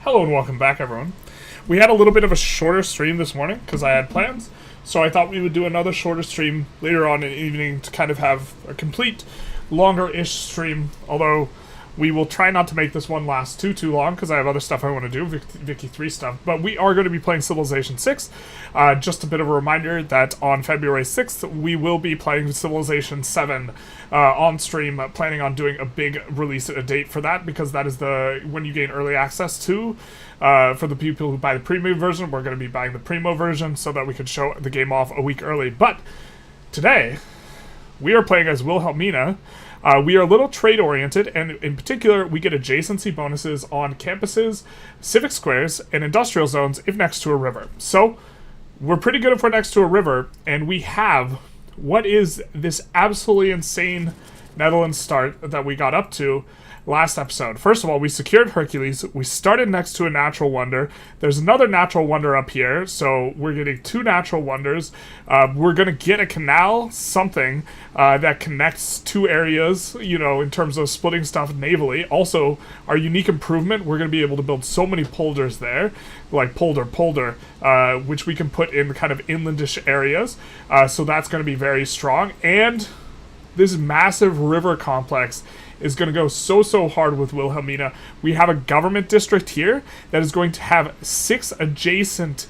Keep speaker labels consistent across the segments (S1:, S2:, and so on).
S1: Hello and welcome back, everyone. We had a little bit of a shorter stream this morning because I had plans, so I thought we would do another shorter stream later on in the evening to kind of have a complete, longer-ish stream, although we will try not to make this one last too long because I have other stuff I want to do, Vicky 3 stuff, but we are going to be playing Civilization 6. Just a bit of a reminder that on February 6th, we will be playing Civilization 7 on stream, planning on doing a big release date for that, because that is when you gain early access to, for the people who buy the premium version. We're going to be buying the Primo version so that we could show the game off a week early. But today, we are playing as Wilhelmina. We are a little trade-oriented, and in particular, we get adjacency bonuses on campuses, civic squares, and industrial zones if next to a river. So, we're pretty good if we're next to a river, and we have what is this absolutely insane Netherlands start that we got up to last episode. First of all, we secured Hercules. We started next to a natural wonder. There's another natural wonder up here, so we're getting 2 natural wonders. We're going to get a canal, something, that connects 2 areas, you know, in terms of splitting stuff navally. Also, our unique improvement, we're going to be able to build so many polders there, like polder, which we can put in kind of inlandish areas. So that's going to be very strong. And this massive river complex is going to go so hard with Wilhelmina. We have a government district here that is going to have 6 adjacent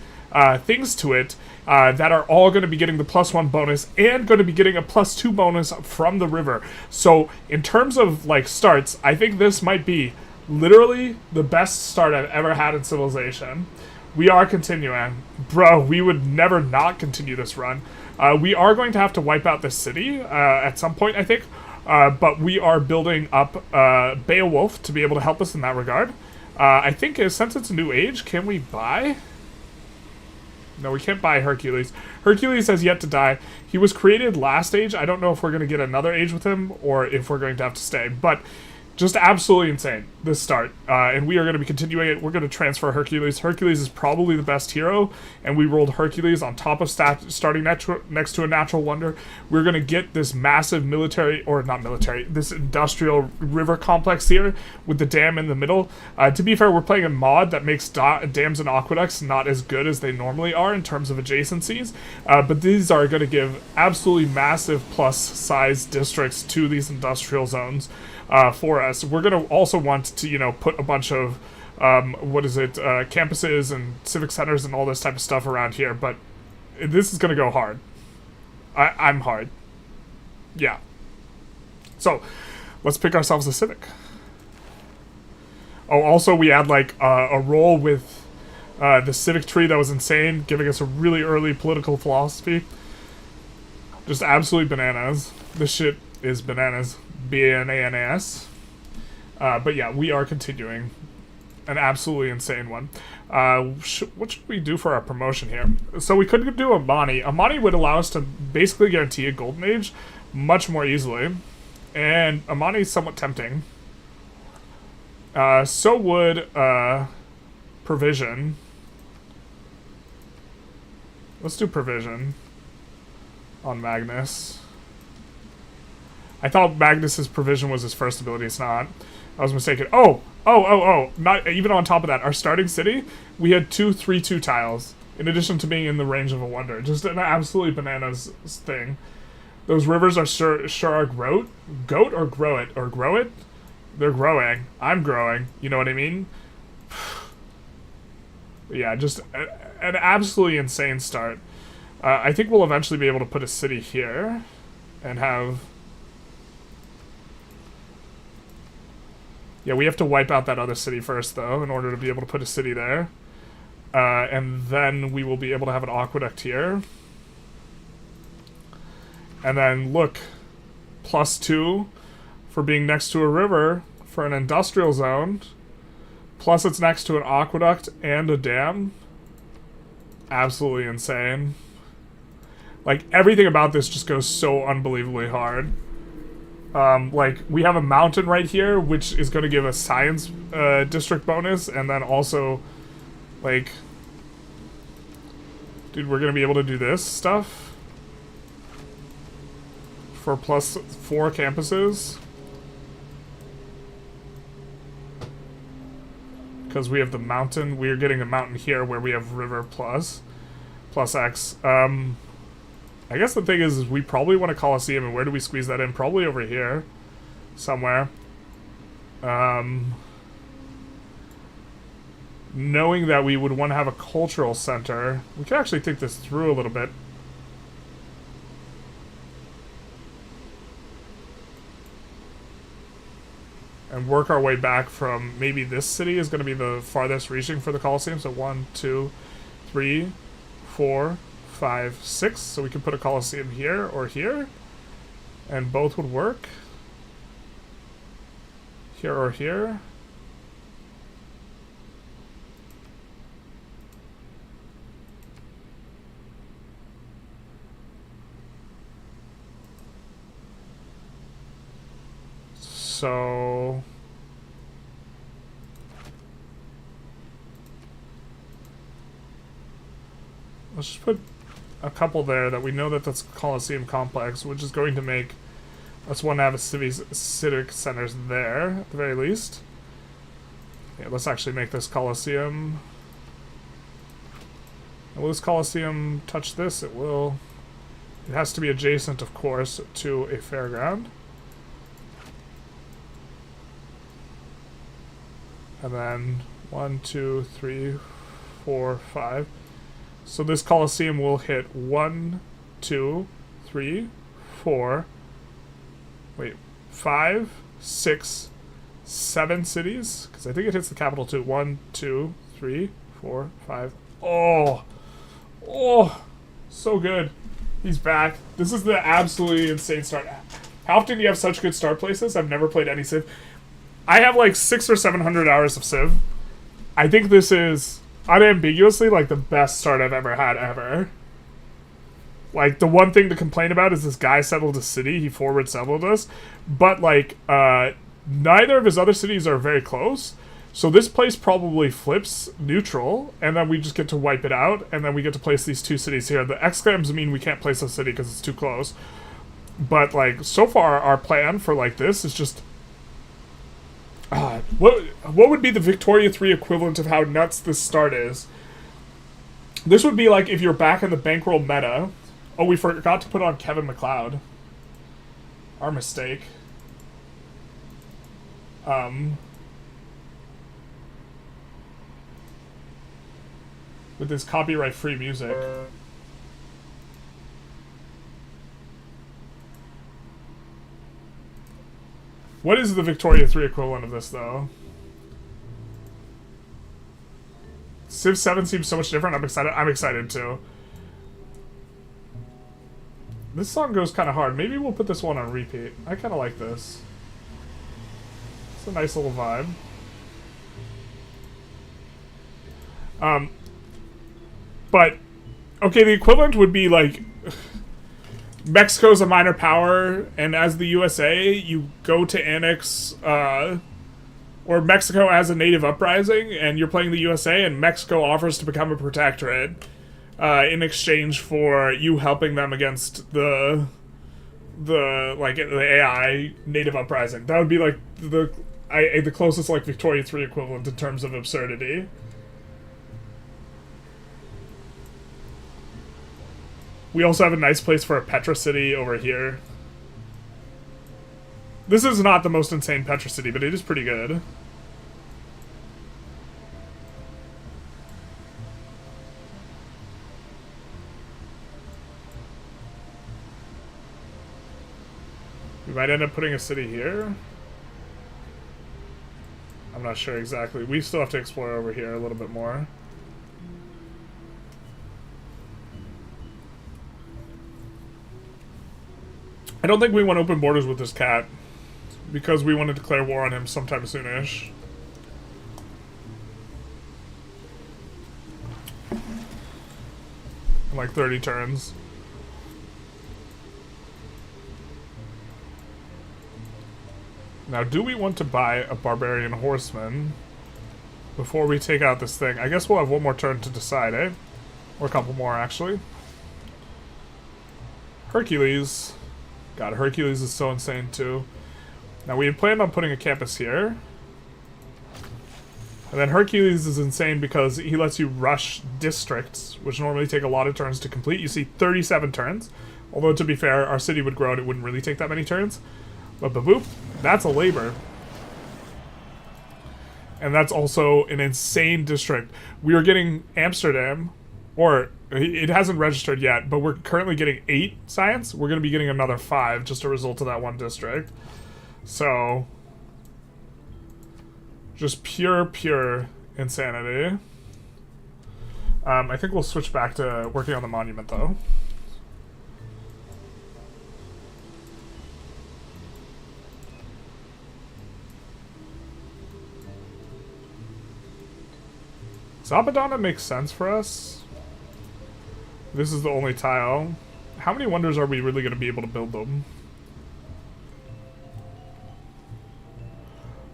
S1: things to it that are all going to be getting the +1 bonus and going to be getting a +2 bonus from the river. So in terms of like starts, I think this might be literally the best start I've ever had in Civilization. We are continuing. Bro, we would never not continue this run. We are going to have to wipe out this city at some point, I think. But we are building up Beowulf to be able to help us in that regard. I think since it's a new age, can we buy? No, we can't buy Hercules. Hercules has yet to die. He was created last age. I don't know if we're going to get another age with him or if we're going to have to stay. But just absolutely insane, this start. And we are going to be continuing it. We're going to transfer Hercules. Hercules is probably the best hero, and we rolled Hercules on top of starting next to a natural wonder. We're going to get this massive this industrial river complex here with the dam in the middle. To be fair, we're playing a mod that makes dams and aqueducts not as good as they normally are in terms of adjacencies, but these are going to give absolutely massive plus size districts to these industrial zones. For us. We're going to also want to, you know, put a bunch of, campuses and civic centers and all this type of stuff around here, but this is going to go hard. I'm hard. Yeah. So, let's pick ourselves a civic. Oh, also we had, like, a roll with the civic tree that was insane, giving us a really early political philosophy. Just absolutely bananas. This shit is bananas. B-A-N-A-N-A-S. But yeah, we are continuing. An absolutely insane one. What should we do for our promotion here? So we could do Amani. Amani would allow us to basically guarantee a golden age much more easily. And Amani is somewhat tempting. So would Provision. Let's do Provision on Magnus. I thought Magnus's Provision was his first ability. It's not. I was mistaken. Oh! Not even on top of that. Our starting city, we had 2 3/2 tiles, in addition to being in the range of a wonder. Just an absolutely bananas thing. Those rivers are sure are goat or grow it? Or grow it? They're growing. I'm growing. You know what I mean? Yeah, just an absolutely insane start. I think we'll eventually be able to put a city here and have... Yeah, we have to wipe out that other city first, though, in order to be able to put a city there. And then we will be able to have an aqueduct here. And then, look, +2 for being next to a river for an industrial zone. Plus it's next to an aqueduct and a dam. Absolutely insane. Like, everything about this just goes so unbelievably hard. Like, we have a mountain right here, which is going to give a science district bonus, and then also, like, dude, we're going to be able to do this stuff for +4 campuses. because we have the mountain. We're getting a mountain here where we have river plus X. I guess the thing is we probably want a Colosseum, and where do we squeeze that in? Probably over here somewhere. Knowing that we would want to have a cultural center, we can actually think this through a little bit. And work our way back from maybe this city is going to be the farthest reaching for the Colosseum. So 1, 2, 3, 4, 5, 6. So we can put a Colosseum here or here. And both would work. Here or here. So let's just put a couple there that we know that that's Colosseum complex, which is going to make us want to have a civic centers there at the very least. Yeah, let's actually make this Colosseum. And will this Colosseum touch this? It will. It has to be adjacent, of course, to a fairground. And then 1, 2, 3, 4, 5. So this Colosseum will hit 1, 2, 3, 4. Wait, 5, 6, 7 cities? Because I think it hits the capital too. 1, 2, 3, 4, 5. Oh! Oh! So good. He's back. This is the absolutely insane start. How often do you have such good start places? I've never played any Civ. I have like 600 or 700 hours of Civ. I think this is unambiguously like the best start I've ever had ever. Like, the one thing to complain about is this guy settled a city. He forward settled us. But, like, neither of his other cities are very close. So this place probably flips neutral, and then we just get to wipe it out, and then we get to place these two cities here. The exclams mean we can't place a city because it's too close. But, like, so far our plan for, like, this is just... what would be the Victoria 3 equivalent of how nuts this start is? This would be like if you're back in the bankroll meta. Oh, we forgot to put on Kevin McLeod. Our mistake. With this copyright-free music. What is the Victoria 3 equivalent of this, though? Civ 7 seems so much different. I'm excited. I'm excited, too. This song goes kind of hard. Maybe we'll put this one on repeat. I kind of like this. It's a nice little vibe. But, okay, the equivalent would be, like... Mexico's a minor power, and as the USA, you go to annex, or Mexico has a native uprising, and you're playing the USA, and Mexico offers to become a protectorate, in exchange for you helping them against the AI native uprising. That would be, like, the closest, like, Victoria 3 equivalent in terms of absurdity. We also have a nice place for a Petra City over here. This is not the most insane Petra City, but it is pretty good. We might end up putting a city here. I'm not sure exactly. We still have to explore over here a little bit more. I don't think we want open borders with this cat, because we want to declare war on him sometime soonish. In like 30 turns. Now, do we want to buy a barbarian horseman before we take out this thing? I guess we'll have one more turn to decide, eh? Or a couple more, actually. Hercules. God, Hercules is so insane, too. Now, we had planned on putting a campus here. And then Hercules is insane because he lets you rush districts, which normally take a lot of turns to complete. You see 37 turns. Although, to be fair, our city would grow and it wouldn't really take that many turns. But boop, that's a labor. And that's also an insane district. We are getting Amsterdam, or it hasn't registered yet, but we're currently getting 8 science. We're going to be getting another 5 just a result of that one district. So, just pure insanity. I think we'll switch back to working on the monument, though. Zabadana makes sense for us. This is the only tile. How many wonders are we really going to be able to build them?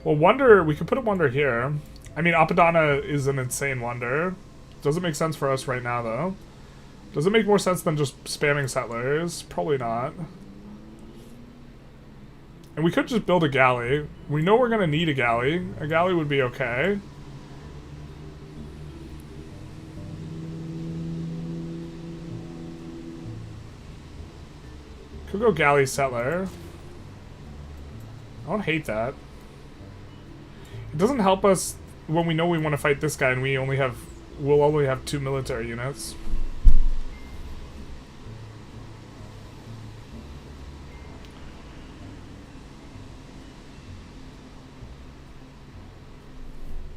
S1: Well, wonder, we could put a wonder here. I mean, Apadana is an insane wonder. Doesn't make sense for us right now, though. Does it make more sense than just spamming settlers? Probably not. And we could just build a galley. We know we're going to need a galley. A galley would be okay. Could go galley settler. I don't hate that. It doesn't help us when we know we want to fight this guy and we'll only have 2 military units.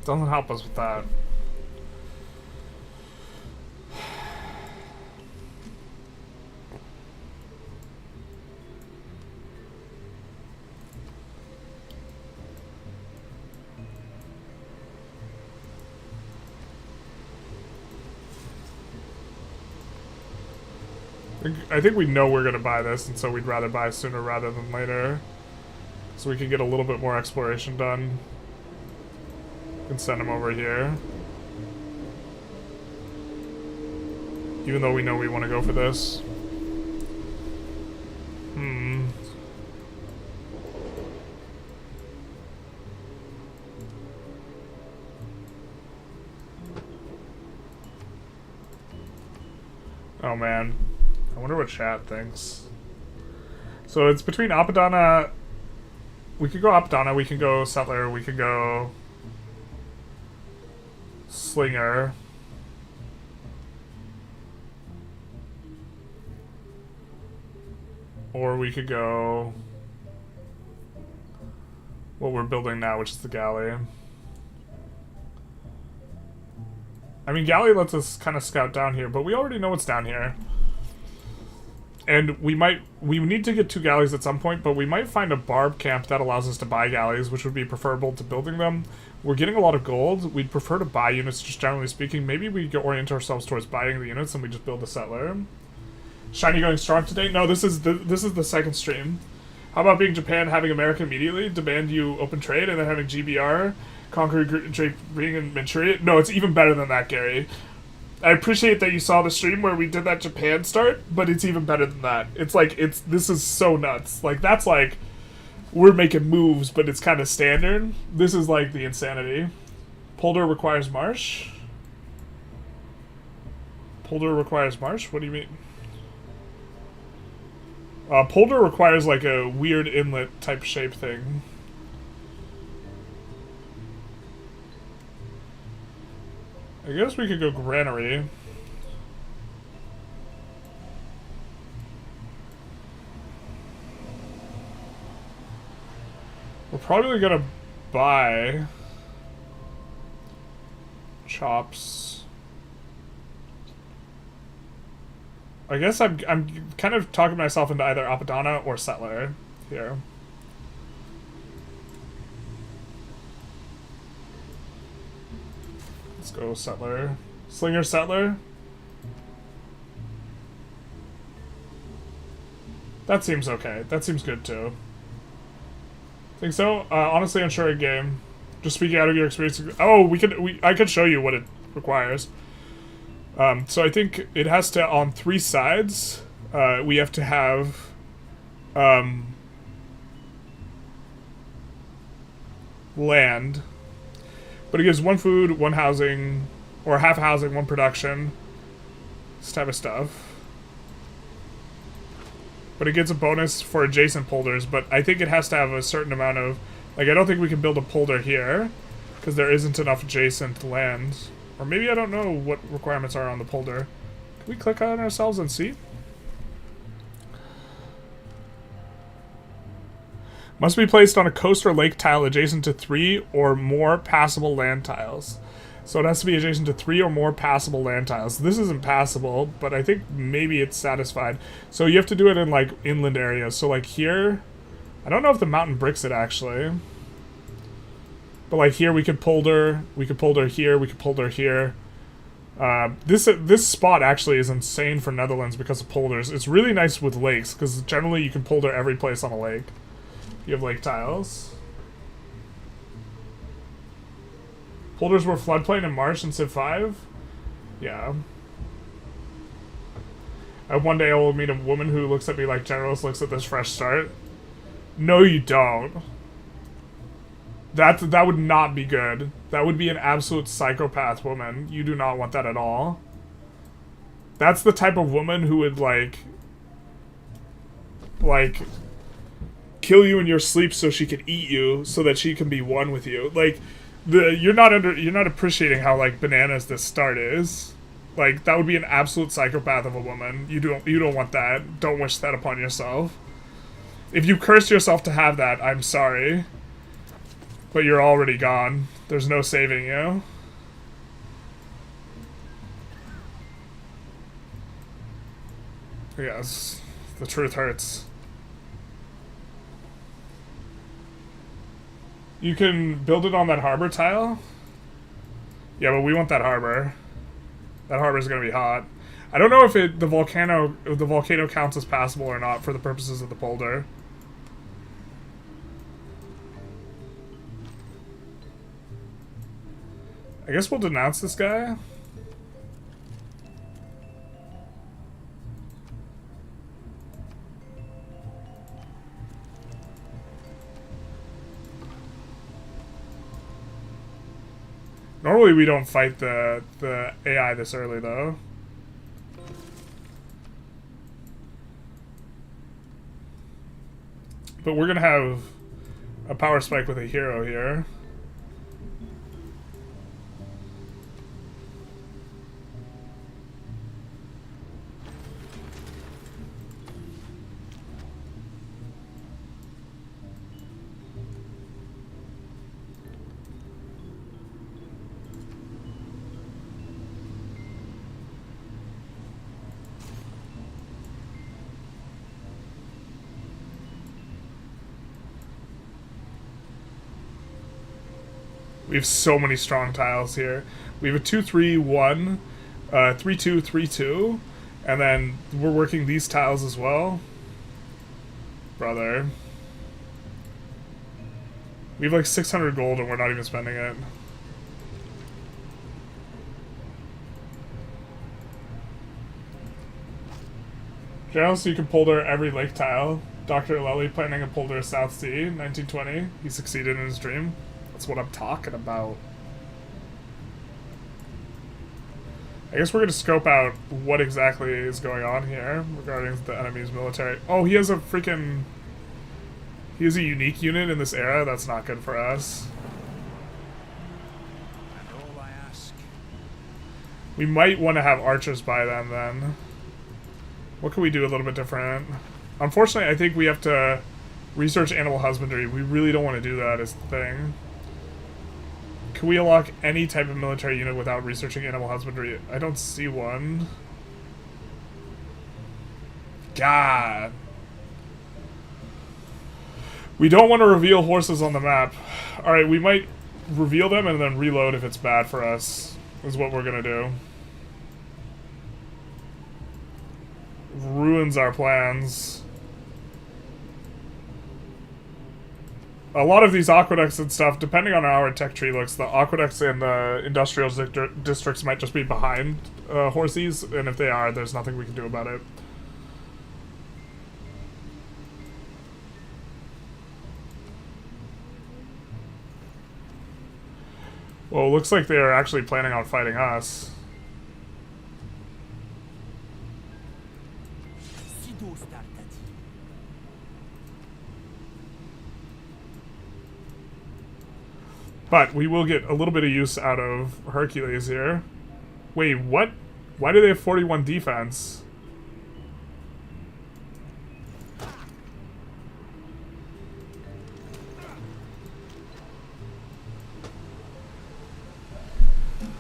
S1: Doesn't help us with that. I think we know we're going to buy this, and so we'd rather buy sooner rather than later. So we can get a little bit more exploration done. And send them over here. Even though we know we want to go for this. Oh man. I wonder what chat thinks. So it's between Apadana. We could go Apadana, we can go Settler, we could go Slinger. Or we could go what we're building now, which is the galley. I mean, galley lets us kind of scout down here, but we already know what's down here. And we need to get 2 galleys at some point, but we might find a barb camp that allows us to buy galleys, which would be preferable to building them. We're getting a lot of gold. We'd prefer to buy units, just generally speaking. Maybe we orient ourselves towards buying the units and we just build a settler. Shiny going strong today? No, this is the second stream. How about being Japan, having America immediately demand you open trade, and then having GBR conquer being in Manchuria? No, it's even better than that, Gary. I appreciate that you saw the stream where we did that Japan start, but it's even better than that. It's like, this is so nuts. Like, that's like, we're making moves, but it's kind of standard. This is like the insanity. Polder requires marsh? Polder requires marsh? What do you mean? Polder requires like a weird inlet type shape thing. I guess we could go granary. We're probably gonna buy chops. I guess I'm kind of talking myself into either Apadana or Settler here. Let's go Settler. Slinger Settler. That seems okay. That seems good too. Think so? Honestly, unsure of game. Just speaking out of your experience. Oh, I could show you what it requires. So I think it has to, on 3 sides, we have to have land. But it gives 1 food, 1 housing, or half housing, 1 production. This type of stuff. But it gets a bonus for adjacent polders, but I think it has to have a certain amount of... Like, I don't think we can build a polder here, because there isn't enough adjacent land. Or maybe I don't know what requirements are on the polder. Can we click on ourselves and see? Must be placed on a coast or lake tile adjacent to 3 or more passable land tiles. So it has to be adjacent to 3 or more passable land tiles. This isn't passable, but I think maybe it's satisfied. So you have to do it in, like, inland areas. So, like, here... I don't know if the mountain bricks it, actually. But, like, here we could polder. We could polder here. We could polder here. This spot actually is insane for Netherlands because of polders. It's really nice with lakes, because generally you can polder every place on a lake. You have lake tiles. Polders were floodplain in March in Civ 5? Yeah. One day I will meet a woman who looks at me like Generalist looks at this fresh start. No, you don't. That would not be good. That would be an absolute psychopath woman. You do not want that at all. That's the type of woman who would, like, kill you in your sleep so she could eat you, so that she can be one with you. Like, you're not appreciating how, like, bananas this start is. Like, that would be an absolute psychopath of a woman. You don't want that. Don't wish that upon yourself. If you cursed yourself to have that, I'm sorry. But you're already gone. There's no saving you. Yes, the truth hurts. You can build it on that harbor tile? Yeah, but we want that harbor. That harbor's gonna be hot. I don't know if the volcano counts as passable or not for the purposes of the polder. I guess we'll denounce this guy. Normally we don't fight the AI this early, though. But we're gonna have a power spike with a hero here. We have so many strong tiles here. We have a 2-3-1, 3-2-3-2, and then we're working these tiles as well. Brother. We have like 600 gold and we're not even spending it. General, so you can polder every lake tile. Dr. Lely planning a polder South Sea, 1920. He succeeded in his dream. That's what I'm talking about. I guess we're going to scope out what exactly is going on here regarding the enemy's military. Oh, he has a freaking... He has a unique unit in this era? That's not good for us.
S2: And all I ask.
S1: We might want to have archers by them, then. What can we do a little bit different? Unfortunately, I think we have to research animal husbandry. We really don't want to do that as the thing. Can we unlock any type of military unit without researching animal husbandry? I don't see one. God. We don't want to reveal horses on the map. Alright, we might reveal them and then reload if it's bad for us, is what we're gonna do. Ruins our plans. A lot of these aqueducts and stuff, depending on how our tech tree looks, the aqueducts and the industrial districts might just be behind horses, and if they are, there's nothing we can do about it. Well, it looks like they are actually planning on fighting us. But we will get a little bit of use out of Hercules here. Wait, what? Why do they have 41 defense?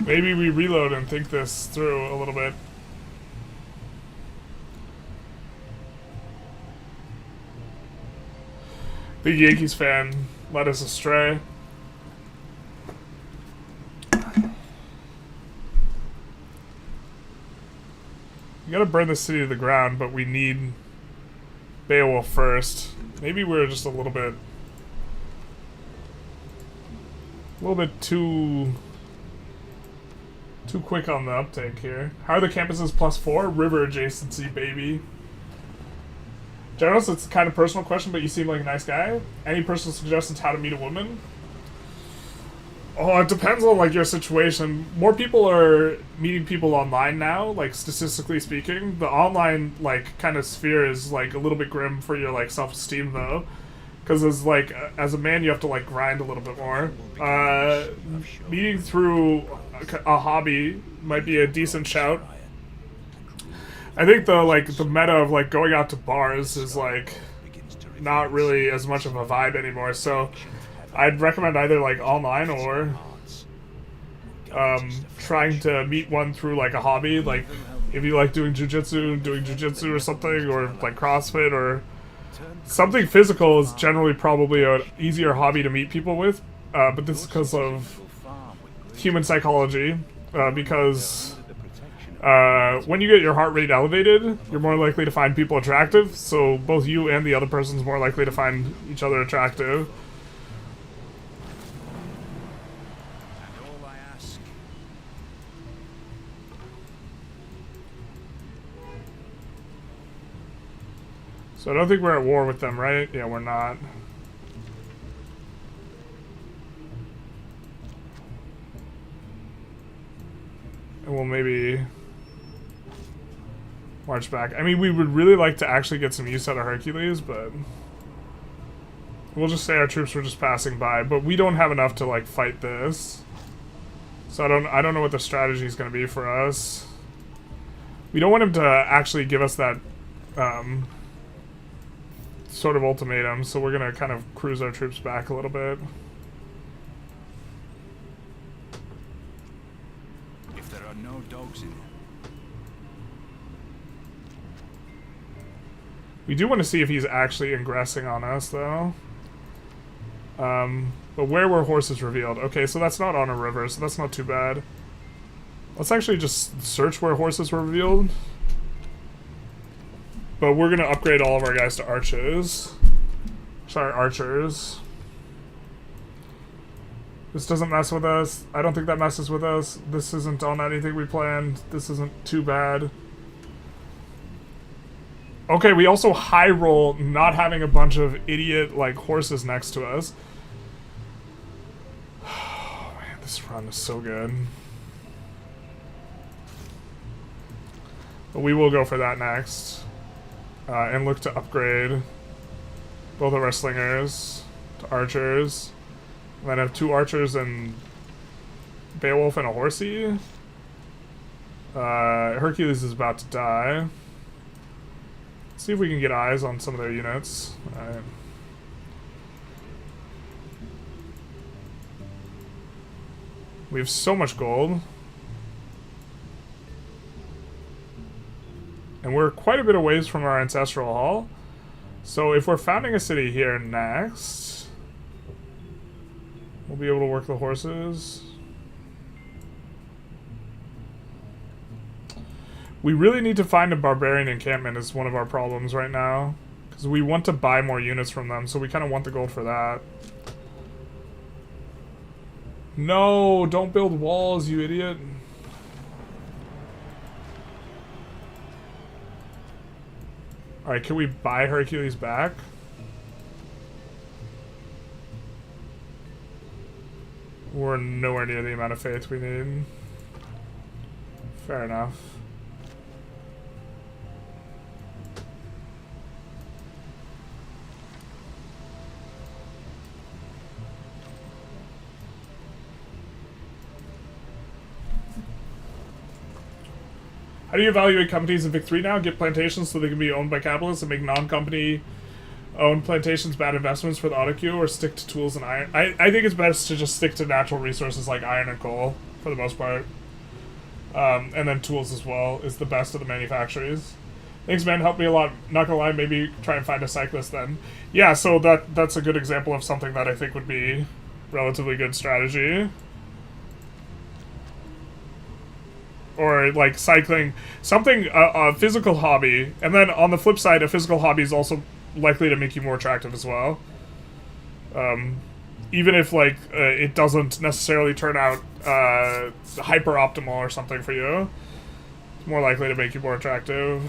S1: Maybe we reload and think this through a little bit. Big Yankees fan led us astray. We gotta burn the city to the ground, but we need Beowulf first. Maybe we're just a little bit too quick on the uptake here. How are the campuses +4? River adjacency, baby. Generals, it's kind of personal question, but you seem like a nice guy. Any personal suggestions how to meet a woman? Oh, it depends on, like, your situation. More people are meeting people online now, like, statistically speaking. The online, like, kind of sphere is, like, a little bit grim for your, like, self-esteem, though. Because, as a man, you have to, like, grind a little bit more. Meeting through a hobby might be a decent shout. I think the meta of, like, going out to bars is, like, not really as much of a vibe anymore, so I'd recommend either, like, online or trying to meet one through, like, a hobby. Like, if you like doing jujitsu or something, or, like, CrossFit or something physical is generally probably an easier hobby to meet people with. But this is because of human psychology. Because when you get your heart rate elevated, you're more likely to find people attractive. So both you and the other person's more likely to find each other attractive. So I don't think we're at war with them, right? Yeah, we're not. And we'll maybe march back. I mean, we would really like to actually get some use out of Hercules, but we'll just say our troops were just passing by. But we don't have enough to, like, fight this. So I don't know what the strategy is going to be for us. We don't want him to actually give us that sort of ultimatum, so we're gonna kind of cruise our troops back a little bit.
S2: If there are no dogs in,
S1: we do want to see if he's actually ingressing on us, though. But where were horses revealed? Okay, so that's not on a river, so that's not too bad. Let's actually just search where horses were revealed. But we're gonna upgrade all of our guys to archers. Sorry, archers. This doesn't mess with us. I don't think that messes with us. This isn't on anything we planned. This isn't too bad. Okay, we also high roll not having a bunch of idiot, like, horses next to us. Oh, man, this run is so good. But we will go for that next. And look to upgrade both of our slingers to archers. And then have 2 archers and Beowulf and a horsey. Hercules is about to die. Let's see if we can get eyes on some of their units. Alright. We have so much gold. And we're quite a bit of ways from our ancestral hall. So if we're founding a city here next, we'll be able to work the horses. We really need to find a barbarian encampment is one of our problems right now. Because we want to buy more units from them, so we kind of want the gold for that. No, don't build walls, you idiot. Alright, can we buy Hercules back? We're nowhere near the amount of faith we need. Fair enough. How do you evaluate companies in Vic 3 now? Get plantations so they can be owned by capitalists and make non-company owned plantations bad investments for the auto queue, or stick to tools and iron? I think it's best to just stick to natural resources like iron and coal for the most part. And then tools as well is the best of the manufacturers. Thanks, man. Helped me a lot. Not gonna lie, maybe try and find a cyclist then. Yeah, so that's a good example of something that I think would be relatively good strategy. Or like cycling, something, a physical hobby, and then on the flip side, a physical hobby is also likely to make you more attractive as well. Even if like it doesn't necessarily turn out hyper optimal or something for you, it's more likely to make you more attractive.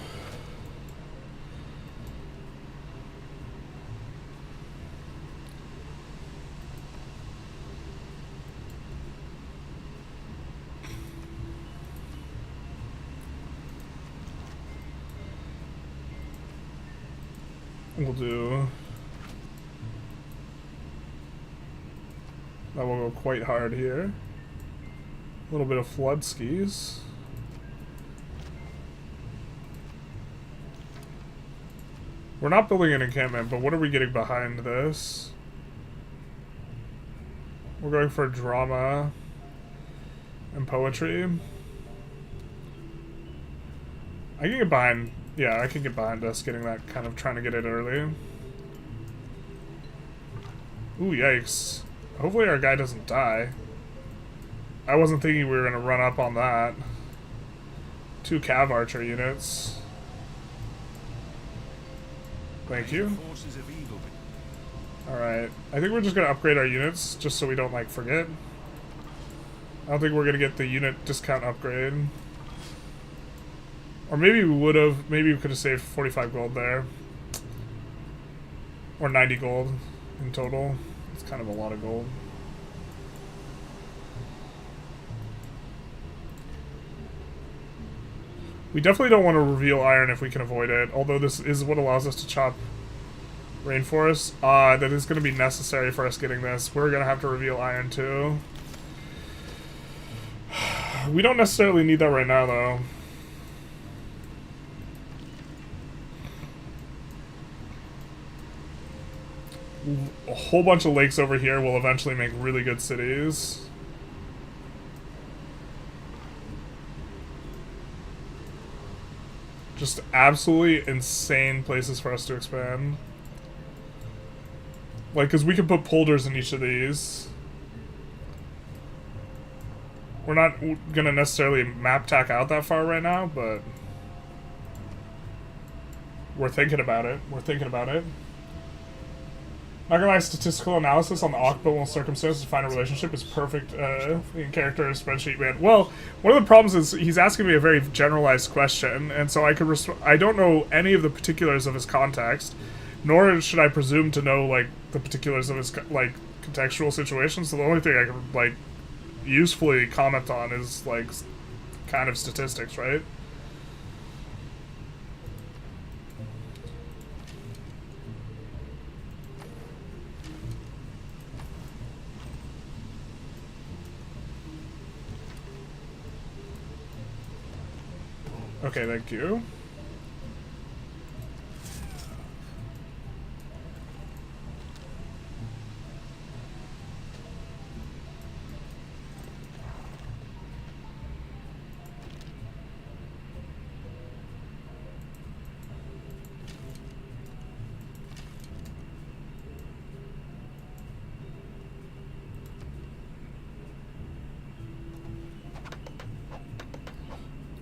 S1: We'll do... That will go quite hard here. A little bit of flood skis. We're not building an encampment, but what are we getting behind this? We're going for drama and poetry. I can get behind... Yeah, I can get behind us getting that, kind of trying to get it early. Ooh, yikes. Hopefully our guy doesn't die. I wasn't thinking we were going to run up on that. 2 cav archer units. Thank you. Alright. I think we're just going to upgrade our units, just so we don't, like, forget. I don't think we're going to get the unit discount upgrade. Or maybe we would have. Maybe we could have saved 45 gold there. Or 90 gold in total. It's kind of a lot of gold. We definitely don't want to reveal iron if we can avoid it. Although this is what allows us to chop rainforest. That is going to be necessary for us getting this. We're going to have to reveal iron too. We don't necessarily need that right now though. A whole bunch of lakes over here will eventually make really good cities. Just absolutely insane places for us to expand. Like, because we can put polders in each of these. We're not going to necessarily map tack out that far right now, but we're thinking about it. We're thinking about it. Not gonna lie, statistical analysis on the occupational circumstances to find a relationship is perfect in character spreadsheet, man. Well, one of the problems is he's asking me a very generalized question, and so I don't know any of the particulars of his context, nor should I presume to know, like, the particulars of his, like, contextual situation, so the only thing I can, like, usefully comment on is, like, kind of statistics, right? Okay, thank you.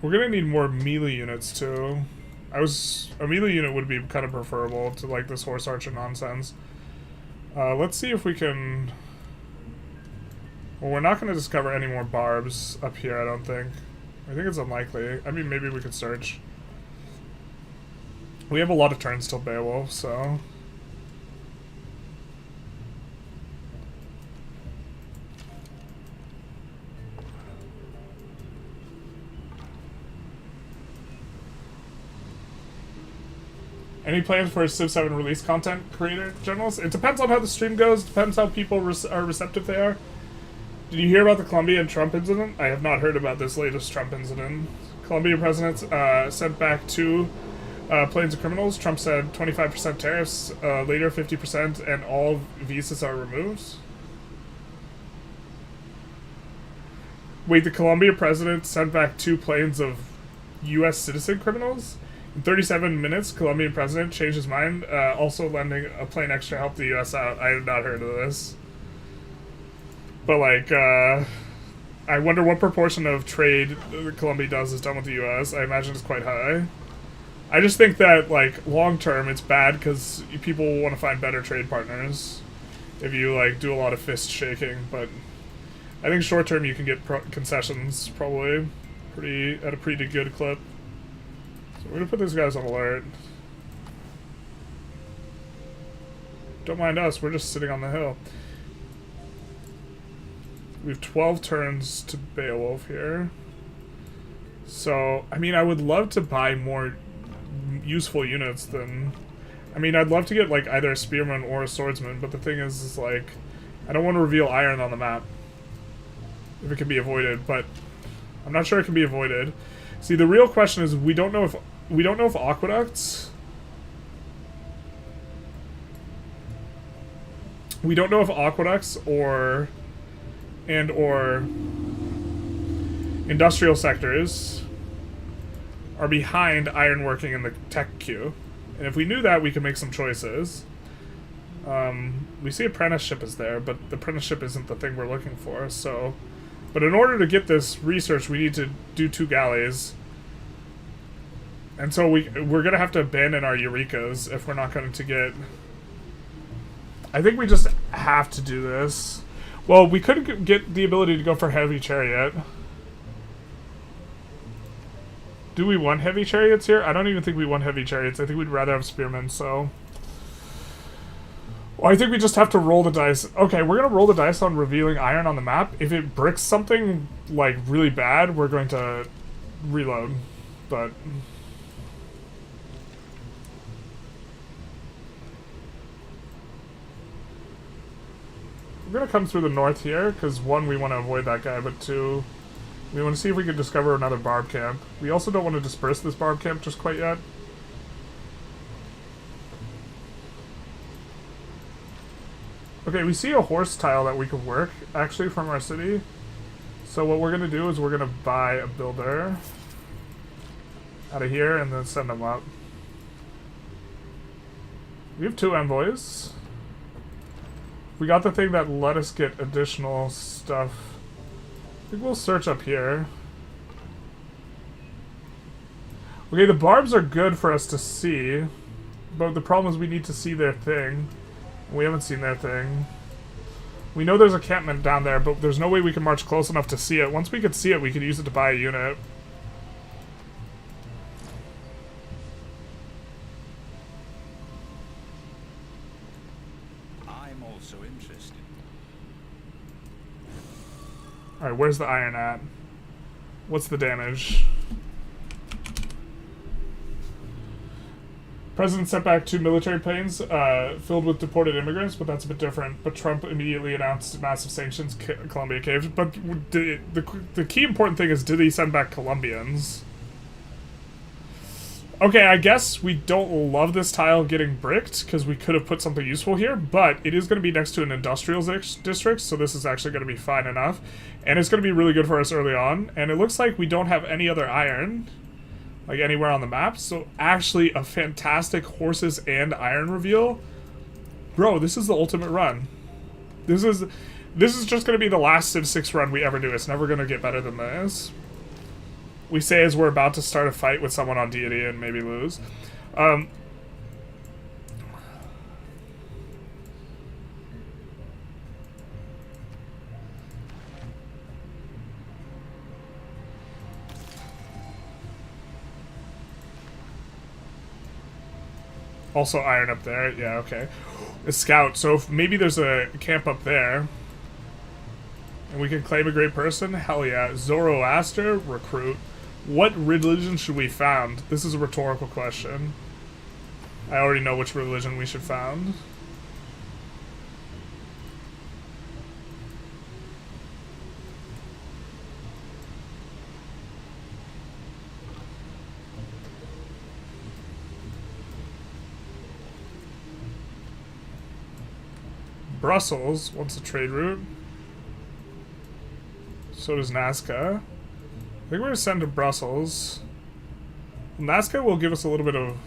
S1: We're gonna need more melee units too. A melee unit would be kind of preferable to like this horse archer nonsense. Let's see if we can... Well, we're not gonna discover any more barbs up here, I don't think. I think it's unlikely. I mean, maybe we could search. We have a lot of turns till Beowulf, so... Any plans for a Civ 7 release content creator generals? It depends on how the stream goes. Depends how people are receptive they are. Did you hear about the Colombia and Trump incident? I have not heard about this latest Trump incident. Colombian president sent back 2 planes of criminals. Trump said 25% tariffs, later 50%, and all visas are removed. Wait, the Colombian president sent back 2 planes of U.S. citizen criminals? In 37 minutes, Colombian president changed his mind, also lending a plane extra help the U.S. out. I have not heard of this. But, like, I wonder what proportion of trade Colombia does is done with the U.S. I imagine it's quite high. I just think that, like, long-term, it's bad because people will want to find better trade partners if you, like, do a lot of fist-shaking. But I think short-term you can get concessions, probably, at a pretty good clip. So we're going to put these guys on alert. Don't mind us, we're just sitting on the hill. We have 12 turns to Beowulf here. So, I mean, I would love to buy more useful units than... I mean, I'd love to get, like, either a spearman or a swordsman, but the thing is like, I don't want to reveal iron on the map. If it can be avoided, but I'm not sure it can be avoided. See, the real question is we don't know if aqueducts... We don't know if aqueducts or industrial sectors are behind ironworking in the tech queue. And if we knew that, we could make some choices. We see apprenticeship is there, but the apprenticeship isn't the thing we're looking for, so... But in order to get this research, we need to do 2 galleys. And so we're going to have to abandon our Eurekas if we're not going to get... I think we just have to do this. Well, we could get the ability to go for heavy chariot. Do we want heavy chariots here? I don't even think we want heavy chariots. I think we'd rather have spearmen, so... Well, I think we just have to roll the dice. Okay, we're going to roll the dice on revealing iron on the map. If it bricks something, like, really bad, we're going to reload. But... We're going to come through the north here, because 1, we want to avoid that guy, but 2, we want to see if we can discover another barb camp. We also don't want to disperse this barb camp just quite yet. Okay, we see a horse tile that we can work, actually, from our city. So what we're going to do is we're going to buy a builder out of here and then send them up. We have 2 envoys. We got the thing that let us get additional stuff. I think we'll search up here. Okay, the barbs are good for us to see, but the problem is we need to see their thing. We haven't seen their thing. We know there's a encampment down there, but there's no way we can march close enough to see it. Once we could see it, we could use it to buy a unit.
S2: I'm also interested.
S1: Alright, where's the iron at? What's the damage? President sent back 2 military planes filled with deported immigrants, but that's a bit different. But Trump immediately announced massive sanctions. Colombia caved. But the key important thing is, did he send back Colombians? Okay, I guess we don't love this tile getting bricked, because we could have put something useful here, but it is going to be next to an industrial district, so this is actually going to be fine enough. And it's going to be really good for us early on. And it looks like we don't have any other iron, like, anywhere on the map. So actually a fantastic horses and iron reveal. Bro, this is the ultimate run. This is just going to be the last Civ 6 run we ever do. It's never going to get better than this. We say as we're about to start a fight with someone on deity and maybe lose. Also iron up there. Yeah, okay. A scout. So if maybe there's a camp up there. And we can claim a great person? Hell yeah. Zoroaster? Recruit. What religion should we found? This is a rhetorical question. I already know which religion we should found. Brussels wants a trade route. So does Nazca. I think we're going to send to Brussels. Nazca will give us a little bit of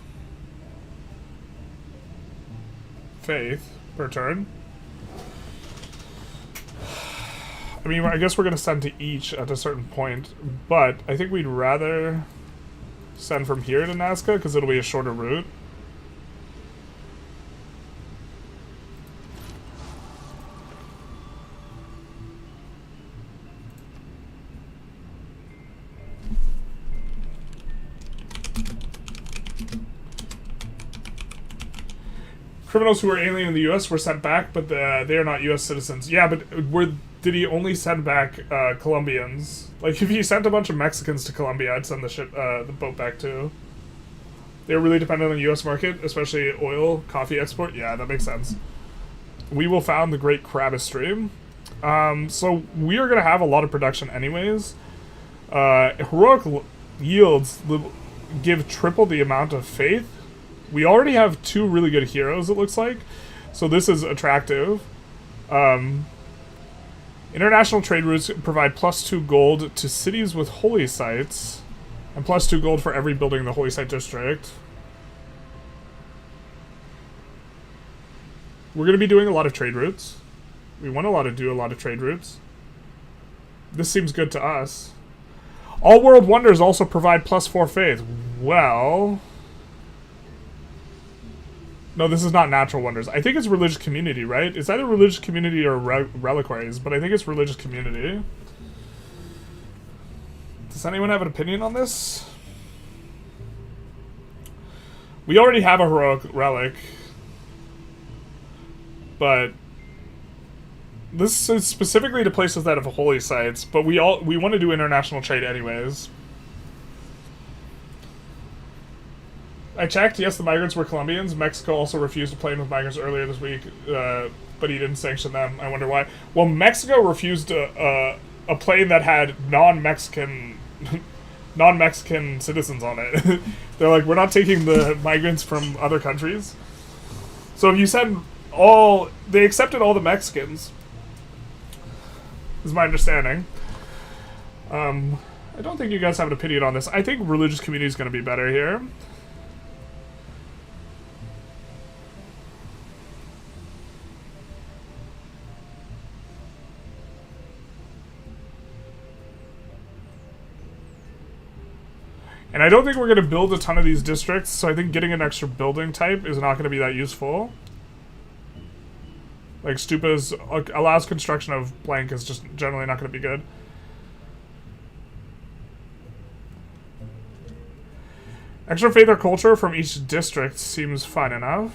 S1: faith per turn. I mean, I guess we're going to send to each at a certain point, but I think we'd rather send from here to Nazca because it'll be a shorter route. Criminals who are alien in the U.S. were sent back, but they are not U.S. citizens. Yeah, but did he only send back Colombians? Like, if he sent a bunch of Mexicans to Colombia, I'd send the boat back too. They're really dependent on the U.S. market, especially oil, coffee export. Yeah, that makes sense. We will found the Great Krabbis Stream. So we are going to have a lot of production anyways. Heroic yields give triple the amount of faith. We already have 2 really good heroes, it looks like. So this is attractive. International trade routes provide +2 gold to cities with holy sites. And +2 gold for every building in the holy site district. We're going to be doing a lot of trade routes. We want to do a lot of trade routes. This seems good to us. All world wonders also provide +4 faith. Well... No, this is not natural wonders. I think it's religious community, right? It's either religious community or reliquaries, but I think it's religious community. Does anyone have an opinion on this? We already have a heroic relic, but this is specifically to places that have holy sites. But we want to do international trade anyways. I checked, yes, the migrants were Colombians. Mexico also refused a plane with migrants earlier this week, but he didn't sanction them. I wonder why. Well, Mexico refused a plane that had non-Mexican citizens on it. They're like, we're not taking the migrants from other countries. So if you send they accepted all the Mexicans, is my understanding. I don't think you guys have an opinion on this. I think religious community is going to be better here. And I don't think we're going to build a ton of these districts, so I think getting an extra building type is not going to be that useful. Like, stupas allows construction of blank is just generally not going to be good. Extra faith or culture from each district seems fine enough.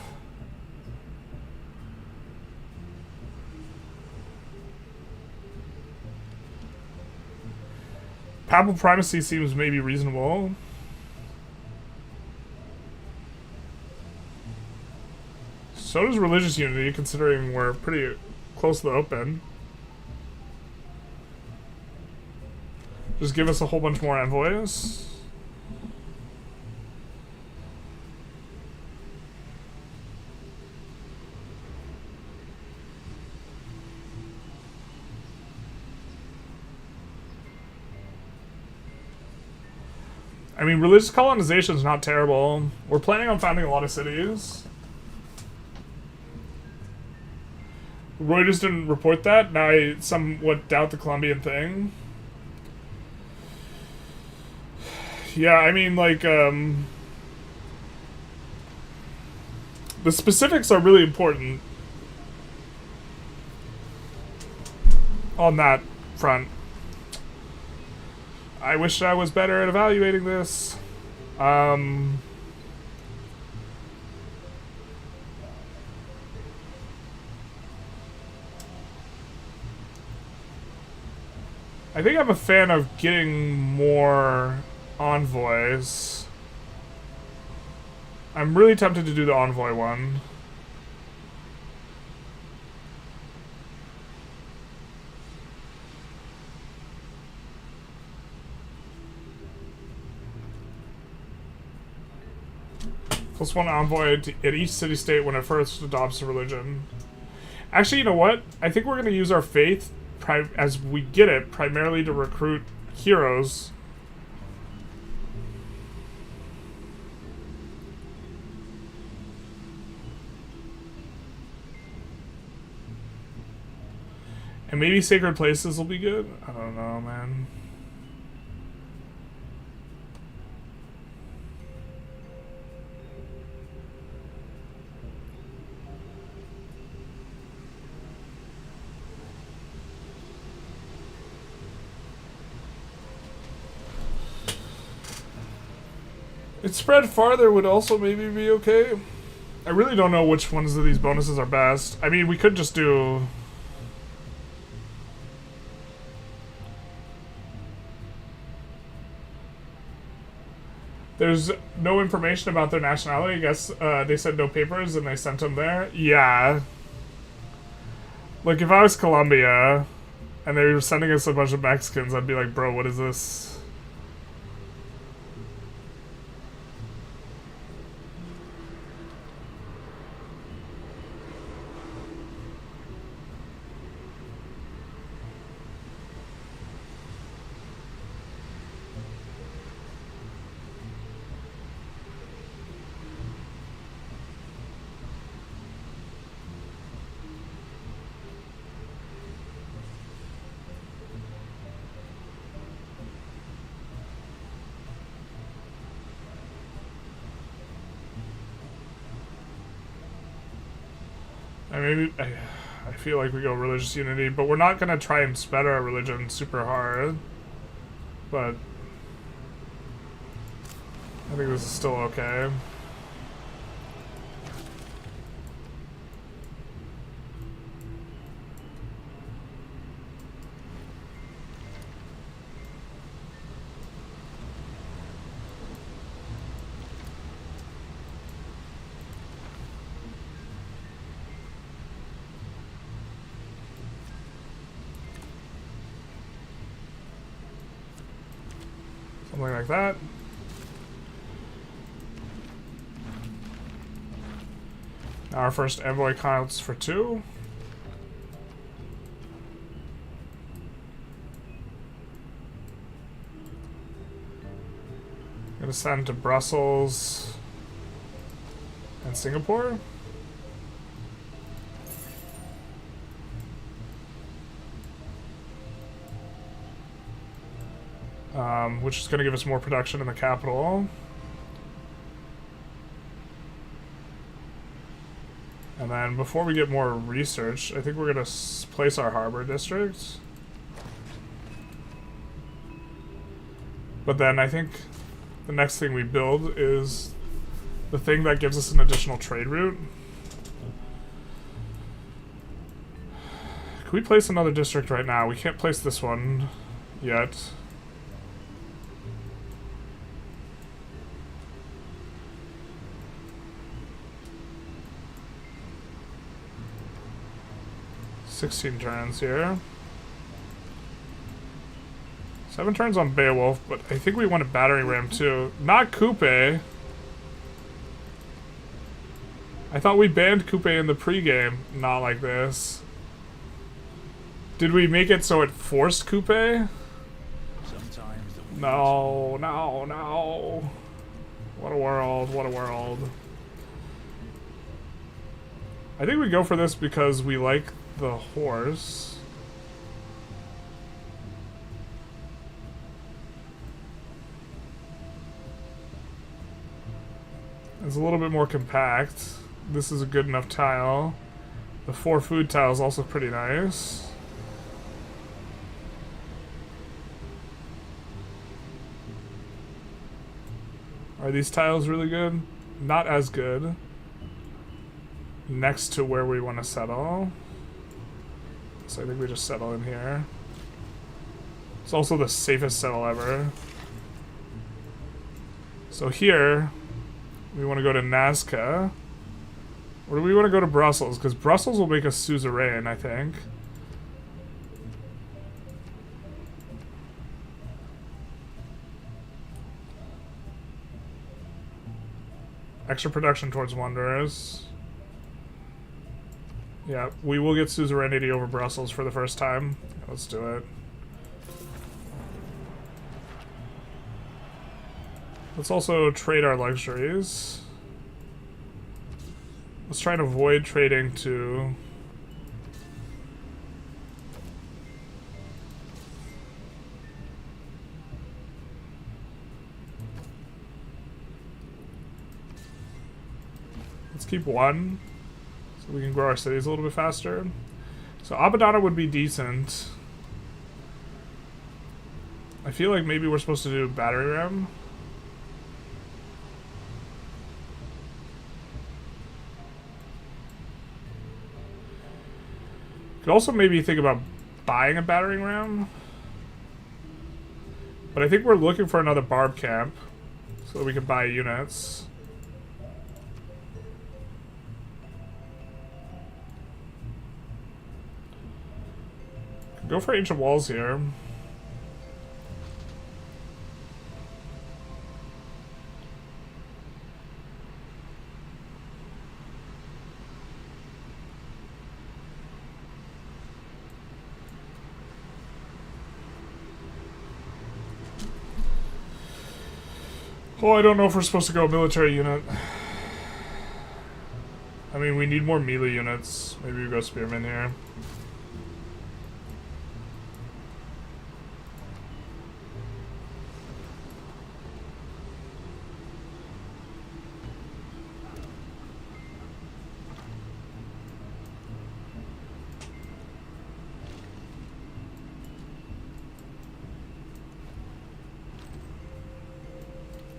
S1: Papal primacy seems maybe reasonable. So does religious unity, considering we're pretty close to the open. Just give us a whole bunch more envoys. I mean, religious colonization is not terrible. We're planning on founding a lot of cities. Reuters didn't report that. Now I somewhat doubt the Colombian thing. Yeah, I mean, like, the specifics are really important on that front. I wish I was better at evaluating this. I think I'm a fan of getting more envoys. I'm really tempted to do the envoy one. +1 envoy at each city-state when it first adopts a religion. Actually, you know what? I think we're going to use our faith, as we get it, primarily to recruit heroes. And maybe sacred places will be good? I don't know, man. It spread farther would also maybe be okay. I really don't know which ones of these bonuses are best. I mean, we could just do... There's no information about their nationality. I guess they said no papers and they sent them there. Yeah. Like, if I was Colombia and they were sending us a bunch of Mexicans, I'd be like, bro, what is this? I feel like we go religious unity, but we're not gonna try and spread our religion super hard. But I think this is still okay. Something like that. Now our first envoy counts for 2. Gonna send to Brussels and Singapore. Which is going to give us more production in the capital. And then before we get more research, I think we're going to place our harbor district. But then I think the next thing we build is the thing that gives us an additional trade route. Can we place another district right now? We can't place this one yet. $16 turns here. 7 turns on Beowulf, but I think we want a battering ram too. Not Coupe. I thought we banned Coupe in the pregame. Not like this. Did we make it so it forced Coupe? No, no, no. What a world, what a world. I think we go for this because we like the horse. It's a little bit more compact. This is a good enough tile. The 4 food tile is also pretty nice. Are these tiles really good? Not as good. Next to where we want to settle. So I think we just settle in here. It's also the safest settle ever. So here, We want to go to Nazca. Or do we want to go to Brussels? Because Brussels will make us suzerain, I think. Extra production towards Wanderers. Yeah, we will get suzerainty over Brussels for the first time. Let's do it. Let's also trade our luxuries. Let's try and avoid trading to... Let's keep one, so we can grow our cities a little bit faster. So Abaddon would be decent. I feel like maybe we're supposed to do battery ram. Could also maybe think about buying a battering ram. But I think we're looking for another barb camp so that we can buy units. Go for ancient walls here. Oh, I don't know if we're supposed to go military unit. I mean, we need more melee units. Maybe we go spearmen here.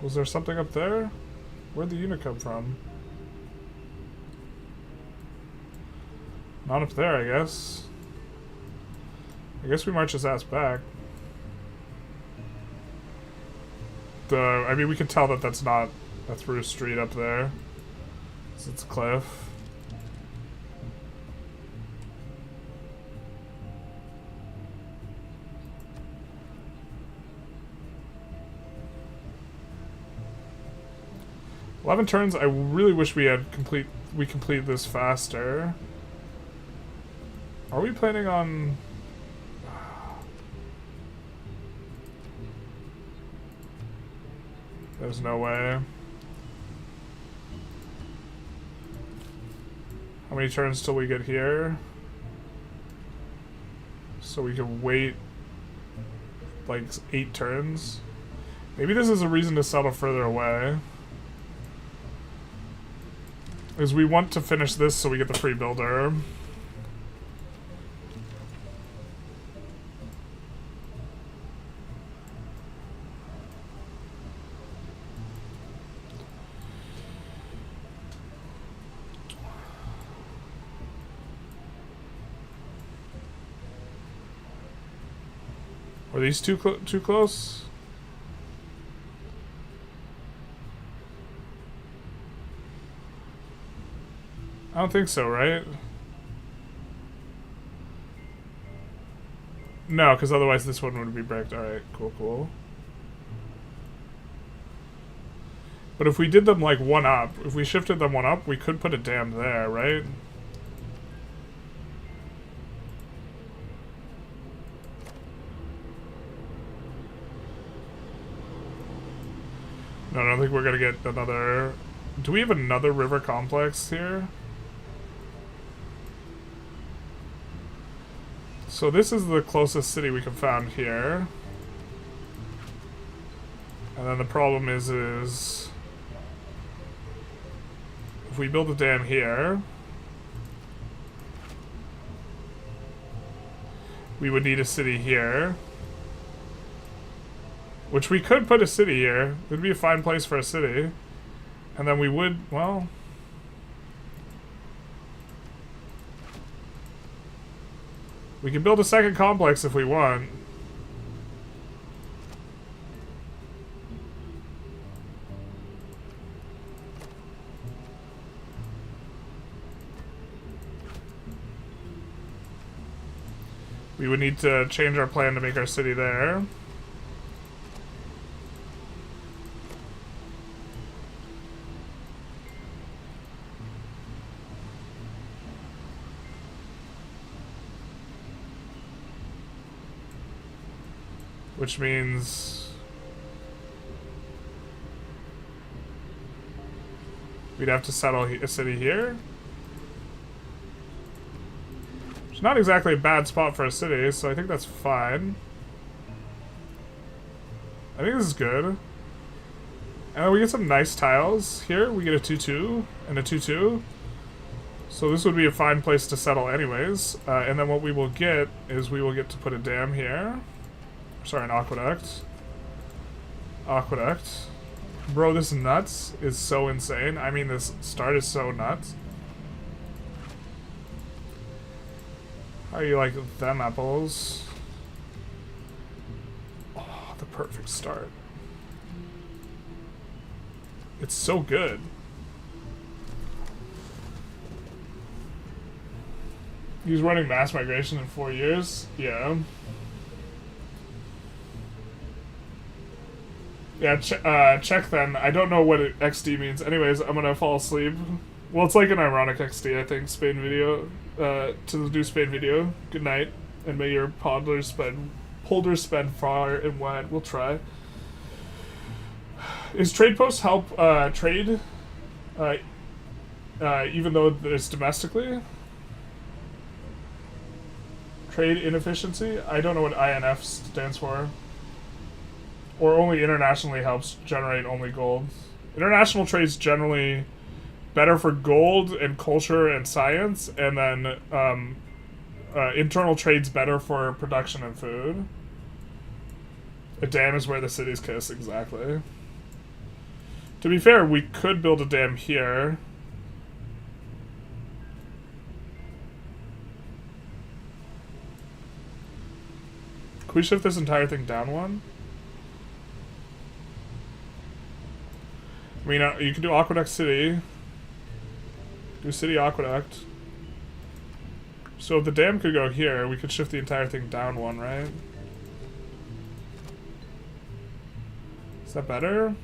S1: Was there something up there? Where'd the unit come from? Not up there, I guess. I guess we march his ass back. I mean, we can tell that that's not a through street up there. It's a cliff. "11 turns." I really wish we had complete this faster. Are we planning on... There's no way. How many turns till we get here? So we can wait like 8 turns. Maybe this is a reason to settle further away. Because we want to finish this so we get the free builder. Are these too close? I don't think so, right? No, because otherwise this one would be bricked. Alright, cool. But if we did them like one up, if we shifted them one up, we could put a dam there, right? No, I don't think we're gonna get another... Do we have another river complex here? So this is the closest city we can find here. And then the problem is if we build a dam here, we would need a city here. Which we could put a city here. It would be a fine place for a city. And then we would, well... We can build a second complex if we want. We would need to change our plan to make our city there. Which means we'd have to settle a city here. It's not exactly a bad spot for a city, so I think that's fine. I think this is good. And we get some nice tiles here. We get a 2-2 and a 2-2. So this would be a fine place to settle anyways. And then what we will get is we will get to put a dam here. Sorry, an aqueduct. Aqueduct. Bro, this nuts is so insane. I mean, this start is so nuts. How you like them apples? Oh, the perfect start. It's so good. He's running mass migration in 4 years? Yeah. Yeah, check then. I don't know what XD means. Anyways, I'm gonna fall asleep. Well, it's like an ironic XD, I think. Spain video. To the new Spain video. Good night, and may your holders spend far and wide. We'll try. Is trade posts help trade? Even though it's domestically? Trade inefficiency? I don't know what INF stands for. Or only internationally helps generate only gold. International trade's generally better for gold and culture and science, and then internal trade's better for production and food. A dam is where the cities kiss, exactly. To be fair, we could build a dam here. Can we shift this entire thing down one? I mean, you can do Aqueduct City. Do City Aqueduct. So if the dam could go here, we could shift the entire thing down one, right? Is that better?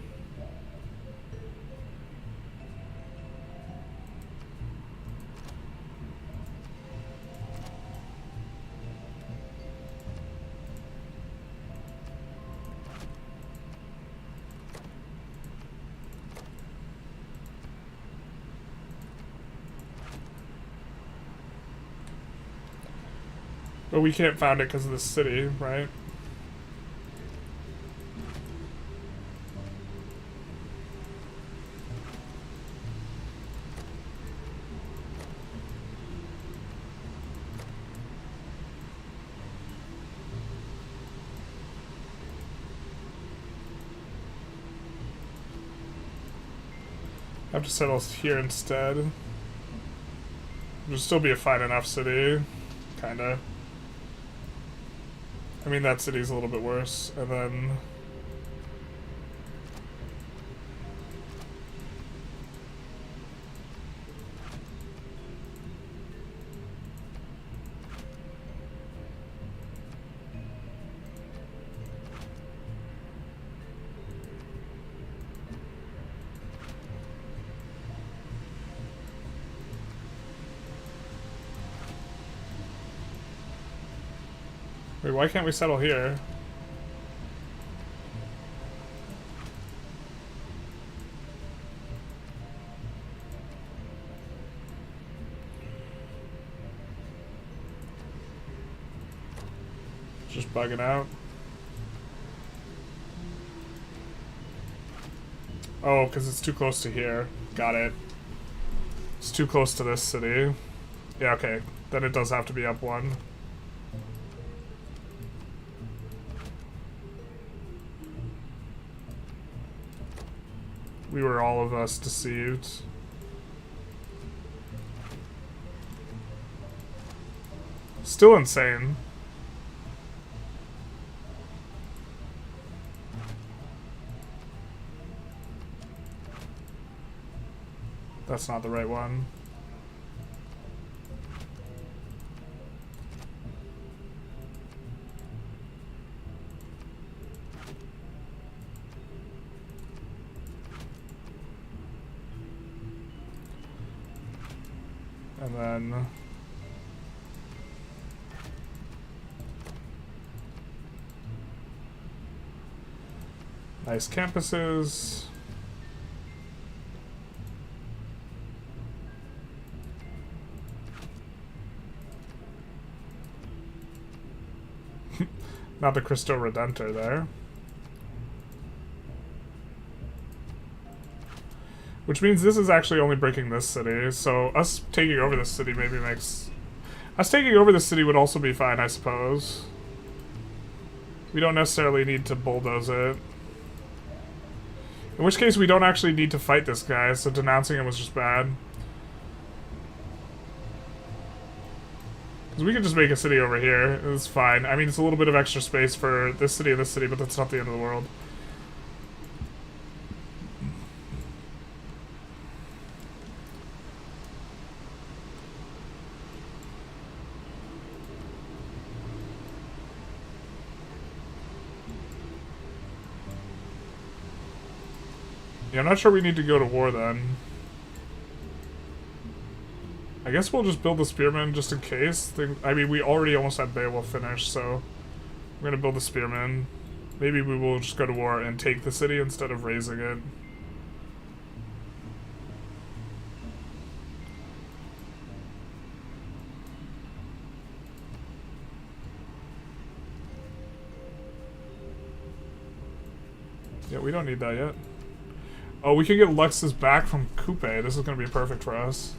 S1: But we can't found it because of the city, right? I have to settle here instead. It'll still be a fine enough city, kinda. I mean, that city's a little bit worse, and then... Wait, why can't we settle here? Just bugging out. Oh, because it's too close to here. Got it. It's too close to this city. Yeah, okay. Then it does have to be up one. We were all of us deceived. Still insane. That's not the right one. And then... nice campuses. Not the Cristo Redentor there. Which means this is actually only breaking this city, so us taking over this city maybe makes... us taking over this city would also be fine, I suppose. We don't necessarily need to bulldoze it. In which case we don't actually need to fight this guy, so denouncing him was just bad. Because we can just make a city over here, it's fine. I mean, it's a little bit of extra space for this city and this city, but that's not the end of the world. Yeah, I'm not sure we need to go to war then. I guess we'll just build the Spearmen just in case. I mean, we already almost had Beowulf finished, so we're gonna build the Spearmen. Maybe we will just go to war and take the city instead of raising it. Yeah, we don't need that yet. Oh, we can get Lux's back from Coupe. This is going to be perfect for us.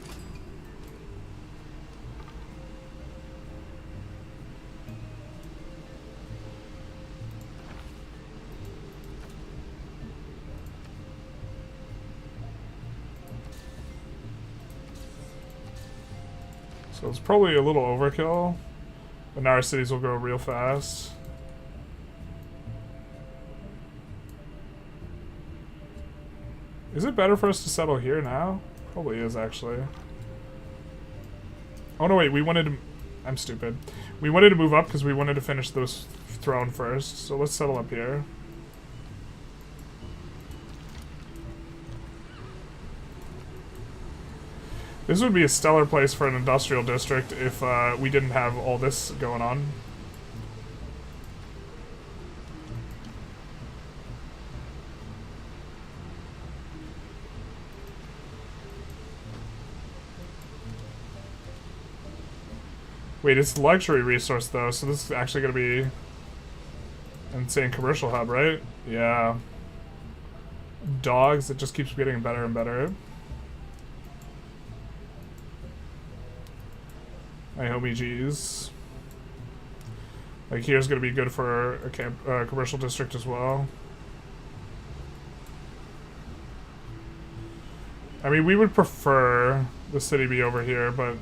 S1: So it's probably a little overkill, but now our cities will go real fast. Is it better for us to settle here now? Probably is, actually. Oh, no, wait, we wanted to... I'm stupid. We wanted to move up because we wanted to finish this throne first, so let's settle up here. This would be a stellar place for an industrial district if we didn't have all this going on. Wait, it's luxury resource though, so this is actually going to be an insane commercial hub, right? Yeah. Dogs, it just keeps getting better and better. My homie G's. Like here's going to be good for a commercial district as well. I mean, we would prefer the city be over here, but...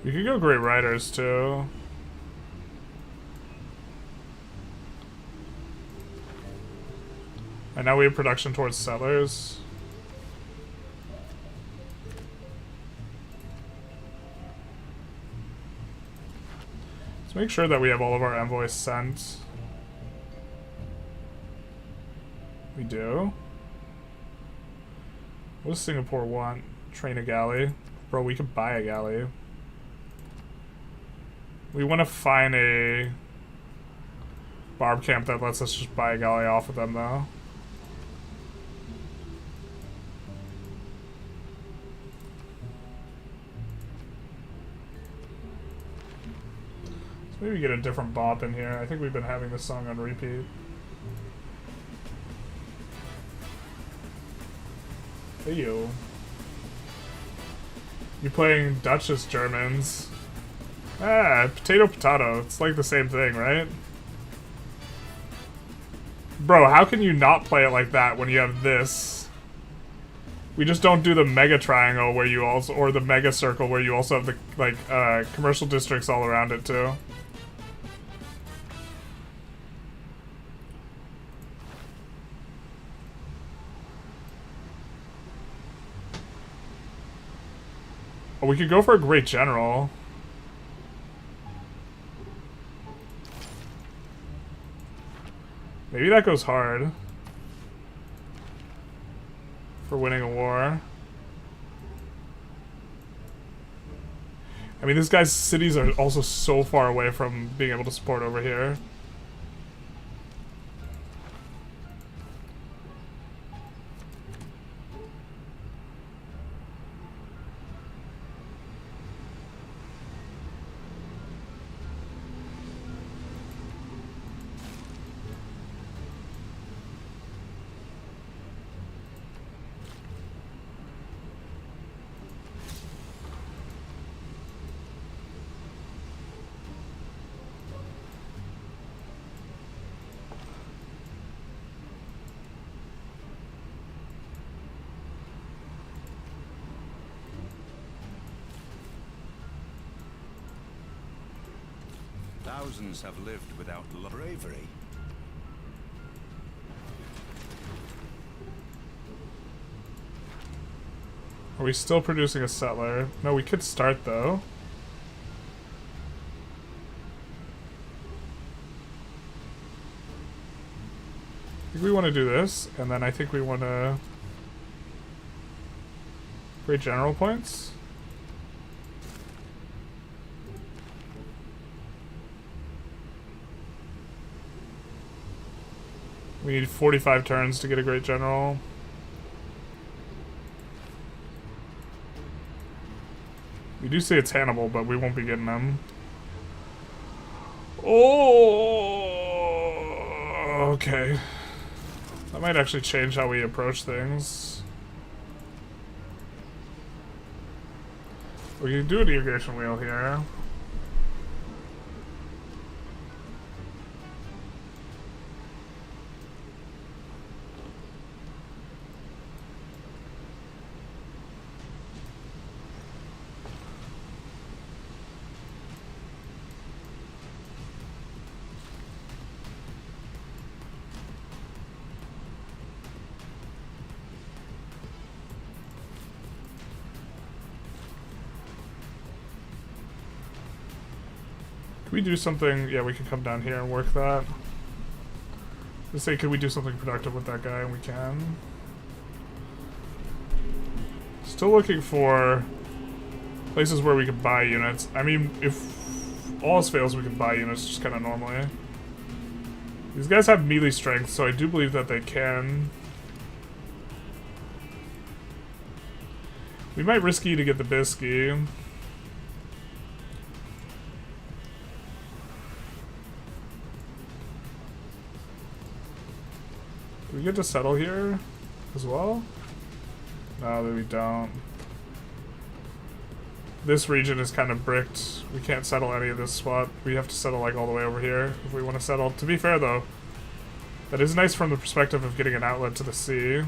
S1: You could go Great Riders, too. And now we have production towards settlers. Let's make sure that we have all of our envoys sent. We do. What does Singapore want? Train a galley? Bro, we could buy a galley. We want to find a barb camp that lets us just buy a galley off of them, though. So maybe get a different bop in here. I think we've been having this song on repeat. Hey, you. You playing Duchess Germans. Ah, potato potato. It's like the same thing, right? Bro, how can you not play it like that when you have this? We just don't do the mega triangle where you also, or the mega circle where you also have the, like, commercial districts all around it too. Oh, we could go for a great general. Maybe that goes hard. For winning a war. I mean, this guy's cities are also so far away from being able to support over here.
S2: Thousands have lived without bravery.
S1: Are we still producing a settler? No, we could start though. I think we want to do this, and then I think we want to create general points. We need 45 turns to get a great general. We do say it's Hannibal, but we won't be getting them. Oh, okay. That might actually change how we approach things. We can do an irrigation wheel here. We do something, yeah, we can come down here and work that. Let's say, could we do something productive with that guy? And we can. Still looking for places where we can buy units. I mean, if all else fails, we can buy units just kind of normally. These guys have melee strength, so I do believe that they can. We might risk to get the Bisky. Do we get to settle here as well? No, we don't. This region is kind of bricked. We can't settle any of this spot. We have to settle like all the way over here if we want to settle. To be fair though, that is nice from the perspective of getting an outlet to the sea.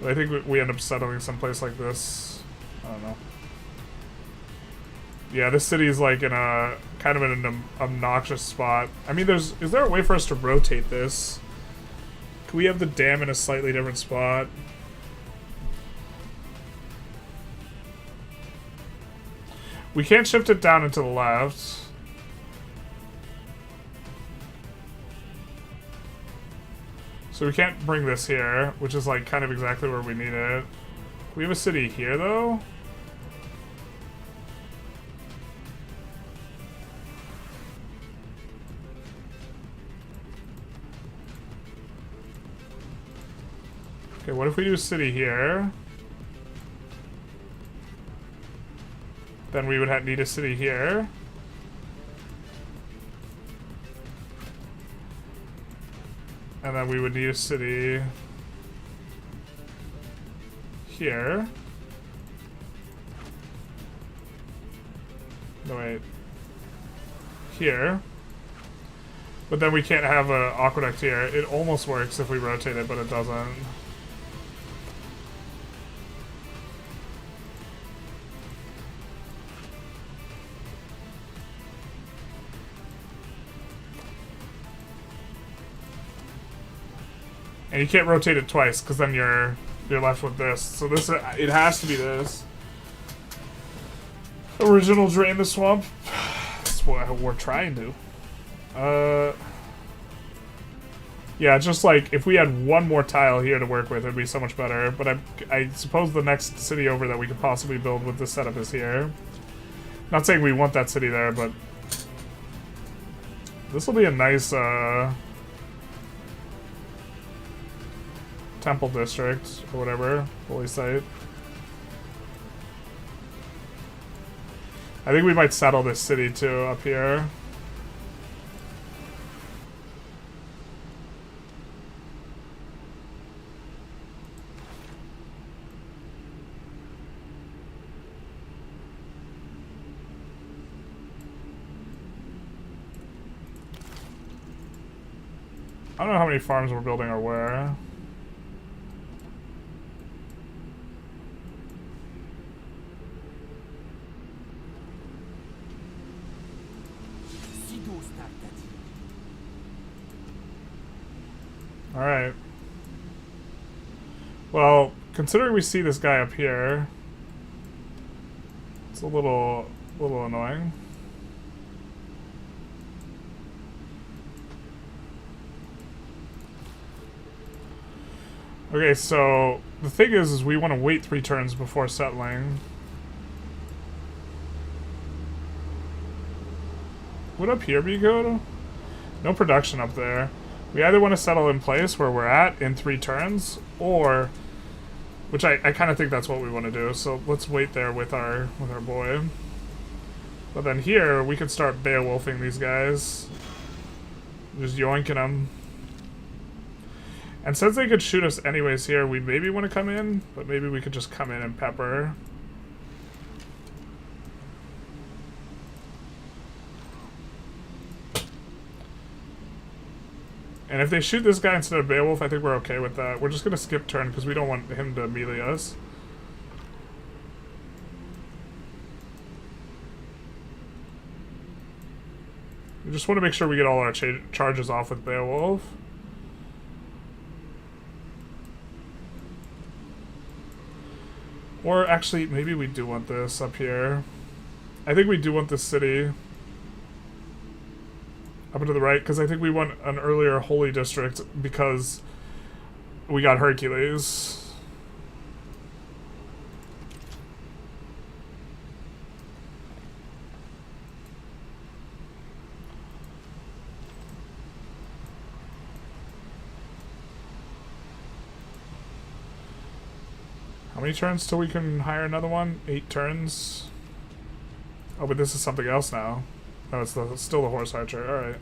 S1: But I think we end up settling someplace like this. I don't know. Yeah, this city is like in a kind of in an obnoxious spot. I mean, is there a way for us to rotate this? Can we have the dam in a slightly different spot? We can't shift it down and to the left. So we can't bring this here, which is like kind of exactly where we need it. We have a city here though. Okay, what if we do a city here? Then we would need a city here. And then we would need a city here. No, wait. Here. But then we can't have an aqueduct here. It almost works if we rotate it, but it doesn't. And you can't rotate it twice, because then you're left with this. So this, it has to be this. Original drain the swamp. That's what we're trying to. Yeah, just like if we had one more tile here to work with, it'd be so much better. But I suppose the next city over that we could possibly build with this setup is here. Not saying we want that city there, but this will be a nice temple district or whatever, holy site. I think we might settle this city too up here. I don't know how many farms we're building or where. Alright. Well, considering we see this guy up here, it's a little annoying. Okay, so the thing is we want to wait 3 turns before settling. Would up here be good? No production up there. We either want to settle in place where we're at in 3 turns, or, which I kind of think that's what we want to do. So let's wait there with our boy. But then here we could start Beowulfing these guys, just yoinking them. And since they could shoot us anyways here, we maybe want to come in, but maybe we could just come in and pepper. And if they shoot this guy instead of Beowulf, I think we're okay with that. We're just going to skip turn because we don't want him to melee us. We just want to make sure we get all our charges off with Beowulf. Or actually, maybe we do want this up here. I think we do want this city up to the right, because I think we want an earlier holy district because we got Hercules. How many turns till we can hire another one? 8 turns. Oh, but this is something else now. No, it's still the horse archer. Alright.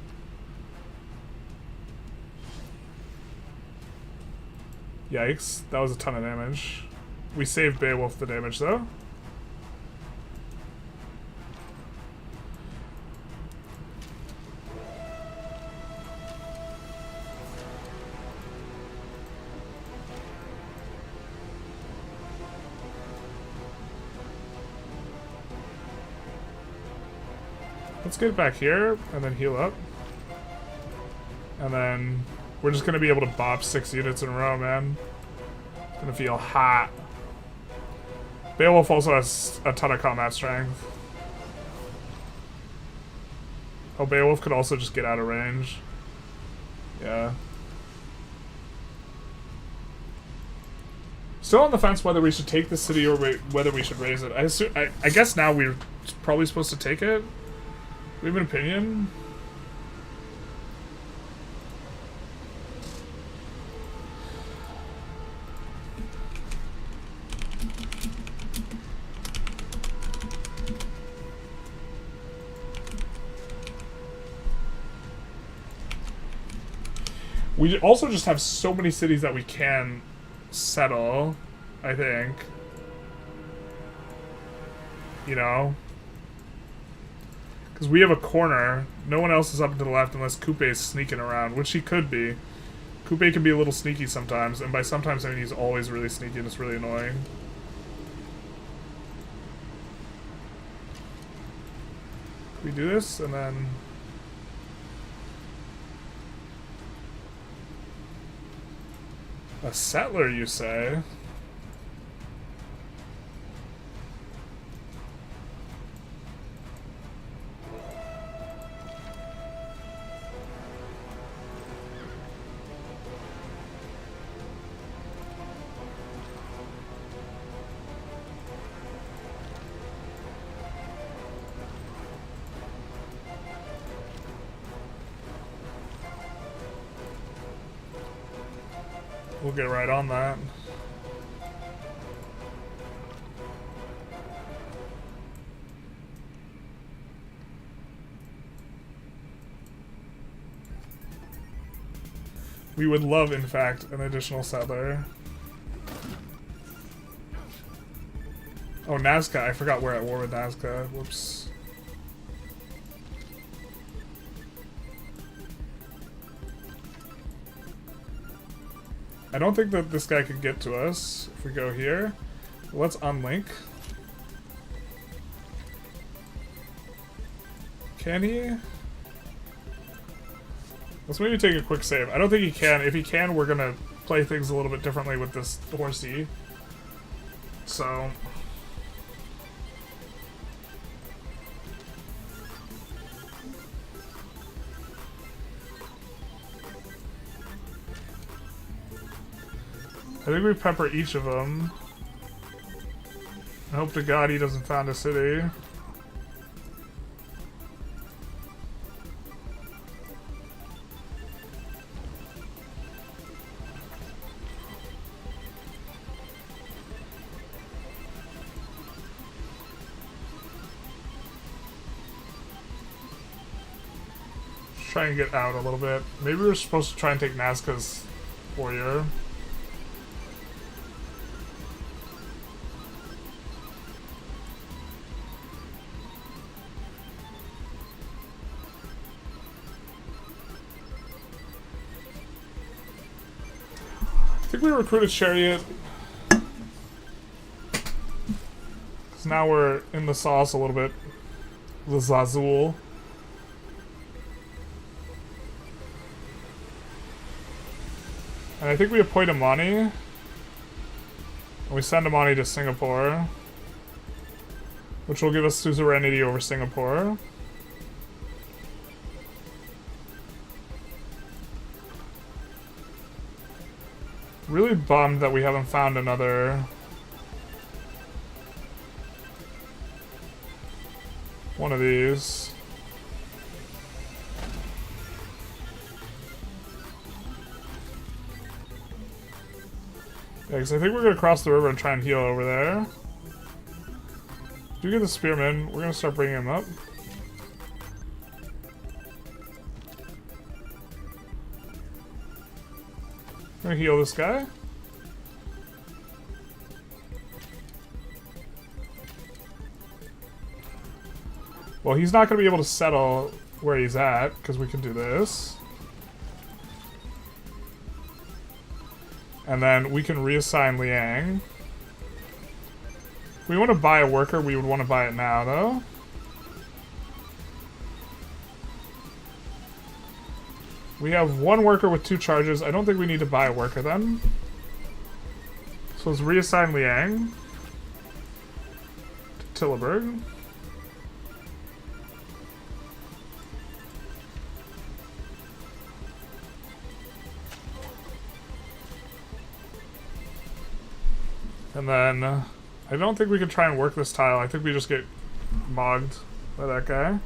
S1: Yikes. That was a ton of damage. We saved Beowulf the damage, though. Let's get back here and then heal up. And then we're just going to be able to bop 6 units in a row, man. It's going to feel hot. Beowulf also has a ton of combat strength. Oh, Beowulf could also just get out of range. Yeah. Still on the fence whether we should take the city or whether we should raise it. I guess now we're probably supposed to take it. We have an opinion? We also just have so many cities that we can settle, I think. You know? Because we have a corner. No one else is up and to the left unless Coupe is sneaking around, which he could be. Coupe can be a little sneaky sometimes, and by sometimes I mean he's always really sneaky and it's really annoying. We do this, and then... A settler, you say? We'll get right on that. We would love, in fact, an additional settler. Oh, Nazca. I forgot we're at war with Nazca. Whoops. I don't think that this guy could get to us if we go here. Let's unlink. Can he? Let's maybe take a quick save. I don't think he can. If he can, we're gonna play things a little bit differently with this horsey. So... I think we pepper each of them. I hope to God he doesn't found a city. Let's try and get out a little bit. Maybe we were supposed to try and take Nazca's warrior. I think we recruited Chariot. Because now we're in the sauce a little bit. The Zazul. And I think we appoint Amani. And we send Amani to Singapore. Which will give us suzerainty over Singapore. Really bummed that we haven't found another one of these. Yeah, because I think we're going to cross the river and try and heal over there. Do we get the spearman? We're going to start bringing him up. I'm gonna heal this guy. Well, he's not gonna be able to settle where he's at, because we can do this. And then we can reassign Liang. If we want to buy a worker, we would want to buy it now, though. We have one worker with 2 charges. I don't think we need to buy a worker then. So let's reassign Liang to Tilleberg. And then I don't think we can try and work this tile. I think we just get mogged by that guy.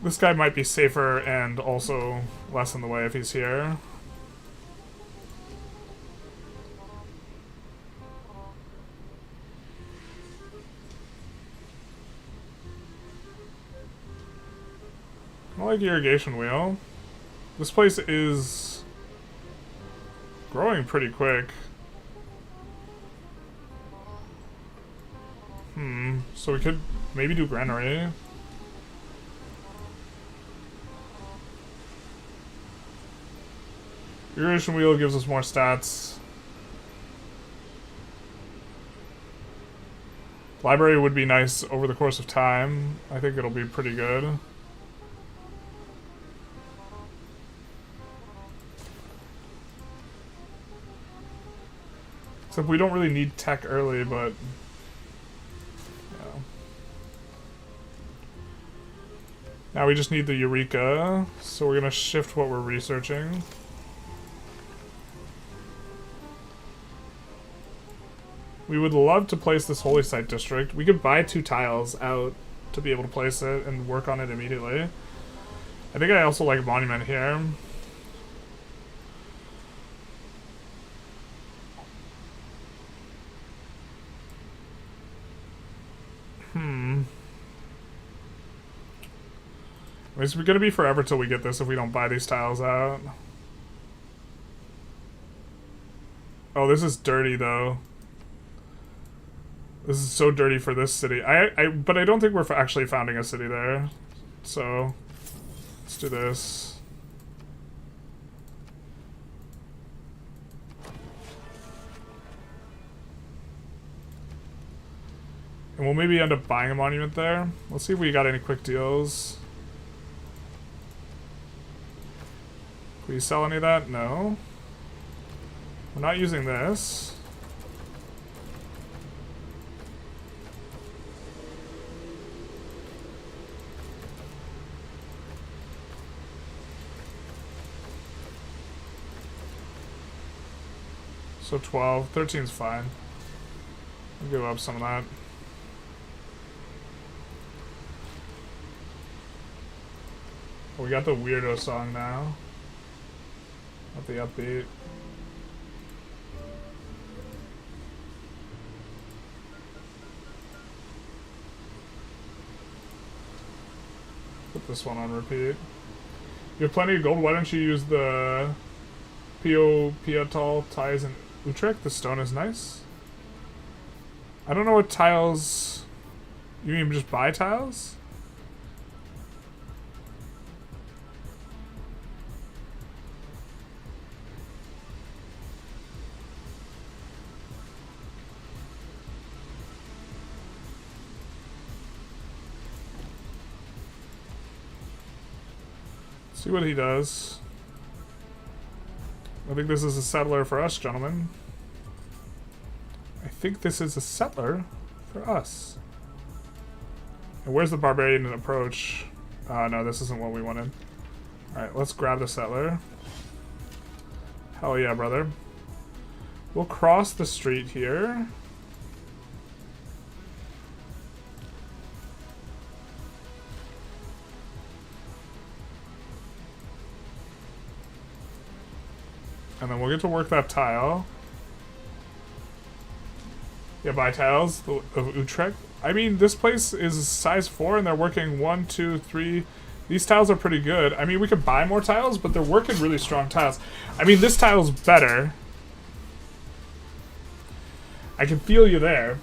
S1: This guy might be safer and also less in the way if he's here. I like irrigation wheel. This place is growing pretty quick. So we could maybe do granary. Irrigation wheel gives us more stats. Library would be nice over the course of time. I think it'll be pretty good. Except we don't really need tech early, but... yeah. Now we just need the Eureka, so we're gonna shift what we're researching. We would love to place this holy site district. We could buy 2 tiles out to be able to place it and work on it immediately. I think I also like monument here. It's gonna be forever till we get this if we don't buy these tiles out. Oh, this is dirty though. This is so dirty for this city. But I don't think we're actually founding a city there. So, let's do this. And we'll maybe end up buying a monument there. Let's see if we got any quick deals. Can we sell any of that? No. We're not using this. So 12. 13's fine. I'll give up some of that. We got the weirdo song now. Not the upbeat. Put this one on repeat. You have plenty of gold. Why don't you use the Piatol ties in Utrecht? The stone is nice. I don't know what tiles. You mean just buy tiles? See what he does. I think this is a settler for us, gentlemen. I think this is a settler for us. And where's the barbarian approach? No, this isn't what we wanted. Alright, let's grab the settler. Hell yeah, brother. We'll cross the street here. And then we'll get to work that tile. Yeah, buy tiles of Utrecht. I mean, this place is size 4 and they're working 1, 2, 3. These tiles are pretty good. I mean, we could buy more tiles, but they're working really strong tiles. I mean, this tile's better. I can feel you there.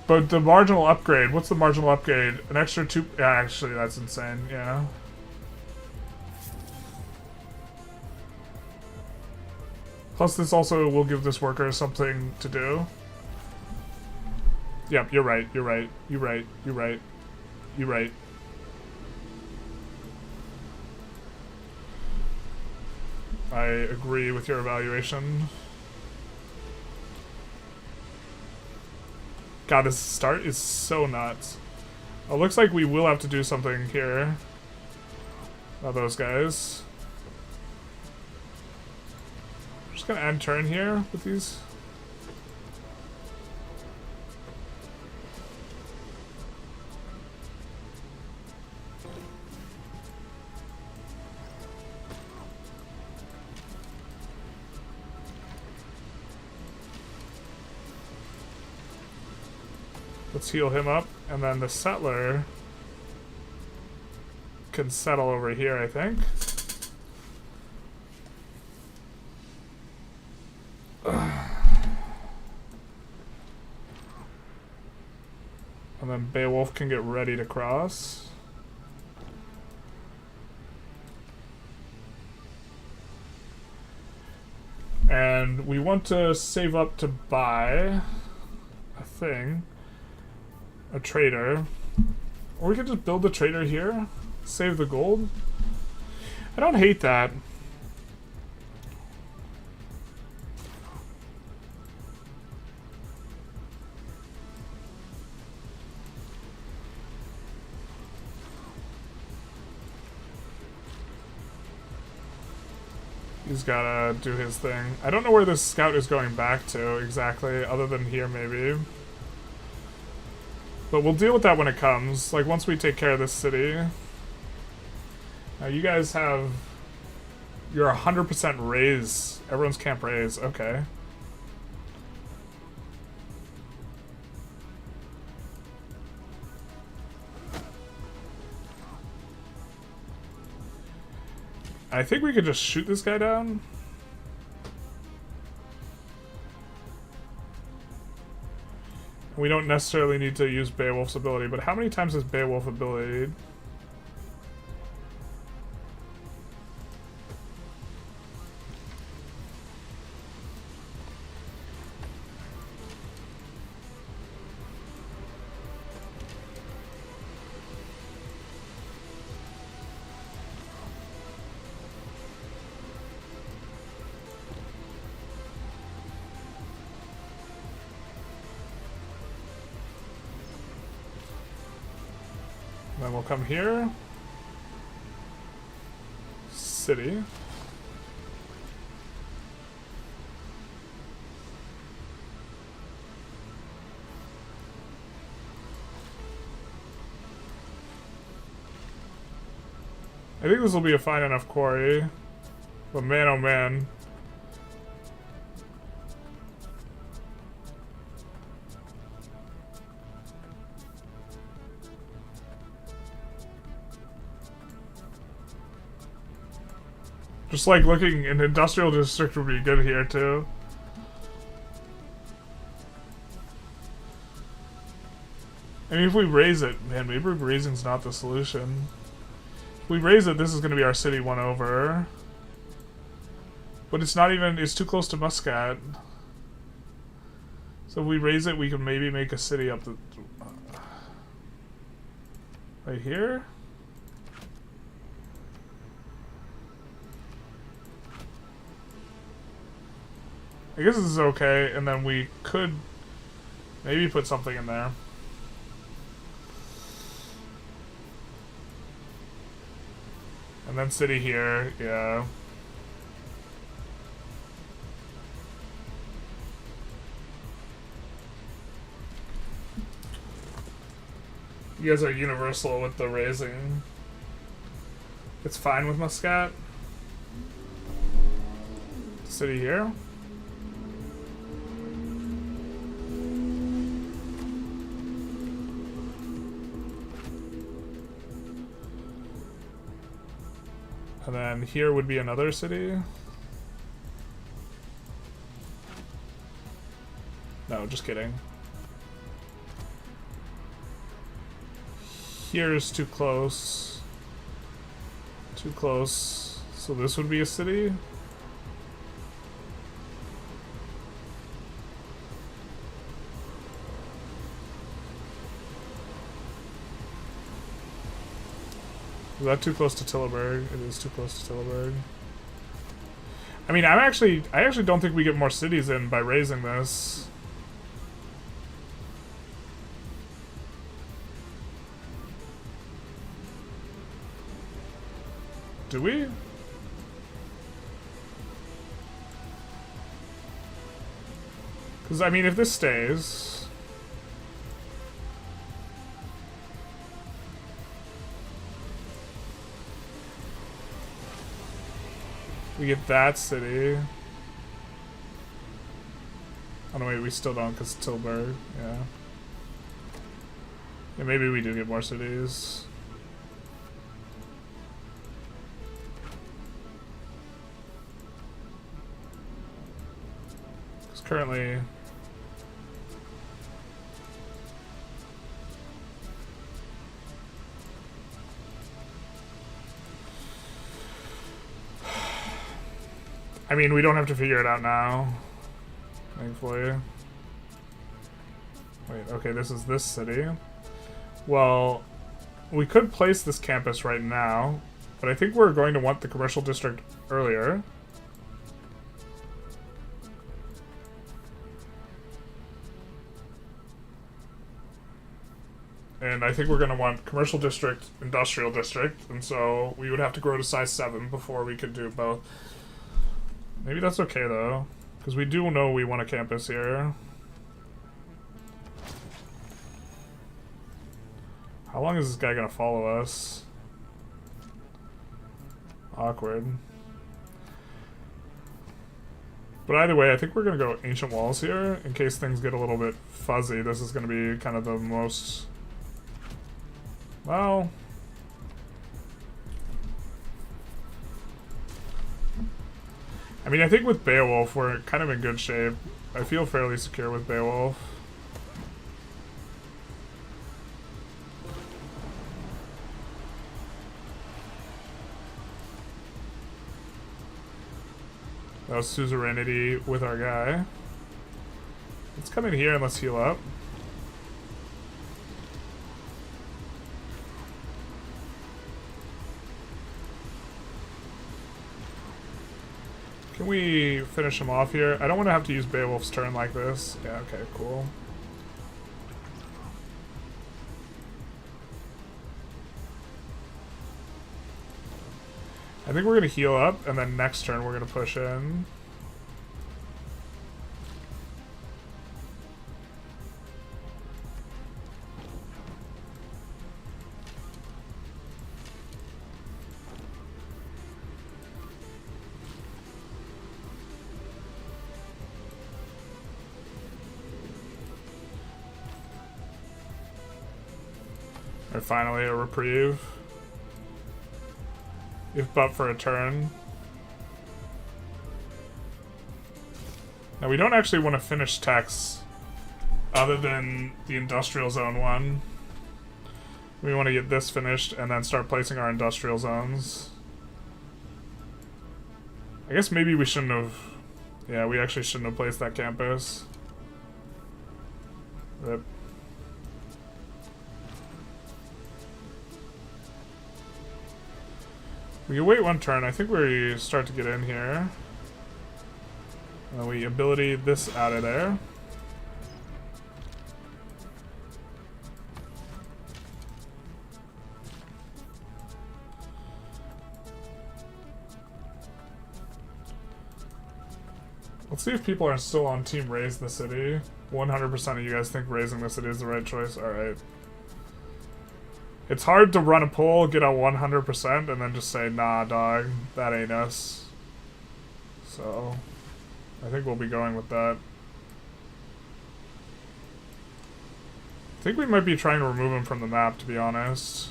S1: But the marginal upgrade, what's the marginal upgrade? An extra 2, yeah, actually that's insane, yeah. Plus this also will give this worker something to do. Yep, you're right, you're right, you're right, you're right, you're right. I agree with your evaluation. God, this start is so nuts. It looks like we will have to do something here. About those guys. I'm just gonna end turn here with these. Let's heal him up, and then the settler can settle over here, I think. And then Beowulf can get ready to cross. And we want to save up to buy a thing. A trader. Or we could just build the trader here. Save the gold. I don't hate that. He's gotta do his thing. I don't know where this scout is going back to exactly, other than here maybe. But we'll deal with that when it comes, like once we take care of this city. Now you guys have... You're 100% raise. Everyone's camp raise, okay. I think we could just shoot this guy down. We don't necessarily need to use Beowulf's ability, but how many times has Beowulf ability? Then we'll come here. City. I think this will be a fine enough quarry. But man, oh man. Just like looking, an industrial district would be good here too. I mean, if we raise it, man, maybe raising's not the solution. If we raise it, this is going to be our city won over. But it's not even, it's too close to Muscat. So if we raise it, we can maybe make a city up the... right here? I guess this is okay, and then we could maybe put something in there. And then city here, yeah. You guys are universal with the raising. It's fine with Muscat. City here. And then here would be another city. No, just kidding. Here's too close. Too close. So this would be a city. Is that too close to Tillberg? It is too close to Tillberg. I mean, I actually don't think we get more cities in by raising this. Do we? Because, I mean, if this stays... we get that city. Oh no, wait, we still don't because Tilburg, yeah. Yeah, maybe we do get more cities. Because currently... I mean, we don't have to figure it out now, thankfully. Wait, okay, this is this city. Well, we could place this campus right now, but I think we're going to want the commercial district earlier. And I think we're going to want commercial district, industrial district, and so we would have to grow to size 7 before we could do both. Maybe that's okay, though, because we do know we want a campus here. How long is this guy gonna follow us? Awkward. But either way, I think we're gonna go ancient walls here, in case things get a little bit fuzzy. This is gonna be kind of the most... well... mean, I think with Beowulf, we're kind of in good shape. I feel fairly secure with Beowulf. That was suzerainty with our guy. Let's come in here and let's heal up. Can we finish him off here? I don't want to have to use Beowulf's turn like this. Yeah, okay, cool. I think we're going to heal up, and then next turn we're going to push in. Or finally a reprieve. If but for a turn. Now we don't actually want to finish techs other than the industrial zone one. We want to get this finished and then start placing our industrial zones. I guess maybe we shouldn't have... Yeah, we actually shouldn't have placed that campus. Rip. We can wait one turn. I think we start to get in here. We ability this out of there. Let's see if people are still on team raise the city. 100% of you guys think raising the city is the right choice. Alright. It's hard to run a poll, get a 100%, and then just say, nah, dog, that ain't us. So, I think we'll be going with that. I think we might be trying to remove him from the map, to be honest.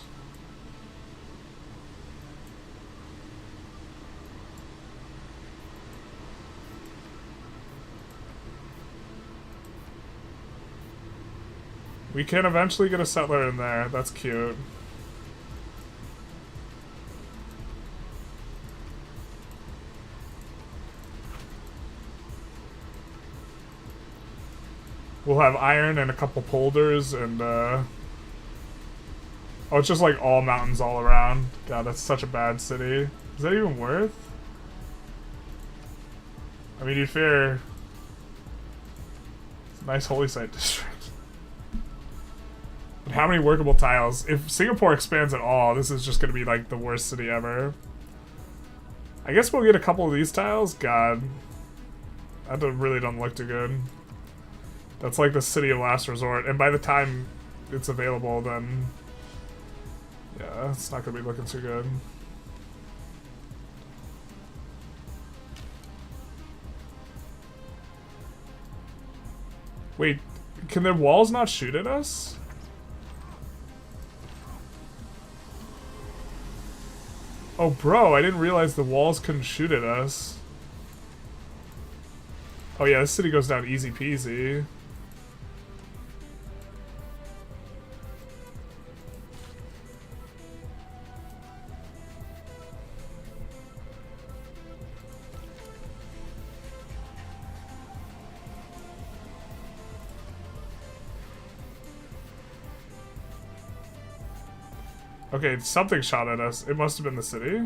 S1: We can eventually get a settler in there. That's cute. We'll have iron and a couple polders and, oh, it's just like all mountains all around. God, that's such a bad city. Is that even worth? I mean, you fear... It's a nice holy site district. But how many workable tiles? If Singapore expands at all, this is just going to be like the worst city ever. I guess we'll get a couple of these tiles. God. That really doesn't look too good. That's like the city of last resort. And by the time it's available, then... Yeah, it's not going to be looking too good. Wait, can their walls not shoot at us? Oh, bro, I didn't realize the walls couldn't shoot at us. Oh yeah, this city goes down easy peasy. Okay, something shot at us. It must have been the city.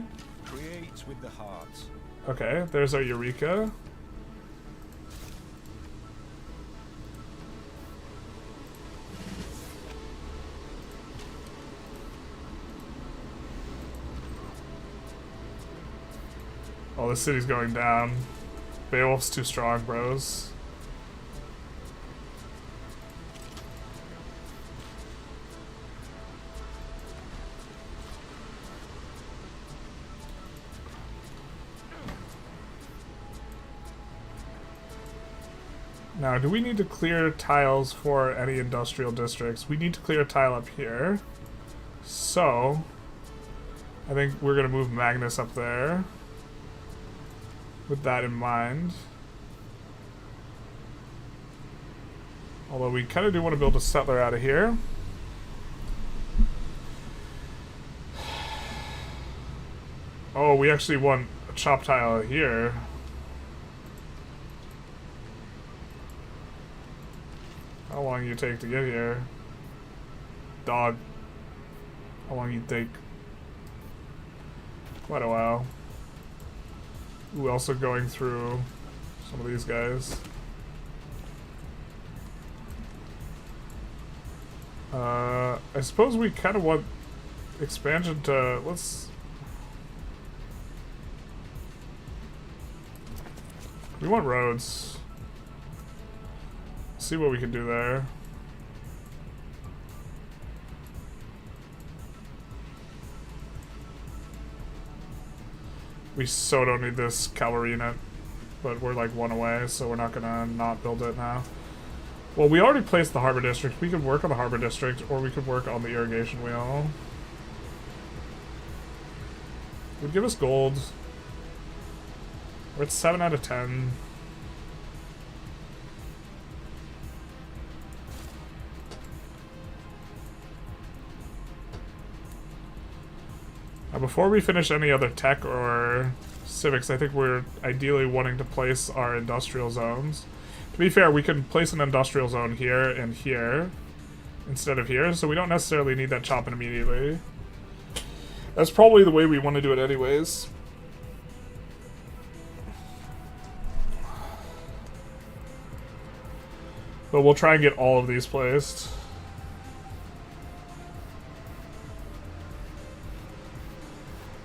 S2: Create with the heart.
S1: Okay, there's our Eureka. Oh, the city's going down. Beowulf's too strong, bros. Now, do we need to clear tiles for any industrial districts? We need to clear a tile up here. So, I think we're going to move Magnus up there. with that in mind. Although we kind of do want to build a settler out of here. Oh, we actually want a chop tile here. How long you take to get here? Dog. How long you take? Quite a while. Ooh, also going through some of these guys. I suppose we kind of want expansion to... We want roads. See what we can do there. We so don't need this cavalry unit, but we're like one away, so we're not gonna not build it now. Well, we already placed the harbor district. We could work on the harbor district, or we could work on the irrigation wheel. It would give us gold. We're at 7 out of 10. Now, before we finish any other tech or civics, I think we're ideally wanting to place our industrial zones. To be fair, we can place an industrial zone here and here instead of here, so we don't necessarily need that chopping immediately. That's probably the way we want to do it anyways. But we'll try and get all of these placed.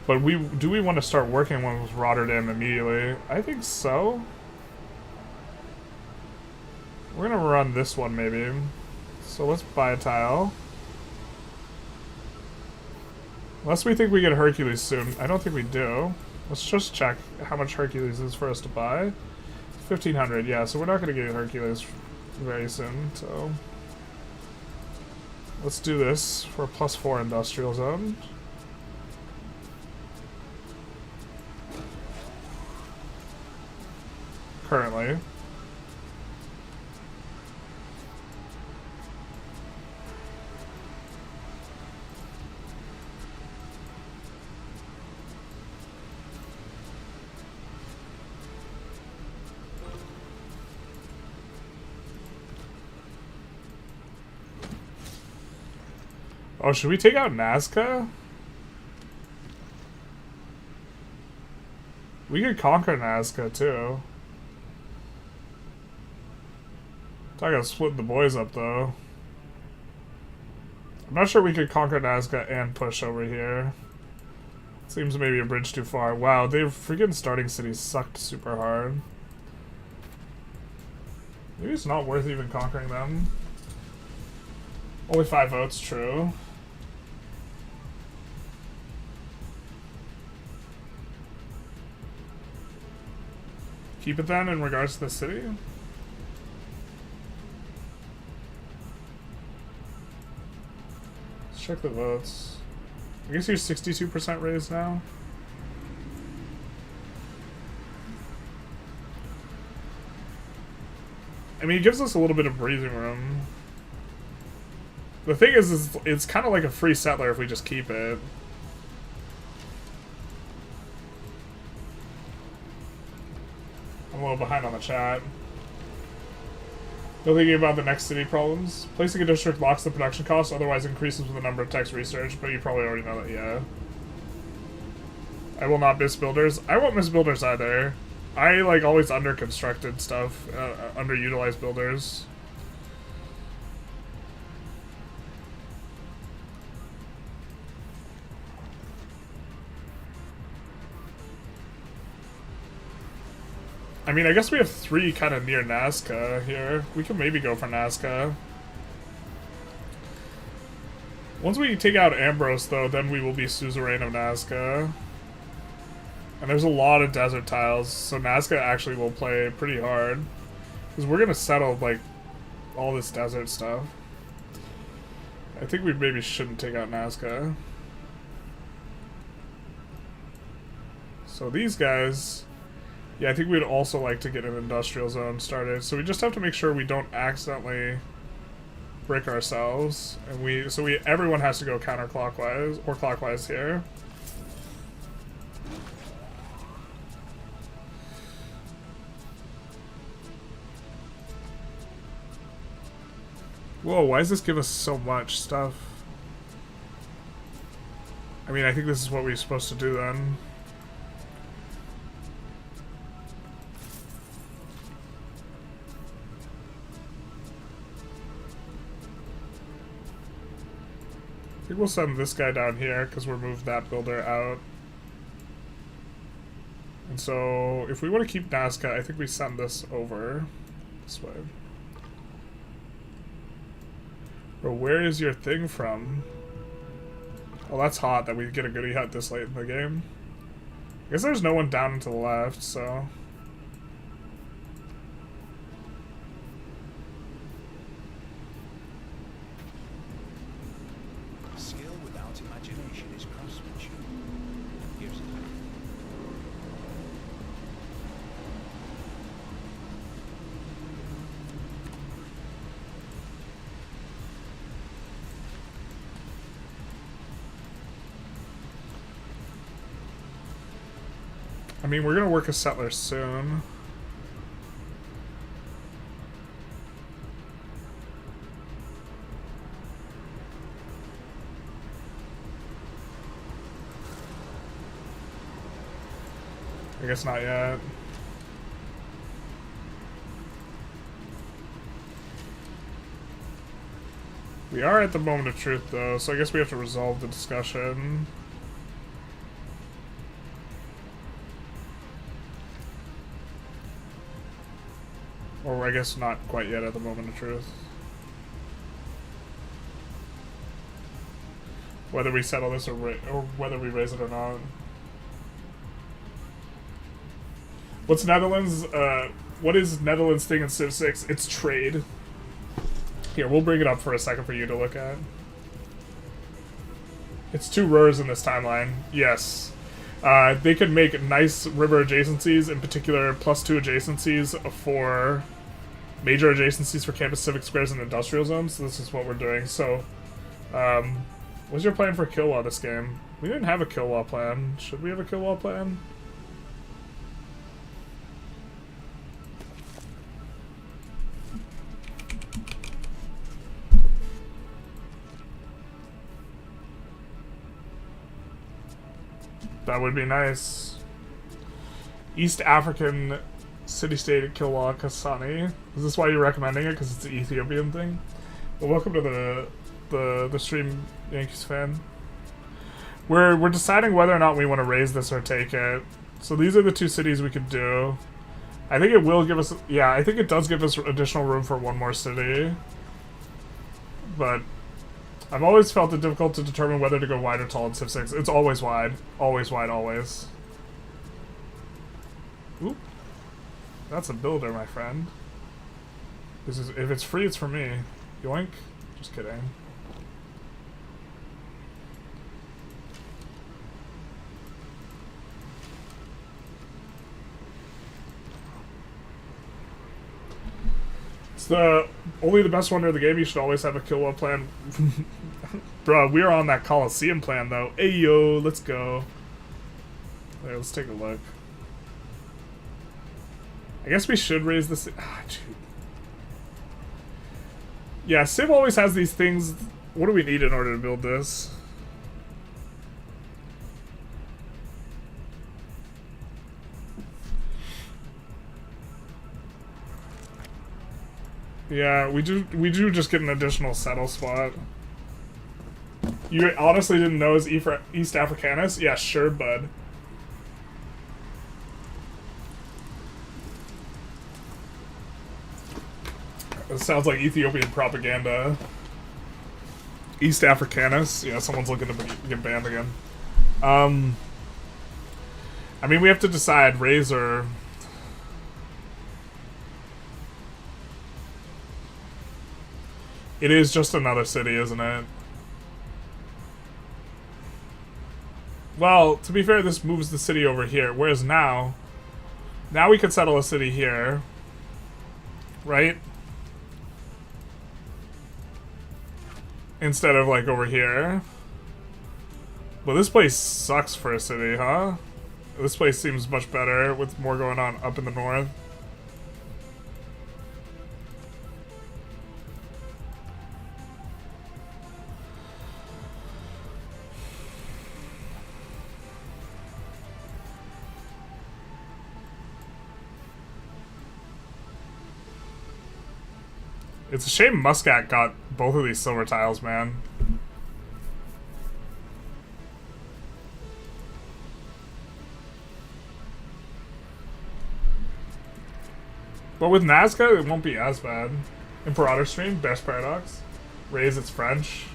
S1: But do we want to start working with Rotterdam immediately? I think so. We're gonna run this one maybe. So let's buy a tile. Unless we think we get Hercules soon. I don't think we do. Let's just check how much Hercules is for us to buy. 1,500, yeah, so we're not gonna get Hercules very soon, so let's do this for a +4 industrial zone. Currently. Oh, should we take out Nazca? We could conquer Nazca too. Talking about splitting the boys up though. I'm not sure we could conquer Nazca and push over here. Seems maybe a bridge too far. Wow, their freaking starting cities sucked super hard. Maybe it's not worth even conquering them. Only 5 votes, true. Keep it then in regards to the city? Let's check the votes. I guess you're 62% raised now. I mean, it gives us a little bit of breathing room. The thing is it's kind of like a free settler if we just keep it. I'm a little behind on the chat. Still thinking about the next city problems. Placing a district locks the production costs, otherwise increases with the number of text research, but you probably already know that, yeah. I will not miss builders. I won't miss builders either. I, like, always under-constructed stuff, underutilized builders. I mean, I guess we have 3 kind of near Nazca here. We can maybe go for Nazca. Once we take out Ambrose, though, then we will be suzerain of Nazca. And there's a lot of desert tiles, so Nazca actually will play pretty hard. Because we're going to settle, like, all this desert stuff. I think we maybe shouldn't take out Nazca. So these guys... Yeah, I think we'd also like to get an industrial zone started. So we just have to make sure we don't accidentally break ourselves. And everyone has to go counterclockwise or clockwise here. Whoa, why does this give us so much stuff? I mean, I think this is what we're supposed to do then. I think we'll send this guy down here because we'll move that builder out. And so, if we want to keep Nazca, I think we send this over this way. Bro, where is your thing from? Oh, that's hot that we get a goodie hut this late in the game. I guess there's no one down and to the left, so...
S2: Skill without imagination is craftsmanship. Here's a thing.
S1: I mean, we're gonna work a settler soon. I guess not yet. We are at the moment of truth, though, so I guess we have to resolve the discussion. Or I guess not quite yet at the moment of truth. Whether we settle this or whether we raise it or not. What's Netherlands? What is Netherlands thing in Civ 6? It's trade. Here, we'll bring it up for a second for you to look at. It's 2 rurs in this timeline. Yes. They could make nice river adjacencies, in particular +2 adjacencies for major adjacencies for campus civic squares and industrial zones. So this is what we're doing. So, what's your plan for kill law this game? We didn't have a kill law plan. Should we have a kill law plan? That would be nice. East African city-state kill law Kasani. Is this why you're recommending it? Because it's the Ethiopian thing? Well, welcome to the stream, Yankees fan. We're deciding whether or not we want to raise this or take it. So these are the 2 cities we could do. I think it will give us... Yeah, I think it does give us additional room for 1 more city. But... I've always felt it difficult to determine whether to go wide or tall in Civ 6. It's always wide. Always wide, always. Oop. That's a builder, my friend. This is, if it's free, it's for me. Yoink. Just kidding. It's only the best wonder of the game. You should always have a kill wall plan. Bruh, we're on that Coliseum plan, though. Ayo, let's go. There, let's take a look. I guess we should raise this. Ah, dude. Yeah, Civ always has these things. What do we need in order to build this? Yeah, we do just get an additional settle spot. You honestly didn't know it was East Africanus? Yeah, sure, bud. It sounds like Ethiopian propaganda. East Africanus? Yeah, someone's looking to get banned again. I mean, we have to decide, raise or... It is just another city, isn't it? Well, to be fair, this moves the city over here, whereas now, Now we could settle a city here. Right? Instead of, like, over here. Well, this place sucks for a city, huh? This place seems much better with more going on up in the north. It's a shame Muscat got both of these silver tiles, man. But with Nazca, it won't be as bad. Imperator Stream, best paradox. Raise its French.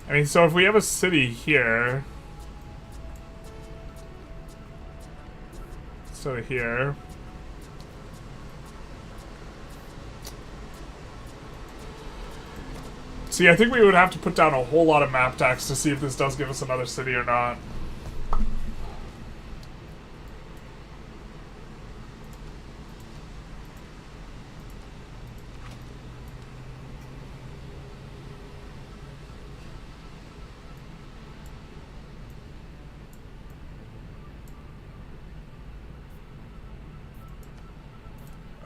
S1: I mean, so if we have a city here, instead of here, see, I think we would have to put down a whole lot of map tax to see if this does give us another city or not.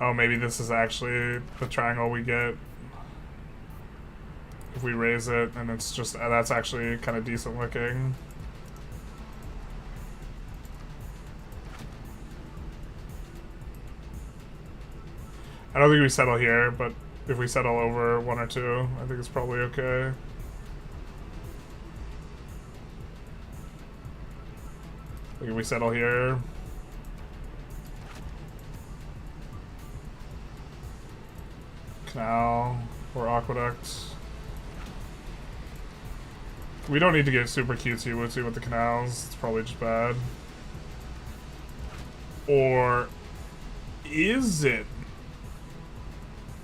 S1: Oh, maybe this is actually the triangle we get if we raise it, and it's just, that's actually kind of decent looking. I don't think we settle here, but if we settle over one or two, I think it's probably okay. Like if we settle here. Canal or aqueduct. We don't need to get super cutesy wootsy with the canals. It's probably just bad. Or is it?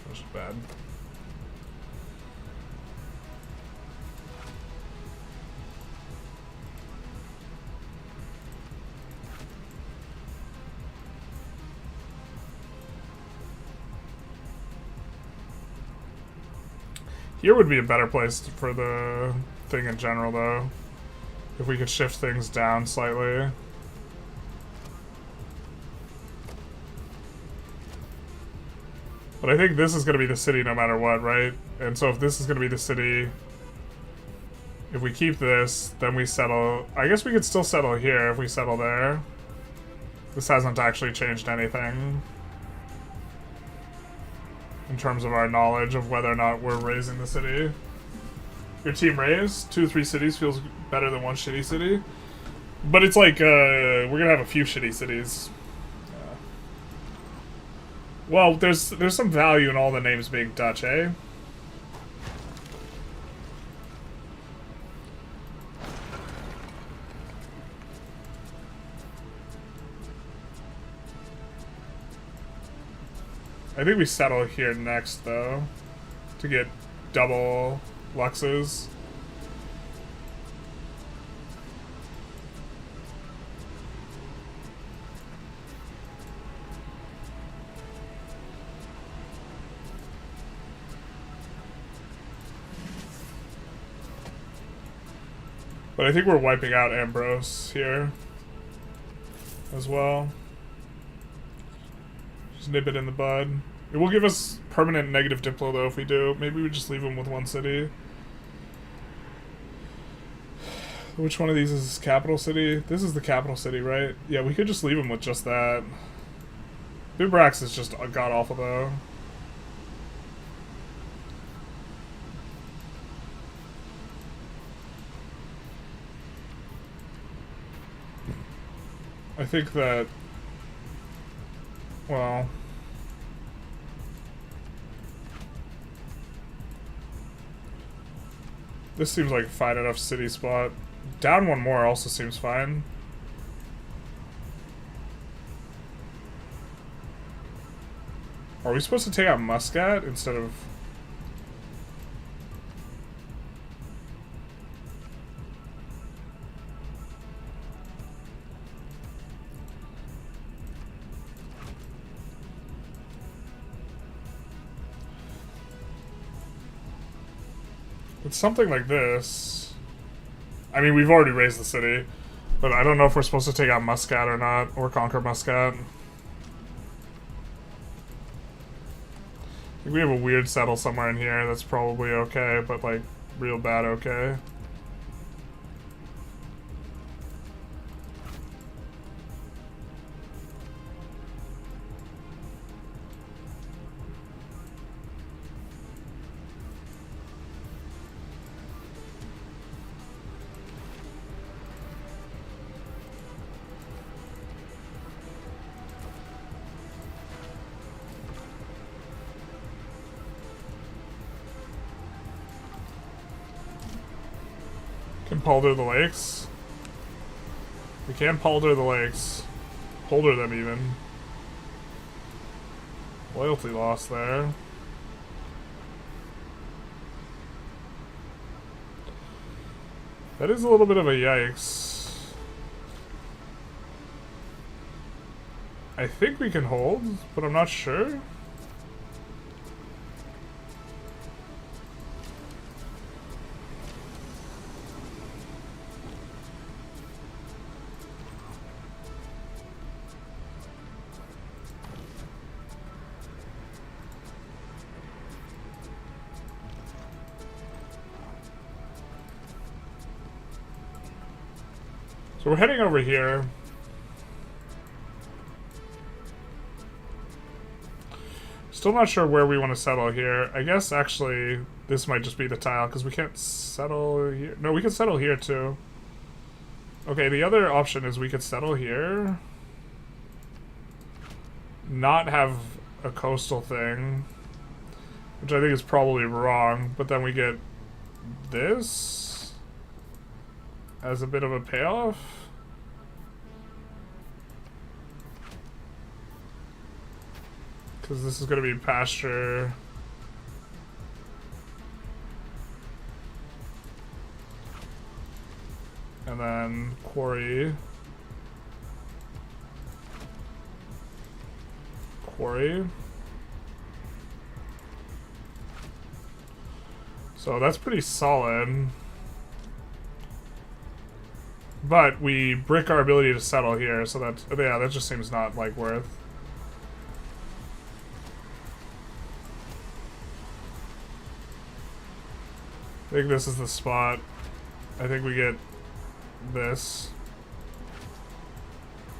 S1: That's just bad. Here would be a better place for the thing in general, though. If we could shift things down slightly. But I think this is going to be the city no matter what, right? And so if this is going to be the city, if we keep this, then we settle. I guess we could still settle here if we settle there. This hasn't actually changed anything in terms of our knowledge of whether or not we're raising the city. Your team raised 2 or 3 cities feels better than one shitty city, but it's like we're gonna have a few shitty cities. Well, there's some value in all the names being Dutch, eh? I think we settle here next, though, to get double luxes. But I think we're wiping out Ambrose here as well. Just nip it in the bud. It will give us permanent negative diplo, though, if we do. Maybe we just leave him with one city. Which one of these is capital city? This is the capital city, right? Yeah, we could just leave him with just that. Bubrax is just god-awful, though. I think that... well... this seems like a fine enough city spot. Down one more also seems fine. Are we supposed to take out Muscat instead of... It's something like this. I mean, we've already raised the city, but I don't know if we're supposed to take out Muscat or not, or conquer Muscat. I think we have a weird settle somewhere in here that's probably okay, but like real bad okay. Can polder the lakes. We can polder the lakes. Polder them even. Loyalty loss there. That is a little bit of a yikes. I think we can hold, but I'm not sure. So we're heading over here. Still not sure where we want to settle here. I guess actually this might just be the tile because we can't settle here. No, we can settle here too. Okay, the other option is we could settle here. Not have a coastal thing, which I think is probably wrong, but then we get this as a bit of a payoff. Because this is going to be pasture. And then quarry. Quarry. So that's pretty solid. But we brick our ability to settle here, so that, yeah, that just seems not like worth. I think this is the spot. I think we get this.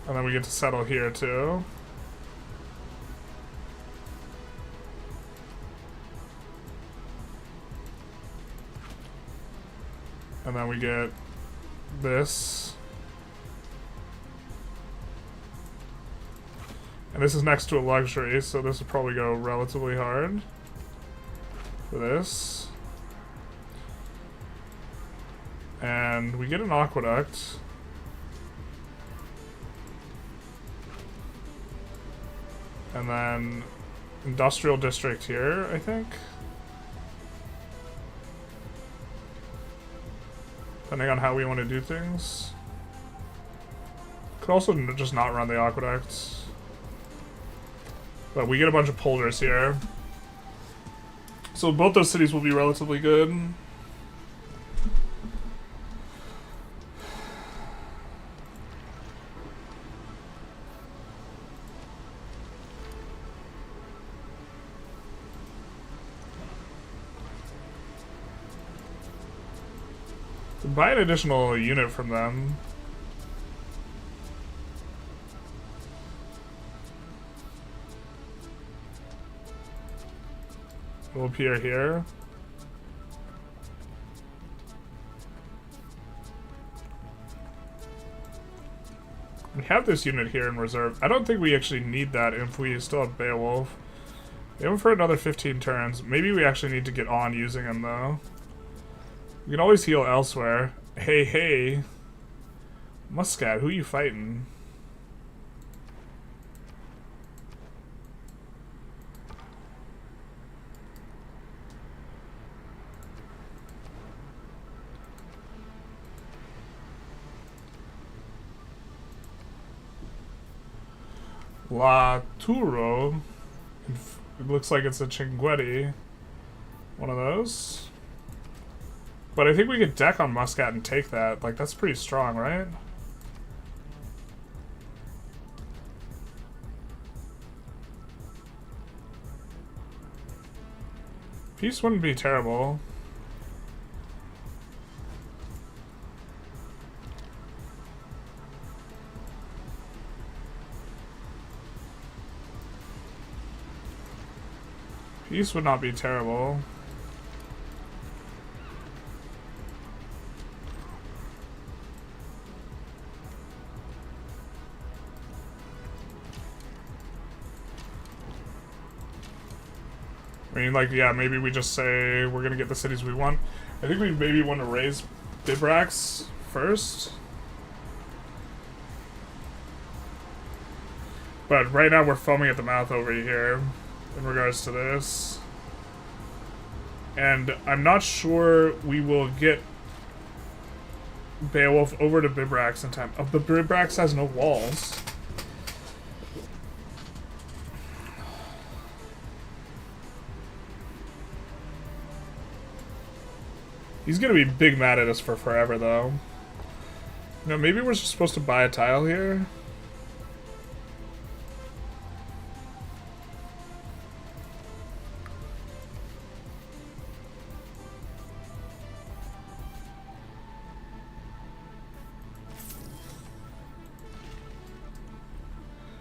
S1: And then we get to settle here too. And then we get this. And this is next to a luxury, so this will probably go relatively hard for this. And we get an aqueduct. And then industrial district here, I think. Depending on how we want to do things. Could also just not run the aqueducts. But we get a bunch of polders here. So both those cities will be relatively good. Buy an additional unit from them. It'll appear here. We have this unit here in reserve. I don't think we actually need that if we still have Beowulf. We have him for another 15 turns. Maybe we actually need to get on using him though. We can always heal elsewhere. Hey, hey. Muscat, who are you fighting? La Turo. It looks like it's a Cinguetti. One of those. But I think we could deck on Muscat and take that. Like, that's pretty strong, right? Peace wouldn't be terrible. Peace would not be terrible. I mean, like, yeah, maybe we just say we're gonna get the cities we want. I think we maybe want to raise Bibrax first. But right now we're foaming at the mouth over here in regards to this. And I'm not sure we will get Beowulf over to Bibrax in time. Oh, but Bibrax has no walls. He's gonna be big mad at us for forever, though. No, maybe we're just supposed to buy a tile here.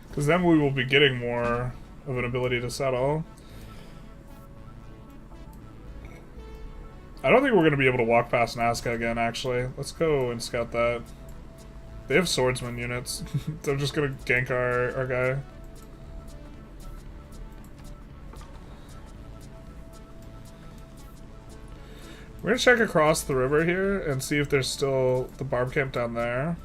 S1: Because then we will be getting more of an ability to settle. I don't think we're going to be able to walk past Nazca again, actually. Let's go and scout that. They have swordsman units. They're just going to gank our guy. We're going to check across the river here and see if there's still the barb camp down there.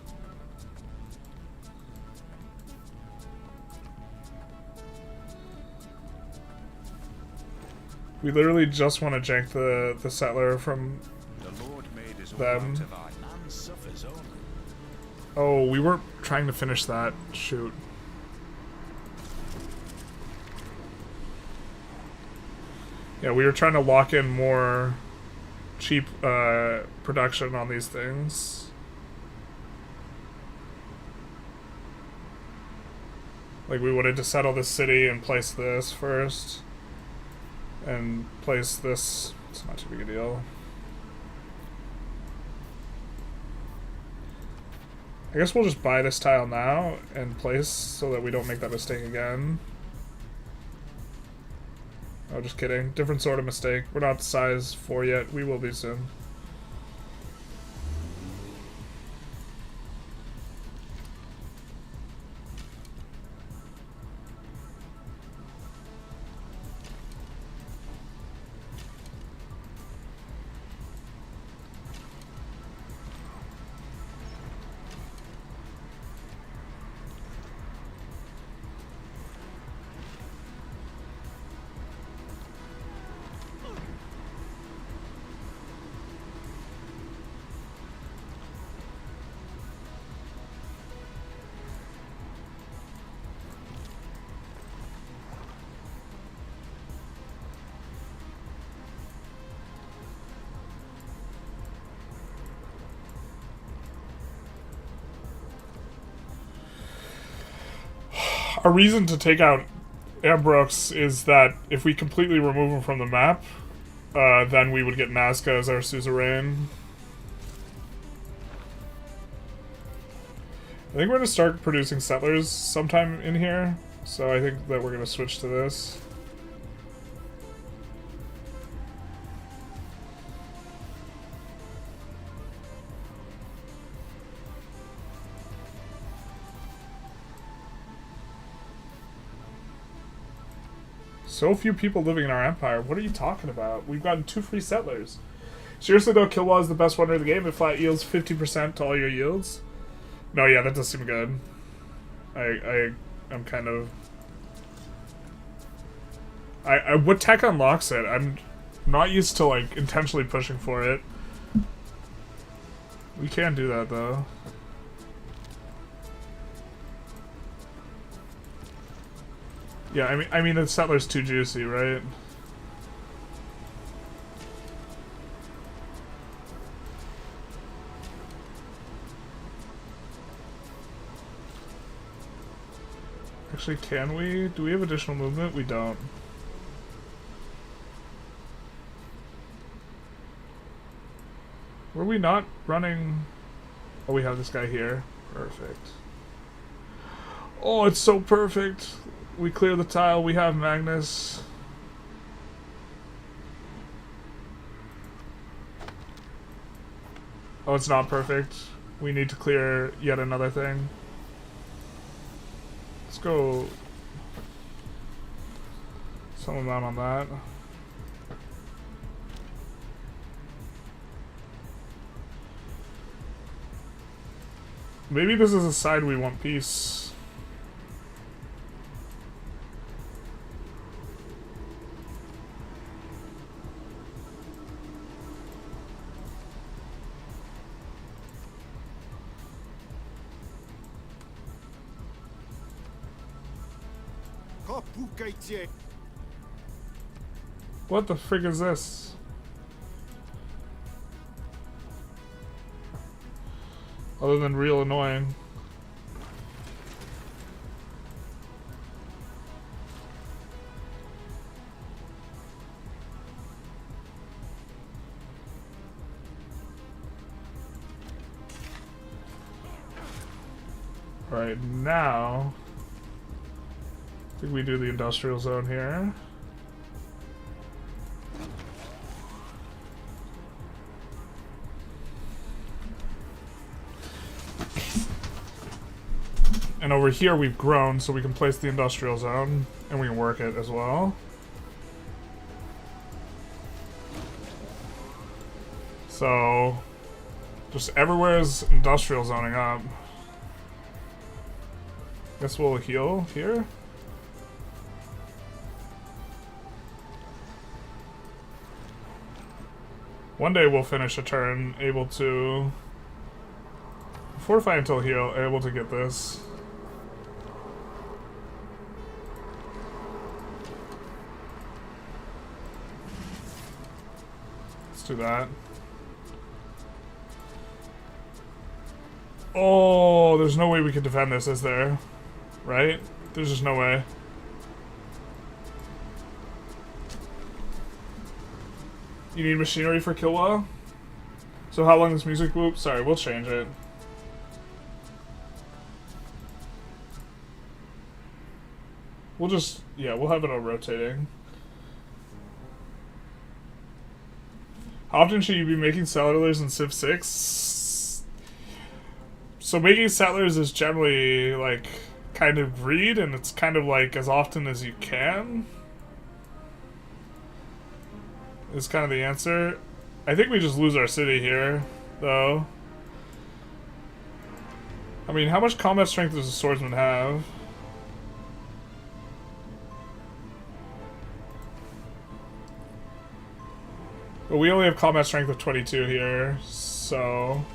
S1: We literally just want to jank the settler from them. Oh, we weren't trying to finish that. Shoot. Yeah, we were trying to lock in more cheap production on these things. Like, we wanted to settle this city and place this first. And place this. It's not too big a deal. I guess we'll just buy this tile now and place so that we don't make that mistake again. Oh, just kidding. Different sort of mistake. We're not size 4 yet. We will be soon. A reason to take out Ambrox is that if we completely remove him from the map, then we would get Nazca as our suzerain. I think we're going to start producing settlers sometime in here, so I think that we're going to switch to this. So few people living in our empire. What are you talking about? We've gotten 2 free settlers. Seriously though, Killwall is the best wonder of the game. It flat yields 50% to all your yields. No, yeah, that does seem good. I'm kind of... what tech unlocks it? I'm not used to, like, intentionally pushing for it. We can do that, though. Yeah, I mean the settler's too juicy, right? Actually, can we? Do we have additional movement? We don't. Were we not running? Oh, we have this guy here. Perfect. Oh, it's so perfect. We clear the tile. We have Magnus. Oh, it's not perfect. We need to clear yet another thing. Let's go some amount on that. Maybe this is a side we want peace. What the frick is this? Other than real annoying. Right now, I think we do the industrial zone here. And over here we've grown, so we can place the industrial zone, and we can work it as well. So, just everywhere is industrial zoning up. Guess we'll heal here. One day we'll finish a turn able to fortify until heal, able to get this. Let's do that. Oh, there's no way we can defend this, is there? Right? There's just no way. You need machinery for Kilwa? So how long this music loop? Sorry, we'll change it. We'll just, yeah, we'll have it on rotating. How often should you be making settlers in Civ 6? So making settlers is generally, like, kind of greed, and it's kind of like as often as you can. Is kind of the answer. I think we just lose our city here, though. I mean, how much combat strength does a swordsman have? But we only have combat strength of 22 here, so...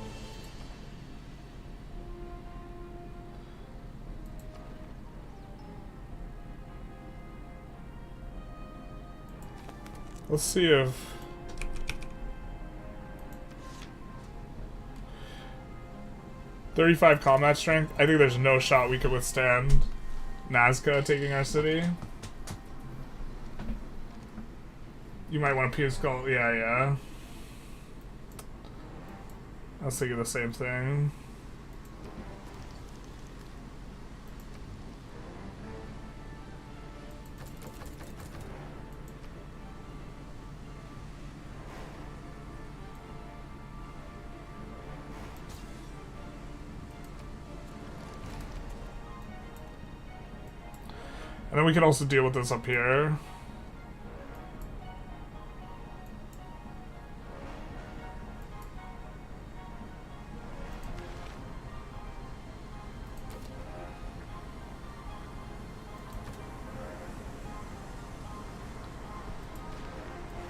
S1: Let's see if... .35 combat strength? I think there's no shot we could withstand Nazca taking our city. You might want to Pew Skull. Yeah, yeah. I was thinking the same thing. And then we can also deal with this up here.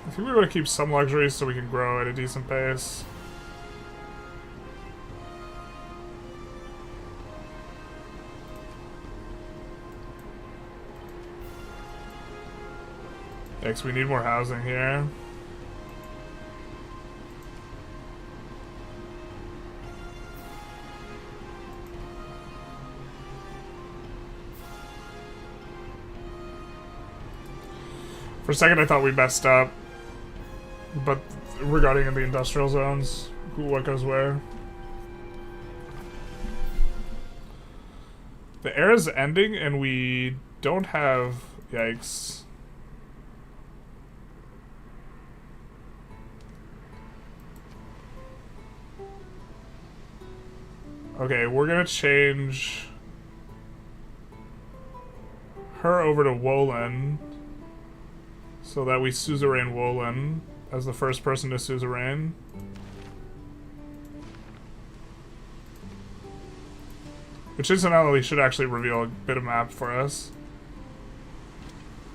S1: I think we're going to keep some luxuries so we can grow at a decent pace. Next, we need more housing here. For a second I thought we messed up. But regarding the industrial zones, what goes where. The era's ending and we don't have... Yikes. Okay, we're gonna change her over to Wolin so that we suzerain Wolin as the first person to suzerain. Which incidentally should actually reveal a bit of map for us.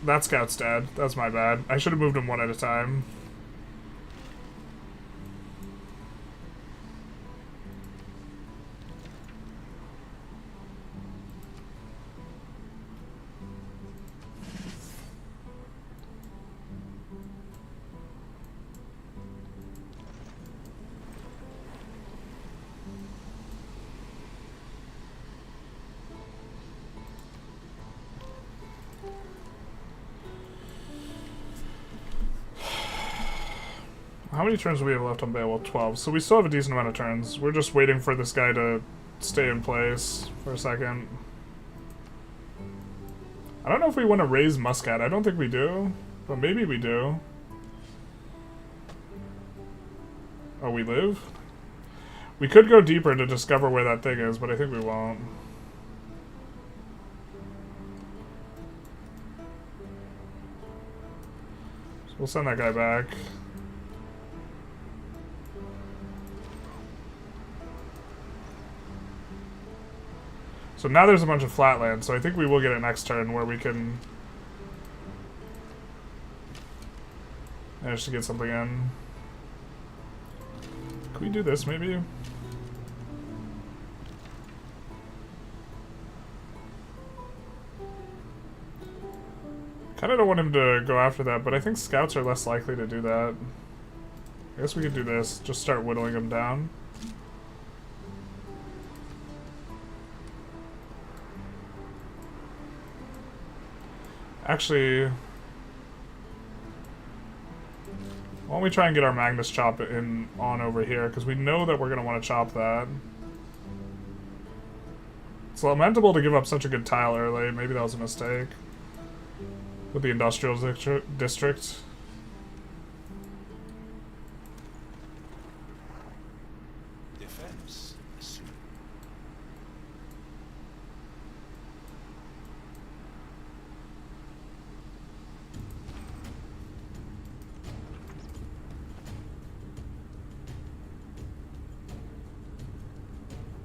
S1: That scout's dead. That's my bad. I should have moved them one at a time. How many turns do we have left on Beowulf? 12. So we still have a decent amount of turns. We're just waiting for this guy to stay in place for a second. I don't know if we want to raise Muscat. I don't think we do. But maybe we do. Oh, we live? We could go deeper to discover where that thing is, but I think we won't. So we'll send that guy back. So now there's a bunch of flatland, so I think we will get it next turn where we can manage to get something in. Can we do this maybe? Kinda don't want him to go after that, but I think scouts are less likely to do that. I guess we could do this, just start whittling them down. Actually, why don't we try and get our Magnus chop in on over here, because we know that we're going to want to chop that. It's lamentable to give up such a good tile early. Maybe that was a mistake. With the industrial district.
S2: Defense.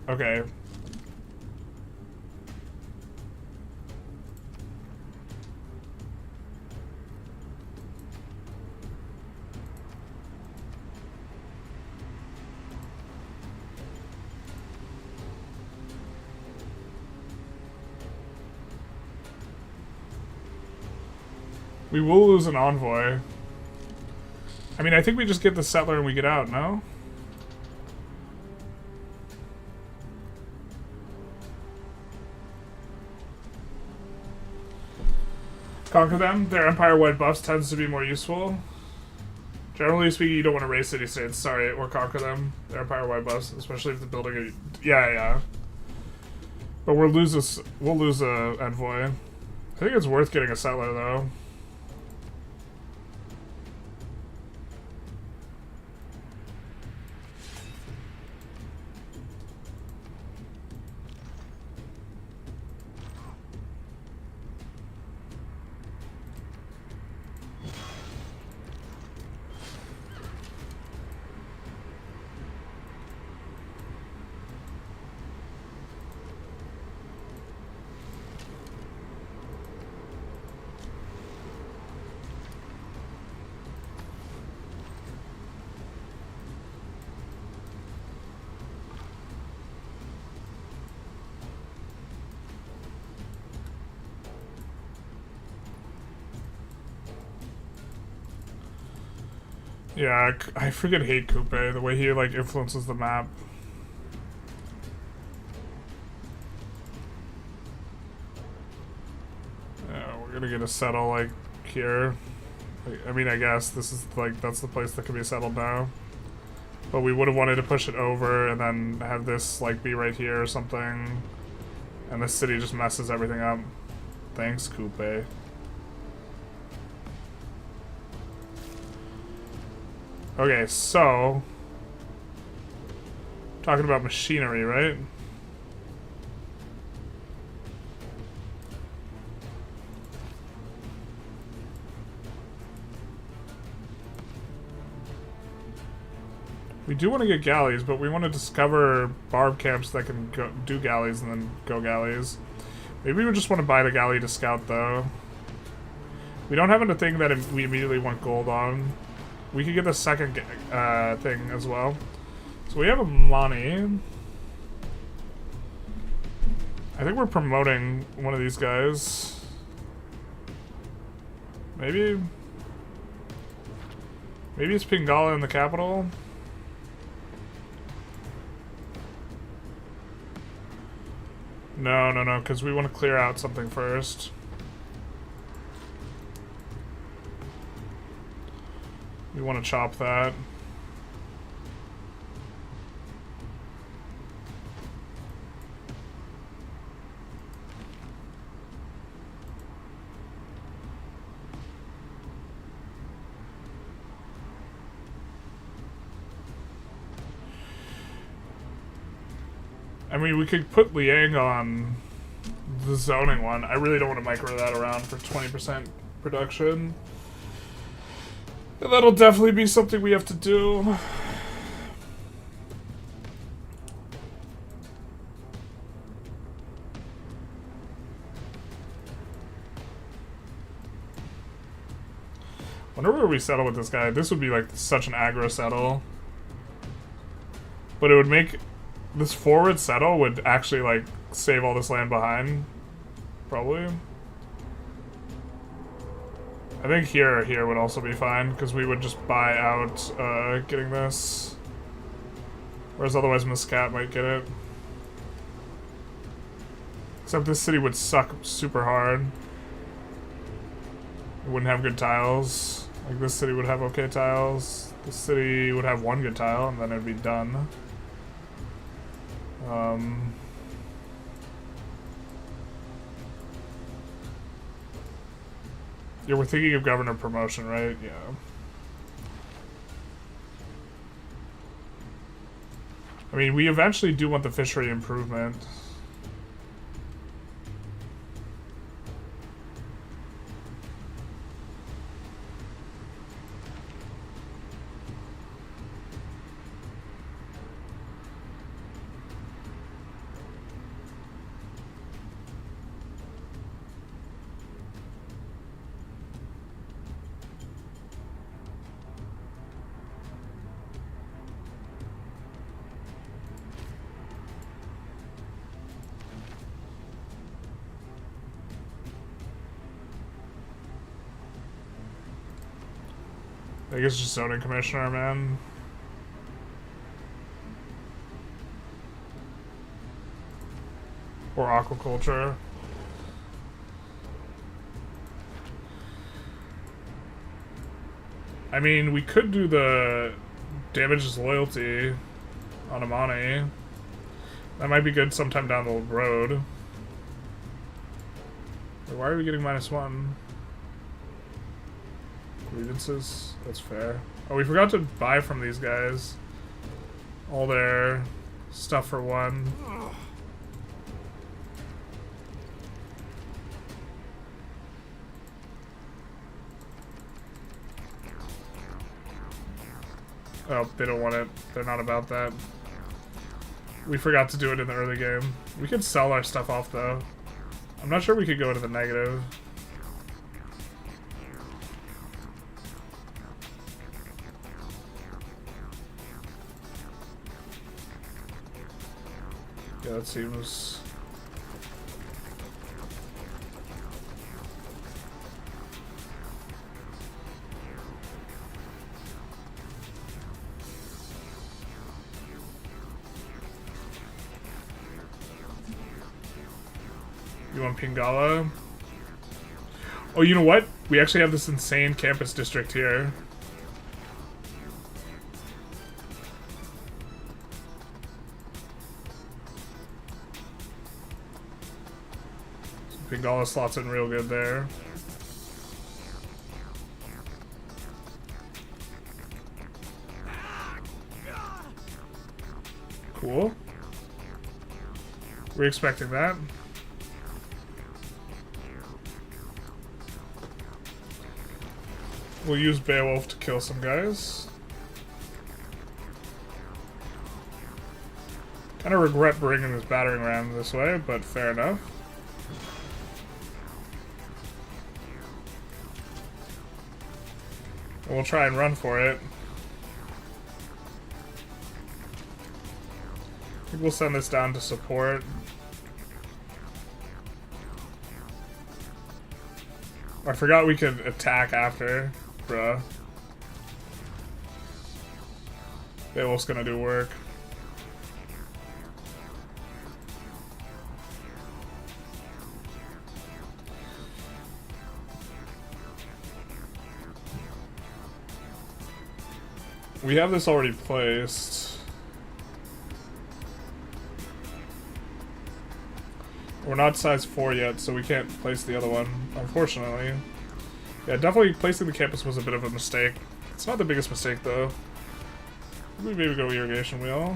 S1: Okay. We will lose an envoy. I mean, I think we just get the settler and we get out, no? Conquer them. Their empire-wide buffs tends to be more useful. Generally speaking, you don't want to raise city-states, sorry, or conquer them. Their empire-wide buffs, especially if the building are... Yeah. But we'll lose a envoy. I think it's worth getting a settler, though. Yeah, I freaking hate Coupe, the way he, like, influences the map. Yeah, we're gonna get a settle, like, here. I mean, I guess this is like, that's the place that could be settled now. But we would have wanted to push it over and then have this like be right here or something. And this city just messes everything up. Thanks, Coupe. Okay, so talking about machinery, right? We do want to get galleys, but we want to discover barb camps that can do galleys and then go galleys. Maybe we just want to buy the galley to scout, though. We don't have a thing that we immediately want gold on. We could get the second thing as well. So we have money. I think we're promoting one of these guys. Maybe it's Pingala in the capital. No, because we want to clear out something first. We want to chop that. I mean, we could put Liang on the zoning one. I really don't want to micro that around for 20% production. And that'll definitely be something we have to do. Wonder where we settle with this guy. This would be like such an aggro settle. But it would make... This forward settle would actually, like, save all this land behind. Probably. I think here would also be fine, because we would just buy out, getting this. Whereas otherwise Muscat might get it. Except this city would suck super hard. It wouldn't have good tiles. Like, this city would have okay tiles. This city would have one good tile, and then it'd be done. Yeah, we're thinking of governor promotion, right? Yeah. I mean, we eventually do want the fishery improvement. I guess just zoning commissioner, man. Or aquaculture. I mean, we could do the damages loyalty on Amani. That might be good sometime down the road. Why are we getting -1? Grievances? That's fair. Oh, we forgot to buy from these guys all their stuff for one. Oh, they don't want it. They're not about that. We forgot to do it in the early game. We could sell our stuff off, though. I'm not sure we could go to the negative. Yeah, that seems... You want Pingala? Oh, you know what? We actually have this insane campus district here. Pingala slots in real good there. Cool. We're expecting that. We'll use Beowulf to kill some guys. Kind of regret bringing this battering ram this way, but fair enough. We'll try and run for it. I think we'll send this down to support. I forgot we could attack after. Bruh. Beowulf's gonna do work. We have this already placed. We're not size 4 yet, so we can't place the other one, unfortunately. Yeah, definitely placing the campus was a bit of a mistake. It's not the biggest mistake, though. Maybe go irrigation wheel.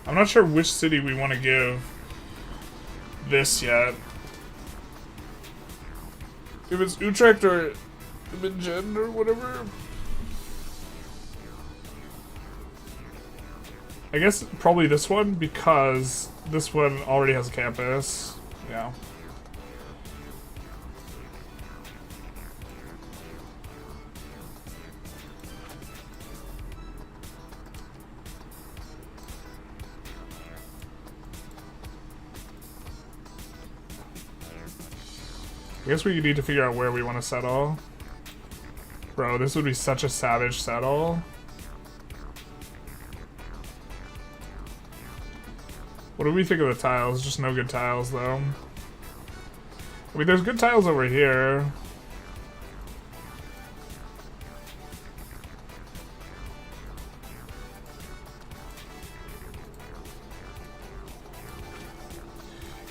S1: I'm not sure which city we want to give this yet. If it's Utrecht or Bingen or whatever. I guess probably this one, because this one already has a campus. Yeah. I guess we need to figure out where we want to settle. Bro, this would be such a savage settle. What do we think of the tiles? Just no good tiles, though. I mean, there's good tiles over here.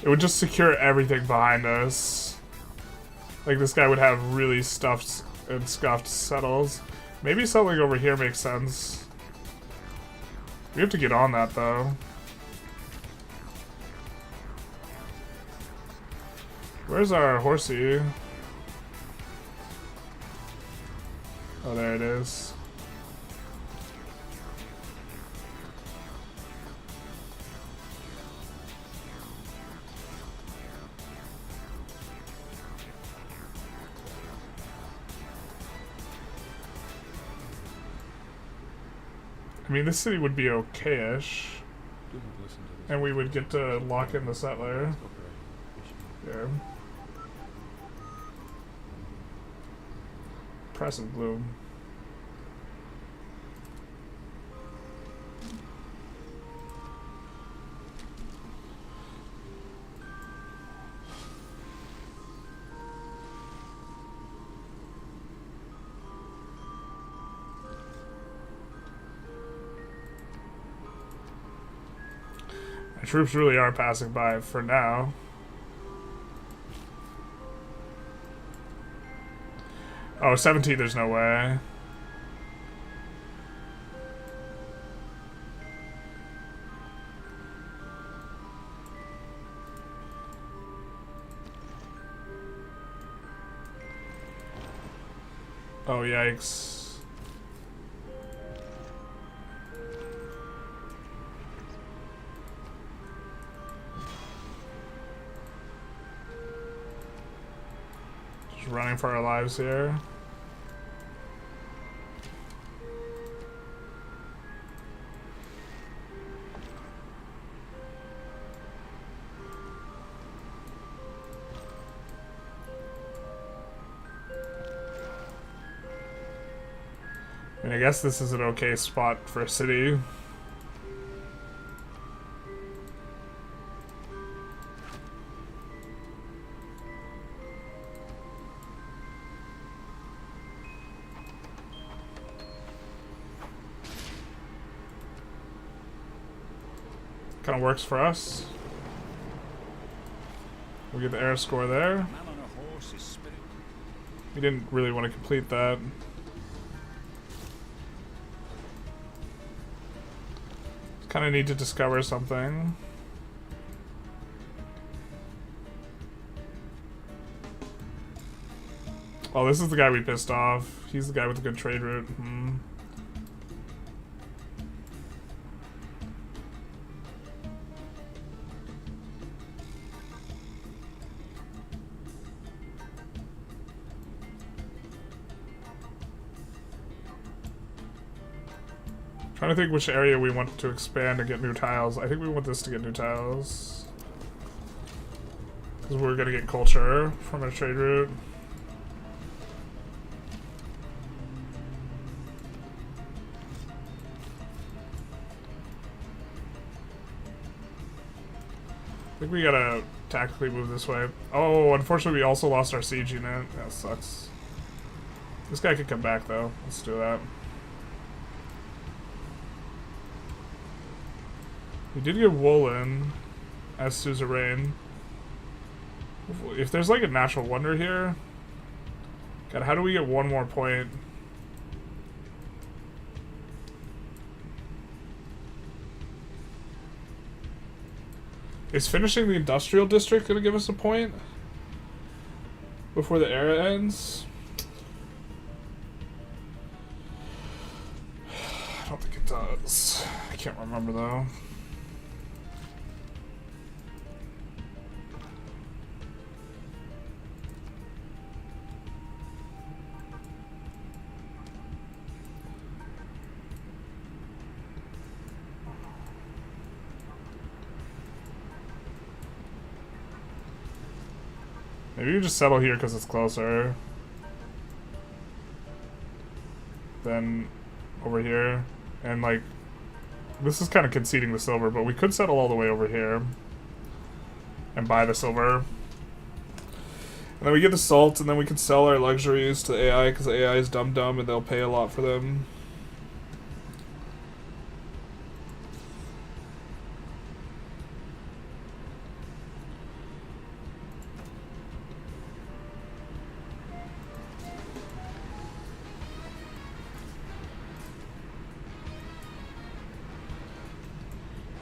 S1: It would just secure everything behind us. Like, this guy would have really stuffed and scuffed settles. Maybe settling over here makes sense. We have to get on that, though. Where's our horsey? Oh, there it is. I mean, this city would be okay-ish. And we would get to lock in the settler. Yeah. Impressive bloom. My troops really are passing by for now. Oh, 17, there's no way. Oh, yikes. Just running for our lives here. I mean, I guess this is an okay spot for a city. Kind of works for us. We get the air score there.
S2: Man on a horse's spirit.
S1: We didn't really want to complete that. Kind of need to discover something. Oh, this is the guy we pissed off. He's the guy with the good trade route. Trying to think which area we want to expand and get new tiles. I think we want this to get new tiles. Because we're going to get culture from a trade route. I think we gotta tactically move this way. Oh, unfortunately we also lost our siege unit. That sucks. This guy could come back though. Let's do that. We did get Woolen as suzerain. If there's like a natural wonder here... God, how do we get one more point? Is finishing the industrial district gonna give us a point? Before the era ends? I don't think it does. I can't remember though. Maybe you just settle here because it's closer than over here. And like, this is kind of conceding the silver, but we could settle all the way over here and buy the silver. And then we get the salt, and then we can sell our luxuries to AI because AI is dumb and they'll pay a lot for them.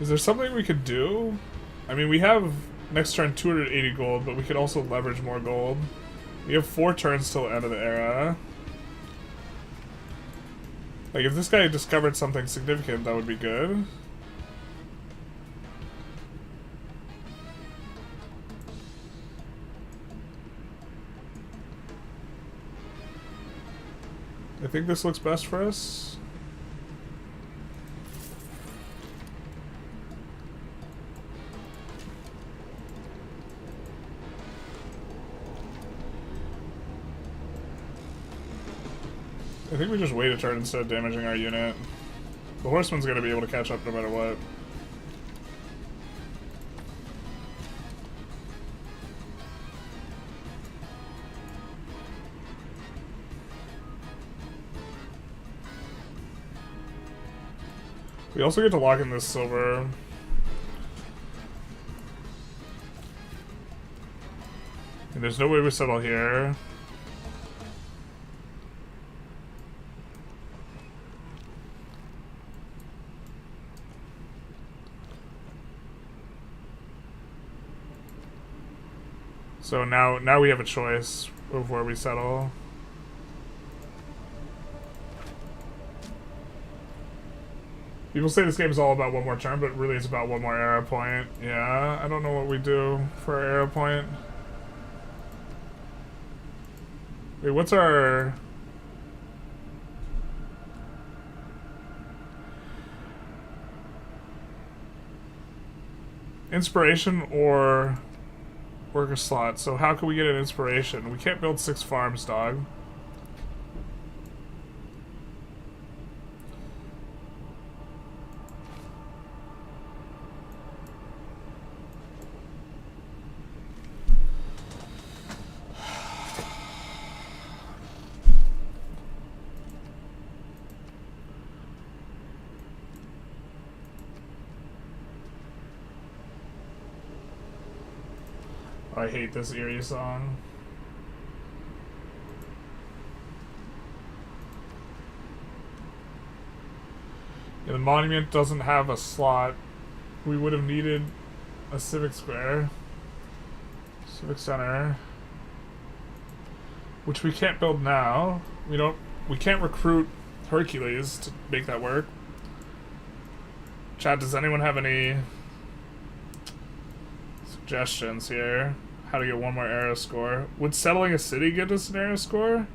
S1: Is there something we could do? I mean, we have next turn 280 gold, but we could also leverage more gold. We have 4 turns till the end of the era. Like, if this guy discovered something significant, that would be good. I think this looks best for us. I think we just wait a turn instead of damaging our unit. The horseman's gonna be able to catch up no matter what. We also get to lock in this silver. And there's no way we settle here. So now we have a choice of where we settle. People say this game is all about one more turn, but really it's about one more era point. Yeah, I don't know what we do for our era point. Wait, what's our... Inspiration or... worker slot. So how can we get an inspiration? We can't build 6 farms, dog. I hate this eerie song. Yeah, the monument doesn't have a slot. We would have needed a civic square. Civic center. Which we can't build now. We can't recruit Hercules to make that work. Chat, does anyone have any suggestions here? How to get one more era score? Would settling a city get us an era score?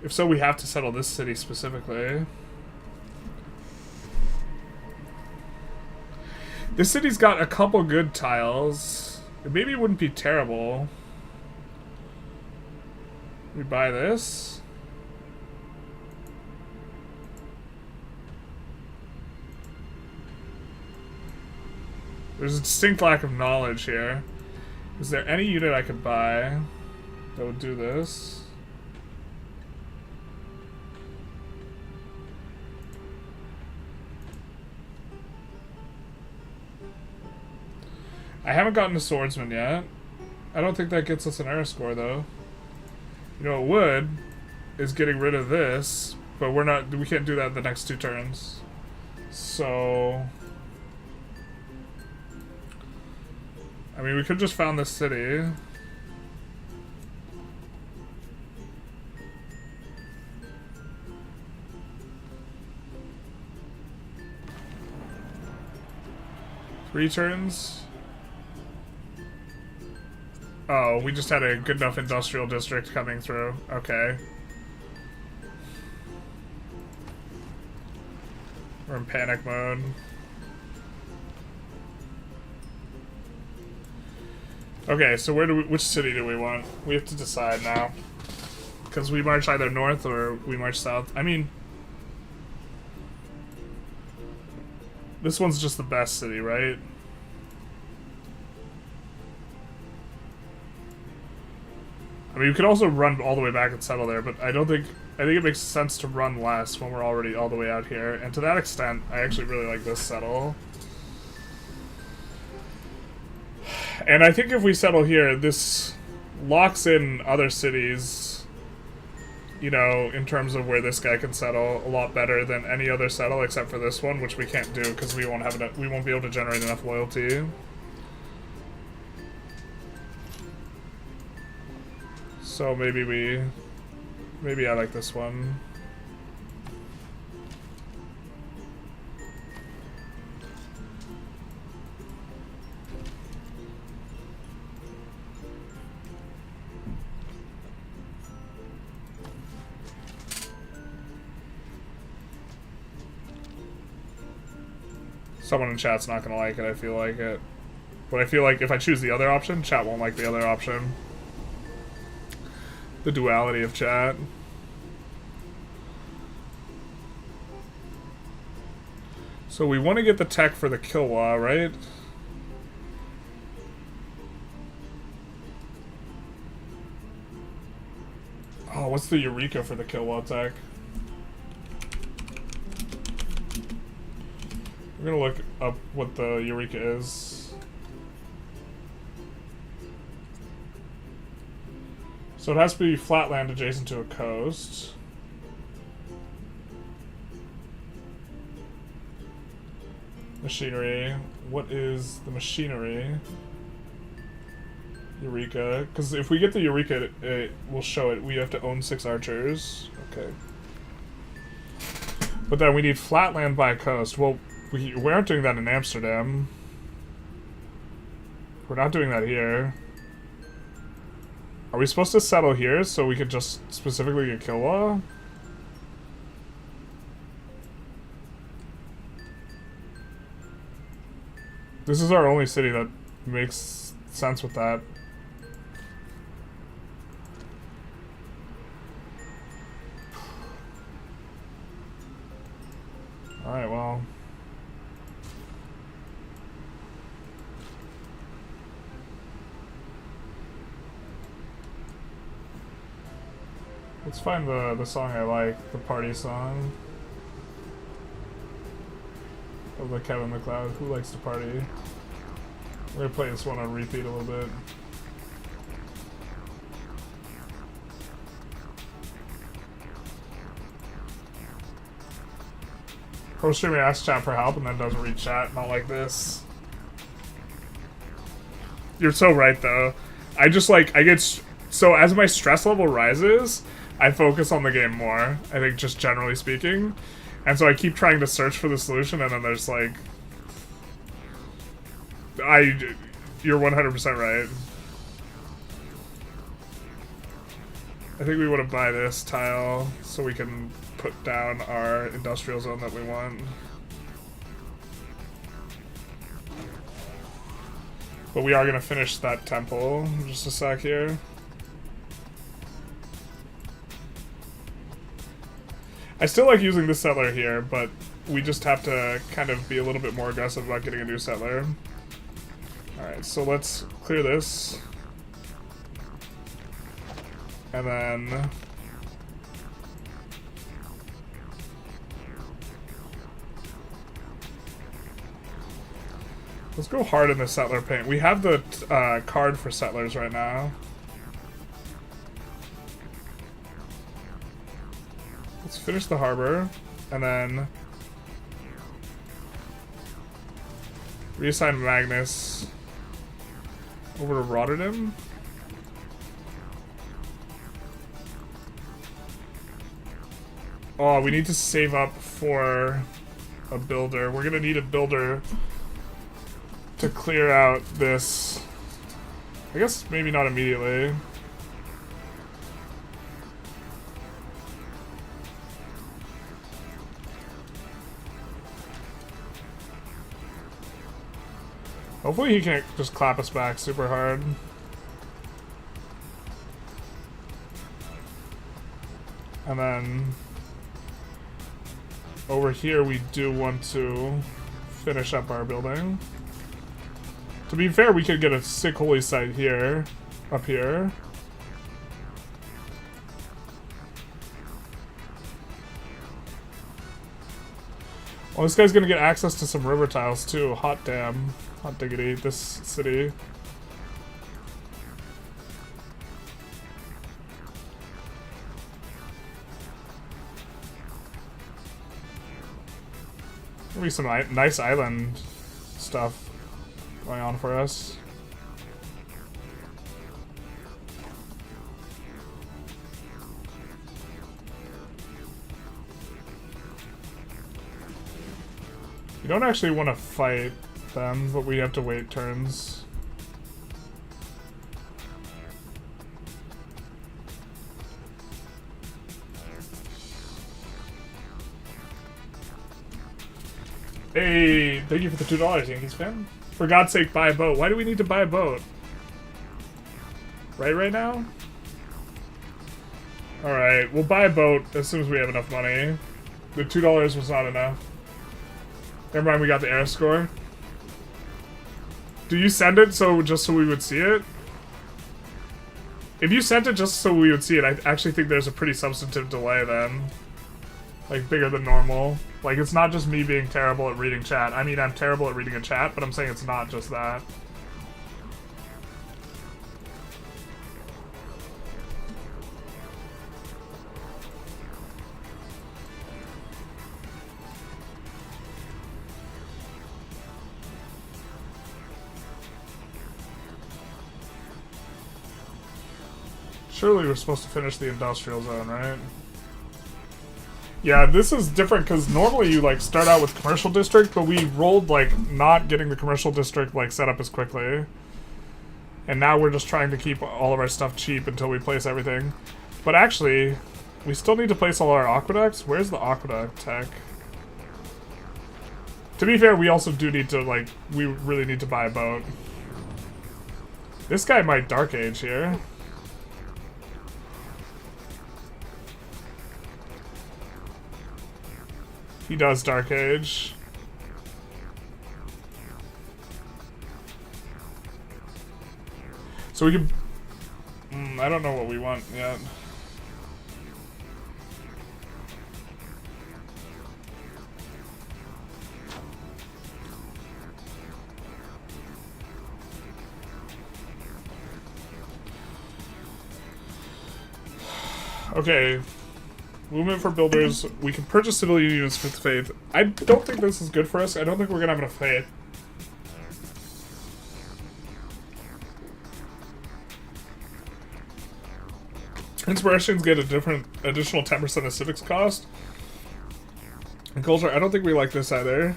S1: If so, we have to settle this city specifically. This city's got a couple good tiles. Maybe it wouldn't be terrible. We buy this. There's a distinct lack of knowledge here. Is there any unit I could buy that would do this? I haven't gotten a swordsman yet. I don't think that gets us an era score though. You know what would is getting rid of this, but we can't do that the next 2 turns. So I mean, we could just found this city. Three turns. Oh, we just had a good enough industrial district coming through. Okay. We're in panic mode. Okay, so which city do we want? We have to decide now. Because we march either north or we march south. I mean, this one's just the best city, right? I mean, we could also run all the way back and settle there, but I think it makes sense to run west when we're already all the way out here. And to that extent, I actually really like this settle. And I think if we settle here, this locks in other cities, you know, in terms of where this guy can settle a lot better than any other settle except for this one, which we can't do because we won't be able to generate enough loyalty. So maybe I like this one. Someone in chat's not gonna like it, I feel like it. But I feel like if I choose the other option, chat won't like the other option. The duality of chat. So we want to get the tech for the Kilwa, right? Oh, what's the Eureka for the Kilwa tech? We're gonna look up what the Eureka is. So it has to be flat land adjacent to a coast. Machinery. What is the machinery? Eureka. Because if we get the Eureka, it will show it. We have to own 6 archers. Okay. But then we need flat land by a coast. Well, we aren't doing that in Amsterdam. We're not doing that here. Are we supposed to settle here so we could just specifically get Kilwa? This is our only city that makes sense with that. Alright, well. Let's find the song I like, the party song. Of the Kevin MacLeod. Who likes to party? I'm gonna play this one on repeat a little bit. Pro streamer asks chat for help and then doesn't read chat, not like this. You're so right though. I just like, I get, so as my stress level rises, I focus on the game more, I think just generally speaking. And so I keep trying to search for the solution and then there's like, you're 100% right. I think we want to buy this tile so we can put down our industrial zone that we want. But we are going to finish that temple in just a sec here. I still like using the settler here, but we just have to kind of be a little bit more aggressive about getting a new settler. Alright, so let's clear this. And then let's go hard in the settler paint. We have the card for settlers right now. Let's finish the harbor and then reassign Magnus over to Rotterdam. Oh, we need to save up for a builder. We're gonna need a builder to clear out this. I guess maybe not immediately. Hopefully he can't just clap us back super hard. And then over here we do want to finish up our building. To be fair, we could get a sick holy site here, up here. Well, this guy's gonna get access to some river tiles too. Hot damn. Hot diggity, this city. Maybe some nice island stuff going on for us. You don't actually want to fight them, but we have to wait turns. Hey, thank you for the $2, Yankees fan. For God's sake, buy a boat. Why do we need to buy a boat? Right now? Alright, we'll buy a boat as soon as we have enough money. The $2 was not enough. Never mind, we got the air score. Do you send it just so we would see it? If you sent it just so we would see it, I actually think there's a pretty substantive delay then. Like, bigger than normal. Like, it's not just me being terrible at reading chat. I mean, I'm terrible at reading a chat, but I'm saying it's not just that. Surely we're supposed to finish the industrial zone, right? Yeah, this is different because normally you like start out with commercial district, but we rolled like not getting the commercial district like set up as quickly. And now we're just trying to keep all of our stuff cheap until we place everything. But actually, we still need to place all our aqueducts. Where's the aqueduct tech? To be fair, we also do need to like, we really need to buy a boat. This guy might Dark Age here. He does Dark Age. So we can... I don't know what we want yet. Okay. Movement for builders. We can purchase civilian units with faith. I don't think this is good for us. I don't think we're gonna have enough faith. Inspirations get a different additional 10% of civics cost. And culture, I don't think we like this either.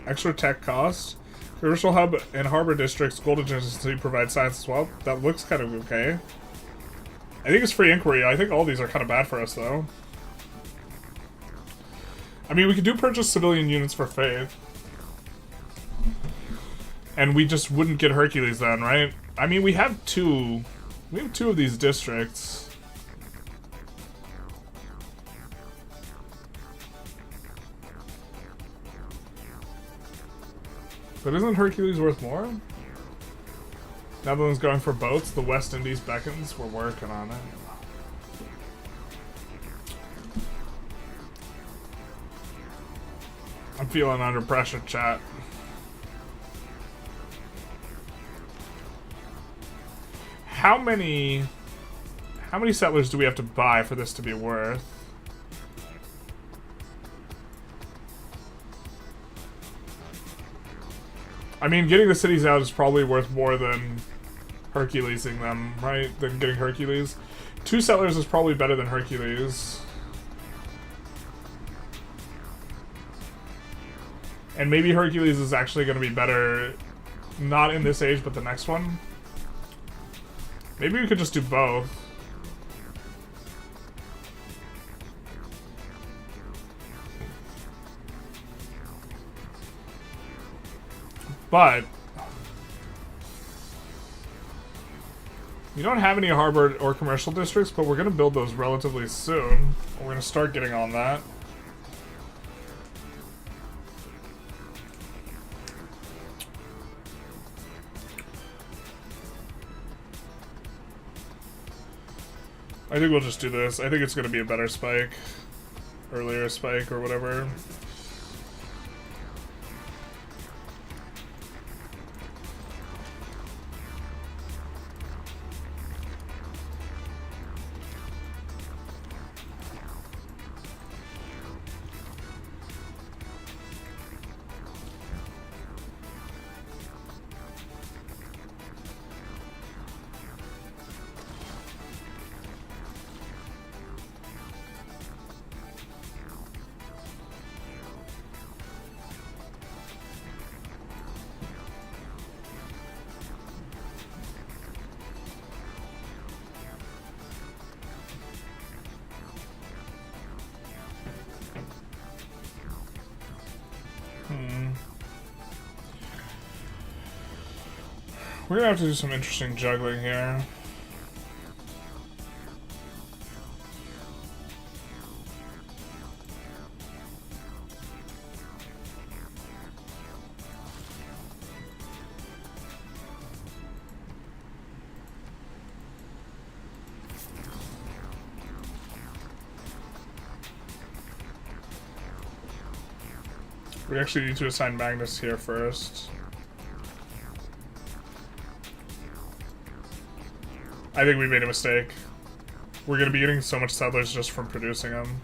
S1: Extra tech cost. Commercial hub and harbor districts, gold agency provide science as well. That looks kind of okay. I think it's free inquiry. I think all these are kind of bad for us though. I mean, we could do purchase civilian units for faith. And we just wouldn't get Hercules then, right? I mean, we have two of these districts. But isn't Hercules worth more? Netherlands going for boats. The West Indies beckons. We're working on it. I'm feeling under pressure, chat. How many settlers do we have to buy for this to be worth? I mean, getting the cities out is probably worth more than Herculesing them, right? Than getting Hercules. 2 settlers is probably better than Hercules. And maybe Hercules is actually going to be better, not in this age, but the next one. Maybe we could just do both. But we don't have any harbor or commercial districts, but we're going to build those relatively soon. We're going to start getting on that. I think we'll just do this. I think it's going to be a better spike. Earlier spike or whatever. We're gonna have to do some interesting juggling here. We actually need to assign Magnus here first. I think we made a mistake. We're gonna be getting so much settlers just from producing them.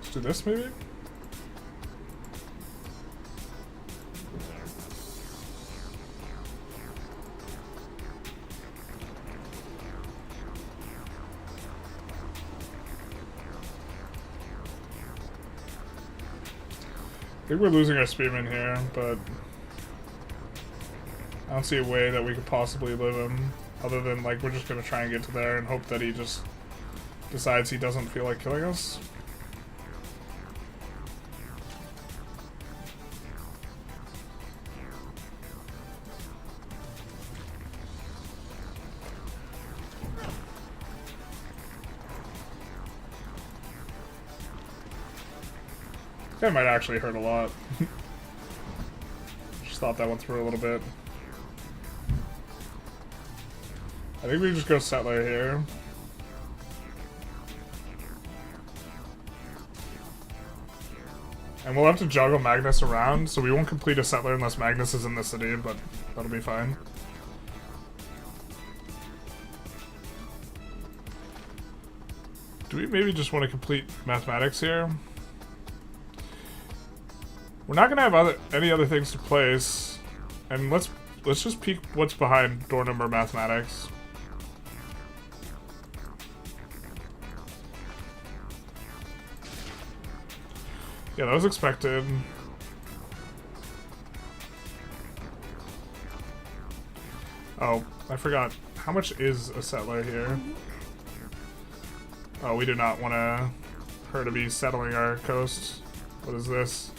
S1: Let's do this maybe? I think we're losing our spearman here, but I don't see a way that we could possibly live him, other than like we're just gonna try and get to there and hope that he just decides he doesn't feel like killing us. That might actually hurt a lot. Just thought that one through a little bit. I think we just go settler here. And we'll have to juggle Magnus around, so we won't complete a settler unless Magnus is in the city, but that'll be fine. Do we maybe just want to complete mathematics here? We're not gonna have any other things to place, and let's just peek what's behind door number mathematics. Yeah, that was expected. Oh, I forgot. How much is a settler here? Oh, we do not want her to be settling our coast. What is this?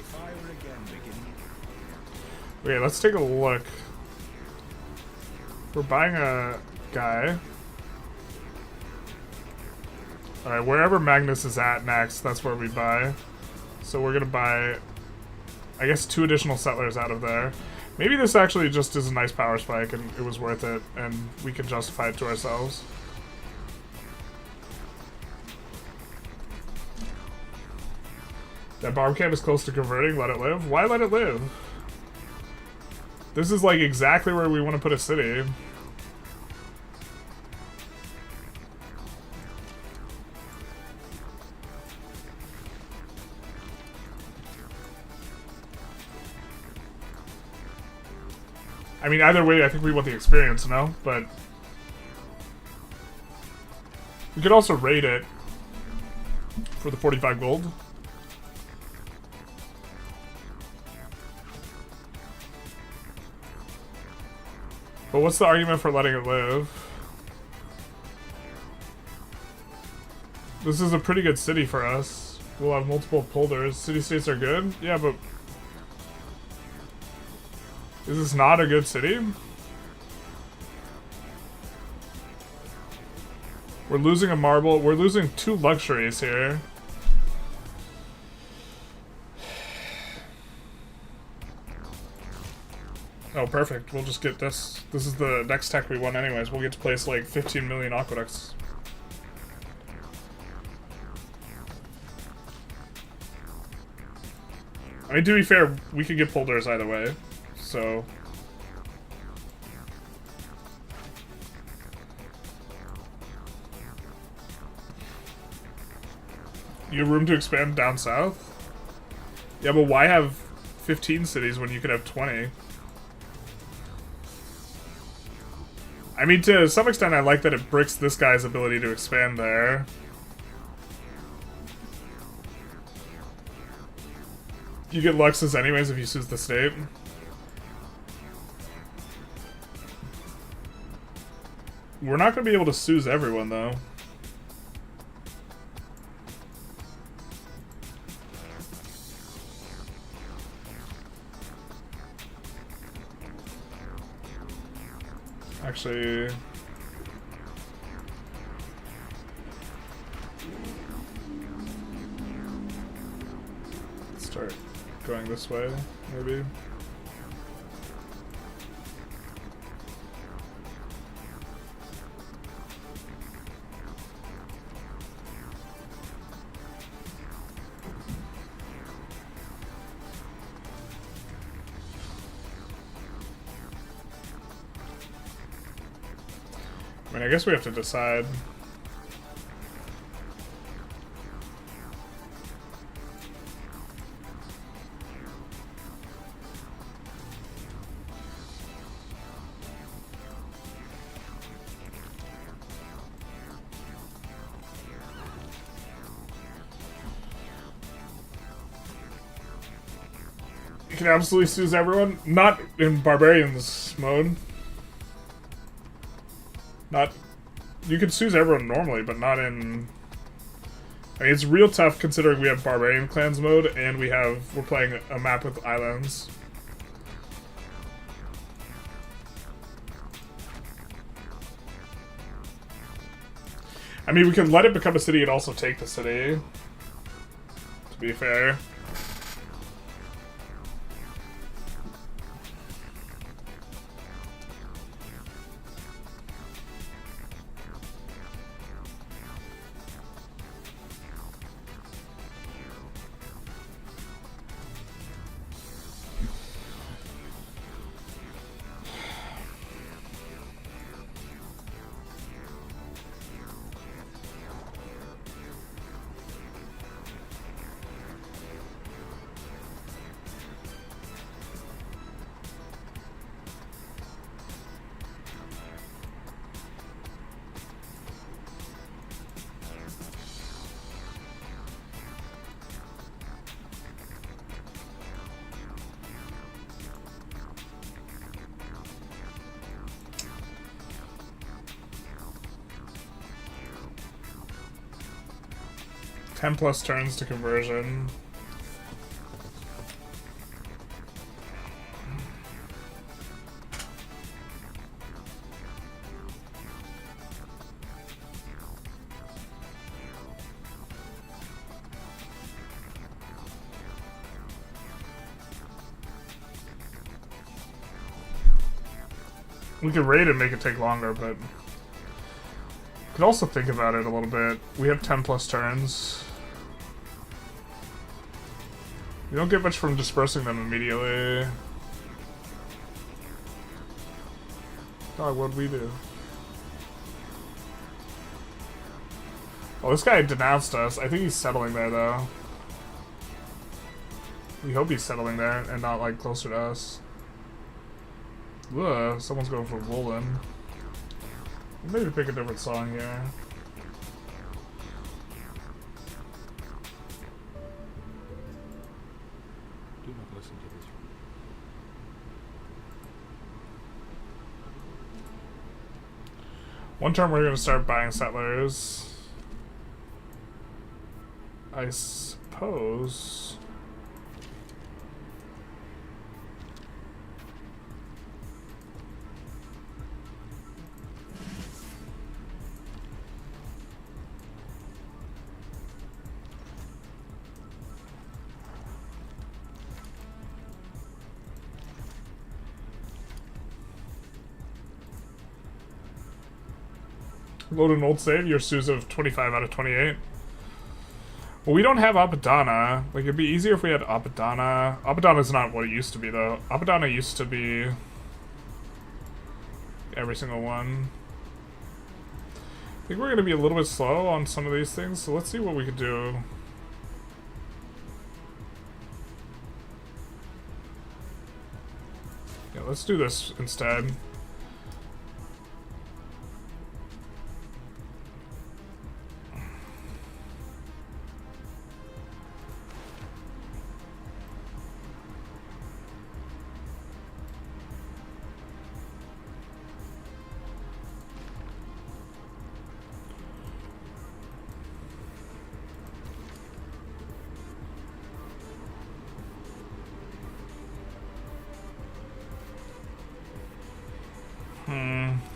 S2: Fire again, beginning.
S1: Okay, let's take a look. We're buying a guy. Alright, wherever Magnus is at next, that's where we buy. So we're gonna buy, I guess, 2 additional settlers out of there. Maybe this actually just is a nice power spike and it was worth it, and we can justify it to ourselves. That bomb camp is close to converting, let it live? Why let it live? This is like exactly where we want to put a city. I mean, either way, I think we want the experience, no? But we could also raid it for the 45 gold. But what's the argument for letting it live? This is a pretty good city for us. We'll have multiple polders. City-states are good? Yeah, but is this not a good city? We're losing a marble. We're losing 2 luxuries here. Oh, perfect. We'll just get this. This is the next tech we want anyways. We'll get to place like 15 million aqueducts. I mean, to be fair, we could get polders either way. So you have room to expand down south? Yeah, but why have 15 cities when you could have 20? I mean, to some extent, I like that it bricks this guy's ability to expand there. You get Luxes anyways if you choose the state. We're not going to be able to Suez everyone, though. Actually, let's start going this way, maybe. I mean, I guess we have to decide. You can absolutely Suez everyone. Not in Barbarians mode. Not, you could Suez everyone normally, but not in. I mean, it's real tough considering we have Barbarian Clans mode and we're playing a map with islands. I mean, we could let it become a city and also take the city, to be fair. +10 turns to conversion. We could raid and make it take longer, but could also think about it a little bit. We have 10+ turns. We don't get much from dispersing them immediately. Dog, what'd we do? Well, this guy denounced us. I think he's settling there, though. We hope he's settling there and not, like, closer to us. Ugh, someone's going for Woolen. Maybe pick a different song here.
S3: Do not listen to this.
S1: One term we're going to start buying settlers. I suppose. Load an old save, your Suez of 25 out of 28. Well, we don't have Apadana. Like, it'd be easier if we had Apadana. Apadana's not what it used to be, though. Apadana used to be every single one. I think we're going to be a little bit slow on some of these things, so let's see what we could do. Yeah, let's do this instead.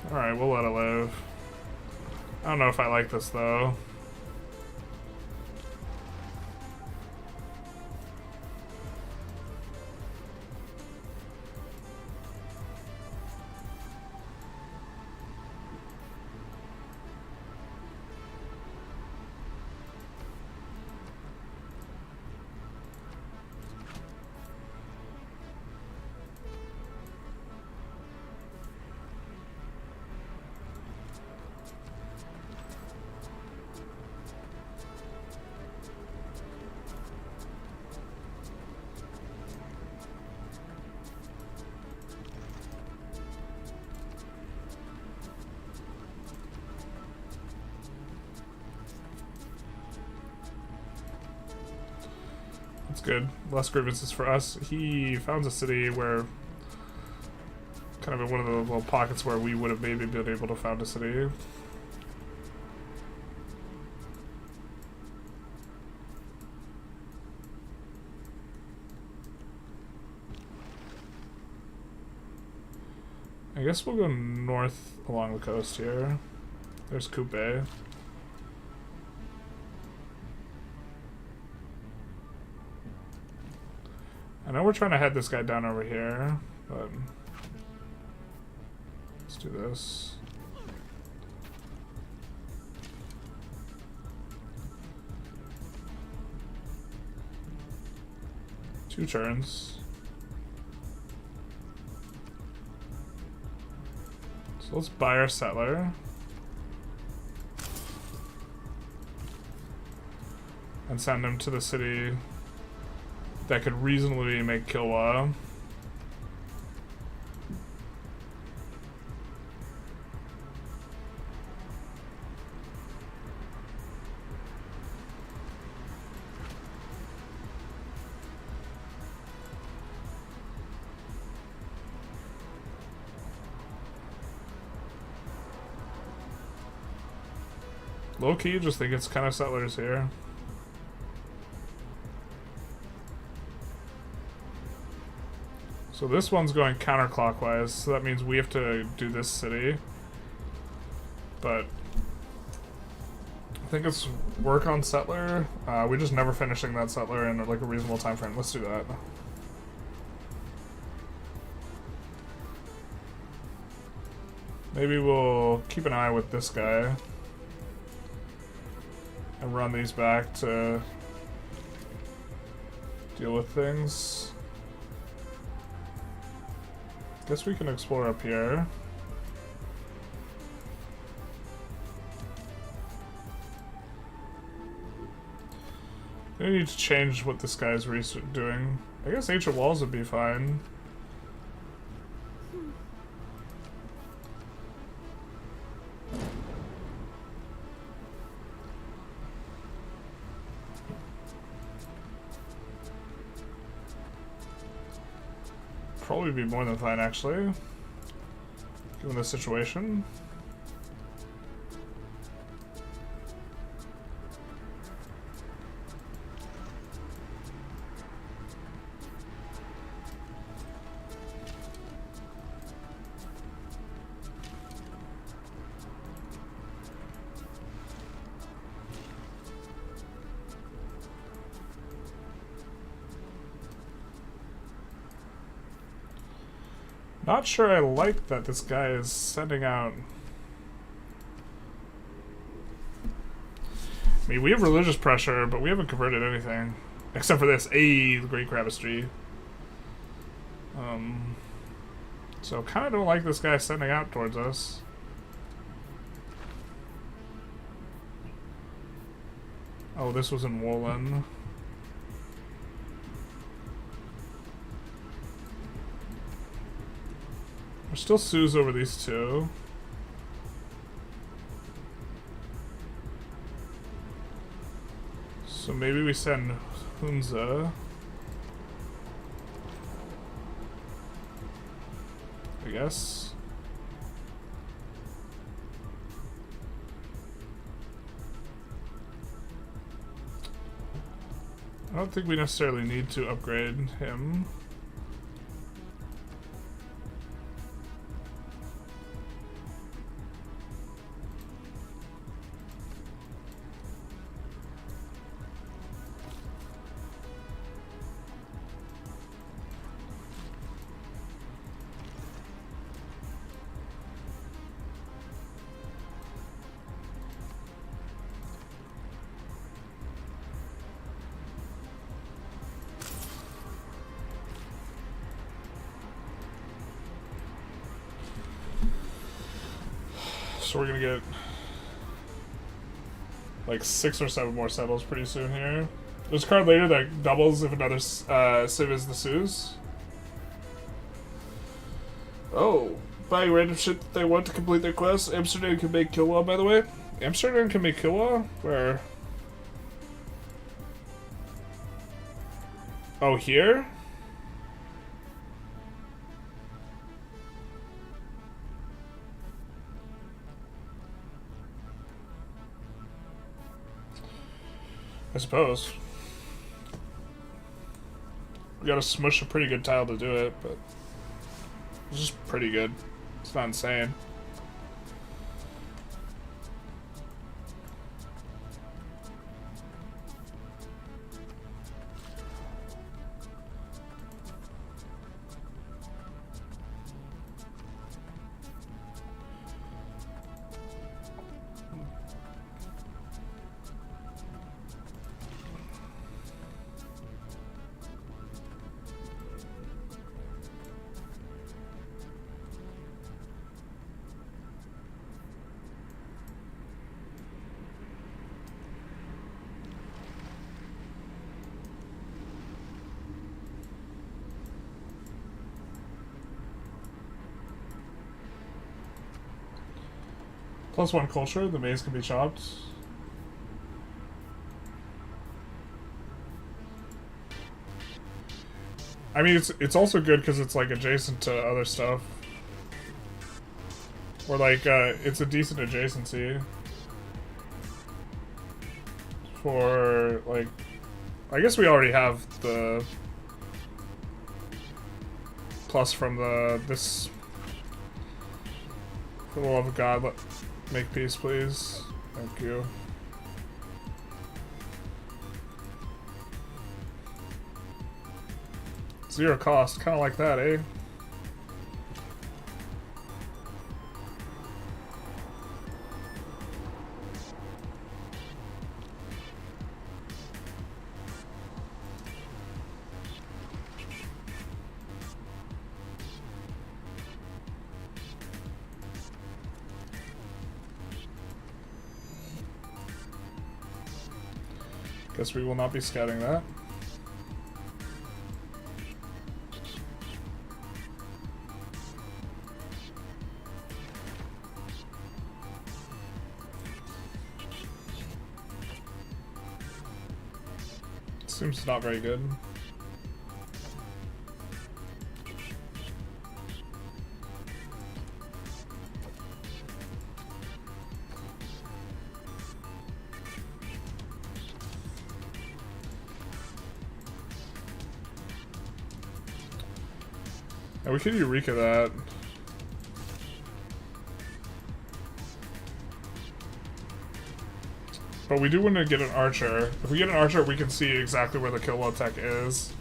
S1: Alright, we'll let it live. I don't know if I like this, though. Good. Less grievances for us. He found a city where, kind of in one of the little pockets where we would have maybe been able to found a city. I guess we'll go north along the coast here. There's Coupe. I know we're trying to head this guy down over here, but let's do this. Two turns. So let's buy our settler. And send him to the city that could reasonably make Kilwa. Low key, just think it's kind of settlers here. So this one's going counterclockwise, so that means we have to do this city. But I think it's work on settler. We're just never finishing that settler in like a reasonable time frame. Let's do that. Maybe we'll keep an eye with this guy and run these back to deal with things. Guess we can explore up here. I need to change what this guy's doing. I guess ancient walls would be fine. Probably be more than fine, actually, given the situation. Not sure I like that this guy is sending out... I mean, we have religious pressure, but we haven't converted anything. Except for this. The Great Cravistry. So kind of don't like this guy sending out towards us. Oh, this was in Woolen. There's still Suez over these two. So maybe we send Hunza. I guess. I don't think we necessarily need to upgrade him. So we're gonna get like 6 or 7 more settles pretty soon here. There's a card later that doubles if another civ is the Suez. Oh, buying random shit that they want to complete their quest. Amsterdam can make Kilwa, by the way. Amsterdam can make Kilwa? Where? Oh, here? I suppose. We gotta smush a pretty good tile to do it, but it's just pretty good. It's not insane. +1 culture, the maize can be chopped. I mean, it's also good because it's like adjacent to other stuff. Or like, it's a decent adjacency. For, like, I guess we already have the plus from this. For the love of God, make peace, please. Thank you. Zero cost, kind of like that, eh? Guess we will not be scouting that. Seems not very good. And we could Eureka that. But we do want to get an archer. If we get an archer, we can see exactly where the kill low tech is.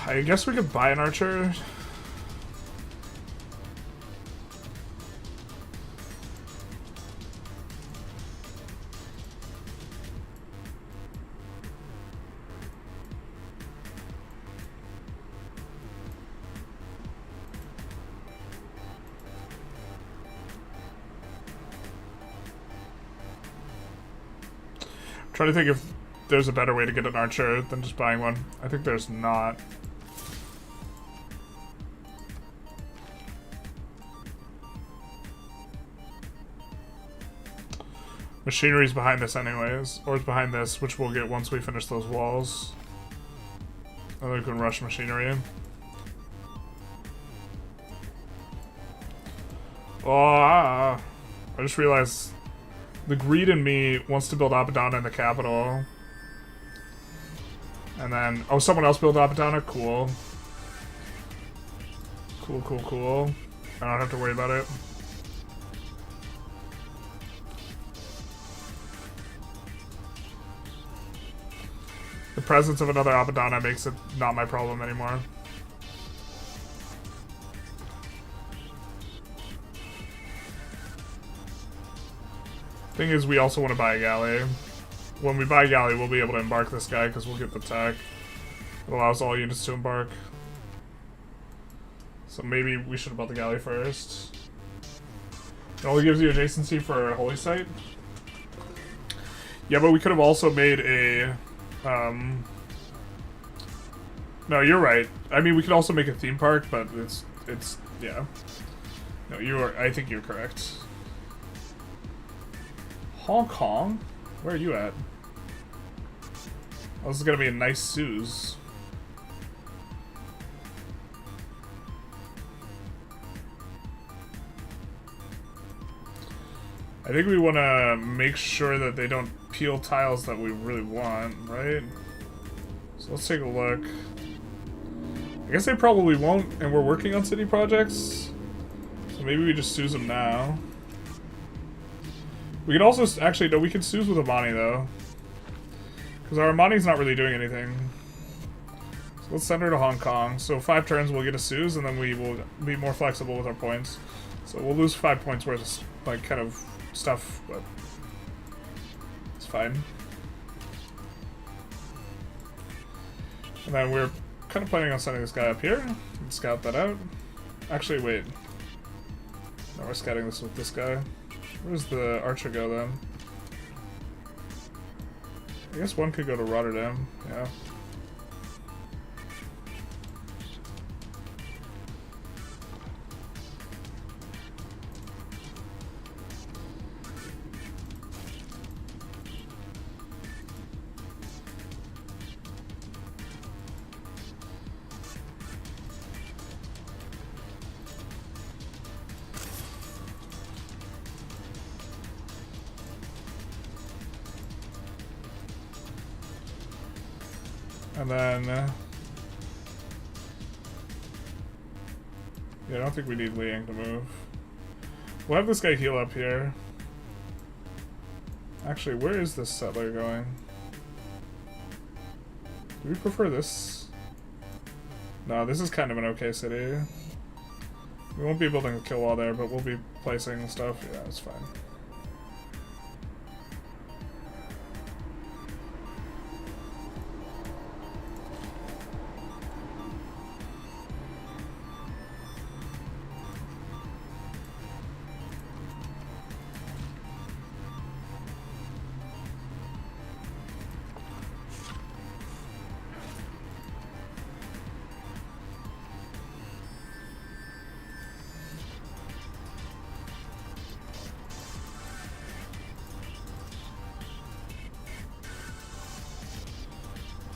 S1: I guess we could buy an archer. Trying to think if there's a better way to get an archer than just buying one. I think there's not. Machinery's behind this anyways, or it's behind this, which we'll get once we finish those walls. And then we can rush machinery in. Oh, I just realized the greed in me wants to build Apadana in the capital. And then, oh, someone else built Apadana? Cool. Cool, cool, cool. I don't have to worry about it. The presence of another Apadana makes it not my problem anymore. Thing is, we also want to buy a galley. When we buy a galley, we'll be able to embark this guy because we'll get the tech. It allows all units to embark. So maybe we should have bought the galley first. It only gives you adjacency for a holy site. Yeah, but we could have also made a... No, you're right. I mean, we could also make a theme park, but it's yeah. No, I think you're correct. Hong Kong? Where are you at? Oh, this is gonna be a nice Suez. I think we want to make sure that they don't peel tiles that we really want, right? So let's take a look. I guess they probably won't, and we're working on city projects. So maybe we just Suez them now. We could also, actually, no, we could Suez with Amani, though. Because our Amani's not really doing anything. So let's send her to Hong Kong. So 5 turns, we'll get a Suez, and then we will be more flexible with our points. So we'll lose 5 points worth of, like, kind of stuff, but it's fine. And then we're kind of planning on sending this guy up here and scout that out. Actually, wait. No, we're scouting this with this guy. Where's the archer go then? I guess one could go to Rotterdam, yeah. And then... yeah, I don't think we need Liang to move. We'll have this guy heal up here. Actually, where is this settler going? Do we prefer this? No, this is kind of an okay city. We won't be building a kill wall there, but we'll be placing stuff. Yeah, it's fine.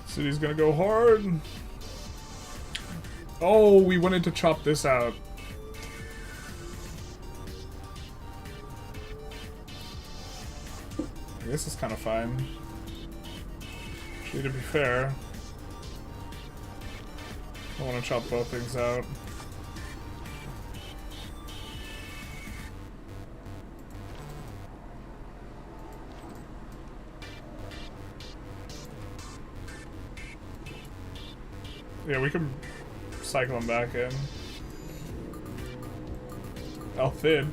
S1: City's gonna go hard. Oh, we wanted to chop this out. I guess it's kind of fine. Actually, to be fair, I want to chop both things out. Yeah, we can cycle him back in. Althid.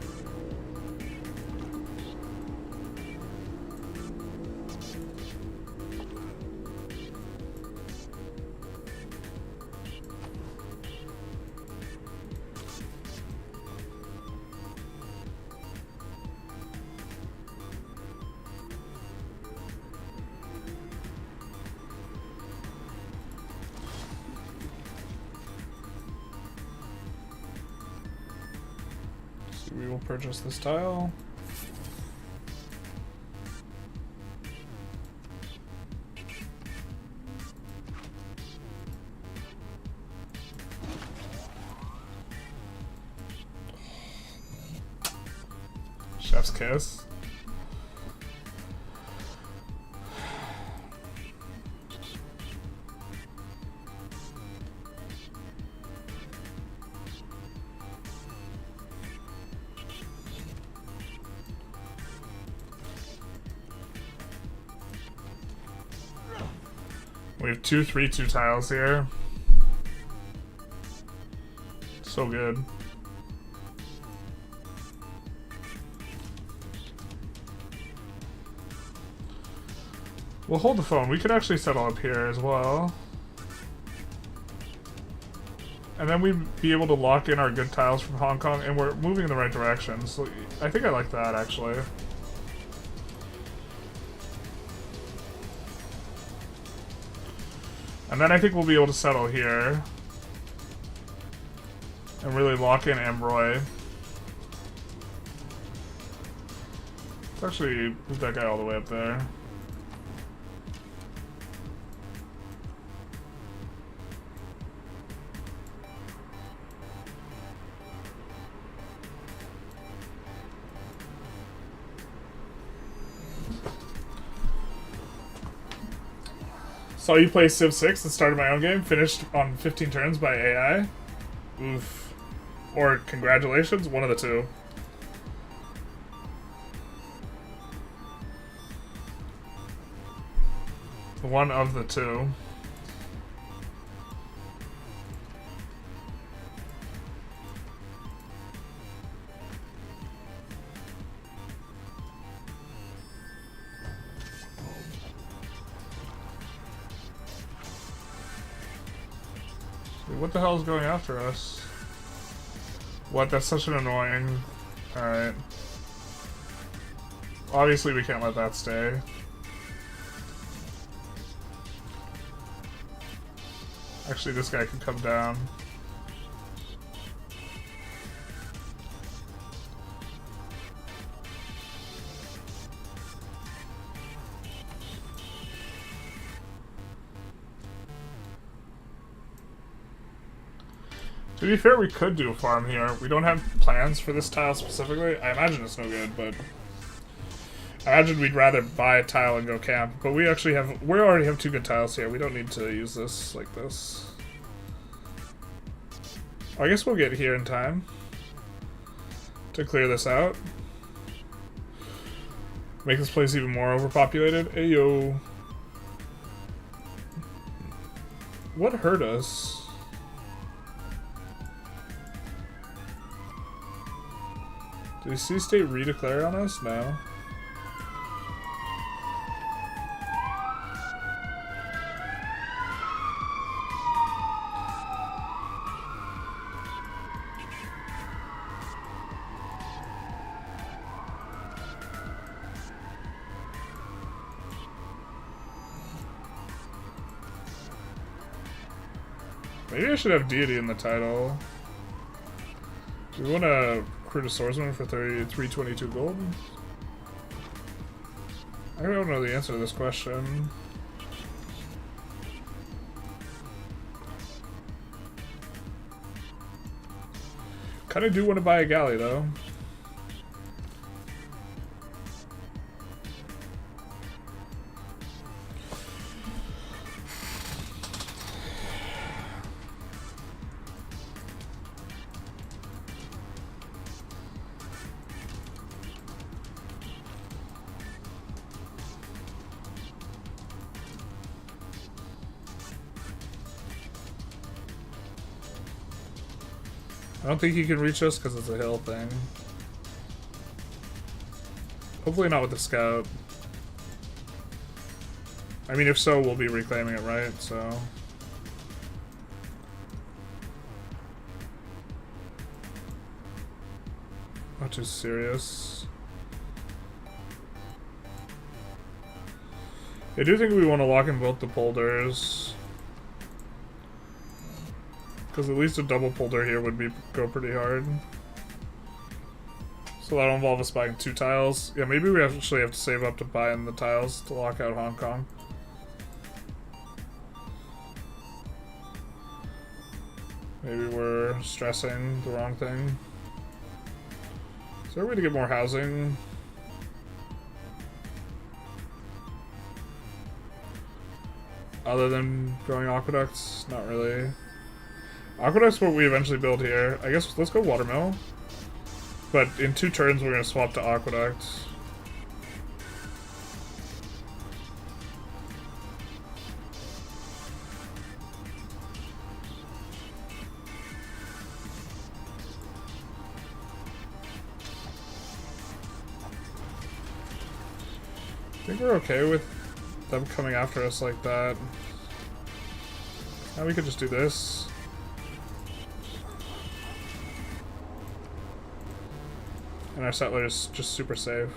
S1: We will purchase this tile. Chef's kiss. We have 2/3/2 tiles here. So good. We'll hold the phone. We could actually settle up here as well. And then we'd be able to lock in our good tiles from Hong Kong, and we're moving in the right direction. So I think I like that, actually. And then I think we'll be able to settle here. And really lock in Ambroy. Let's actually move that guy all the way up there. Saw you play Civ 6 and started my own game, finished on 15 turns by AI. Oof. Or congratulations, one of the two. One of the two. What the hell is going after us? What? That's such an annoying... Alright. Obviously we can't let that stay. Actually, this guy can come down. To be fair, we could do a farm here. We don't have plans for this tile specifically. I imagine it's no good, but... I imagine we'd rather buy a tile and go camp, but we already have 2 good tiles here. We don't need to use this like this. I guess we'll get here in time to clear this out. Make this place even more overpopulated. Ayo. What hurt us? Did Sea State redeclare on us? No. Maybe I should have deity in the title. Do we want to recruit a swordsman for 322 gold? I don't know the answer to this question. Kind of do want to buy a galley though. I don't think he can reach us because it's a hill thing. Hopefully not with the scout. I mean, if so, we'll be reclaiming it, right? So... not too serious. I do think we want to lock in both the polders. Because at least a double polder here would go pretty hard. So that'll involve us buying 2 tiles. Yeah, maybe we actually have to save up to buy in the tiles to lock out Hong Kong. Maybe we're stressing the wrong thing. Is there a way to get more housing? Other than growing aqueducts? Not really. Aqueduct's what we eventually build here. I guess let's go watermill. But in 2 turns we're gonna swap to aqueduct. I think we're okay with them coming after us like that. Now we could just do this. And our settler is just super safe.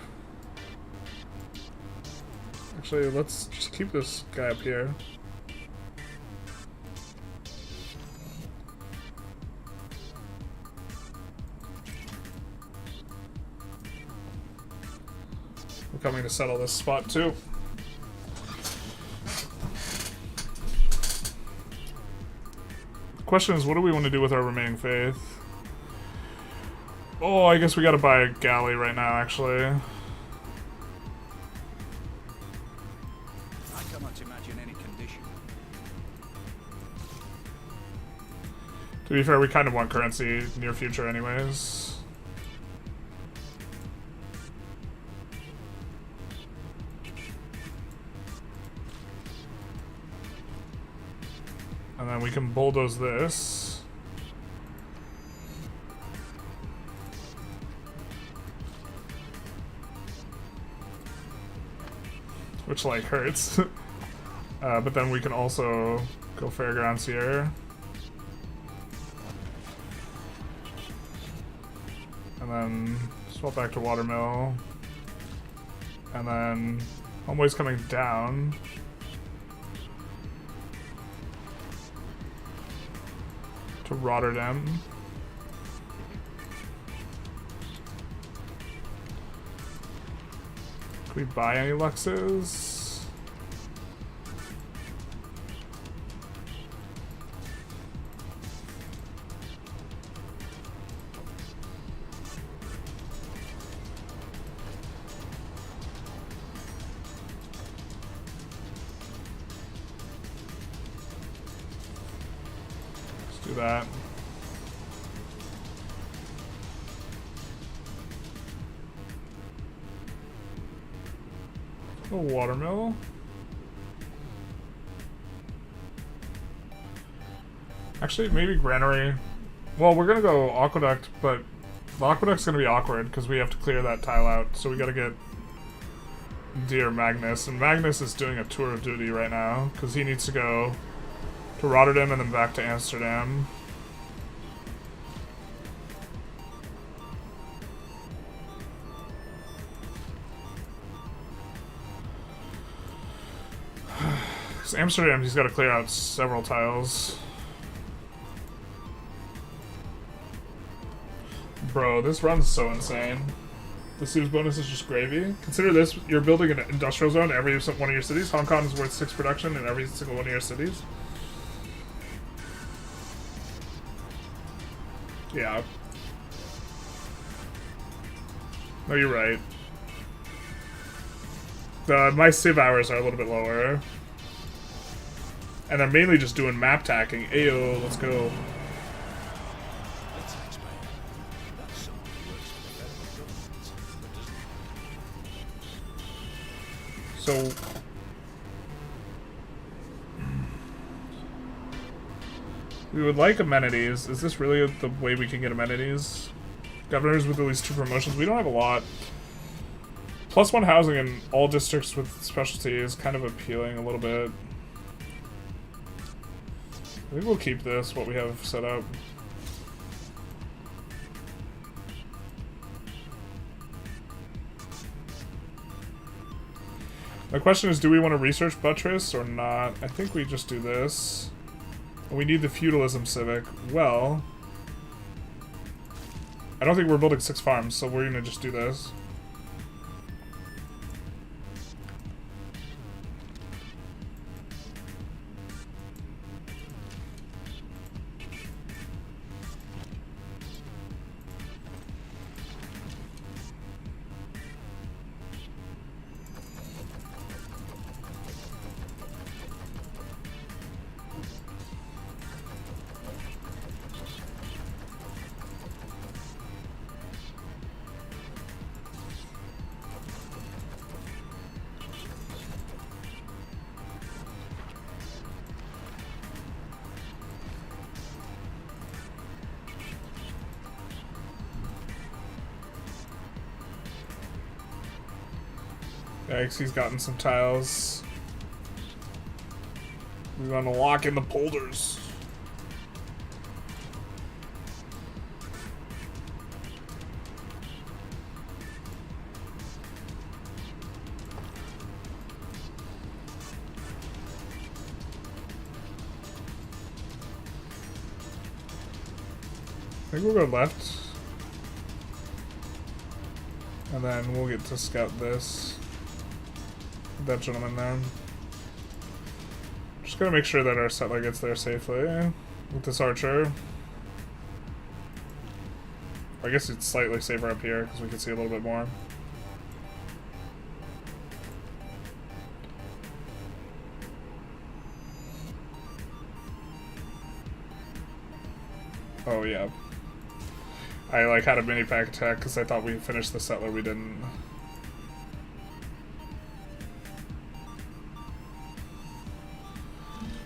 S1: Actually, let's just keep this guy up here. We're coming to settle this spot too. The question is, what do we want to do with our remaining faith? Oh, I guess we gotta buy a galley right now, actually.
S2: I cannot imagine any condition.
S1: To be fair, we kind of want currency near future anyways. And then we can bulldoze this. Which, like, hurts. But then we can also go fairgrounds here. And then swap back to watermill. And then homeway's coming down. To Rotterdam. Can we buy any Luxes? do that. A watermill. Actually, maybe granary. Well, we're gonna go aqueduct, but the aqueduct's gonna be awkward because we have to clear that tile out. So we gotta get dear Magnus, and Magnus is doing a tour of duty right now because he needs to go to Rotterdam and then back to Amsterdam. Amsterdam, he's got to clear out several tiles. Bro, this run's so insane. The Suez bonus is just gravy. Consider this, you're building an industrial zone in every one of your cities. Hong Kong is worth 6 production in every single one of your cities. Yeah. No, you're right. My civ hours are a little bit lower. And they're mainly just doing map tacking. Ayo, let's go.
S2: Let's explain. That's someone who works for the federal government, but doesn't.
S1: So we would like amenities. Is this really the way we can get amenities? Governors with at least 2 promotions. We don't have a lot. +1 housing in all districts with specialty is kind of appealing a little bit. I think we'll keep this, what we have set up. My question is, do we want to research buttress or not? I think we just do this. We need the feudalism civic. Well, I don't think we're building 6 farms, so we're gonna just do this. Yikes, he's gotten some tiles. We're gonna lock in the polders. I think we'll go left. And then we'll get to scout this. That gentleman there. Just gotta make sure that our settler gets there safely with this archer. I guess it's slightly safer up here because we can see a little bit more. Oh yeah. I like had a mini pack attack because I thought we finished the settler, we didn't.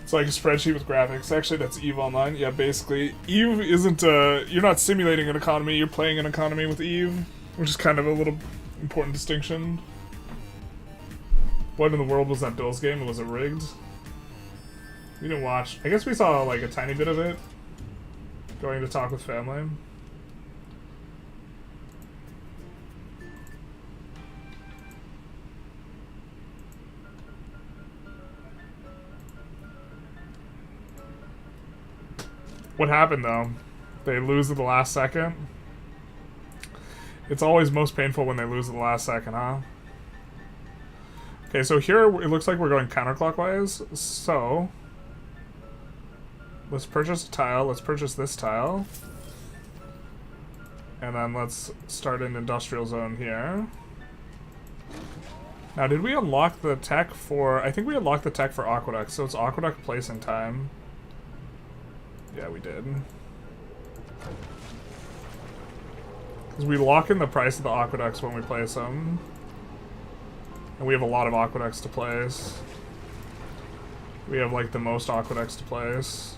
S1: It's like a spreadsheet with graphics. Actually, that's EVE Online. Yeah, basically. EVE isn't, you're not simulating an economy, you're playing an economy with EVE, which is kind of a little important distinction. What in the world was that Bills game? Was it rigged? We didn't watch. I guess we saw, like, a tiny bit of it. Going to talk with family. What happened, though? They lose at the last second? It's always most painful when they lose at the last second, huh? Okay, so here it looks like we're going counterclockwise. So, let's purchase a tile. Let's purchase this tile. And then let's start an industrial zone here. Now, did we unlock the tech for... I think we unlocked the tech for aqueduct, so it's aqueduct placing time. Yeah, we did. Because we lock in the price of the aqueducts when we place them. And we have a lot of aqueducts to place. We have, like, the most aqueducts to place.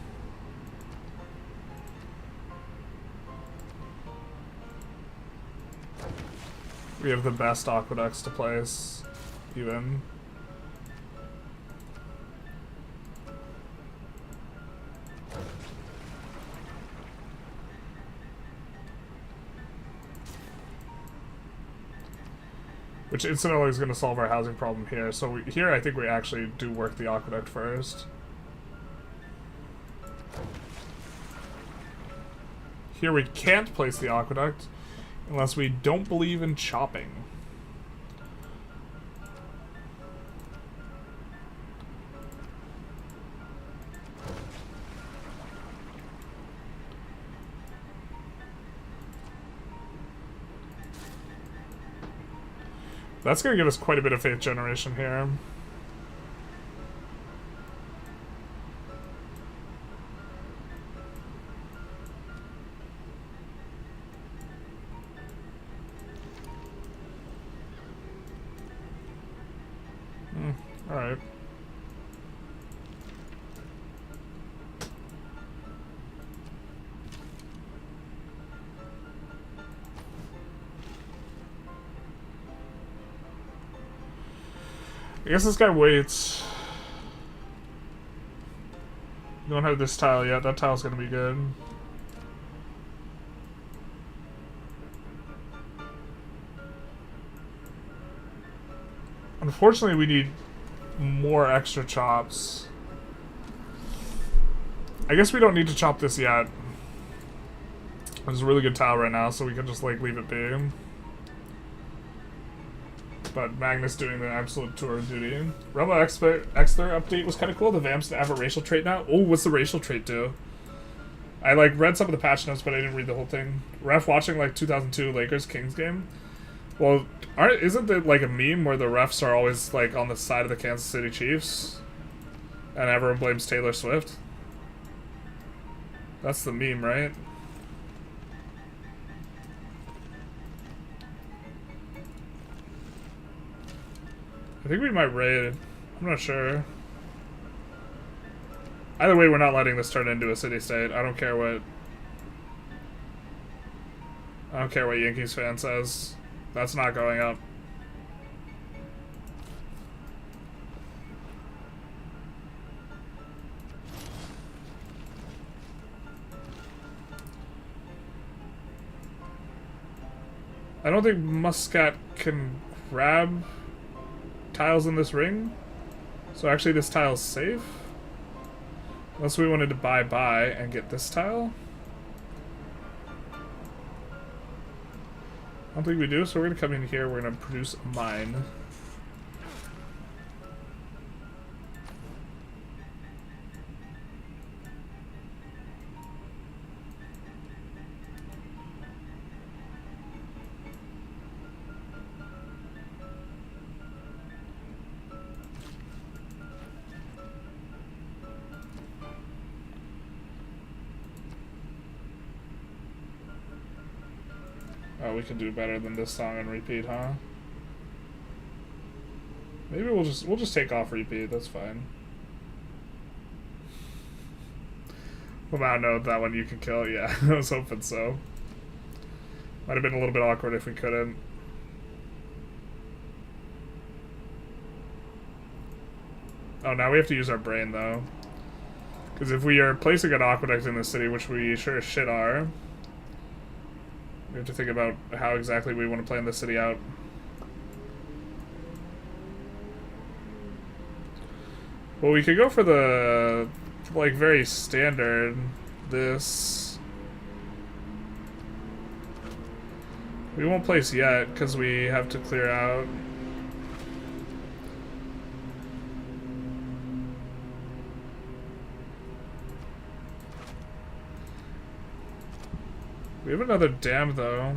S1: We have the best aqueducts to place, even. Which incidentally is going to solve our housing problem here. So here I think we actually do work the aqueduct first. Here we can't place the aqueduct unless we don't believe in chopping. That's going to give us quite a bit of faith generation here. Alright. I guess this guy waits. We don't have this tile yet. That tile's gonna be good. Unfortunately, we need more extra chops. I guess we don't need to chop this yet. There's a really good tile right now, so we can just, like, leave it be. But Magnus doing the absolute tour of duty. Rebel Exler update was kind of cool. The Vamps have a racial trait now. Oh, what's the racial trait do? I like read some of the patch notes, but I didn't read the whole thing. Ref watching like 2002 Lakers Kings game. Well, isn't it like a meme where the refs are always like on the side of the Kansas City Chiefs, and everyone blames Taylor Swift? That's the meme, right? I think we might raid. I'm not sure. Either way, we're not letting this turn into a city-state. I don't care what Yankees fan says. That's not going up. I don't think Muscat can grab tiles in this ring. So actually this tile's safe. Unless we wanted to buy and get this tile. I don't think we do, so we're gonna come in here, we're gonna produce a mine. Oh, we can do better than this song and repeat, huh? Maybe we'll just take off repeat. That's fine. Well, now no, that one you can kill. Yeah, I was hoping so. Might have been a little bit awkward if we couldn't. Oh, now we have to use our brain though, because if we are placing an aqueduct in the city, which we sure as shit are. We have to think about how exactly we want to plan the city out. Well, we could go for the, like, very standard, this. We won't place yet, because we have to clear out. We have another dam, though.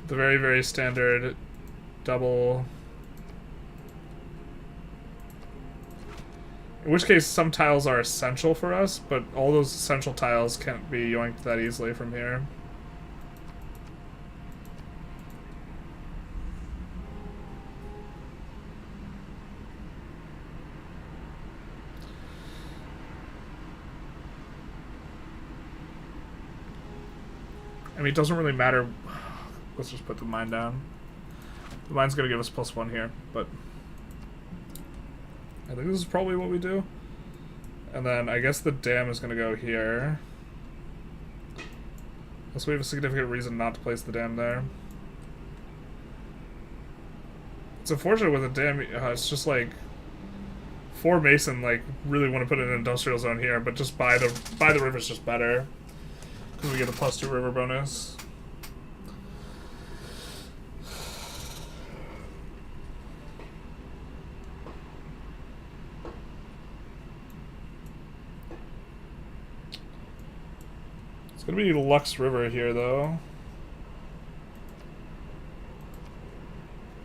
S1: the very, very standard double. In which case, some tiles are essential for us, but all those essential tiles can't be yoinked that easily from here. I mean, it doesn't really matter. Let's just put the mine down. The mine's gonna give us +1 here, but I think this is probably what we do. And then I guess the dam is gonna go here. Unless we have a significant reason not to place the dam there. It's unfortunate with a dam, it's just like 4 Mason like really want to put an industrial zone here, but just by the river is just better. Because we get a +2 river bonus. It's gonna be Lux River here, though.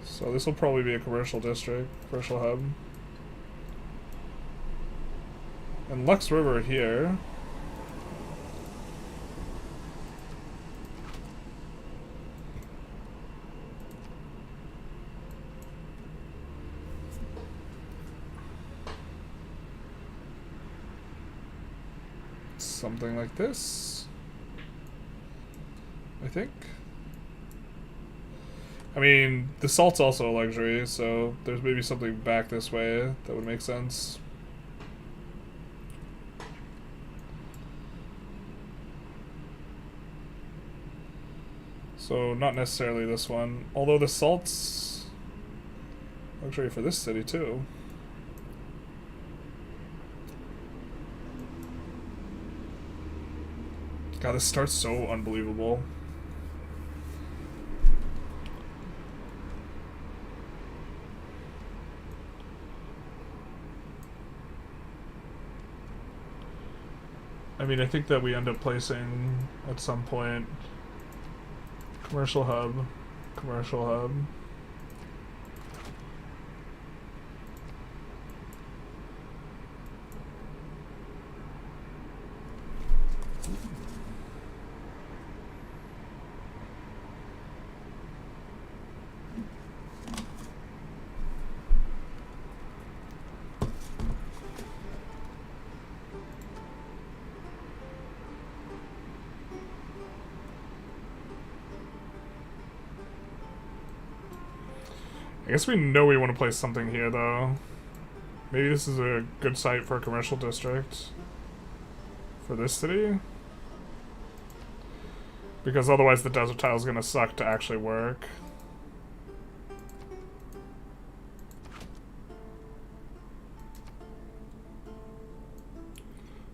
S1: So this will probably be a commercial district, commercial hub. And Lux River here. Something like this, I think. I mean, the salt's also a luxury, so there's maybe something back this way that would make sense. So not necessarily this one, although the salt's luxury for this city too. God, this start's so unbelievable. I mean, I think that we end up placing at some point commercial hub, commercial hub. I guess we know we want to place something here, though. Maybe this is a good site for a commercial district for this city. Because otherwise the desert tile is going to suck to actually work.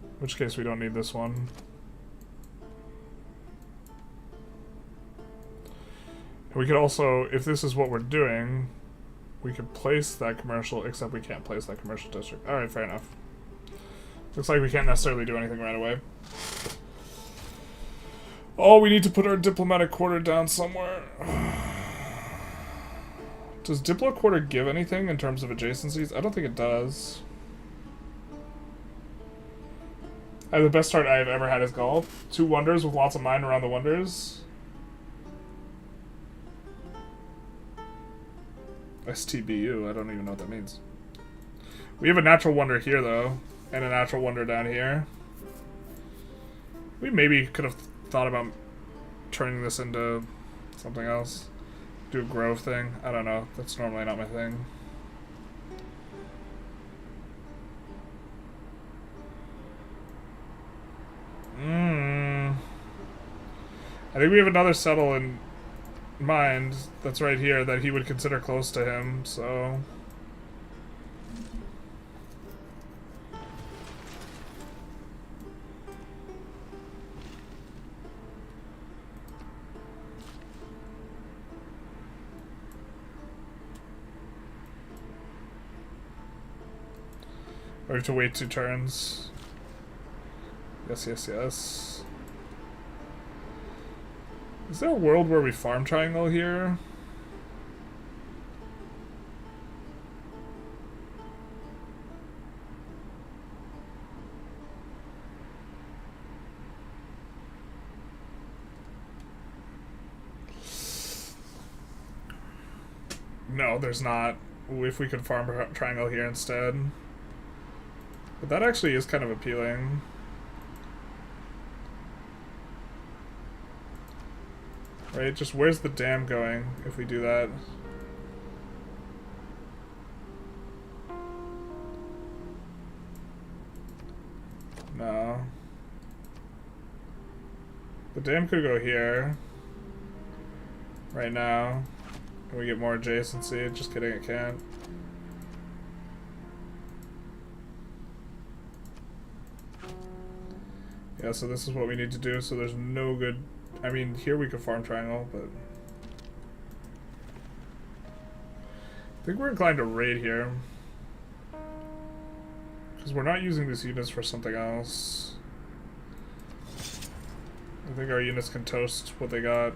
S1: In which case we don't need this one. And we could also, if this is what we're doing, we could place that commercial, except we can't place that commercial district. Alright, fair enough. Looks like we can't necessarily do anything right away. Oh, we need to put our diplomatic quarter down somewhere. Does Diplo quarter give anything in terms of adjacencies? I don't think it does. The best start I've ever had is golf. 2 wonders with lots of mine around the wonders. STBU, I don't even know what that means. We have a natural wonder here, though, and a natural wonder down here. We maybe could have thought about turning this into something else. Do a grove thing. I don't know. That's normally not my thing. I think we have another settle in mind that's right here that he would consider close to him, so... We have to wait 2 turns. Yes, yes, yes. Is there a world where we farm triangle here? No, there's not. If we could farm triangle here instead. But that actually is kind of appealing. Right, just where's the dam going if we do that? No. The dam could go here. Right now. Can we get more adjacency? Just kidding, it can't. Yeah, so this is what we need to do, so there's no good... I mean, here we could farm triangle, but... I think we're inclined to raid here. Because we're not using these units for something else. I think our units can toast what they got.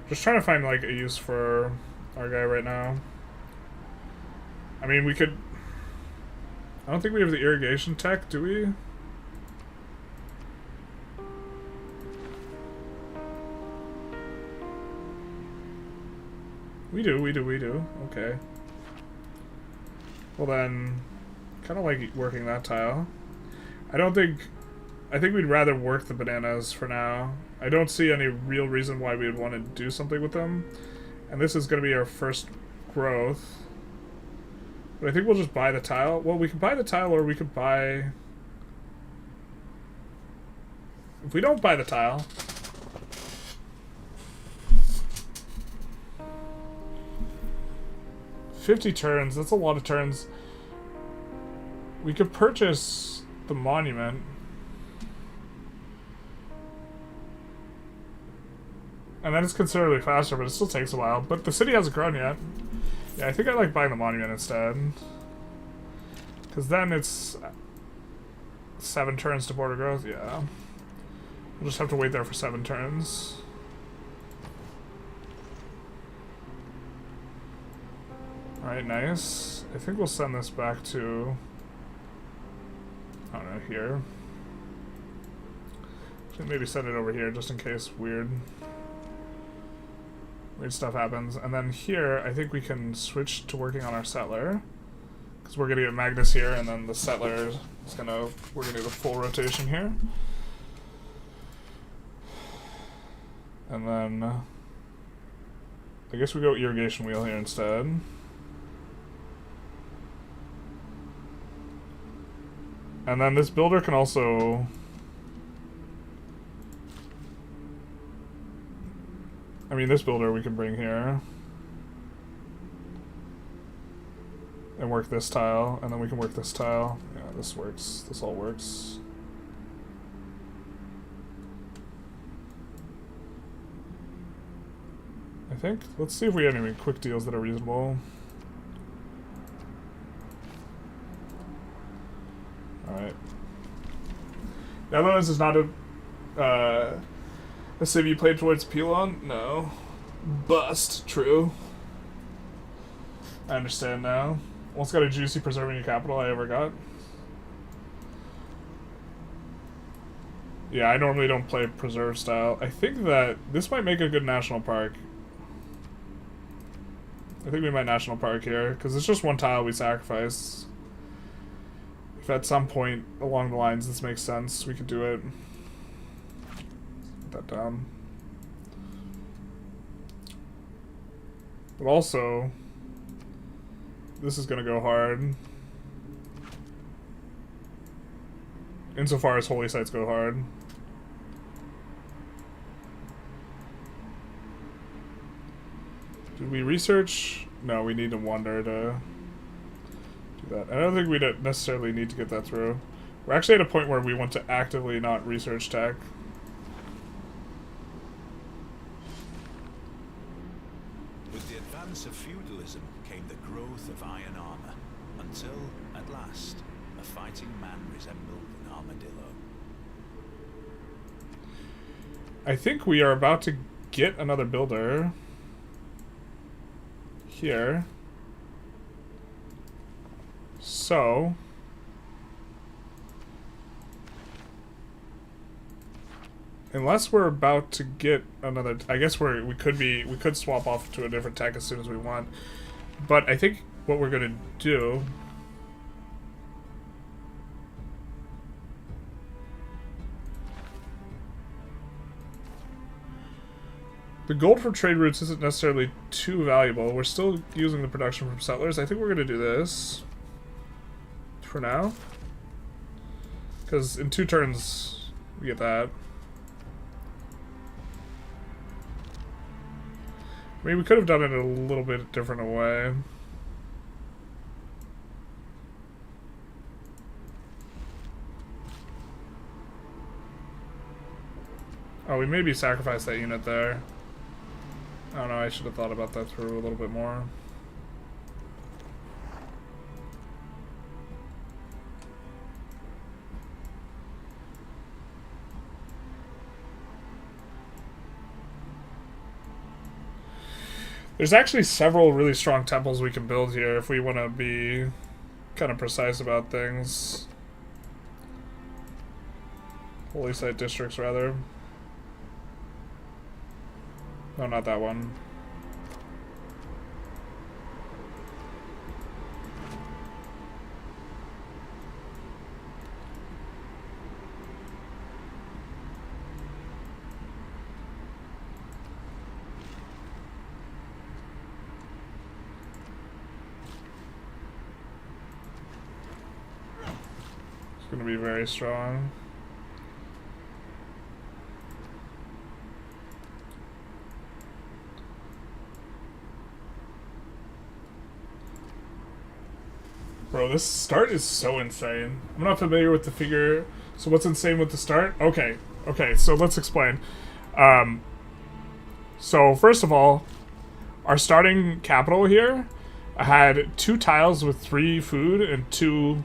S1: Just trying to find, like, a use for our guy right now. I mean, we could... I don't think we have the irrigation tech, do we? We do. Okay. Well then, kind of like working that tile. I think we'd rather work the bananas for now. I don't see any real reason why we would want to do something with them. And this is going to be our first growth. But I think we'll just buy the tile. Well, we can buy the tile, or we could buy... If we don't buy the tile... $50 turns, that's a lot of turns. We could purchase the monument. And then it's considerably faster, but it still takes a while. But the city hasn't grown yet. Yeah, I think I like buying the monument instead. Because then it's 7 turns to border growth, yeah. We'll just have to wait there for 7 turns. Alright, nice. I think we'll send this back to... I don't know, here. Should maybe send it over here just in case weird stuff happens. And then here, I think we can switch to working on our settler. Because we're going to get Magnus here, and then the settler is going to... We're going to do the full rotation here. And then... I guess we go irrigation wheel here instead. And then this builder can also... I mean, this builder we can bring here. And work this tile, and then we can work this tile. Yeah, this works. This all works. I think. Let's see if we have any quick deals that are reasonable. Alright. Netherlands is not a civ you played towards Pelon? No. Bust. True. I understand now. Almost got a juicy preserving your capital I ever got. Yeah, I normally don't play preserve style. I think that this might make a good national park. I think we might national park here, because it's just one tile we sacrifice. If at some point along the lines this makes sense, we could do it. Put that down. But also, this is gonna go hard. Insofar as holy sites go hard. Did we research? No, we need to wander to do that. I don't think we don't necessarily need to get that through. We're actually at a point where we want to actively not research tech.
S2: With the advance of feudalism came the growth of iron armor, until, at last, a fighting man resembled an armadillo.
S1: I think we are about to get another builder here. So unless we're about to get another, I guess we could swap off to a different tech as soon as we want. But I think what we're gonna do, the gold from trade routes isn't necessarily too valuable. We're still using the production from settlers. I think we're gonna do this for now, because in 2 turns we get that. I mean, we could have done it a little bit different way. Oh, we maybe sacrificed that unit there. I don't know, I should have thought about that through a little bit more. There's actually several really strong temples we can build here if we want to be kind of precise about things. Holy site districts, rather. No, not that one. It's going to be very strong. Bro, this start is so insane. I'm not familiar with the figure. So what's insane with the start? Okay, so let's explain. So first of all, our starting capital here had 2 tiles with 3 food and 2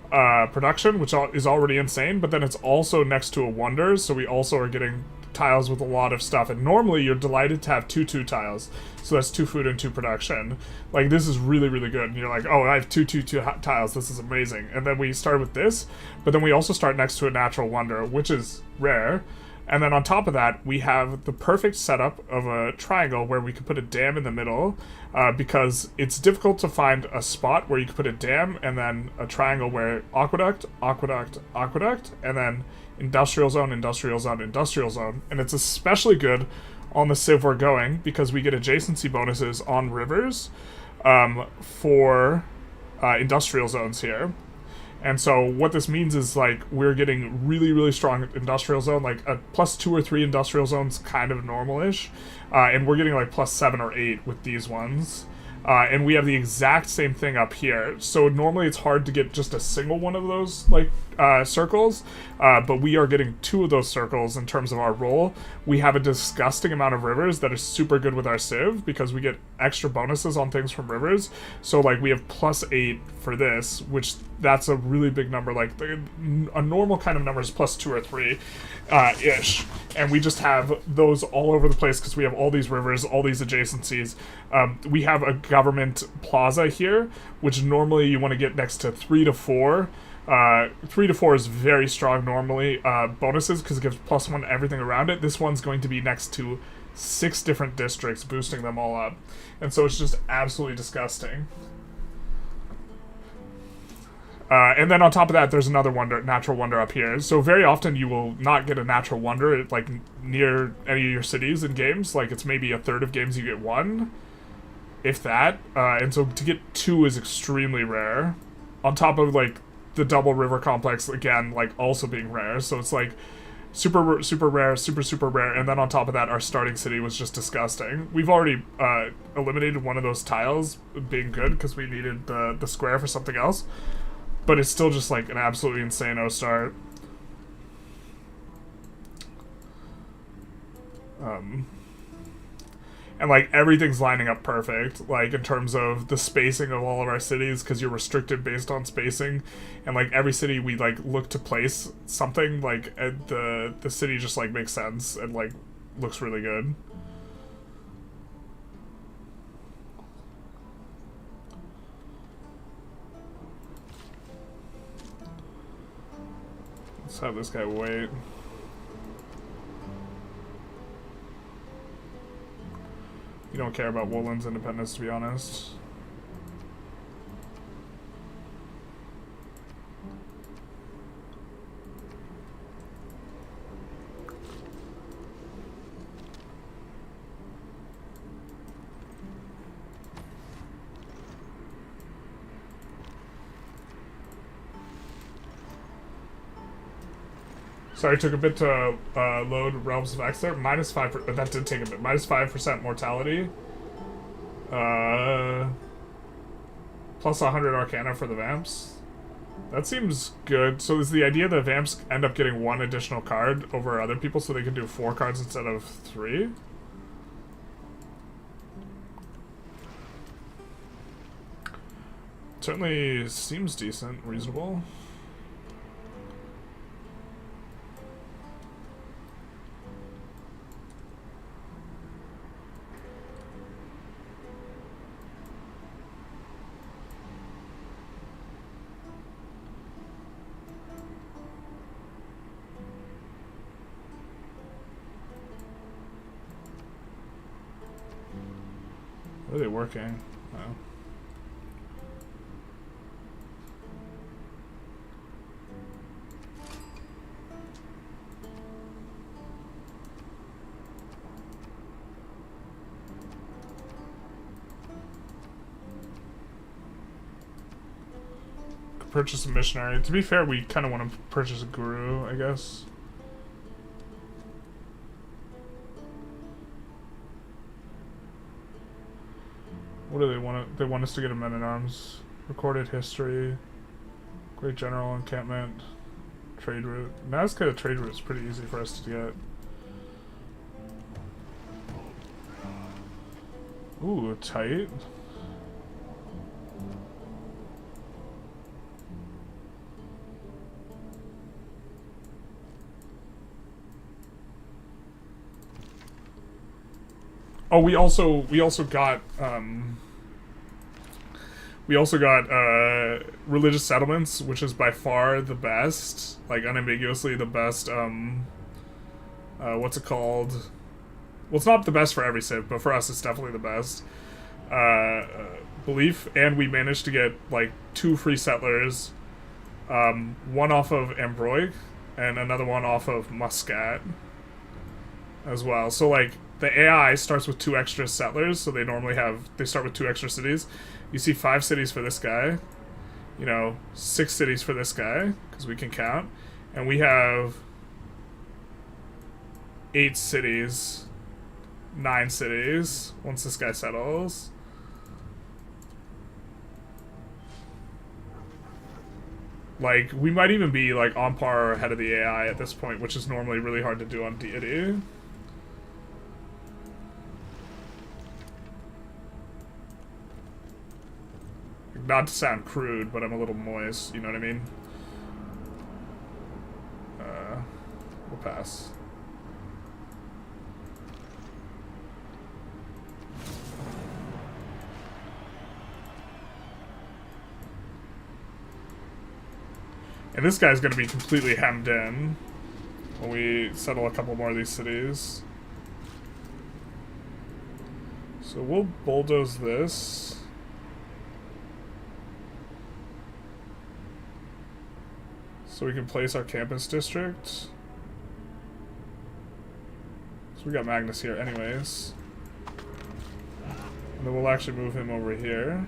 S1: production, which is already insane, but then it's also next to a wonder, so we also are getting tiles with a lot of stuff, and normally you're delighted to have 2 tiles, so that's 2 food and 2 production. Like, this is really, really good, and you're like, oh, I have 2 tiles, this is amazing. And then we start with this, but then we also start next to a natural wonder, which is rare. And then on top of that, we have the perfect setup of a triangle where we could put a dam in the middle, because it's difficult to find a spot where you could put a dam and then a triangle where aqueduct, aqueduct, aqueduct, and then industrial zone, industrial zone, industrial zone. And it's especially good on the civ we're going because we get adjacency bonuses on rivers for industrial zones here. And so what this means is, like, we're getting really, really strong industrial zone, like a +2 or 3 industrial zones, kind of normal-ish. And we're getting like +7 or 8 with these ones. And we have the exact same thing up here. So normally it's hard to get just a single one of those, like, circles. But we are getting 2 of those circles in terms of our roll. We have a disgusting amount of rivers that is super good with our civ because we get extra bonuses on things from rivers. So, like, we have +8 for this, which that's a really big number. Like, a normal kind of number is +2 or 3 ish. And we just have those all over the place because we have all these rivers, all these adjacencies. We have a government plaza here, which normally you want to get next to 3 to 4. 3 to 4 is very strong normally. Bonuses because it gives +1 everything around it. This one's going to be next to 6 different districts, boosting them all up. And so it's just absolutely disgusting. And then on top of that, there's another wonder, natural wonder up here. So very often you will not get a natural wonder like near any of your cities in games. Like, it's maybe a third of games you get 1, if that. And so to get 2 is extremely rare. On top of, like, the double river complex, again, like, also being rare. So it's like super rare, super rare. And then on top of that, our starting city was just disgusting. We've already eliminated one of those tiles being good because we needed the square for something else. But it's still just like an absolutely insane-o start. and like everything's lining up perfect, like in terms of the spacing of all of our cities, because you're restricted based on spacing, and like every city we like look to place something, like the city just like makes sense and like looks really good. Let's have this guy wait. You don't care about Wolin's independence, to be honest. Sorry, it took a bit to load Realms of X there. -5%, but that did take a bit. -5% mortality. Plus 100 Arcana for the Vamps. That seems good. So is the idea that Vamps end up getting 1 additional card over other people so they can do 4 cards instead of 3? Certainly seems decent, reasonable. Are they working? No. Could purchase a missionary. To be fair, we kind of want to purchase a guru, I guess. What do they want? They want us to get a men-at-arms, recorded history, great general encampment, trade route. Nazca trade route is pretty easy for us to get. Ooh, tight. Oh, we also got religious settlements, which is by far the best, like unambiguously the best. What's it called? Well, it's not the best for every civ, but for us, it's definitely the best. Belief, and we managed to get like 2 free settlers, one off of Ambroig, and another one off of Muscat, as well. So like. The AI starts with 2 extra settlers, so they start with 2 extra cities. You see 5 cities for this guy, 6 cities for this guy, because we can count. And we have 8 cities, 9 cities, once this guy settles. Like, we might even be, like, on par or ahead of the AI at this point, which is normally really hard to do on Deity. Not to sound crude, but I'm a little moist, you know what I mean? We'll pass. And this guy's gonna be completely hemmed in when we settle a couple more of these cities. So we'll bulldoze this. So we can place our campus district. So we got Magnus here anyways. And then we'll actually move him over here.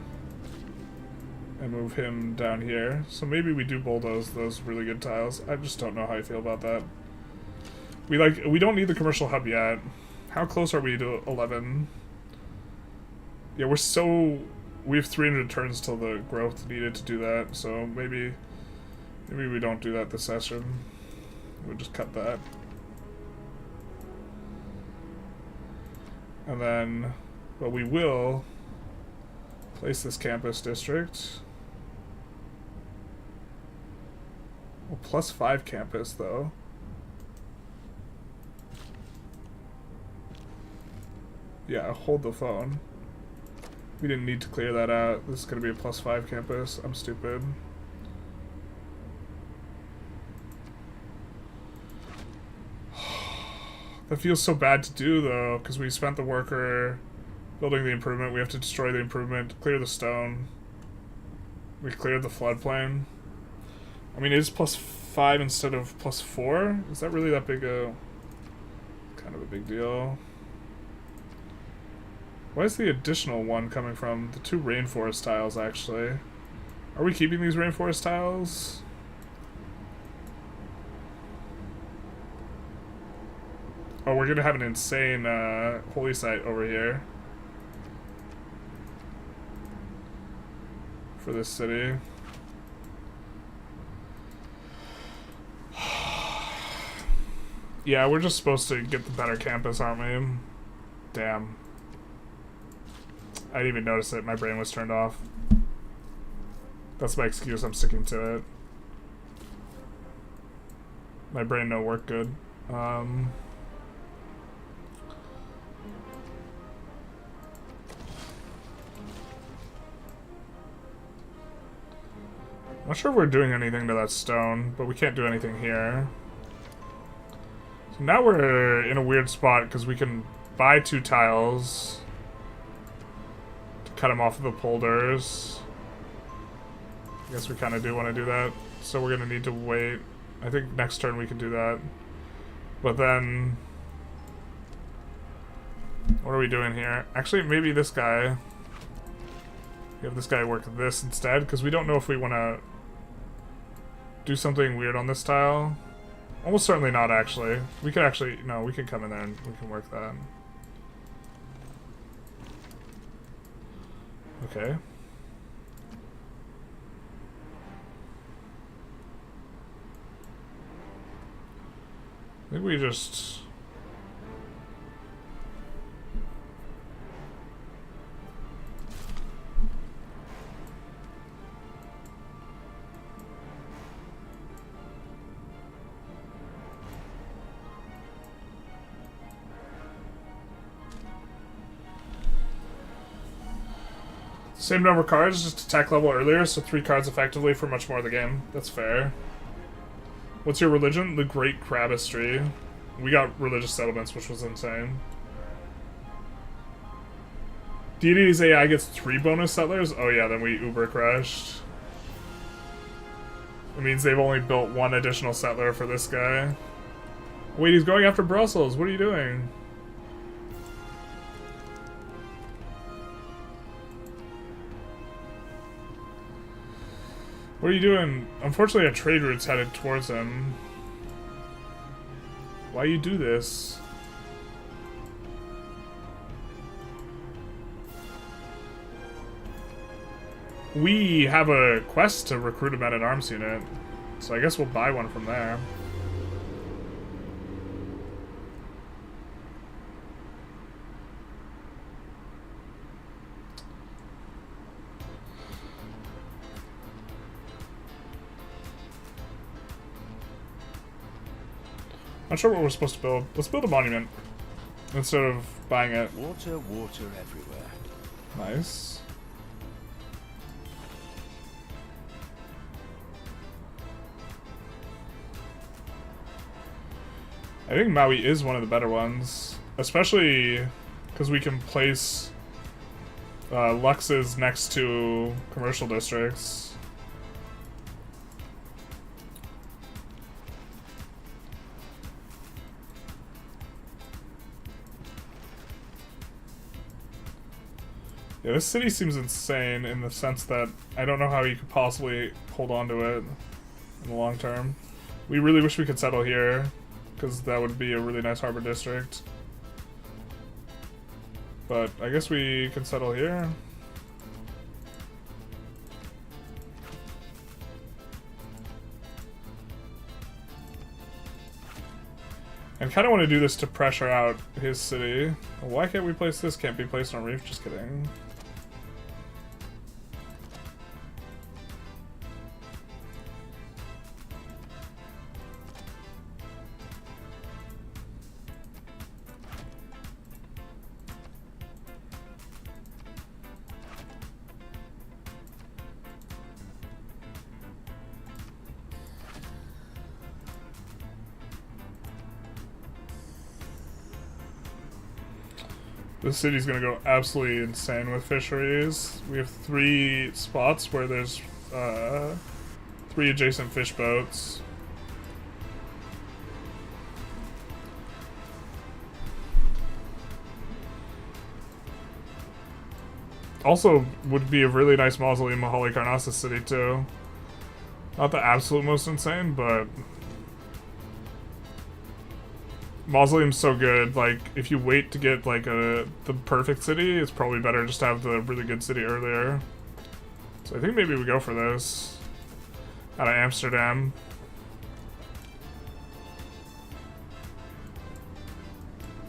S1: And move him down here. So maybe we do bulldoze those really good tiles. I just don't know how I feel about that. We don't need the commercial hub yet. How close are we to 11? Yeah, we have 300 turns till the growth needed to do that, so maybe we don't do that this session. We'll just cut that. And then, but we will place this campus district. Well, +5 campus, though. Yeah, hold the phone. We didn't need to clear that out. This is going to be a +5 campus. I'm stupid. That feels so bad to do, though, because we spent the worker building the improvement. We have to destroy the improvement, clear the stone. We cleared the floodplain. I mean, it is +5 instead of +4. Is that really that big a... kind of a big deal? Why is the additional one coming from? The 2 rainforest tiles, actually. Are we keeping these rainforest tiles? Oh, we're gonna have an insane holy site over here. For this city. Yeah, we're just supposed to get the better campus, aren't we? Damn. I didn't even notice it. My brain was turned off. That's my excuse. I'm sticking to it. My brain no work good. I'm not sure if we're doing anything to that stone, but we can't do anything here. So now we're in a weird spot because we can buy 2 tiles to cut them off of the polders. I guess we kind of do want to do that, so we're going to need to wait. I think next turn we can do that. But then... what are we doing here? Actually, maybe this guy... we have this guy work this instead, because we don't know if we want to do something weird on this tile. Almost certainly not, actually. We could actually... no, we can come in there and we can work that. Okay. I think we just... same number of cards, just attack level earlier, so 3 cards effectively for much more of the game. That's fair. What's your religion? The Great Crabbistry. We got religious settlements, which was insane. Deity's AI gets 3 bonus settlers? Oh yeah, then we uber crashed. It means they've only built 1 additional settler for this guy. Wait, he's going after Brussels. What are you doing? What are you doing? Unfortunately, a trade route's headed towards him. Why you do this? We have a quest to recruit a men-at-arms unit, so I guess we'll buy one from there. Not sure what we're supposed to build. Let's build a monument instead of buying it.
S2: Water, water everywhere.
S1: Nice. I think Maui is one of the better ones, especially because we can place Luxes next to commercial districts. Yeah, this city seems insane in the sense that I don't know how you could possibly hold on to it in the long term. We really wish we could settle here, because that would be a really nice harbor district. But I guess we can settle here. And kind of want to do this to pressure out his city. Why can't we place this? Can't be placed on reef? Just kidding. This city's gonna go absolutely insane with fisheries. We have 3 spots where there's 3 adjacent fish boats. Also, would be a really nice mausoleum in Halicarnassus city too. Not the absolute most insane, but mausoleum's so good. Like, if you wait to get like the perfect city, it's probably better just to have the really good city earlier. So I think maybe we go for this out of Amsterdam.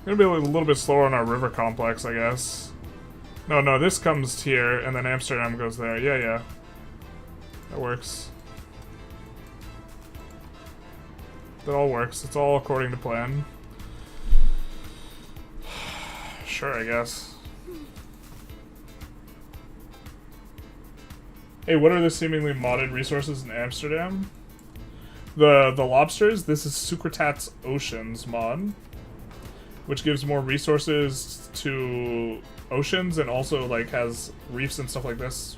S1: Gonna be a little bit slower on our river complex, I guess. No, this comes here and then Amsterdam goes there. Yeah, that works. That all works. It's all according to plan. Sure, I guess. Hey, what are the seemingly modded resources in Amsterdam? The lobsters, this is Sucratat's Oceans mod, which gives more resources to oceans and also like has reefs and stuff like this.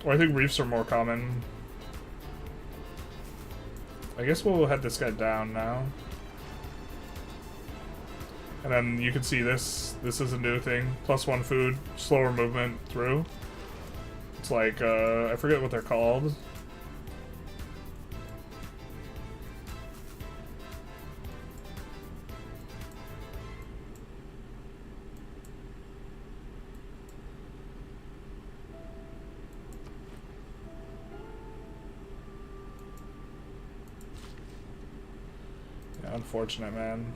S1: Or I think reefs are more common. I guess we'll head this guy down now. And then you can see this is a new thing. +1 food, slower movement through. It's like, I forget what they're called. Yeah, unfortunate, man.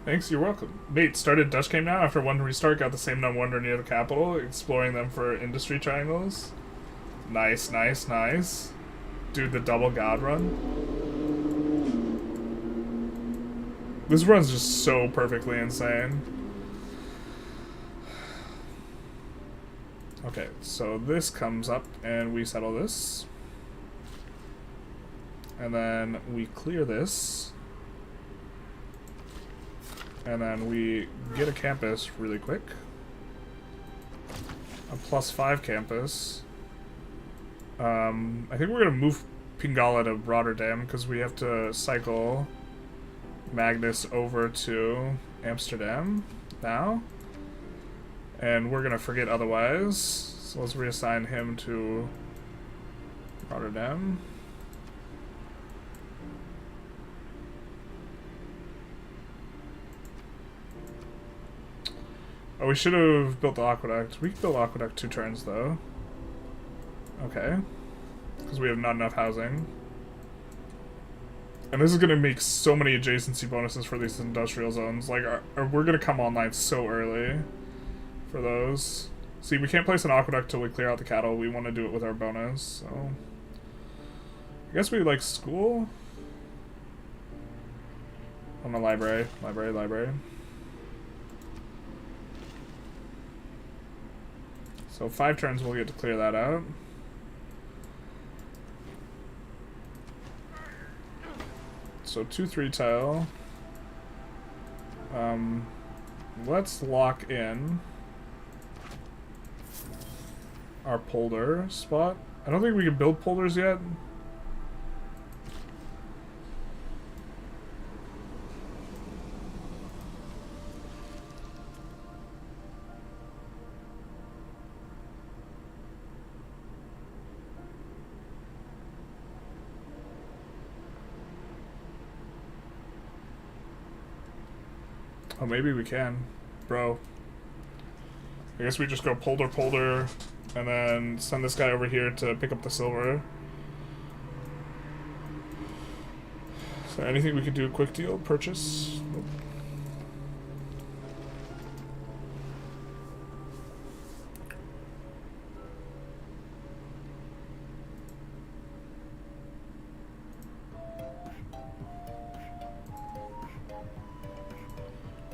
S1: Thanks, you're welcome. Mate, started Dutch game now after one restart, got the same number wonder near the capital, exploring them for industry triangles. Nice, nice, nice. Dude, the double god run. This run's just so perfectly insane. Okay, so this comes up and we settle this. And then we clear this. And then we get a campus really quick. A +5 campus. I think we're gonna move Pingala to Rotterdam because we have to cycle Magnus over to Amsterdam now. And we're gonna forget otherwise. So let's reassign him to Rotterdam. Oh, we should have built the aqueduct. We can build aqueduct 2 turns, though. Okay. Because we have not enough housing. And this is going to make so many adjacency bonuses for these industrial zones. Like, we're going to come online so early for those. See, we can't place an aqueduct till we clear out the cattle. We want to do it with our bonus, so... I guess we like school? On the library. Library. So 5 turns we'll get to clear that out. So 2-3 tile. Let's lock in our polder spot. I don't think we can build polders yet. Oh, maybe we can. Bro. I guess we just go polder, and then send this guy over here to pick up the silver. Is there anything we could do? Quick deal? Purchase? Nope.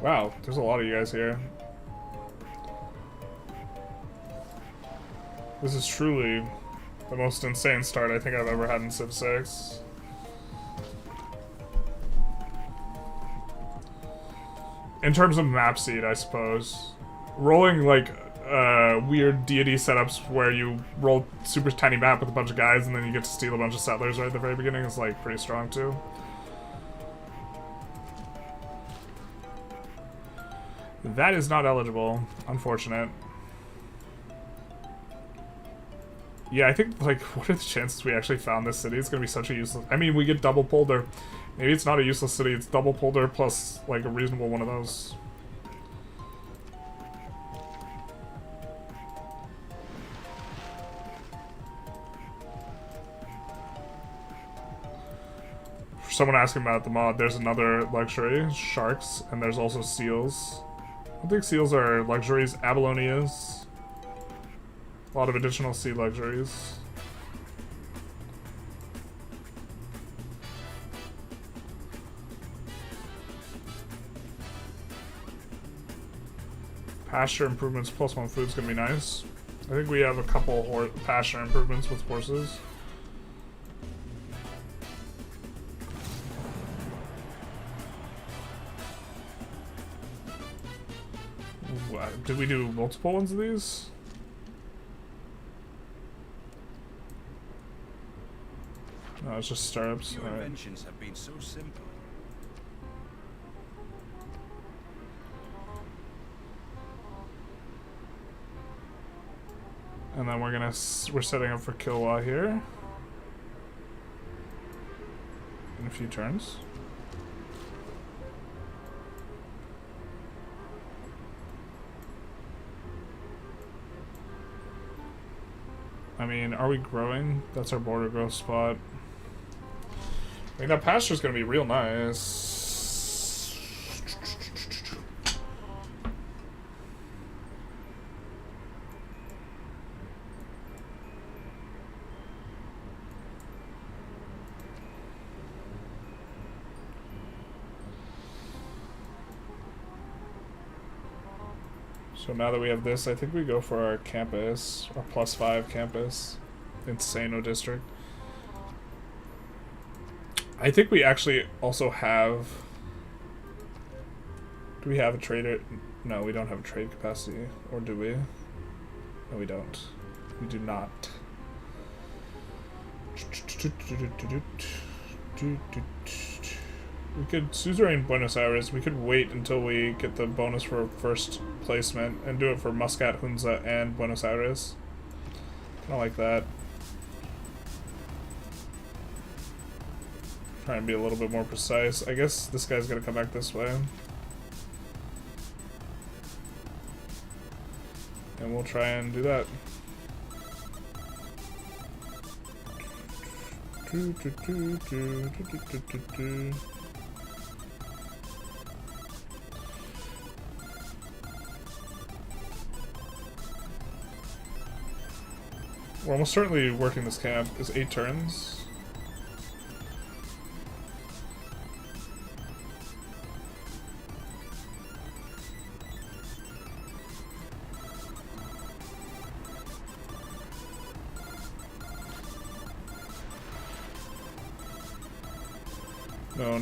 S1: Wow, there's a lot of you guys here. This is truly the most insane start I think I've ever had in Civ 6. In terms of map seed, I suppose. Rolling, like, weird deity setups where you roll super tiny map with a bunch of guys and then you get to steal a bunch of settlers right at the very beginning is, like, pretty strong, too. That is not eligible. Unfortunate. Yeah, I think, like, what are the chances we actually found this city? It's gonna be such a useless... I mean, we get double polder. Maybe it's not a useless city, it's double polder plus, like, a reasonable one of those. For someone asking about the mod, there's another luxury, sharks, and there's also seals. I don't think seals are luxuries, abalone is. A lot of additional sea luxuries. Pasture improvements plus 1 food is gonna be nice. I think we have a couple pasture improvements with horses. Did we do multiple ones of these? No, it's just startups.
S2: Few inventions have been so simple.
S1: And then we're setting up for Kilwa here in a few turns. I mean, are we growing? That's our border growth spot. I mean, that pasture's gonna be real nice. So now that we have this, I think we go for our campus, our +5 campus, Insano district. I think we actually also have... Do we have a trader? No, we don't have a trade capacity. Or do we? No, we don't. We do not. We could suzerain Buenos Aires. We could wait until we get the bonus for first placement and do it for Muscat, Hunza, and Buenos Aires. Kind of like that. Try and be a little bit more precise. I guess this guy's gonna come back this way. And we'll try and do that. We're almost certainly working this camp. Is 8 turns.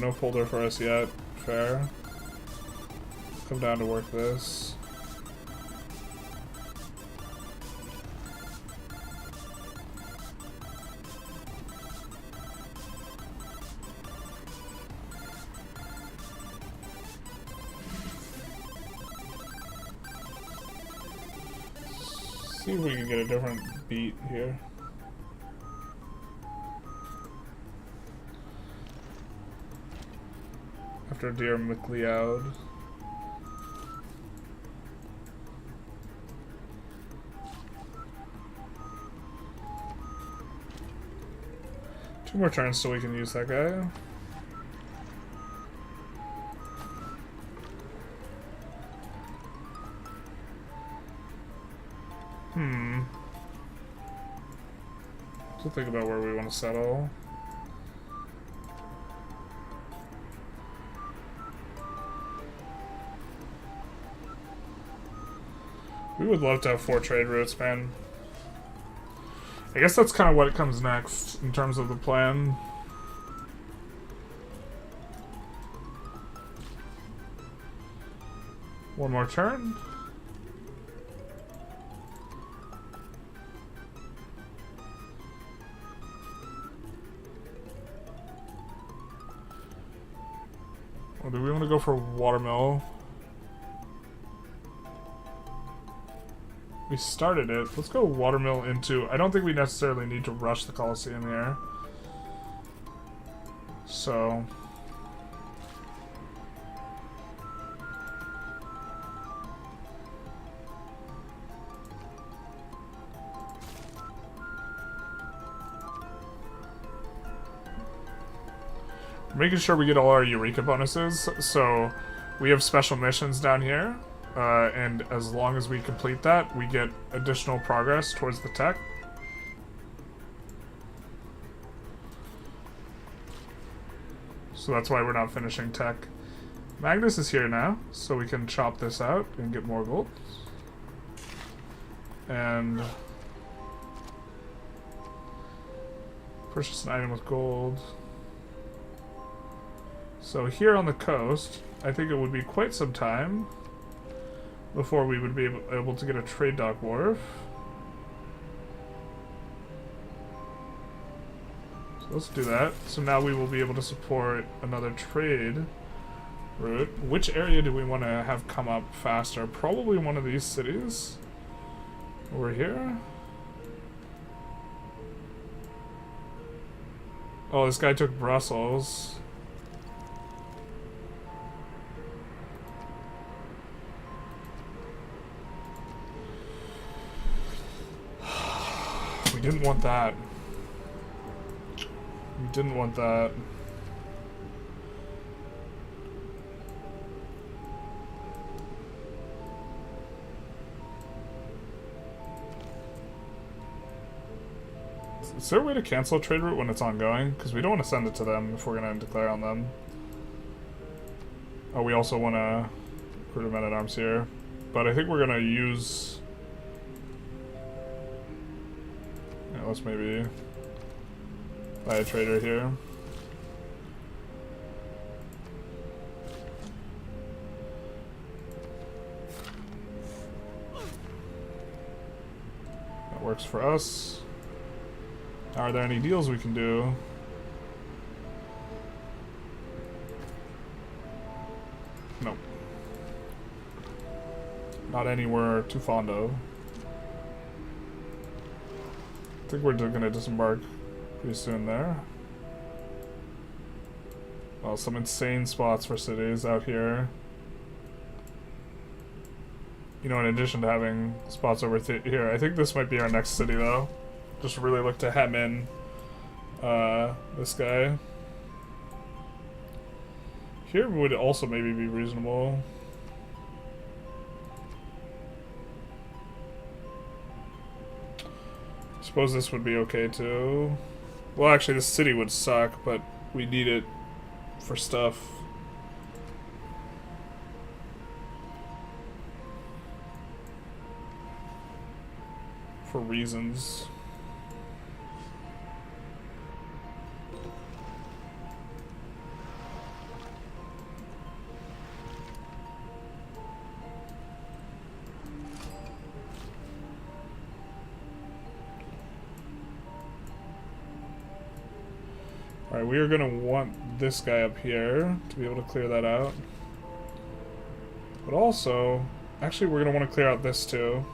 S1: No folder for us yet. Fair. Come down to work this. See if we can get a different beat here. After Dear McLeod. 2 more turns so we can use that guy. So think about where we want to settle. We would love to have 4 trade routes, man. I guess that's kind of what comes next in terms of the plan. One more turn. Or do we want to go for watermill? We started it. Let's go watermill into... I don't think we necessarily need to rush the Colosseum here. So... making sure we get all our Eureka bonuses. So we have special missions down here. And as long as we complete that, we get additional progress towards the tech. So that's why we're not finishing tech. Magnus is here now, so we can chop this out and get more gold. And purchase an item with gold. So here on the coast, I think it would be quite some time before we would be able to get a trade dock wharf. So let's do that. So now we will be able to support another trade route. Which area do we want to have come up faster? Probably one of these cities. Over here. Oh, this guy took Brussels. We didn't want that. We didn't want that. Is there a way to cancel a trade route when it's ongoing? Because we don't want to send it to them if we're going to declare on them. Oh, we also want to recruit a men-at-arms here. But I think we're going to use... yeah, let's maybe buy a trader here. That works for us. Are there any deals we can do? Nope. Not anywhere too fond of. I think we're gonna disembark pretty soon there. Well, some insane spots for cities out here. You know, in addition to having spots over here, I think this might be our next city though. Just really look to hem in this guy. Here would also maybe be reasonable. Suppose this would be okay too. Well, actually, this city would suck, but we need it for stuff. For reasons. Alright, we are going to want this guy up here to be able to clear that out. But also, actually we're going to want to clear out this too.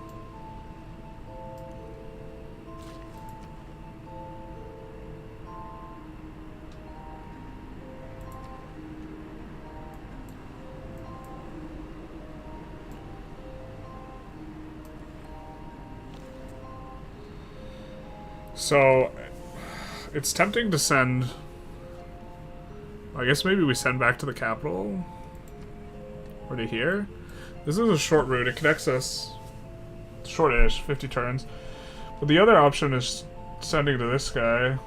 S1: So, It's tempting to send... I guess maybe we send back to the capital? Or to here? This is a short route. It connects us... short-ish, 50 turns. But the other option is sending to this guy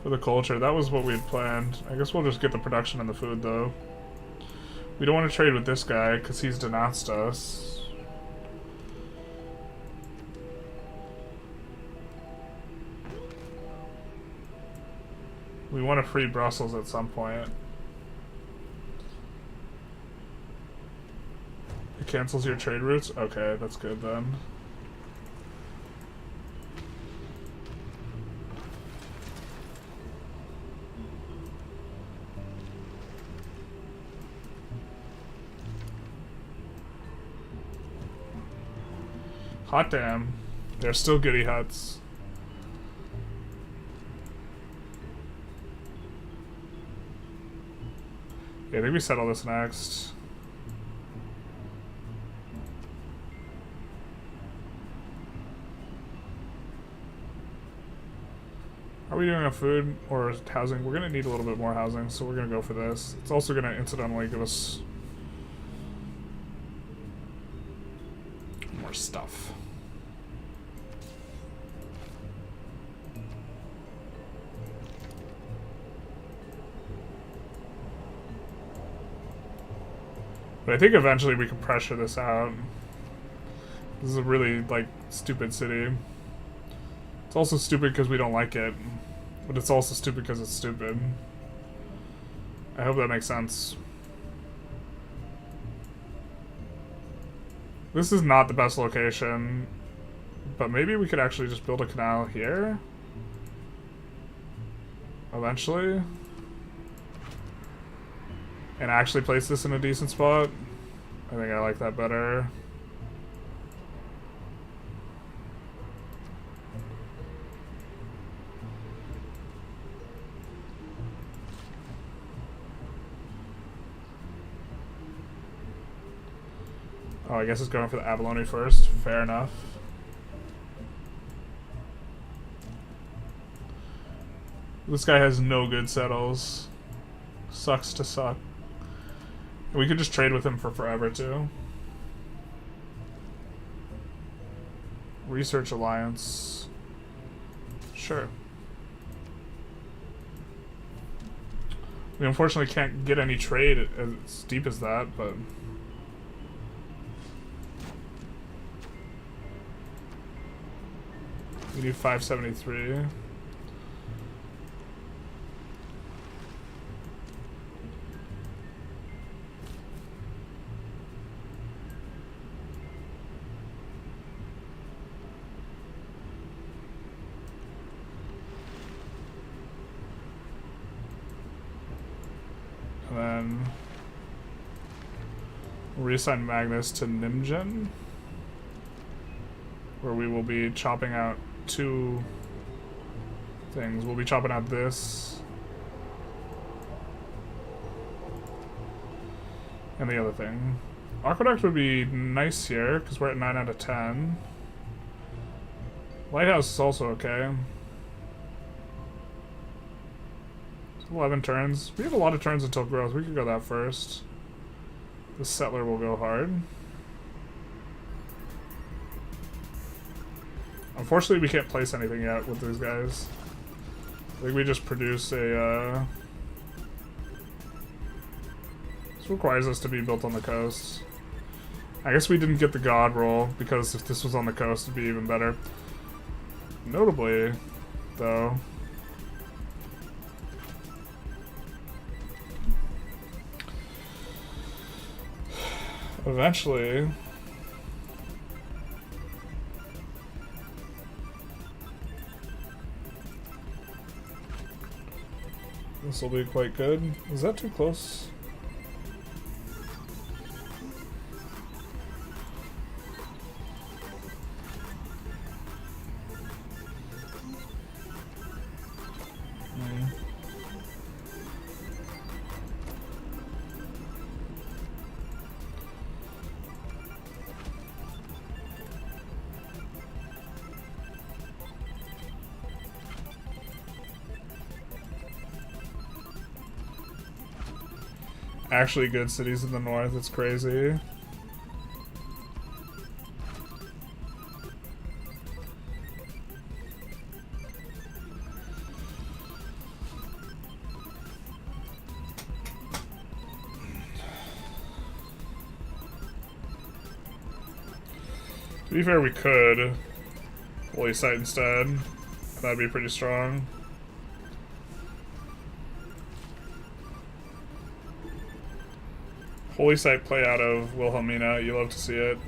S1: for the culture. That was what we had planned. I guess we'll just get the production and the food, though. We don't want to trade with this guy, because he's denounced us. We want to free Brussels at some point. It cancels your trade routes? Okay, that's good then. Hot damn. They're still goody huts. Yeah, I think we settle this next. Are we doing a food or housing? We're gonna need a little bit more housing, so we're gonna go for this. It's also gonna incidentally give us more stuff. But I think eventually we can pressure this out. This is a really, like, stupid city. It's also stupid because we don't like it. But it's also stupid because it's stupid. I hope that makes sense. This is not the best location. But maybe we could actually just build a canal here? Eventually? And actually place this in a decent spot. I think I like that better. Oh, I guess it's going for the abalone first. Fair enough. This guy has no good settles. Sucks to suck. We could just trade with him for forever, too. Research alliance. Sure. We unfortunately can't get any trade as deep as that, but... we need 573. And then we'll reassign Magnus to Nimgen, where we will be chopping out 2 things. We'll be chopping out this and the other thing. Aqueduct would be nice here because we're at 9 out of 10. Lighthouse is also okay. 11 turns. We have a lot of turns until growth. We could go that first. The settler will go hard. Unfortunately, we can't place anything yet with these guys. I think we just produce a, This requires us to be built on the coast. I guess we didn't get the god roll, because if this was on the coast, it'd be even better. Notably, though... eventually... this will be quite good. Is that too close? actually good cities in the north. It's crazy. To be fair, we could Holy Site instead. That'd be pretty strong. Holy Site play out of Wilhelmina. You love to see it.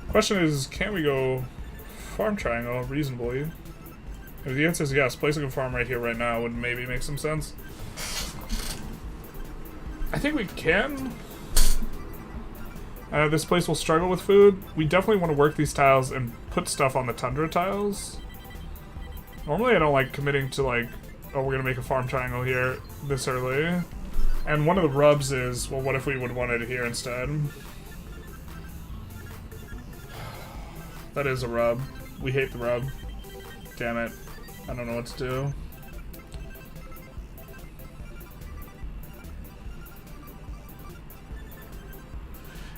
S1: Question is, can we go farm triangle reasonably? If the answer is yes, placing a farm right here right now would maybe make some sense. I think we can. This place will struggle with food. We definitely want to work these tiles and put stuff on the tundra tiles. Normally I don't like committing to like, oh, we're gonna make a farm triangle here this early. And one of the rubs is, well, what if we would want it here instead? That is a rub. We hate the rub. Damn it. I don't know what to do.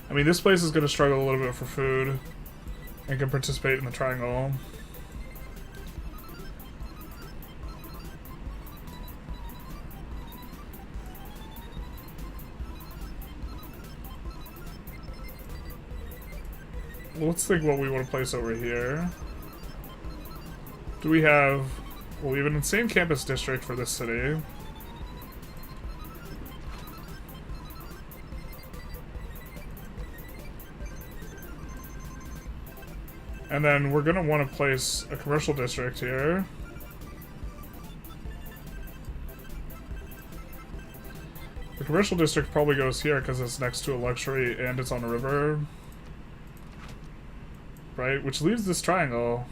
S1: I mean, this place is going to struggle a little bit for food and can participate in the triangle. Well, let's think what we want to place over here. Do we have... Well, we have an insane campus district for this city. And then we're gonna want to place a commercial district here. The commercial district probably goes here because it's next to a luxury and it's on a river. Right? Which leaves this triangle.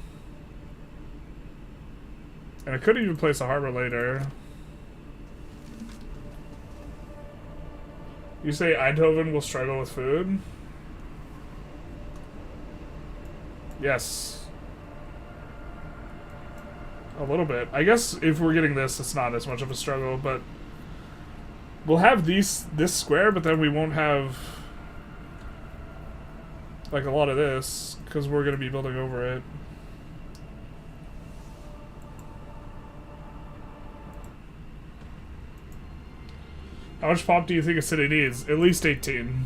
S1: And I could even place a harbor later. You say Eindhoven will struggle with food? Yes. A little bit. I guess if we're getting this, it's not as much of a struggle, but we'll have this square, but then we won't have like a lot of this because we're going to be building over it. How much pop do you think a city needs? At least 18.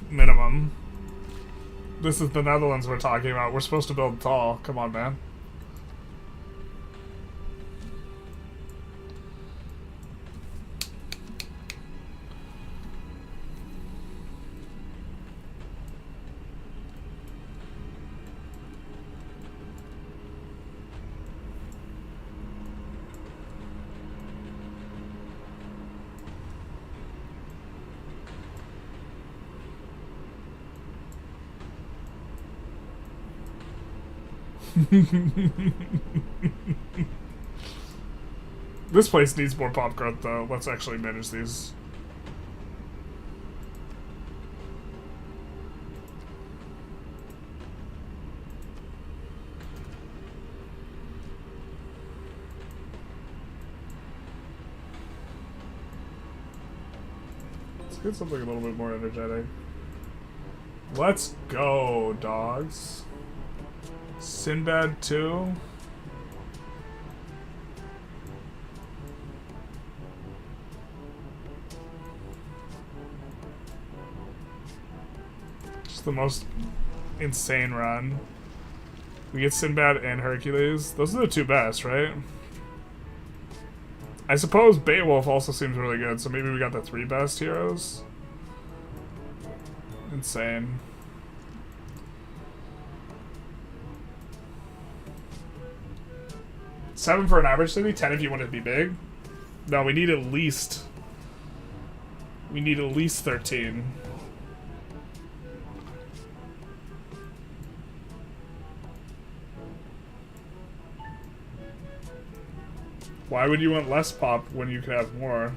S1: Minimum. This is the Netherlands we're talking about. We're supposed to build tall. Come on, man. This place needs more pop growth, though. Let's actually manage these. Let's get something a little bit more energetic. Let's go, dogs. Sinbad 2. Just the most insane run. We get Sinbad and Hercules. Those are the two best, right? I suppose Beowulf also seems really good, so maybe we got the 3 best heroes. Insane. $7 for an average city, 10 if you want it to be big. No, we need at least 13. Why would you want less pop when you could have more?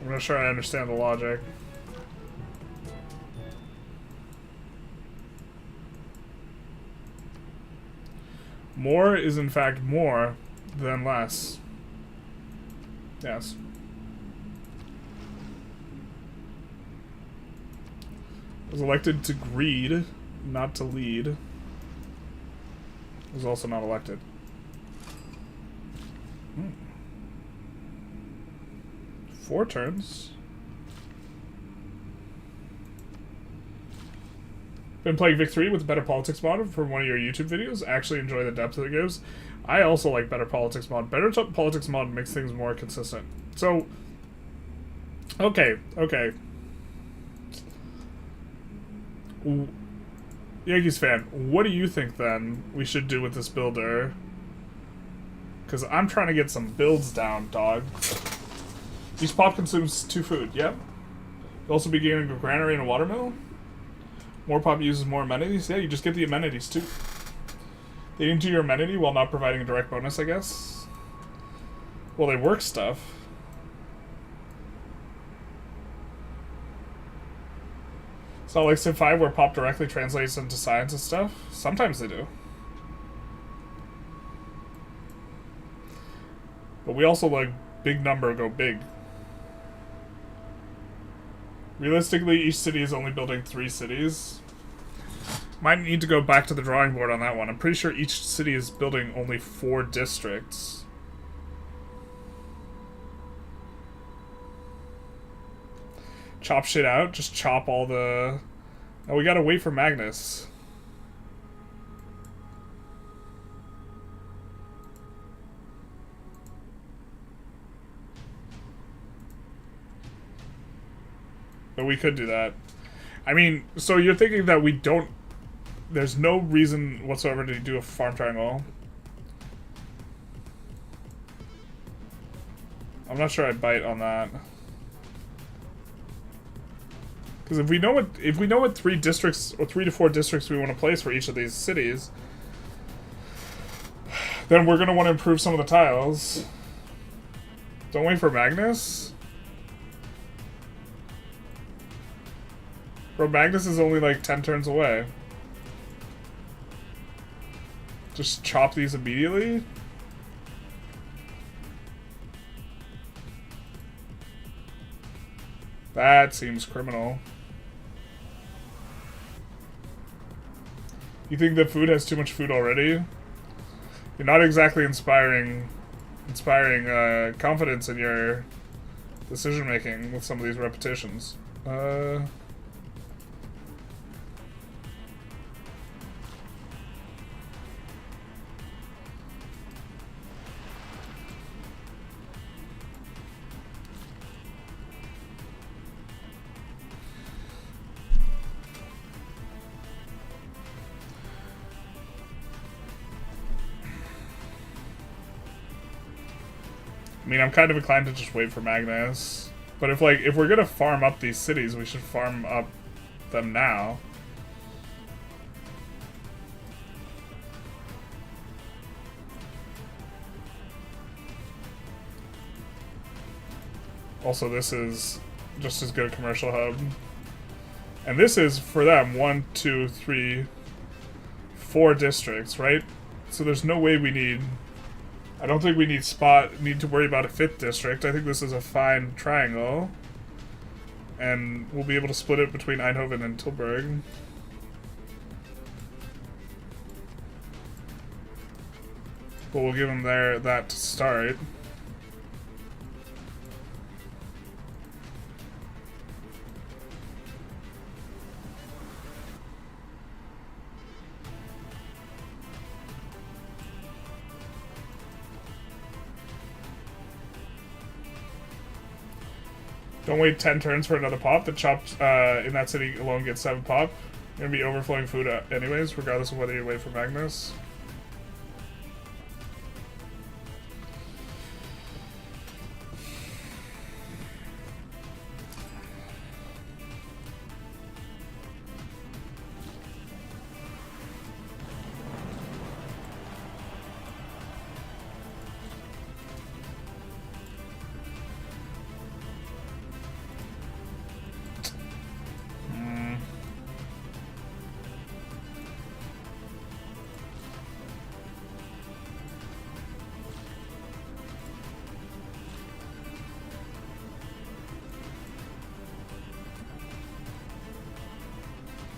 S1: I'm not sure I understand the logic. More is in fact more than less. Yes. Was elected to greed, not to lead. Was also not elected. 4 turns. Been playing Vic 3 with the Better Politics mod from one of your YouTube videos. Actually enjoy the depth that it gives. I also like Better Politics mod. Better Politics mod makes things more consistent. So, okay. Yankees fan, what do you think then we should do with this builder? Because I'm trying to get some builds down, dog. Each pop consumes 2 food, yep. You'll also be getting a granary and a watermill. More pop uses more amenities. Yeah, you just get the amenities too. They into your amenity while not providing a direct bonus, I guess. Well, they work stuff. It's not like Civ 5 where pop directly translates into science and stuff. Sometimes they do. But we also like big number go big. Realistically, each city is only building 3 cities. Might need to go back to the drawing board on that one. I'm pretty sure each city is building only 4 districts. Chop shit out. Just chop all the... Oh, we gotta wait for Magnus. But we could do that. I mean, so you're thinking that we don't... There's no reason whatsoever to do a farm triangle. I'm not sure I'd bite on that. Because if we know what 3 districts or 3 to 4 districts we want to place for each of these cities, then we're gonna want to improve some of the tiles. Don't wait for Magnus. Bro, Magnus is only like 10 turns away. Just chop these immediately? That seems criminal. You think the food has too much food already? You're not exactly inspiring confidence in your decision making with some of these repetitions. I mean, I'm kind of inclined to just wait for Magnus. But if we're gonna farm up these cities, we should farm up them now. Also, this is just as good a commercial hub. And this is, for them, 1, 2, 3, 4 districts, right? So there's no way we need... I don't think we need to worry about a 5th district. I think this is a fine triangle. And we'll be able to split it between Eindhoven and Tilburg. But we'll give them that to start. Don't wait 10 turns for another pop. The chop in that city alone gets 7 pop. You're gonna be overflowing food anyways, regardless of whether you wait for Magnus.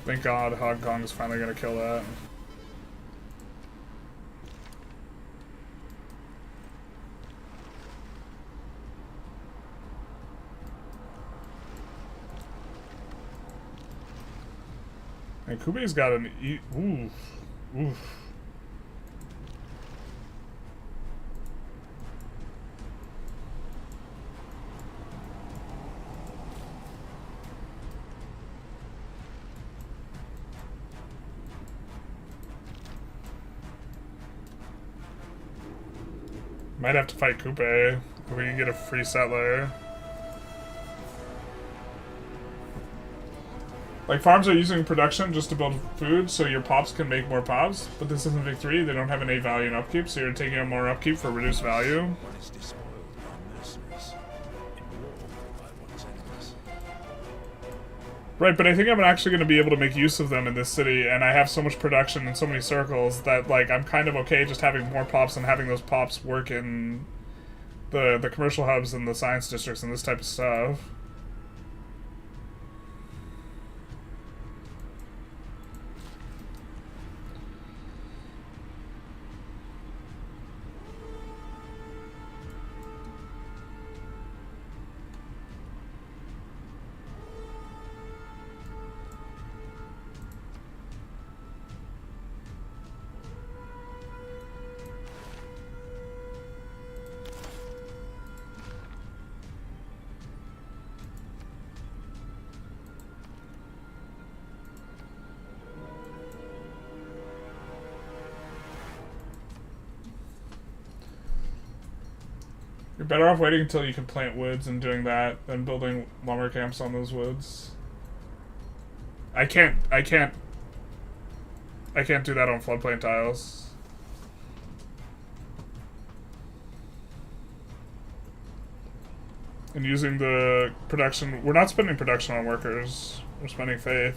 S1: Thank God Hong Kong is finally gonna kill that. And Kube's got an oof. Oof. Might have to fight Coupe. We can get a free settler. Like, farms are using production just to build food, so your pops can make more pops, but this isn't Vic 3, they don't have any value in upkeep, so you're taking on more upkeep for reduced value.
S2: One is despoiled by mercenaries. In war, by one's enemies.
S1: Right, but I think I'm actually going to be able to make use of them in this city, and I have so much production in so many circles that, like, I'm kind of okay just having more pops and having those pops work in the commercial hubs and the science districts and this type of stuff. You're better off waiting until you can plant woods and doing that than building lumber camps on those woods. I can't do that on floodplain tiles. And using the production, we're not spending production on workers, we're spending faith.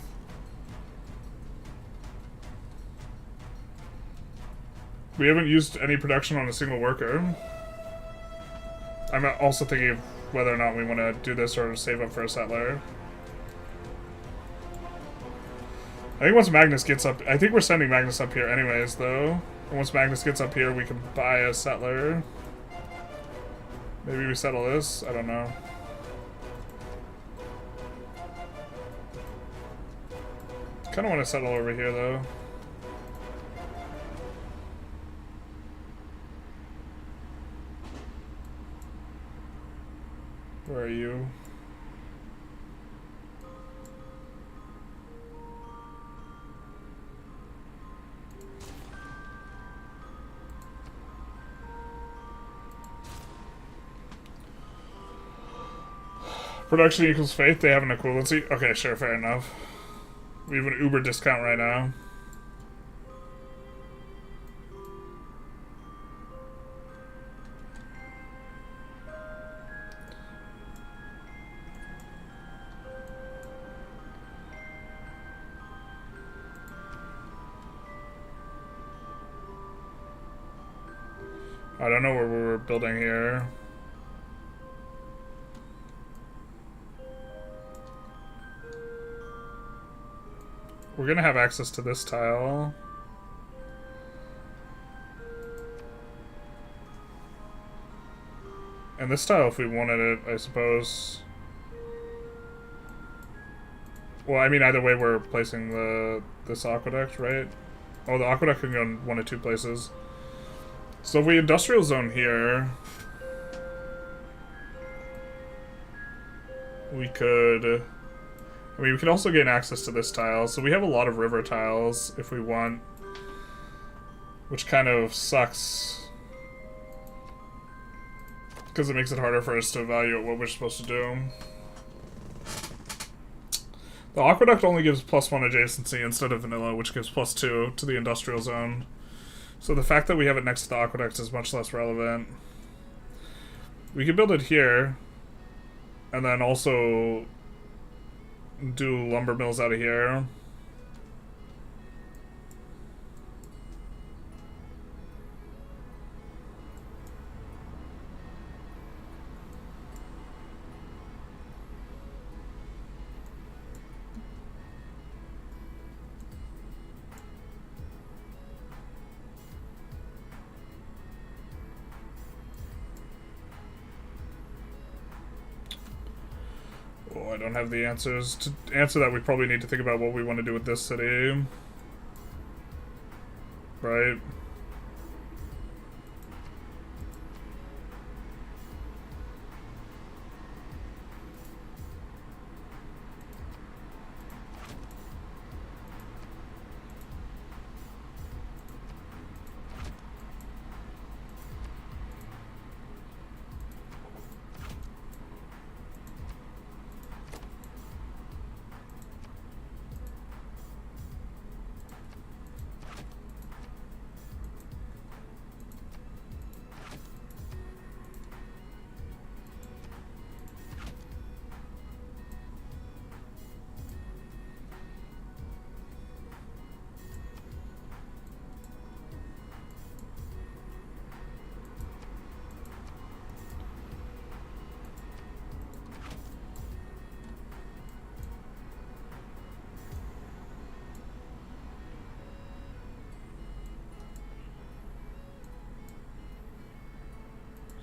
S1: We haven't used any production on a single worker. I'm also thinking of whether or not we want to do this or save up for a settler. I think once Magnus gets up... I think we're sending Magnus up here anyways, though. And once Magnus gets up here, we can buy a settler. Maybe we settle this? I don't know. Kind of want to settle over here, though. Where are you? Production equals faith, they have an equivalency? Okay, sure, fair enough. We have an Uber discount right now. I don't know where we're building here. We're gonna have access to this tile. And this tile if we wanted it, I suppose. Well, I mean, either way we're placing this aqueduct, right? Oh, the aqueduct can go in one of two places. So if we industrial zone here, we could... I mean, we can also gain access to this tile, so we have a lot of river tiles if we want, which kind of sucks because it makes it harder for us to evaluate what we're supposed to do. The aqueduct only gives +1 adjacency instead of vanilla, which gives +2 to the industrial zone. So the fact that we have it next to the aqueduct is much less relevant. We could build it here, and then also do lumber mills out of here. Oh, I don't have the answers. To answer that, we probably need to think about what we want to do with this city. Right?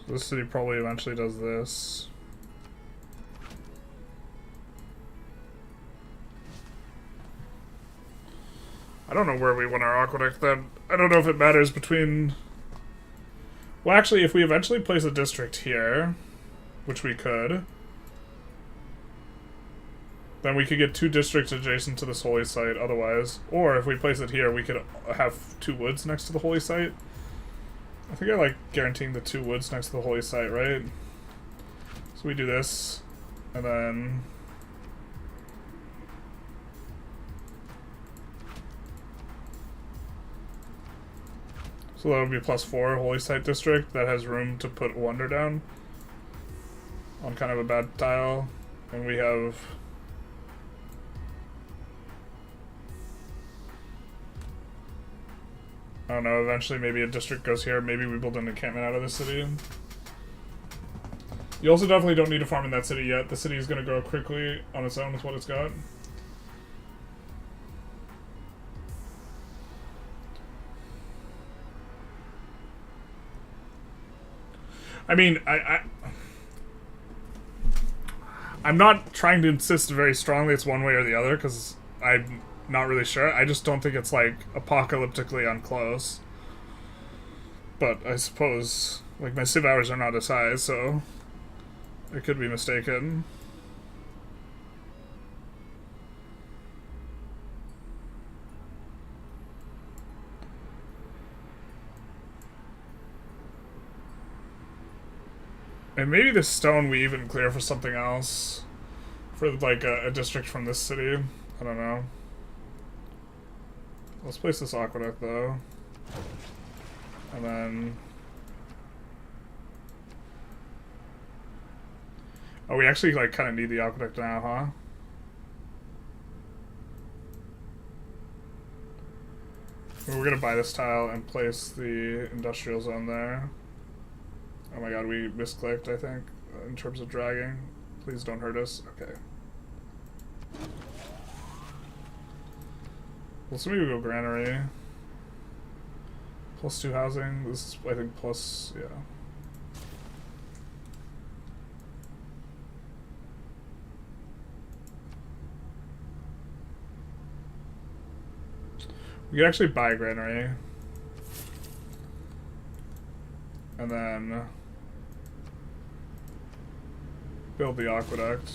S1: So this city probably eventually does this. I don't know where we want our aqueduct then. I don't know if it matters between... Well, actually, if we eventually place a district here, which we could, then we could get 2 districts adjacent to this holy site otherwise. Or if we place it here, we could have 2 woods next to the holy site. I think I like guaranteeing the 2 woods next to the holy site, right? So we do this, and then... So that would be +4 holy site district that has room to put wonder down on kind of a bad tile. And we have... I don't know, eventually maybe a district goes here, maybe we build an encampment out of the city. You also definitely don't need to farm in that city yet. The city is going to grow quickly on its own with what it's got. I mean, I'm not trying to insist very strongly it's one way or the other, because I'm not really sure. I just don't think it's, like, apocalyptically unclose. But I suppose, like, my civ hours are not as high, so I could be mistaken. And maybe this stone we even clear for something else. For, like, a district from this city. I don't know. Let's place this aqueduct, though. And then... Oh, we actually, like, kind of need the aqueduct now, huh? We're gonna buy this tile and place the industrial zone there. Oh my god, we misclicked, I think, in terms of dragging. Please don't hurt us. Okay. Well, so maybe we'll go granary. +2 housing. This is, I think, plus, yeah. We could actually buy granary. And then build the aqueduct.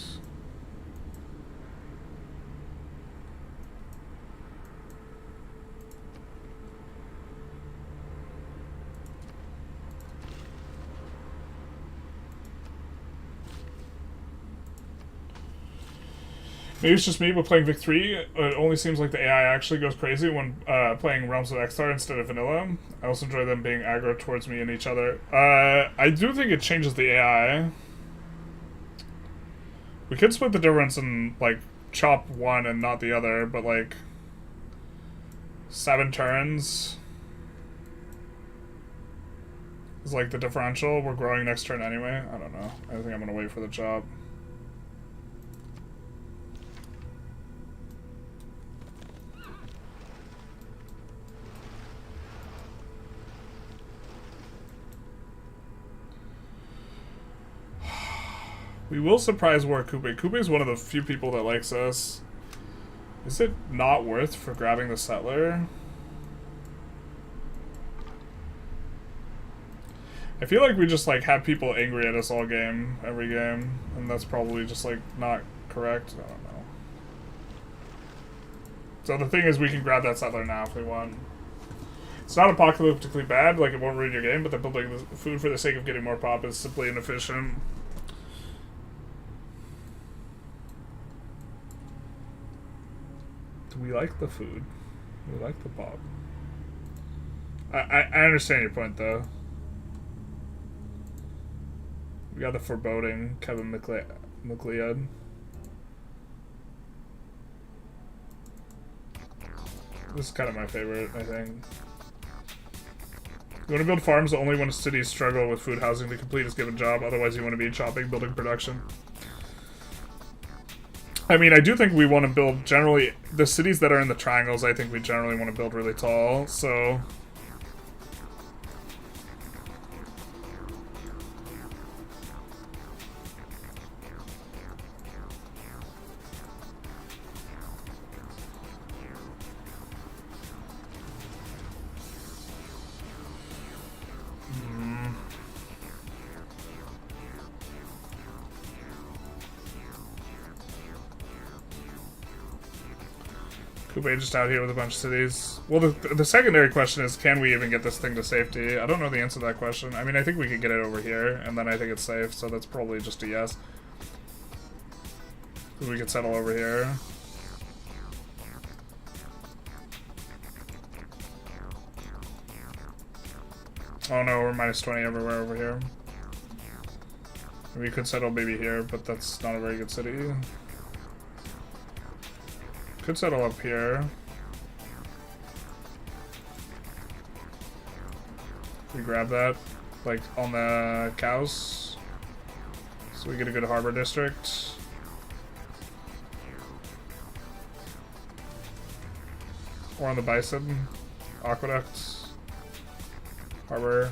S1: Maybe it's just me, but playing Vic 3, it only seems like the AI actually goes crazy when playing Realms of Extar instead of Vanilla. I also enjoy them being aggro towards me and each other. I do think it changes the AI. We could split the difference and, like, chop one and not the other, but, like, 7 turns is, like, the differential. We're growing next turn anyway. I don't know. I think I'm gonna wait for the chop. We will surprise war Coupe. Coupe is one of the few people that likes us. Is it not worth for grabbing the settler? I feel like we just like have people angry at us all game, every game, and that's probably just like not correct. I don't know. So the thing is, we can grab that settler now if we want. It's not apocalyptically bad, like it won't ruin your game, but the building the food for the sake of getting more pop is simply inefficient. Do we like the food? We like the pop. I understand your point though. We got the foreboding, Kevin McLeod. This is kind of my favorite, I think. You want to build farms only when cities struggle with food housing to complete its given job, otherwise you want to be chopping, building production. I mean, I do think we want to build, generally, the cities that are in the triangles, I think we generally want to build really tall, so... Coupe just out here with a bunch of cities. Well, the secondary question is, can we even get this thing to safety? I don't know the answer to that question. I mean, I think we could get it over here, and then I think it's safe, so that's probably just a yes. We could settle over here. Oh no, we're minus 20 everywhere over here. We could settle maybe here, but that's not a very good city. Could settle up here. We grab that, like on the cows, so we get a good harbor district. Or on the bison, aqueduct, harbor.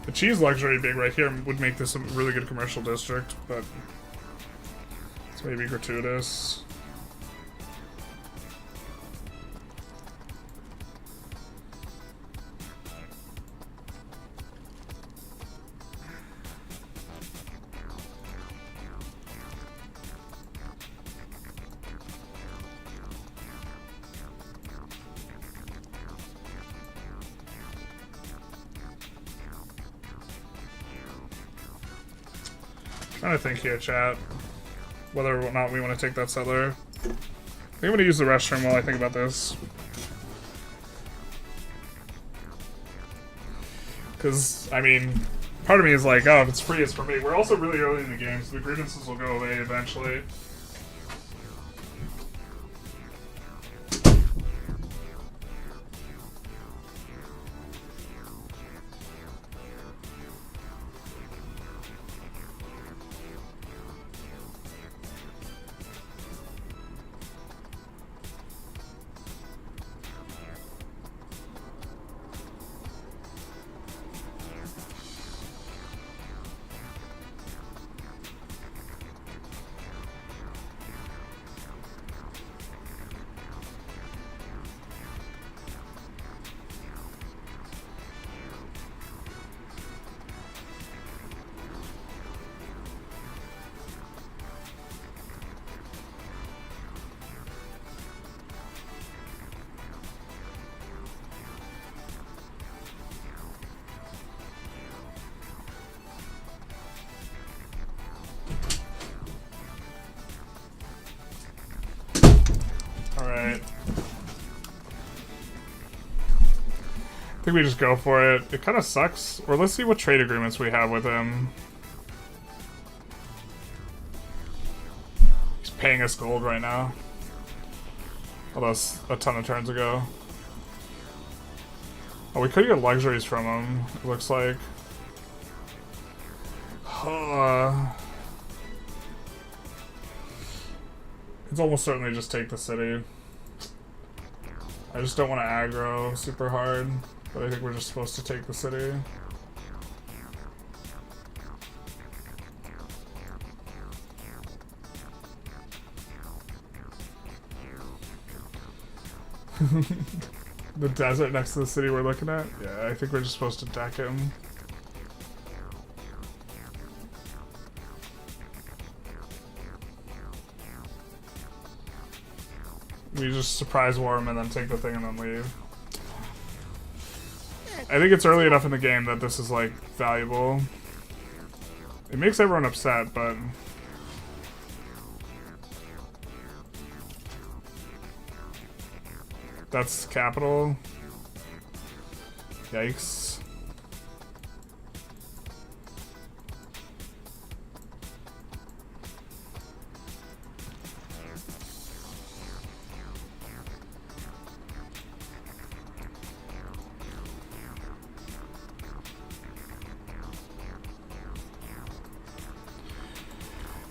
S1: The cheese luxury being right here would make this a really good commercial district, but it's maybe gratuitous. Trying to think here, chat, whether or not we want to take that settler. I think I'm going to use the restroom while I think about this. Because, I mean, part of me is like, oh, if it's free, it's for me. We're also really early in the game, so the grievances will go away eventually. Alright. I think we just go for it. It kind of sucks. Or let's see what trade agreements we have with him. He's paying us gold right now. Although that's a ton of turns ago. Oh, we could get luxuries from him, it looks like. It's almost certainly just take the city. I just don't want to aggro super hard, but I think we're just supposed to take the city. The desert next to the city we're looking at? Yeah, I think we're just supposed to deck him. We just surprise war him and then take the thing and then leave. I think it's early enough in the game that this is, like, valuable. It makes everyone upset, but... That's capital. Yikes.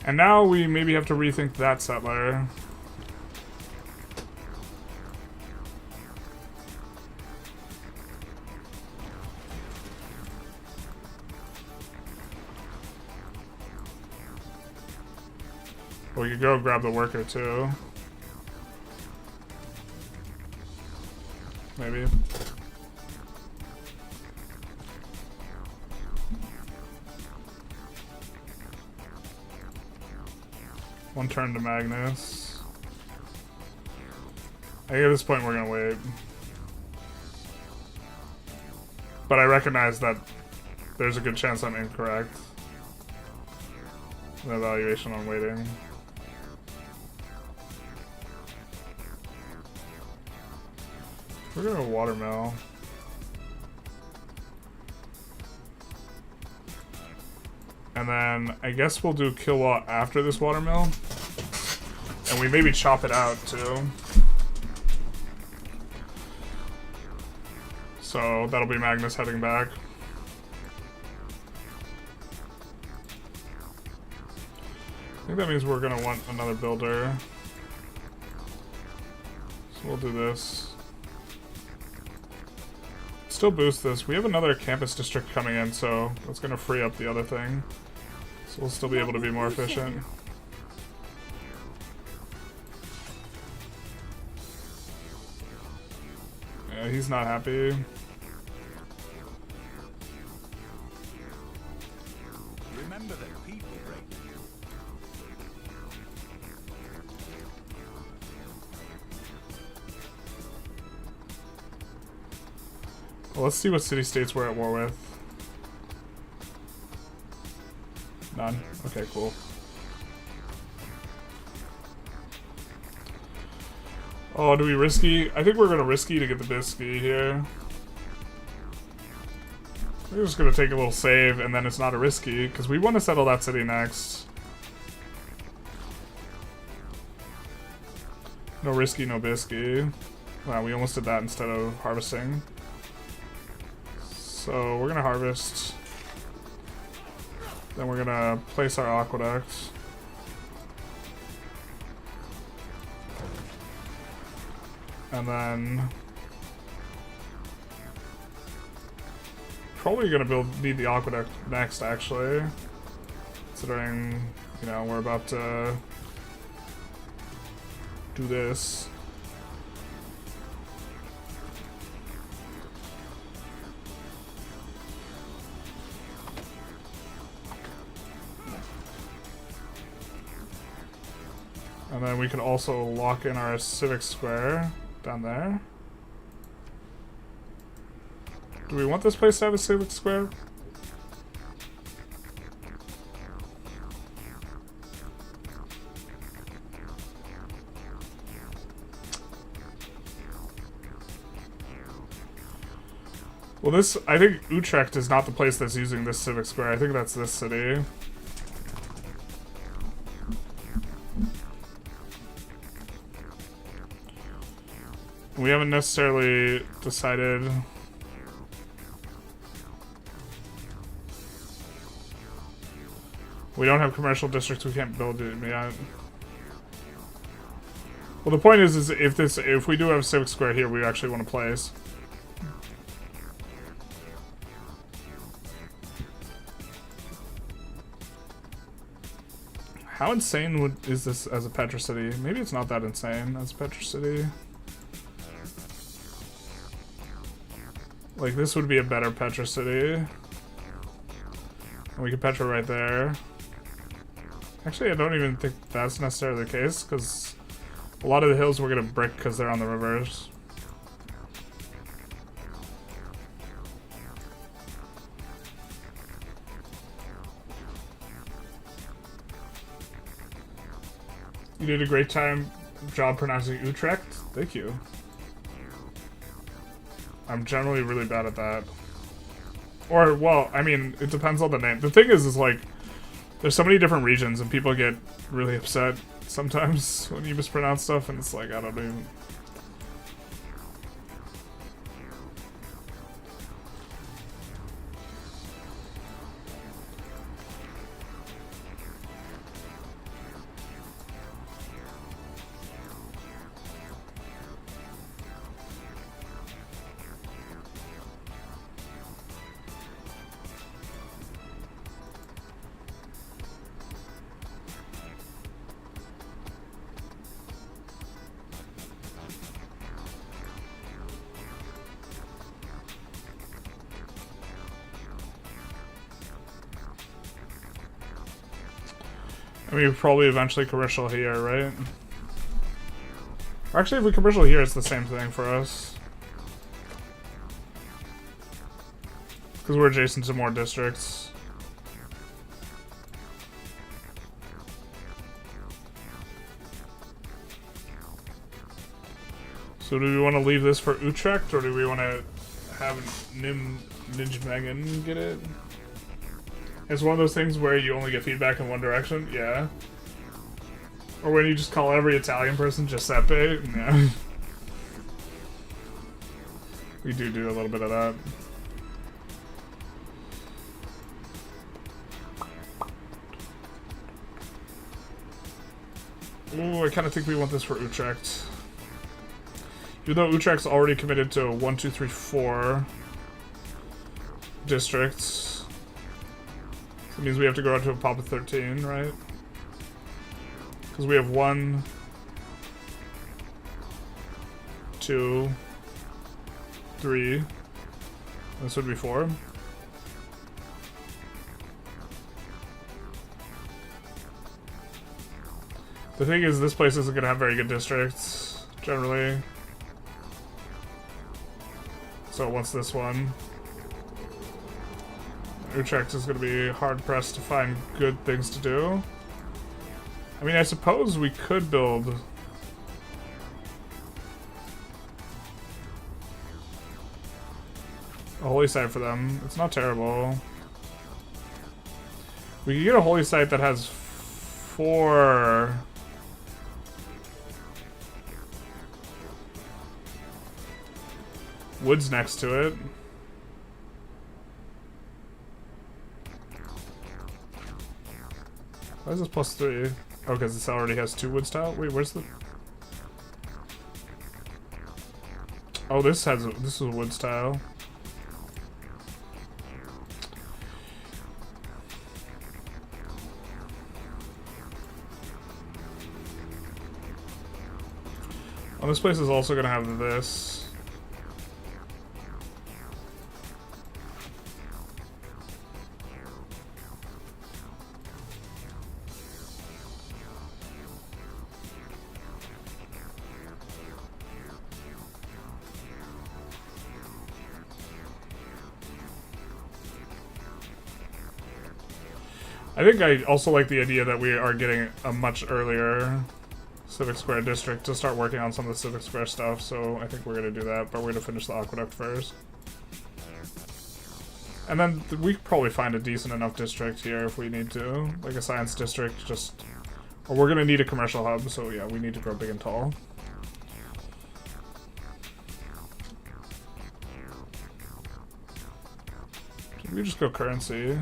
S1: And now we maybe have to rethink that settler. We could go grab the worker too. Maybe. One turn to Magnus. I think at this point we're gonna wait. But I recognize that there's a good chance I'm incorrect. An evaluation on waiting. We're gonna watermill. And then I guess we'll do kill after this watermill. And we maybe chop it out too. So that'll be Magnus heading back. I think that means we're gonna want another builder. So we'll do this. Still boost this. We have another campus district coming in, so that's gonna free up the other thing. So we'll still be able to be more efficient. Yeah, he's not happy.
S2: Remember that people break.
S1: Well, let's see what city-states we're at war with. None? Okay, cool. Oh, do we risky? I think we're gonna risky to get the bisky here. We're just gonna take a little save, and then it's not a risky, because we want to settle that city next. No risky, no bisky. Wow, we almost did that instead of harvesting. So we're gonna harvest. Then we're gonna place our aqueduct. And then probably gonna need the aqueduct next, actually. Considering, you know, we're about to do this. And then we can also lock in our civic square down there. Do we want this place to have a civic square? Well, this, I think Utrecht is not the place that's using this civic square. I think that's this city. We haven't necessarily decided. We don't have commercial districts, we can't build it yet. Well, the point is if we do have Civic Square here, we actually want to place. How insane is this as a Petra City? Maybe it's not that insane as a Petra City. Like, this would be a better Petra City. And we could Petra right there. Actually, I don't even think that's necessarily the case, because a lot of the hills we're going to brick because they're on the rivers. You did a great job pronouncing Utrecht. Thank you. I'm generally really bad at that. Or, well, I mean, it depends on the name. The thing is like, there's so many different regions and people get really upset sometimes when you mispronounce stuff, and it's like, I don't even... I mean, probably eventually commercial here, right? Or actually, if we commercial here, it's the same thing for us. Because we're adjacent to more districts. So do we want to leave this for Utrecht, or do we want to have Nijmegen get it? It's one of those things where you only get feedback in one direction, yeah. Or when you just call every Italian person Giuseppe, yeah. We do a little bit of that. Ooh, I kind of think we want this for Utrecht. Even though Utrecht's already committed to 1, 2, 3, 4 districts. It means we have to go out to a pop of 13, right? Because we have 1, 2, 3. This would be 4. The thing is, this place isn't going to have very good districts, generally. So it wants this one. Utrecht is going to be hard-pressed to find good things to do. I mean, I suppose we could build... a holy site for them. It's not terrible. We could get a holy site that has 4... woods next to it. Why is this +3? Oh, because this already has 2 wood style? Wait, where's the... Oh, this is a wood style. Well, this place is also going to have this. I think I also like the idea that we are getting a much earlier Civic Square district to start working on some of the Civic Square stuff, so I think we're going to do that, but we're going to finish the aqueduct first. And then we could probably find a decent enough district here if we need to, like a science district, just... Or we're going to need a commercial hub, so yeah, we need to grow big and tall. Should we just go currency?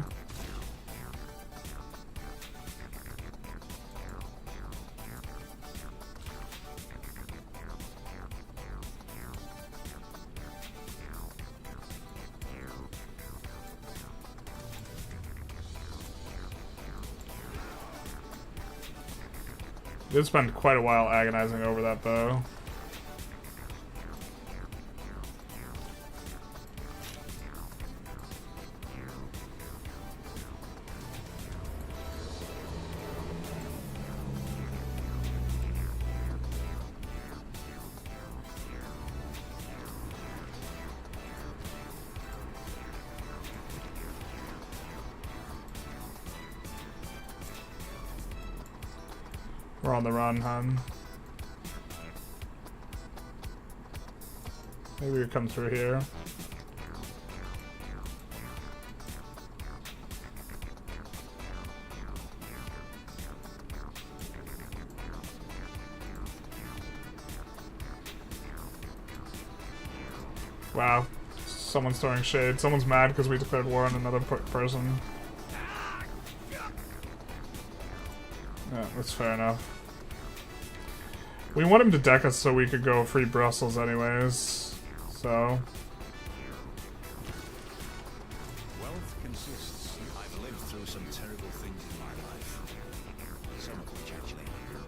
S1: Did spend quite a while agonizing over that, though. We're on the run, hun. Maybe we come through here. Wow. Someone's throwing shade. Someone's mad because we declared war on another person. Yeah, that's fair enough. We want him to deck us so we could go free Brussels anyways, so...
S2: Wealth consists... I've lived through some terrible things in my life. Some of which actually hurt.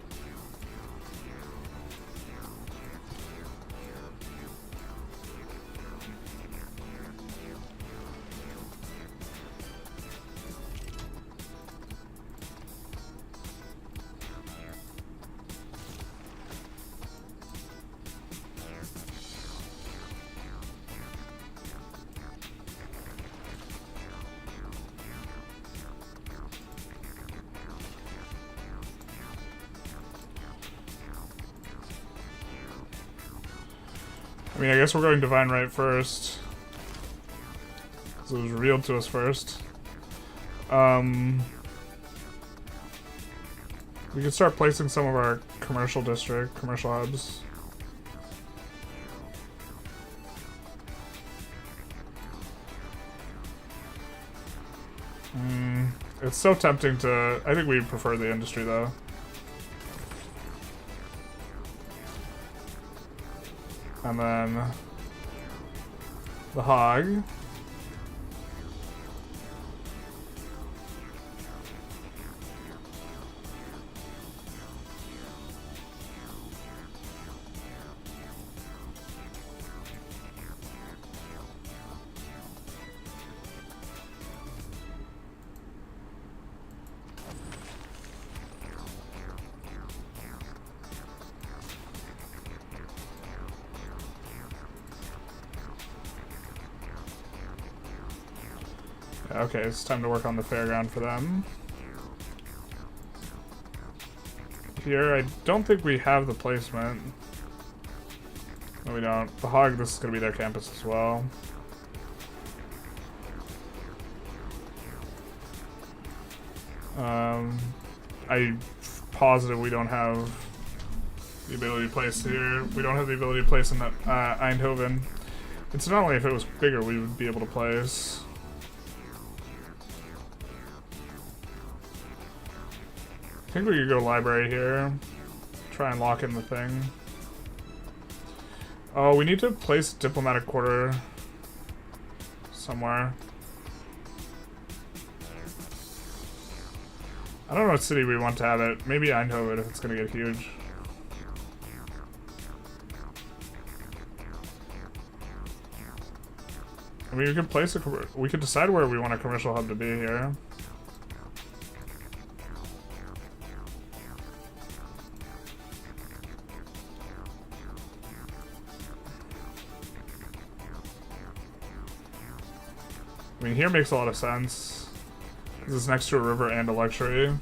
S1: I mean, I guess we're going Divine Right first. Because it was revealed to us first. We could start placing some of our commercial hubs. It's so tempting to... I think we prefer the industry, though. And then the hog. Okay, it's time to work on the fairground for them. Here, I don't think we have the placement. No, we don't. The hog, this is going to be their campus as well. I'm positive we don't have the ability to place here. We don't have the ability to place in Eindhoven. Incidentally, if it was bigger, we would be able to place. I think we could go library here. Try and lock in the thing. Oh, we need to place diplomatic quarter somewhere. I don't know what city we want to have it. Maybe Eindhoven if it's gonna get huge. I mean, we could place we could decide where we want a commercial hub to be here. I mean, here makes a lot of sense. This is next to a river and a luxury.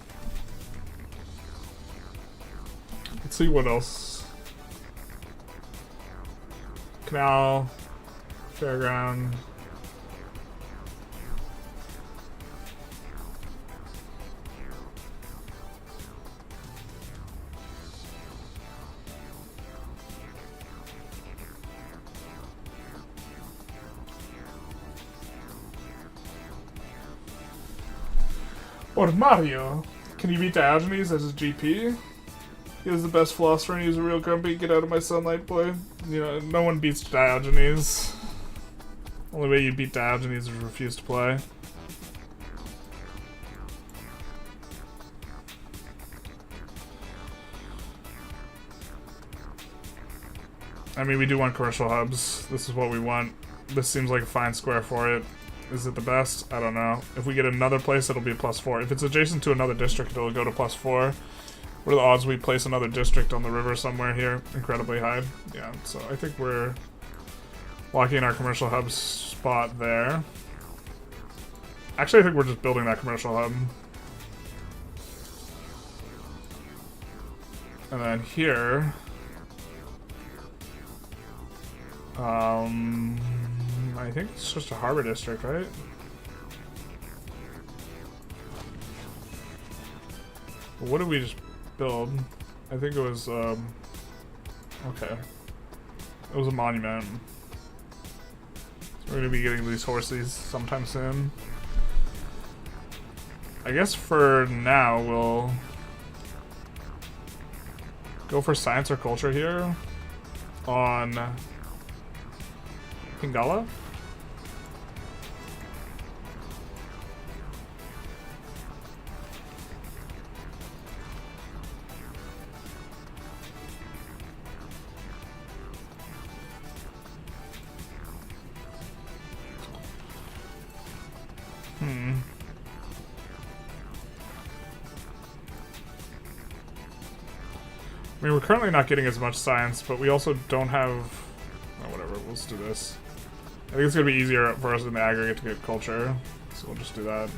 S1: Let's see what else. Canal, fairground. Or Mario. Can you beat Diogenes as his GP? He has the best philosopher and he's a real grumpy. Get out of my sunlight, boy. You know, no one beats Diogenes. Only way you beat Diogenes is refuse to play. I mean, we do want commercial hubs. This is what we want. This seems like a fine square for it. Is it the best? I don't know. If we get another place, it'll be a +4. If it's adjacent to another district, it'll go to +4. What are the odds we place another district on the river somewhere here? Incredibly high. Yeah, so I think we're locking in our commercial hub spot there. Actually, I think we're just building that commercial hub. And then here... I think it's just a harbor district, right? What did we just build? I think it was, okay. It was a monument. So we're gonna be getting these horses sometime soon. I guess for now, we'll go for science or culture here on Pingala. I mean, we're currently not getting as much science, but we also don't have... Oh, whatever, let's do this. I think it's going to be easier for us in the aggregate to get culture, so we'll just do that.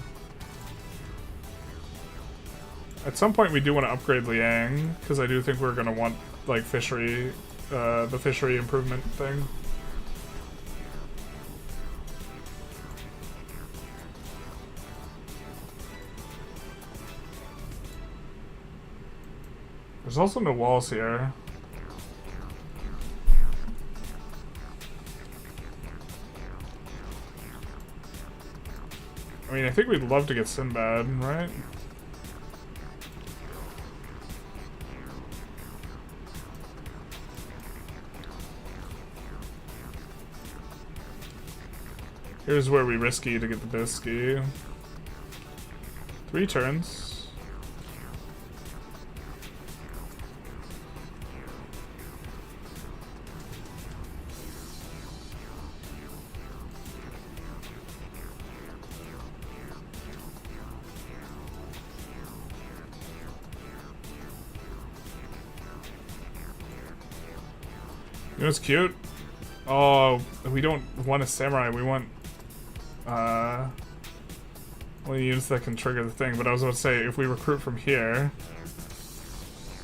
S1: At some point we do want to upgrade Liang, because I do think we're going to want, like, fishery, the fishery improvement thing. There's also no walls here. I mean, I think we'd love to get Sinbad, right? Here's where we risky to get the Bisky. 3 turns. You know what's cute? Oh, we don't want a samurai, we want units that can trigger the thing, but I was about to say, if we recruit from here,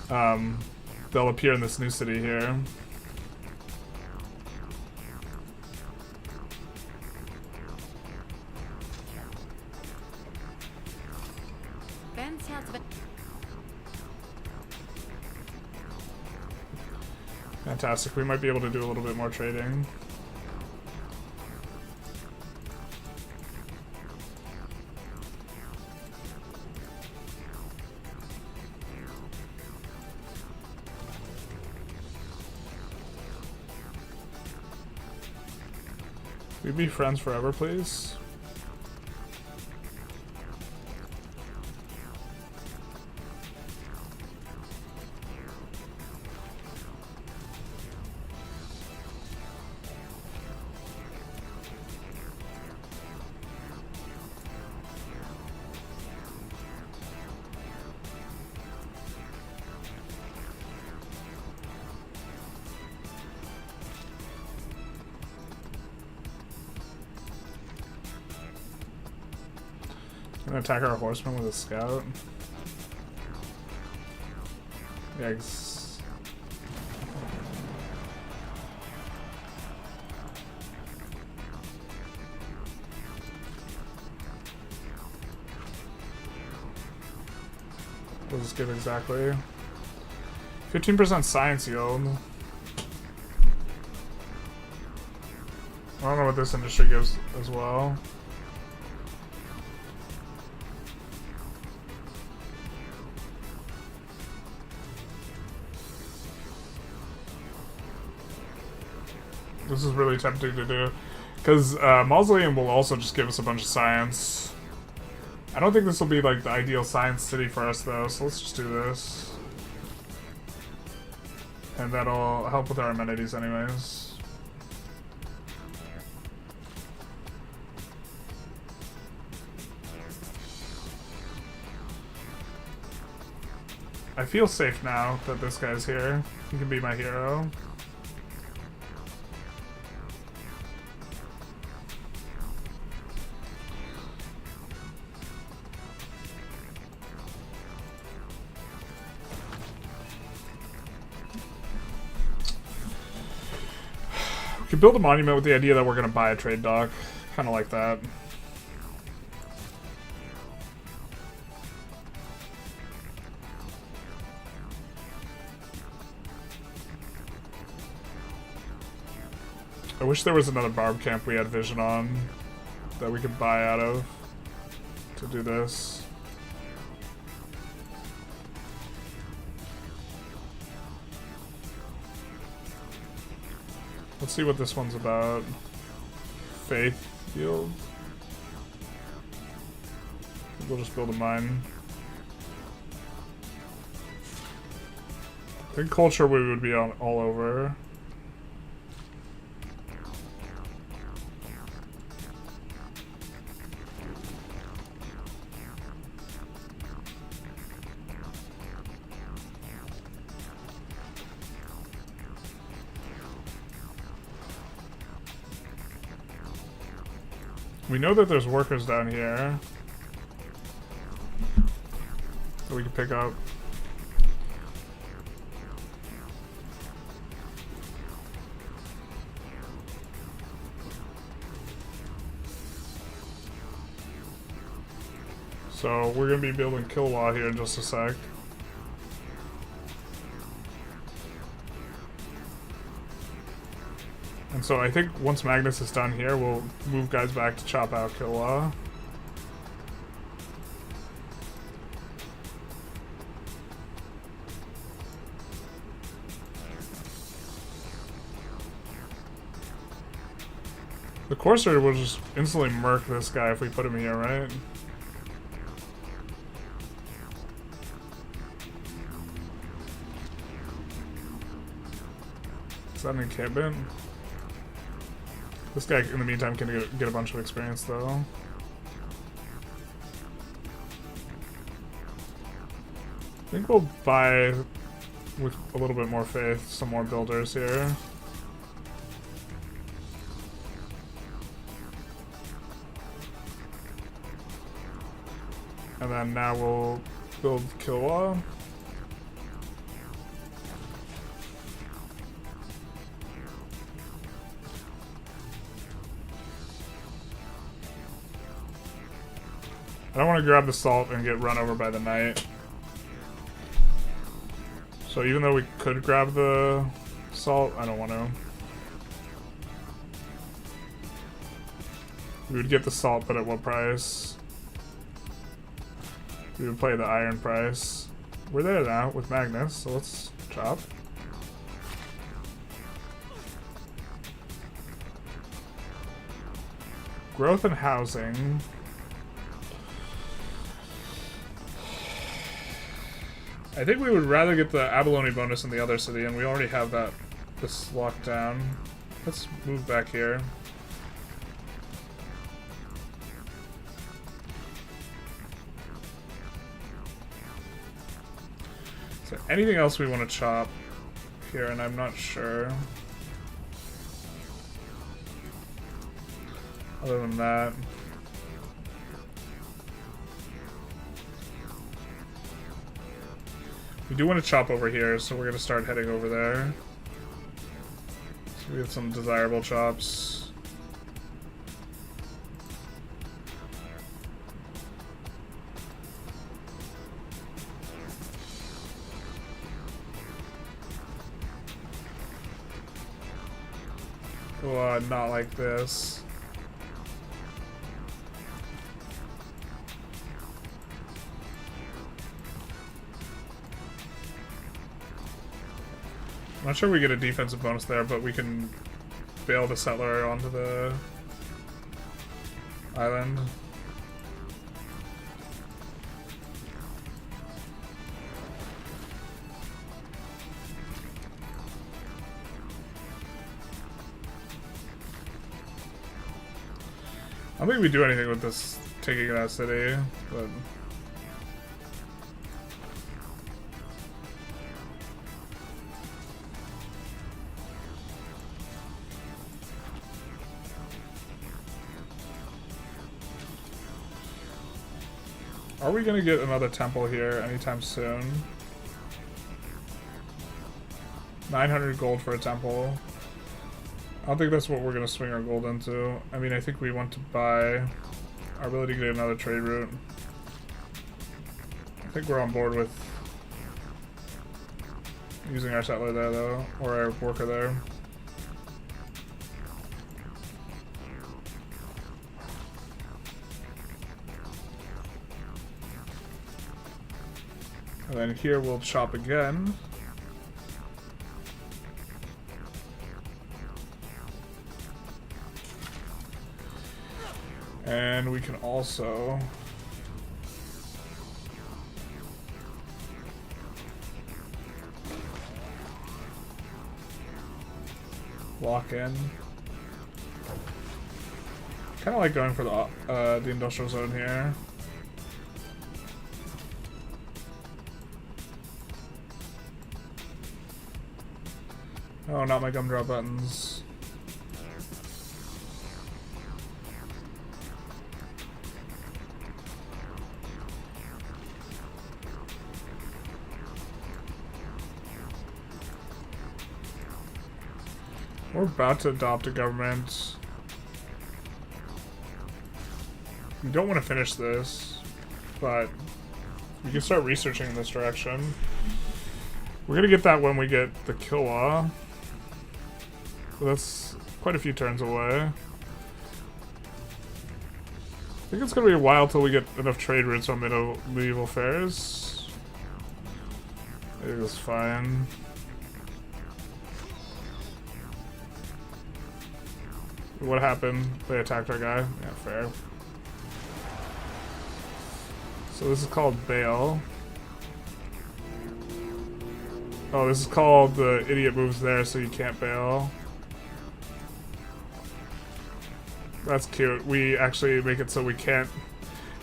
S1: they'll appear in this new city here. Fantastic, we might be able to do a little bit more trading. We'd be friends forever, please. Gonna attack our horseman with a scout. Yikes. What does this give exactly? 15% science yield. I don't know what this industry gives as well. This is really tempting to do, because Mausoleum will also just give us a bunch of science. I don't think this will be like the ideal science city for us though, so let's just do this. And that'll help with our amenities anyways. I feel safe now that this guy's here. He can be my hero. We could build a monument with the idea that we're going to buy a trade dock. Kind of like that. I wish there was another barb camp we had vision on that we could buy out of to do this. Let's see what this one's about. Faith field. We'll just build a mine. I think culture we would be on all over. We know that there's workers down here that we can pick up. So we're going to be building Kilwa here in just a sec. And so I think once Magnus is done here, we'll move guys back to chop out Kilwa. The Courser will just instantly murk this guy if we put him here, right? Is that an encampment? This guy, in the meantime, can get a bunch of experience, though. I think we'll buy, with a little bit more faith, some more builders here. And then now we'll build Kilwa. I don't want to grab the salt and get run over by the knight. So even though we could grab the salt, I don't want to. We would get the salt, but at what price? We would play the iron price. We're there now with Magnus, so let's chop. Growth and housing. I think we would rather get the abalone bonus in the other city, and we already have this locked down. Let's move back here. Is there anything else we want to chop here? And I'm not sure. Other than that. We do want to chop over here, so we're going to start heading over there. So we have some desirable chops. Oh, not like this. I'm not sure we get a defensive bonus there, but we can bail the settler onto the island. I don't think we do anything with this taking that city, but are we gonna get another temple here anytime soon? 900 gold for a temple. I don't think that's what we're gonna swing our gold into. I mean, I think we want to buy our ability to get another trade route. I think we're on board with using our settler there, though, or our worker there. And then here we'll shop again. And we can also lock in. Kind of like going for the industrial zone here. Oh, not my gumdrop buttons. We're about to adopt a government. We don't want to finish this, but we can start researching in this direction. We're gonna get that when we get the kill law. So that's quite a few turns away. I think it's gonna be a while till we get enough trade routes on medieval fairs. I think it's fine. What happened? They attacked our guy? Yeah, fair. So this is called bail. Oh, this is called the idiot moves there, so you can't bail. That's cute. We actually make it so we can't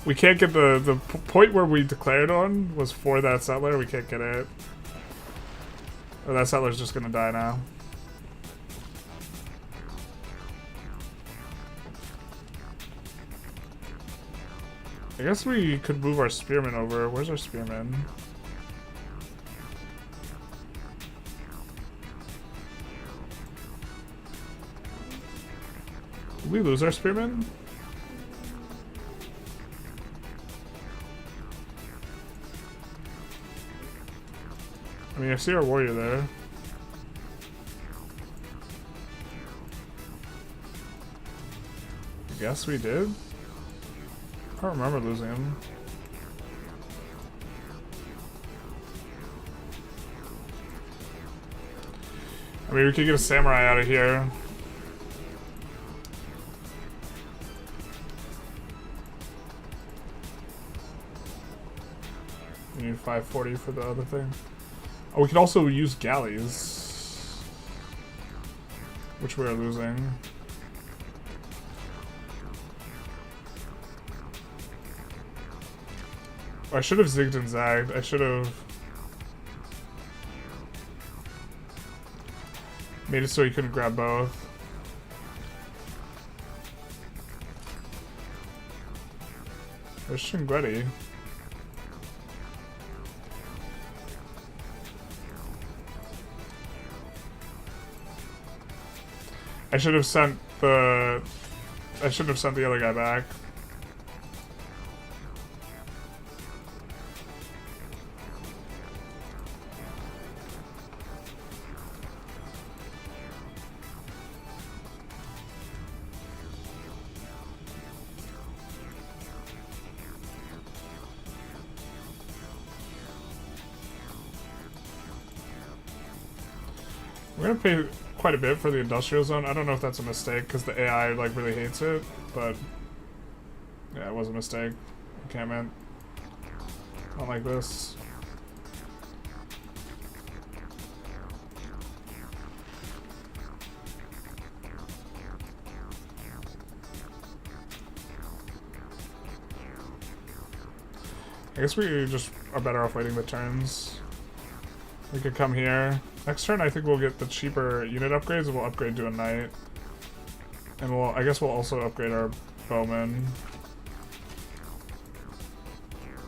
S1: get the point where we declared on was for that settler. We can't get it. Or that settler's just gonna die now. I guess we could move our spearmen over. Where's our spearmen? Did we lose our spearmen? I mean, I see our warrior there. I guess we did. I don't remember losing him. I mean, we could get a samurai out of here. We need 540 for the other thing. Oh, we could also use galleys, which we are losing. I should have zigged and zagged. I should have made it so he couldn't grab both. There's Shinguetti. I should have sent the other guy back. We're gonna pay quite a bit for the industrial zone. I don't know if that's a mistake because the AI like really hates it, but yeah, it was a mistake. Okay, man. I don't like this. I guess we just are better off waiting the turns. We could come here. Next turn I think we'll get the cheaper unit upgrades and we'll upgrade to a knight. And I guess we'll also upgrade our bowman.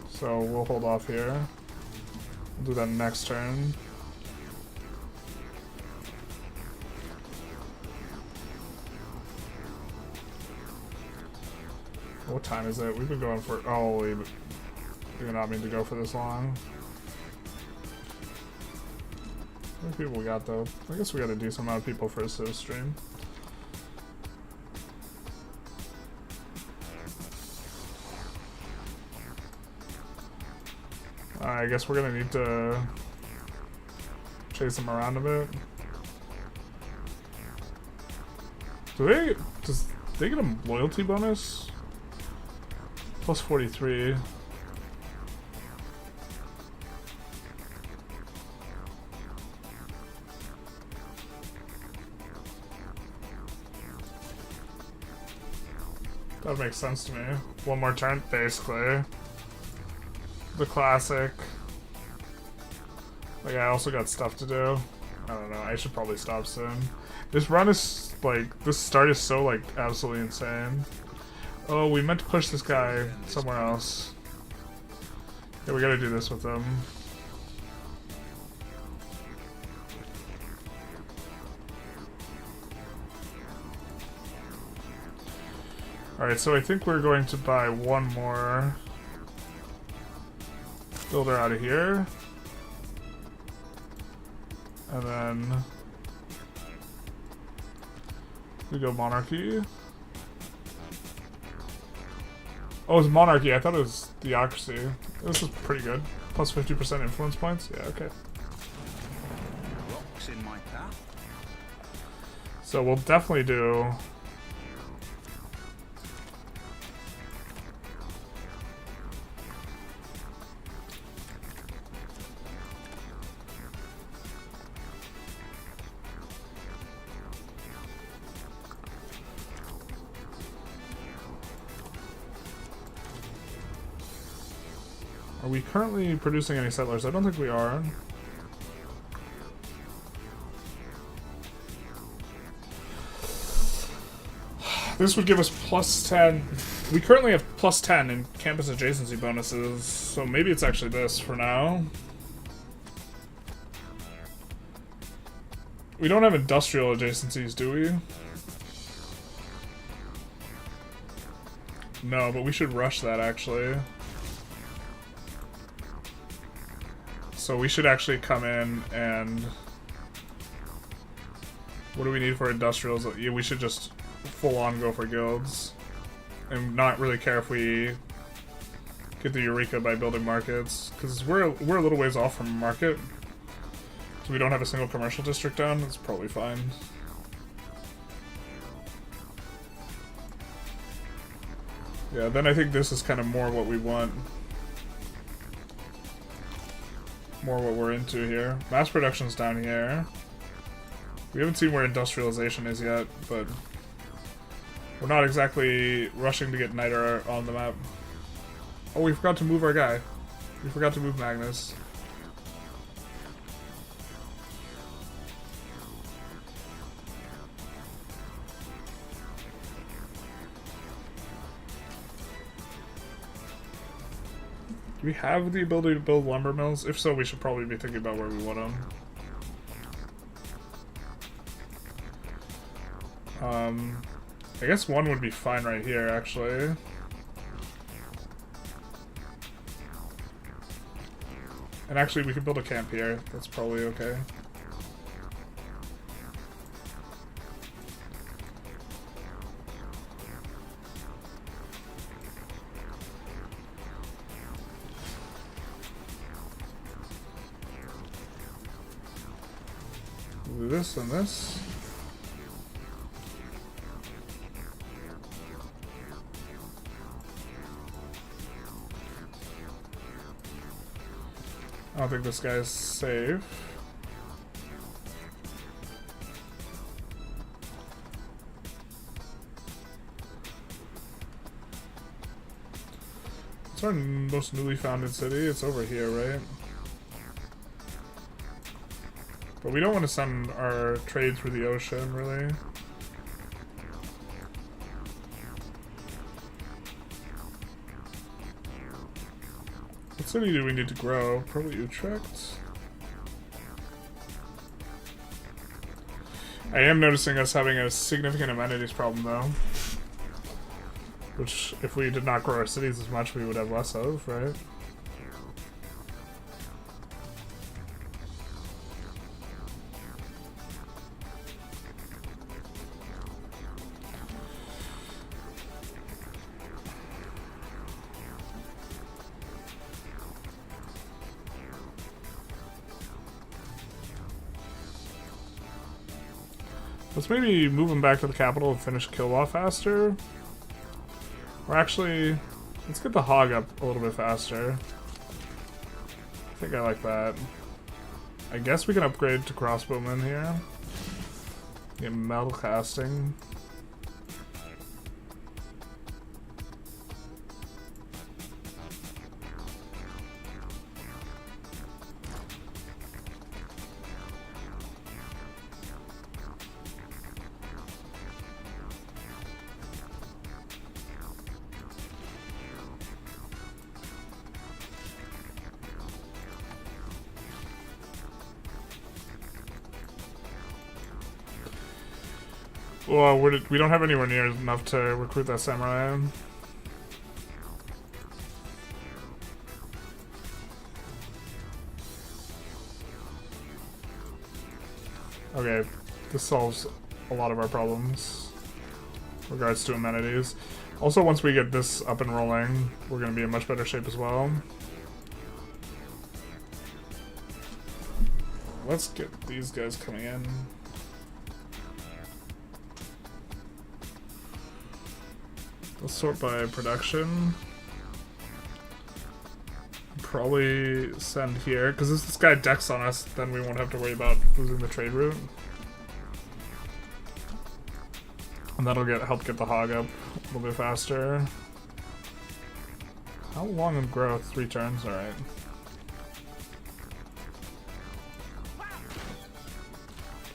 S1: So we'll hold off here. We'll do that next turn. What time is it? We've been going for... Oh, we do not mean to go for this long. How many people we got, though? I guess we got a decent amount of people for a Civ stream. I guess we're gonna need to chase them around a bit. Does they get a loyalty bonus? Plus 43. That makes sense to me. One more turn, basically. The classic. Like, I also got stuff to do. I don't know, I should probably stop soon. This run is, like, this start is so, like, absolutely insane. Oh, we meant to push this guy somewhere else. Yeah, we gotta do this with him. Alright, so I think we're going to buy one more builder out of here. And then we go monarchy. Oh, it's monarchy. I thought it was theocracy. This is pretty good. Plus 50% influence points. Yeah, okay.
S2: Rocks in my path.
S1: So we'll definitely do... Are we currently producing any settlers? I don't think we are. This would give us plus 10. We currently have plus 10 in campus adjacency bonuses, so maybe it's actually this for now. We don't have industrial adjacencies, do we? No, but we should rush that actually. So we should actually come in and... What do we need for industrials? Yeah, we should just full on go for guilds. And not really care if we get the Eureka by building markets. Because we're a little ways off from a market. So we don't have a single commercial district down. That's probably fine. Yeah, then I think this is kind of more what we want. More what we're into here. Mass production's down here. We haven't seen where industrialization is yet, but we're not exactly rushing to get Niter on the map. Oh, we forgot to move our guy. We forgot to move Magnus. Do we have the ability to build lumber mills? If so, we should probably be thinking about where we want them. I guess one would be fine right here, actually. And actually, we could build a camp here. That's probably okay. Do this and this. I don't think this guy's safe. It's our most newly founded city. It's over here, right? But we don't want to send our trade through the ocean, really. What city do we need to grow? Probably Utrecht. I am noticing us having a significant amenities problem, though. Which, if we did not grow our cities as much, we would have less of, right? Let's maybe move them back to the capital and finish Kilwa faster. Or actually, let's get the hog up a little bit faster. I think I like that. I guess we can upgrade to crossbowmen here. Get metal casting. Well, we don't have anywhere near enough to recruit that samurai. Okay, this solves a lot of our problems in regards to amenities. Also, once we get this up and rolling, we're going to be in much better shape as well. Let's get these guys coming in. Let's sort by production. Probably send here, because if this guy decks on us, then we won't have to worry about losing the trade route. And that'll help get the hog up a little bit faster. How long in growth? 3 turns? Alright.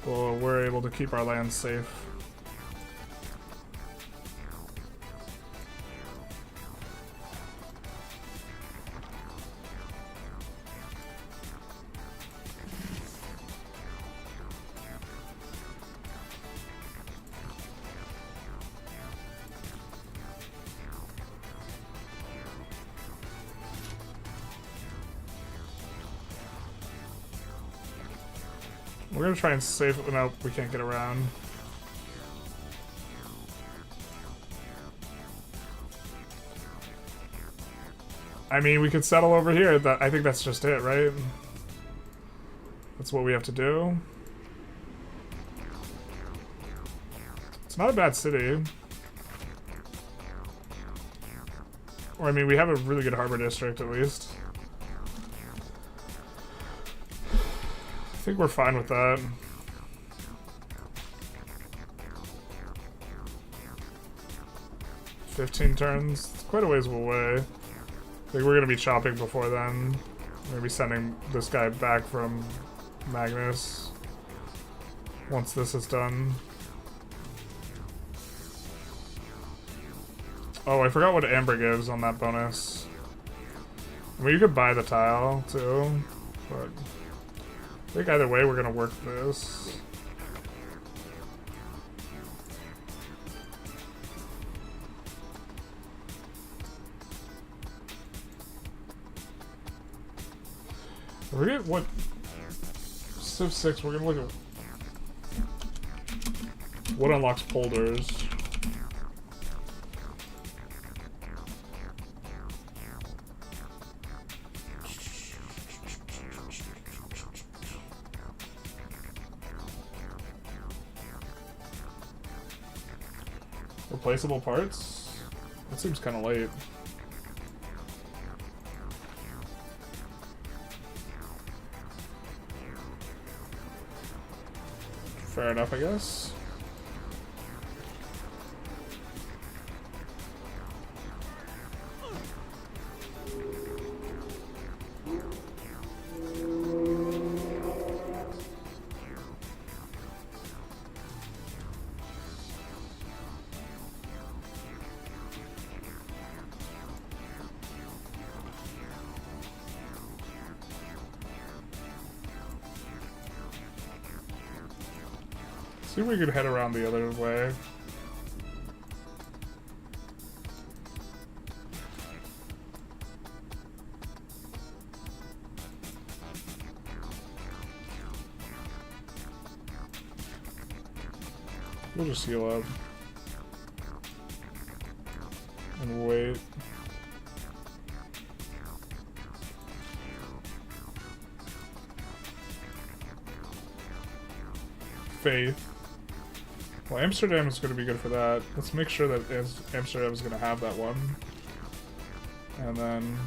S1: Well, we're able to keep our land safe. We're gonna try and save it. No, we can't get around. I mean, we could settle over here. I think that's just it, right? That's what we have to do. It's not a bad city. Or, I mean, we have a really good harbor district, at least. I think we're fine with that. "15 turns. It's quite a ways away. I think we're gonna be chopping before then. We're gonna be sending this guy back from Magnus once this is done. Oh, I forgot what Amber gives on that bonus. I mean, you could buy the tile too, but I think either way we're gonna work this. I forget what Civ 6, we're gonna look at what unlocks polders. Replaceable parts? That seems kind of late. Fair enough, I guess. See if we could head around the other way. We'll just heal up. And wait. Faith. Well, Amsterdam is going to be good for that. Let's make sure that Amsterdam is going to have that one. And then...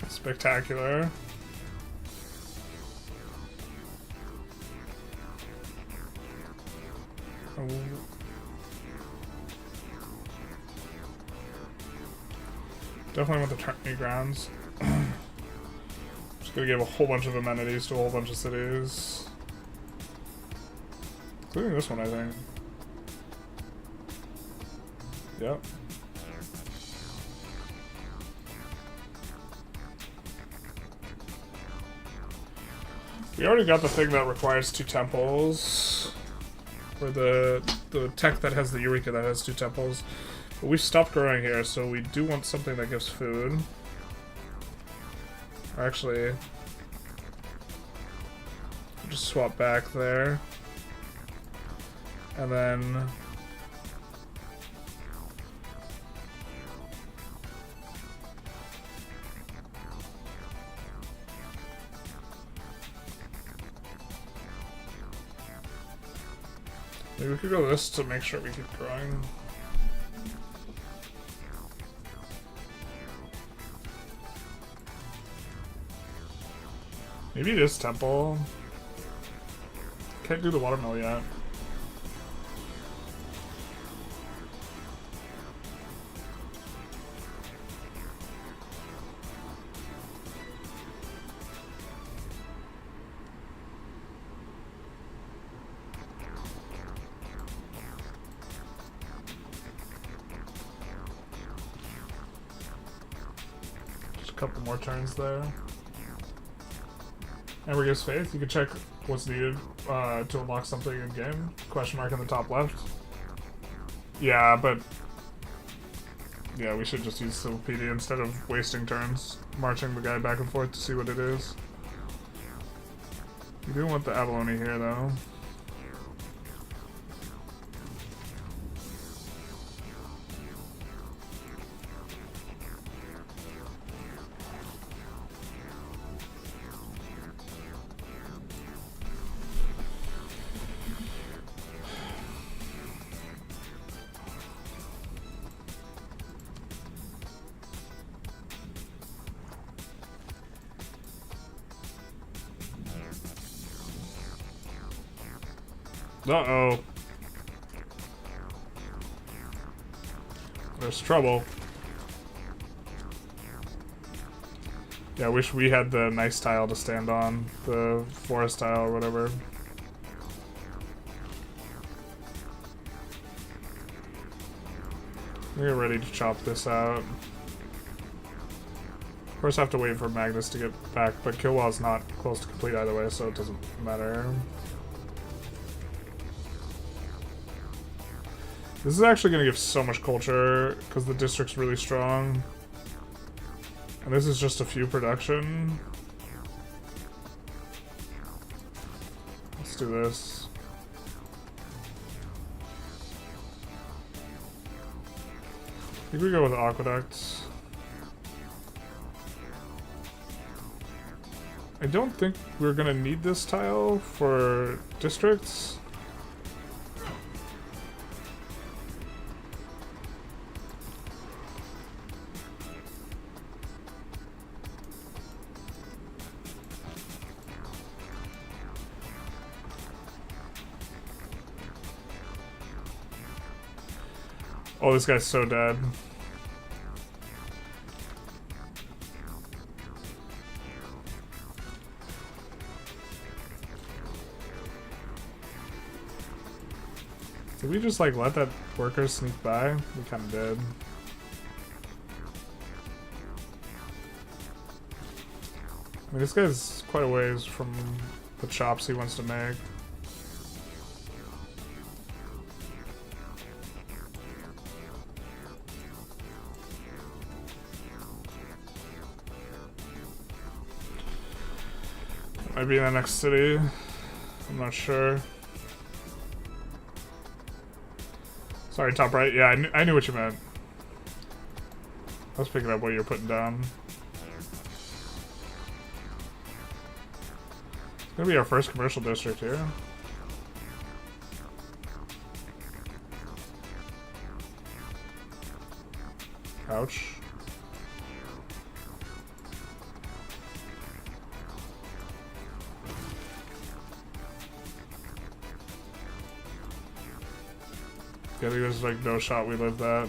S1: Spectacular. Oh. Definitely want the tourney grounds. Just gonna give a whole bunch of amenities to a whole bunch of cities. Including this one, I think. Yep. We already got the thing that requires 2 temples. Or the tech that has the Eureka that has 2 temples. But we stopped growing here, so we do want something that gives food. Actually, we'll just swap back there. And then... maybe we could go this to make sure we keep growing. Maybe it is temple. Can't do the watermill yet. Just a couple more turns there. Amber gives faith. You can check what's needed to unlock something in game. Question mark in the top left. Yeah, but yeah, we should just use Civilpedia instead of wasting turns marching the guy back and forth to see what it is. We do want the abalone here, though. Uh-oh. There's trouble. Yeah, I wish we had the nice tile to stand on. The forest tile or whatever. We're ready to chop this out. Of course I have to wait for Magnus to get back, but Kilwell's not close to complete either way, so it doesn't matter. This is actually going to give so much culture, because the district's really strong. And this is just a few production. Let's do this. I think we go with aqueducts. I don't think we're going to need this tile for districts. Oh, this guy's so dead. Did we just like let that worker sneak by? We kind of did. I mean, this guy's quite a ways from the chops he wants to make. Might be in the next city. I'm not sure. Sorry, top right. Yeah, I knew what you meant. I was picking up what you're putting down. It's gonna be our first commercial district here. Ouch. I think there's like no shot we live that.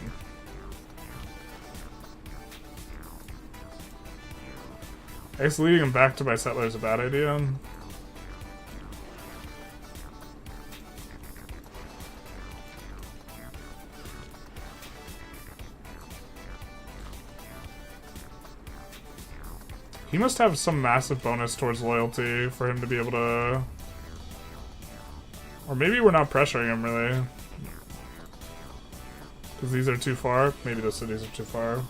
S1: I guess leading him back to my settler is a bad idea. He must have some massive bonus towards loyalty for him to be able to... Or maybe we're not pressuring him really. Because these are too far. Maybe those cities are too far.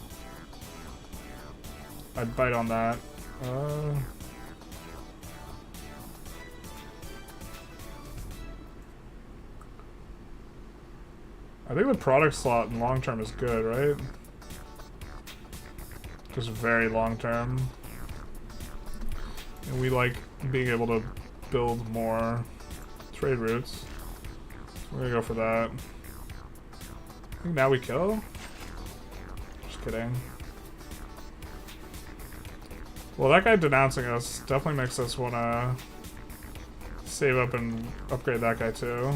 S1: I'd bite on that. I think the product slot in long term is good, right? Just very long term. And we like being able to build more trade routes. So we're gonna go for that. I think now we kill? Just kidding. Well, that guy denouncing us definitely makes us want to save up and upgrade that guy too.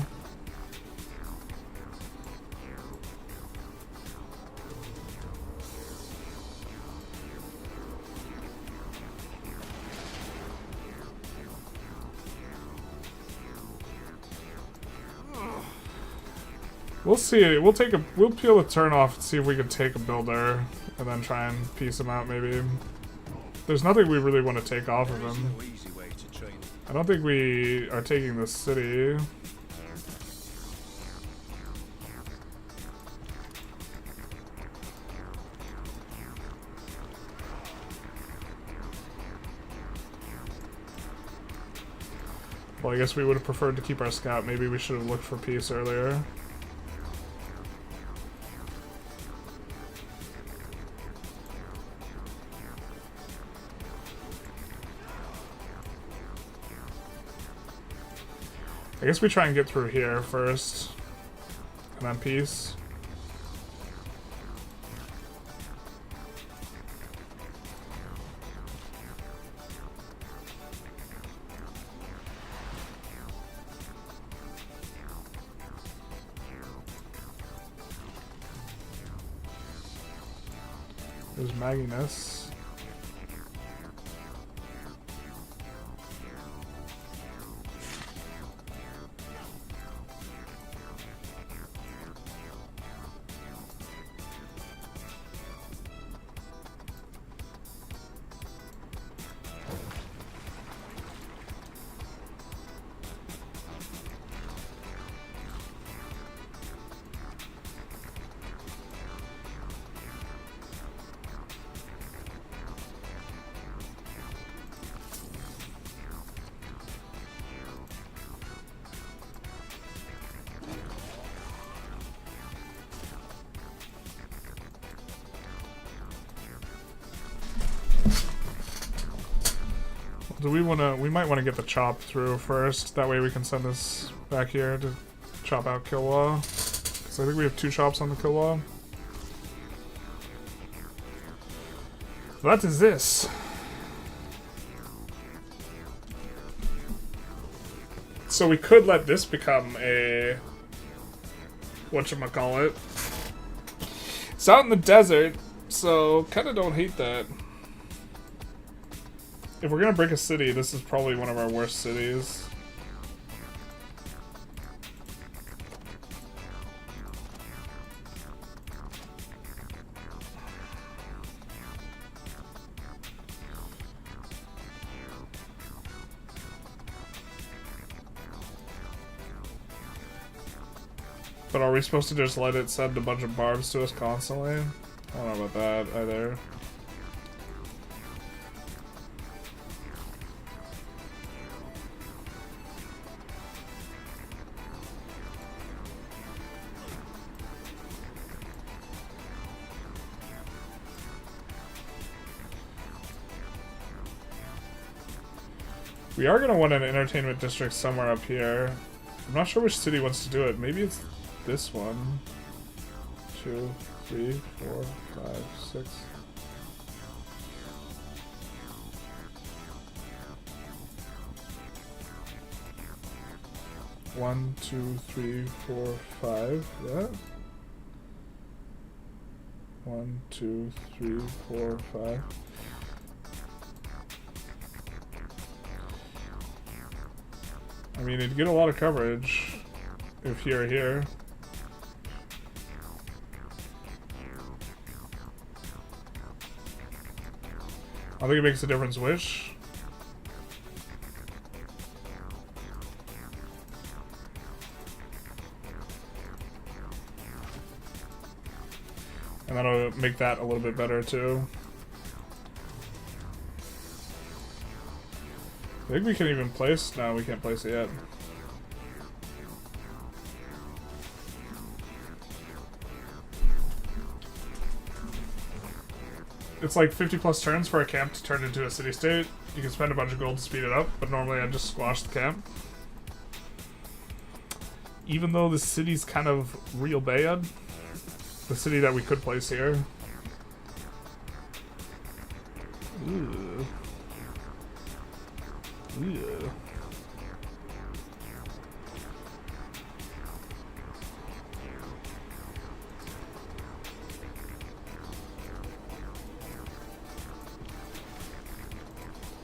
S1: We'll see. We'll peel the turn off and see if we can take a builder and then try and piece him out maybe. There's nothing we really want to take off of him. I don't think we are taking this city. Well, I guess we would have preferred to keep our scout. Maybe we should have looked for peace earlier. I guess we try and get through here first, and then peace. There's Magginess. Do we want to? We might want to get the chop through first. That way we can send this back here to chop out Kilwa. Because I think we have 2 chops on the Kilwa. What is this? So we could let this become a... whatchamacallit. It's out in the desert, so kind of don't hate that. If we're gonna break a city, this is probably one of our worst cities. But are we supposed to just let it send a bunch of barbs to us constantly? I don't know about that either. We are going to want an entertainment district somewhere up here. I'm not sure which city wants to do it. Maybe it's this one. 2, 3, 4, 5, 6. One, 2, 3, 4, 5. Yeah. 1, 2, 3, 4, 5. I mean, it'd get a lot of coverage if you're here. I think it makes a difference which. And that'll make that a little bit better too. I think we can even place. No, we can't place it yet. It's like 50 plus turns for a camp to turn into a city-state. You can spend a bunch of gold to speed it up, but normally I just squash the camp. Even though the city's kind of real bad. The city that we could place here. Ooh. Ooh.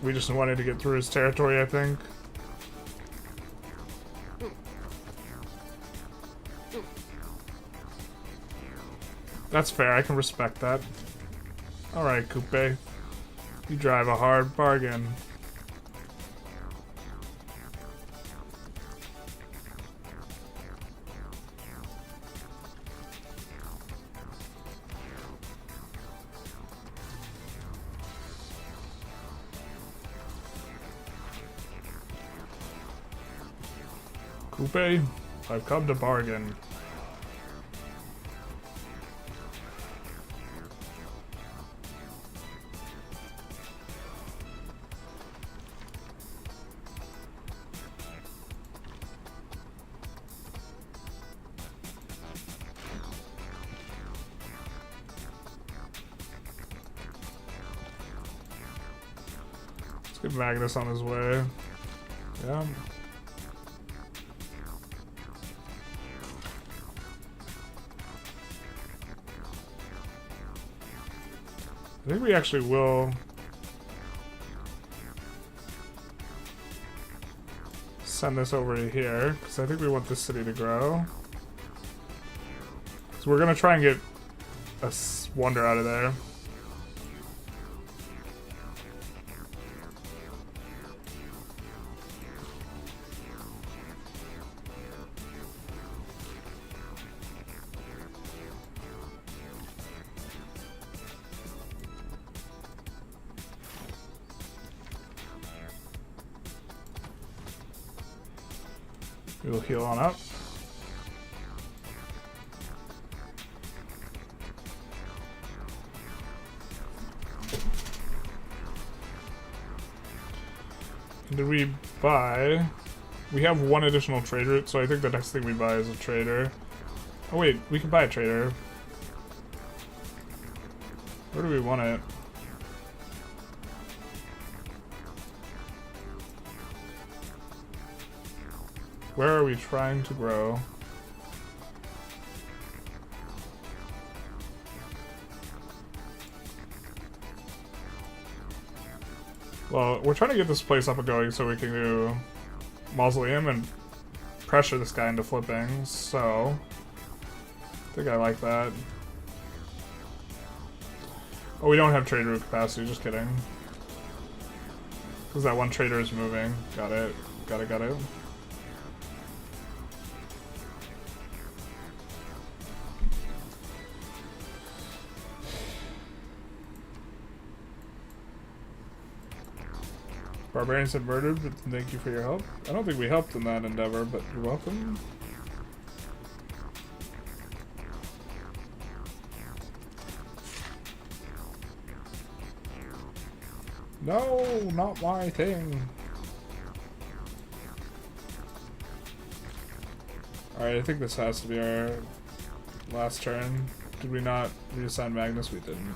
S1: We just wanted to get through his territory, I think. That's fair, I can respect that. Alright, Coupe. You drive a hard bargain. Coupe, I've come to bargain. Let's get Magnus on his way. Yeah. I think we actually will send this over to here, because I think we want this city to grow. So we're going to try and get a wonder out of there. We'll heal on up. Did we buy? We have one additional trade route, so I think the next thing we buy is a trader. Oh wait, we can buy a trader. Where do we want it? Where are we trying to grow? Well, we're trying to get this place up and going so we can do Mausoleum and pressure this guy into flipping, so I think I like that. Oh, we don't have trade route capacity, just kidding. Because that one trader is moving. Got it. Got it, got it. Barbarians have murdered, but thank you for your help. I don't think we helped in that endeavor, but you're welcome. No, not my thing. Alright, I think this has to be our last turn. Did we not reassign Magnus? We didn't.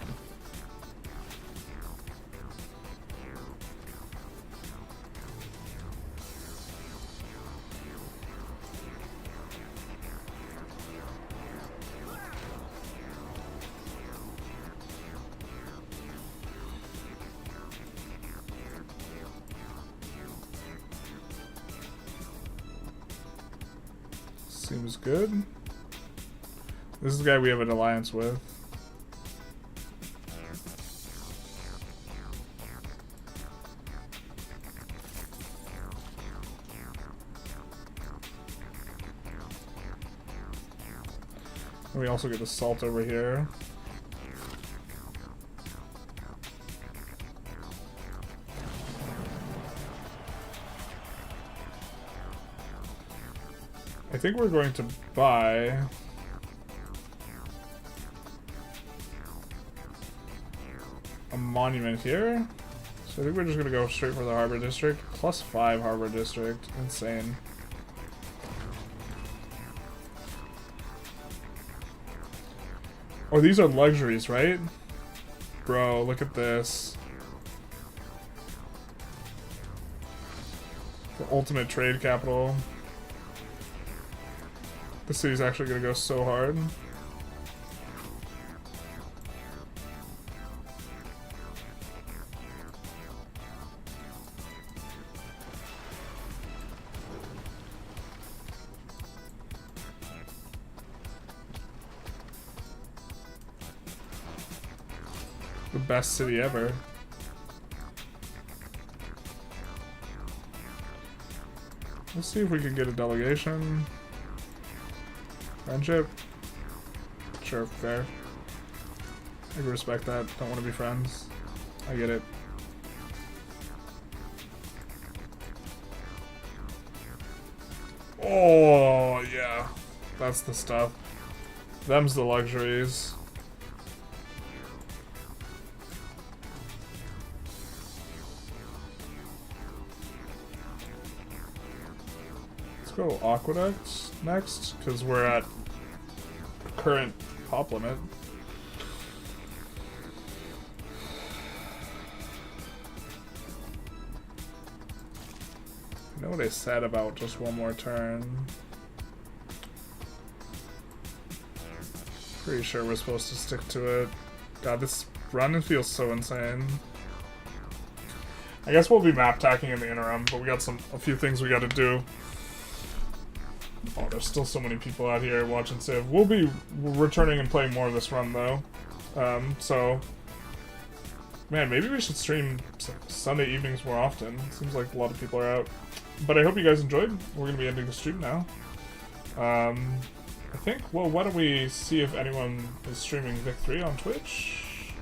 S1: Seems good. This is the guy we have an alliance with. And we also get the salt over here. I think we're going to buy a monument here. So I think we're just gonna go straight for the harbor district. +5 harbor district. Insane. Oh, these are luxuries, right? Bro, look at this. The ultimate trade capital. This city's actually gonna go so hard. The best city ever. Let's see if we can get a delegation. Friendship? Sure, fair. I can respect that. Don't want to be friends. I get it. Oh, yeah. That's the stuff. Them's the luxuries. Let's go to Aqueducts next, because we're at current pop limit. I know what they said about just one more turn. Pretty sure we're supposed to stick to it. God, this run feels so insane. I guess we'll be map tacking in the interim, but we got a few things we gotta do. Oh, there's still so many people out here watching Civ. We'll be returning and playing more of this run, though. So... Man, maybe we should stream Sunday evenings more often. Seems like a lot of people are out. But I hope you guys enjoyed. We're going to be ending the stream now. I think, well, why don't we see if anyone is streaming Vic 3 on Twitch?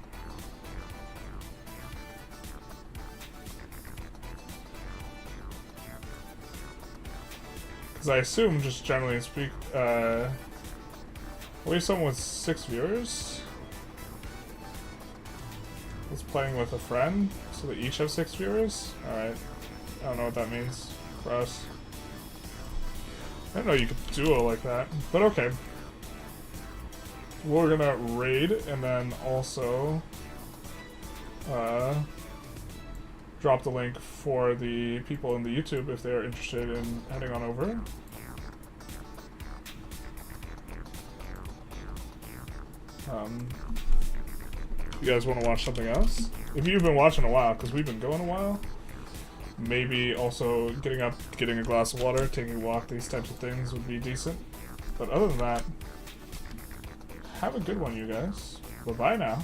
S1: Because I assume, just generally speak, we have someone with 6 viewers. Is playing with a friend, so they each have 6 viewers? Alright. I don't know what that means for us. I didn't know you could duo like that, but okay. We're gonna raid, and then also drop the link for the people in the YouTube if they're interested in heading on over. You guys want to watch something else? If you've been watching a while, because we've been going a while, maybe also getting up, getting a glass of water, taking a walk, these types of things would be decent. But other than that, have a good one, you guys. Bye-bye now.